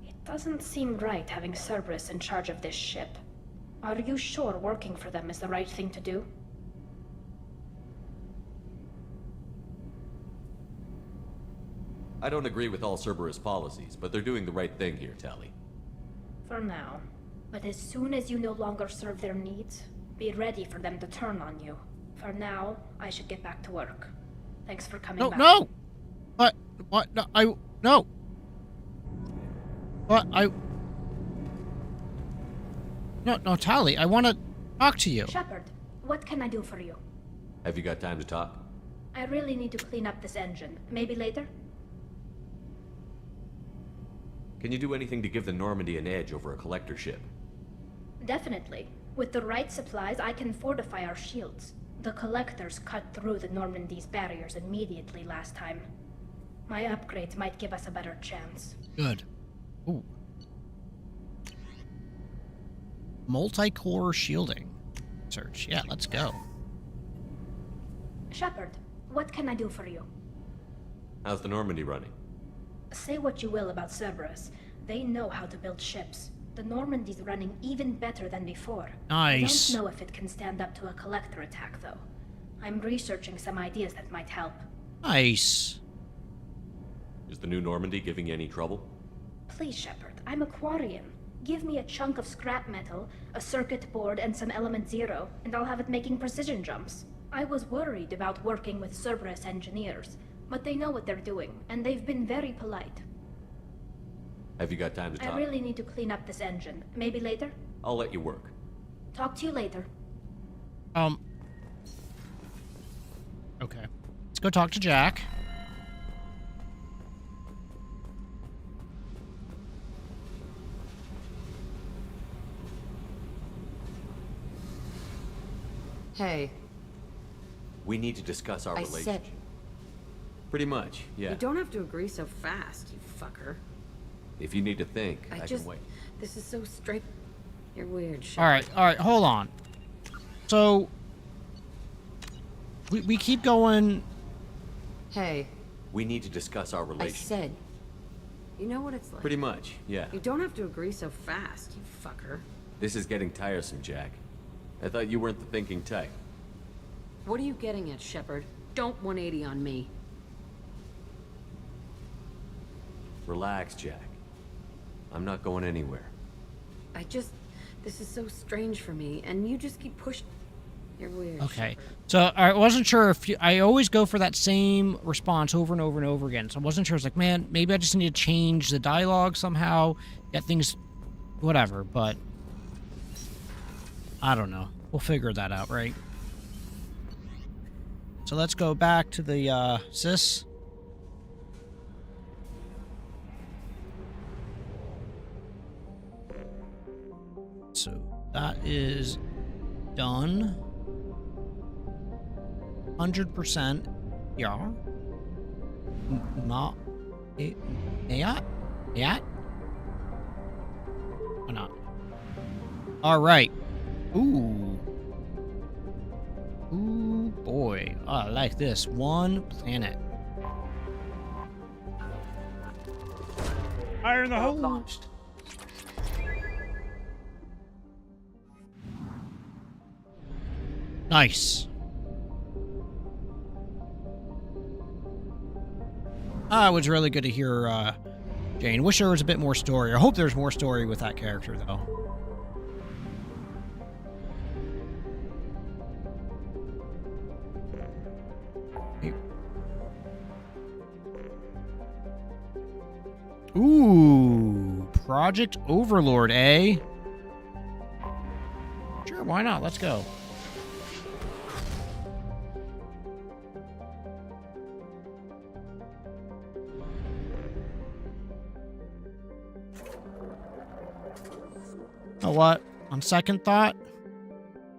It doesn't seem right having Cerberus in charge of this ship. Are you sure working for them is the right thing to do? I don't agree with all Cerberus policies, but they're doing the right thing here, Tali. For now. But as soon as you no longer serve their needs, be ready for them to turn on you. For now, I should get back to work. Thanks for coming back. No! What? No, no! What? No, Tali, I want to talk to you. Shepard, what can I do for you? Have you got time to talk? I really need to clean up this engine. Maybe later? Can you do anything to give the Normandy an edge over a collector ship? Definitely. With the right supplies, I can fortify our shields. The Collectors cut through the Normandy's barriers immediately last time. My upgrades might give us a better chance. Good. Ooh. Multi-core shielding. Search. Yeah, let's go. Shepard, what can I do for you? How's the Normandy running? Say what you will about Cerberus. They know how to build ships. The Normandy's running even better than before. Nice. I don't know if it can stand up to a Collector attack, though. I'm researching some ideas that might help. Nice. Is the new Normandy giving you any trouble? Please, Shepard, I'm a Quarian. Give me a chunk of scrap metal, a circuit board, and some Element Zero, and I'll have it making precision jumps. I was worried about working with Cerberus engineers, but they know what they're doing, and they've been very polite. Have you got time to talk? I really need to clean up this engine. Maybe later? I'll let you work. Talk to you later. Okay. Let's go talk to Jack. Hey, We need to discuss our I relationship. said Pretty much, yeah. you don't have to agree so fast, you fucker. If you need to think, I just, can wait. this is so straight. You're weird, shit. All right, hold on. So, we keep going. Hey, We need to discuss our I relationship. said, you know what it's like. Pretty much, yeah. You don't have to agree so fast, you fucker. This is getting tiresome, Jack. I thought you weren't the thinking type. What are you getting at, Shepard? Don't 180 on me. Relax, Jack. I'm not going anywhere. This is so strange for me, and you just keep pushing. You're weird. Okay. So I wasn't sure if I always go for that same response over and over and over again. So I wasn't sure. It's like, man, maybe I just need to change the dialogue somehow, get things, whatever. But I don't know. We'll figure that out, right? So let's go back to the sis. So that is done. 100%. Yeah. Not. Yeah. Why not? All right. Ooh. Ooh, boy. Oh, I like this. One planet. Fire in the hole. Launched. Nice. It was really good to hear Jane. Wish there was a bit more story. I hope there's more story with that character, though. Ooh, Project Overlord, eh? Sure, why not? Let's go. You know what? On second thought,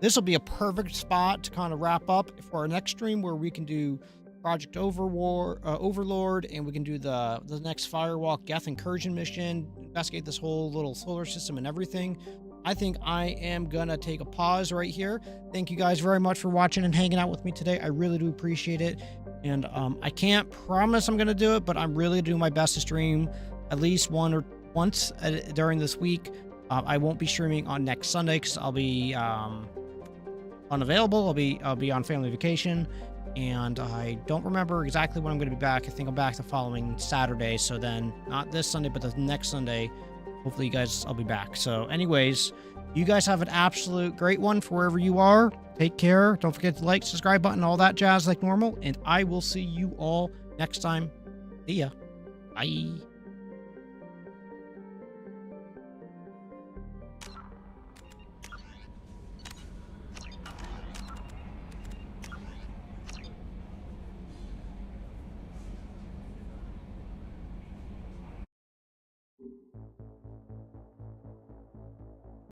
this will be a perfect spot to kind of wrap up for our next stream where we can do Project Overlord, and we can do the next Firewalk Geth Incursion mission, investigate this whole little solar system and everything. I think I am gonna take a pause right here. Thank you guys very much for watching and hanging out with me today. I really do appreciate it. And I can't promise I'm gonna do it, but I'm really doing my best to stream at least once during this week. I won't be streaming on next Sunday because I'll be unavailable. I'll be on family vacation, and I don't remember exactly when I'm going to be back. I think I'm back the following Saturday. So then, not this Sunday, but the next Sunday. Hopefully, you guys, I'll be back. So, anyways, you guys have an absolute great one for wherever you are. Take care. Don't forget to like, subscribe button, all that jazz like normal. And I will see you all next time. See ya. Bye.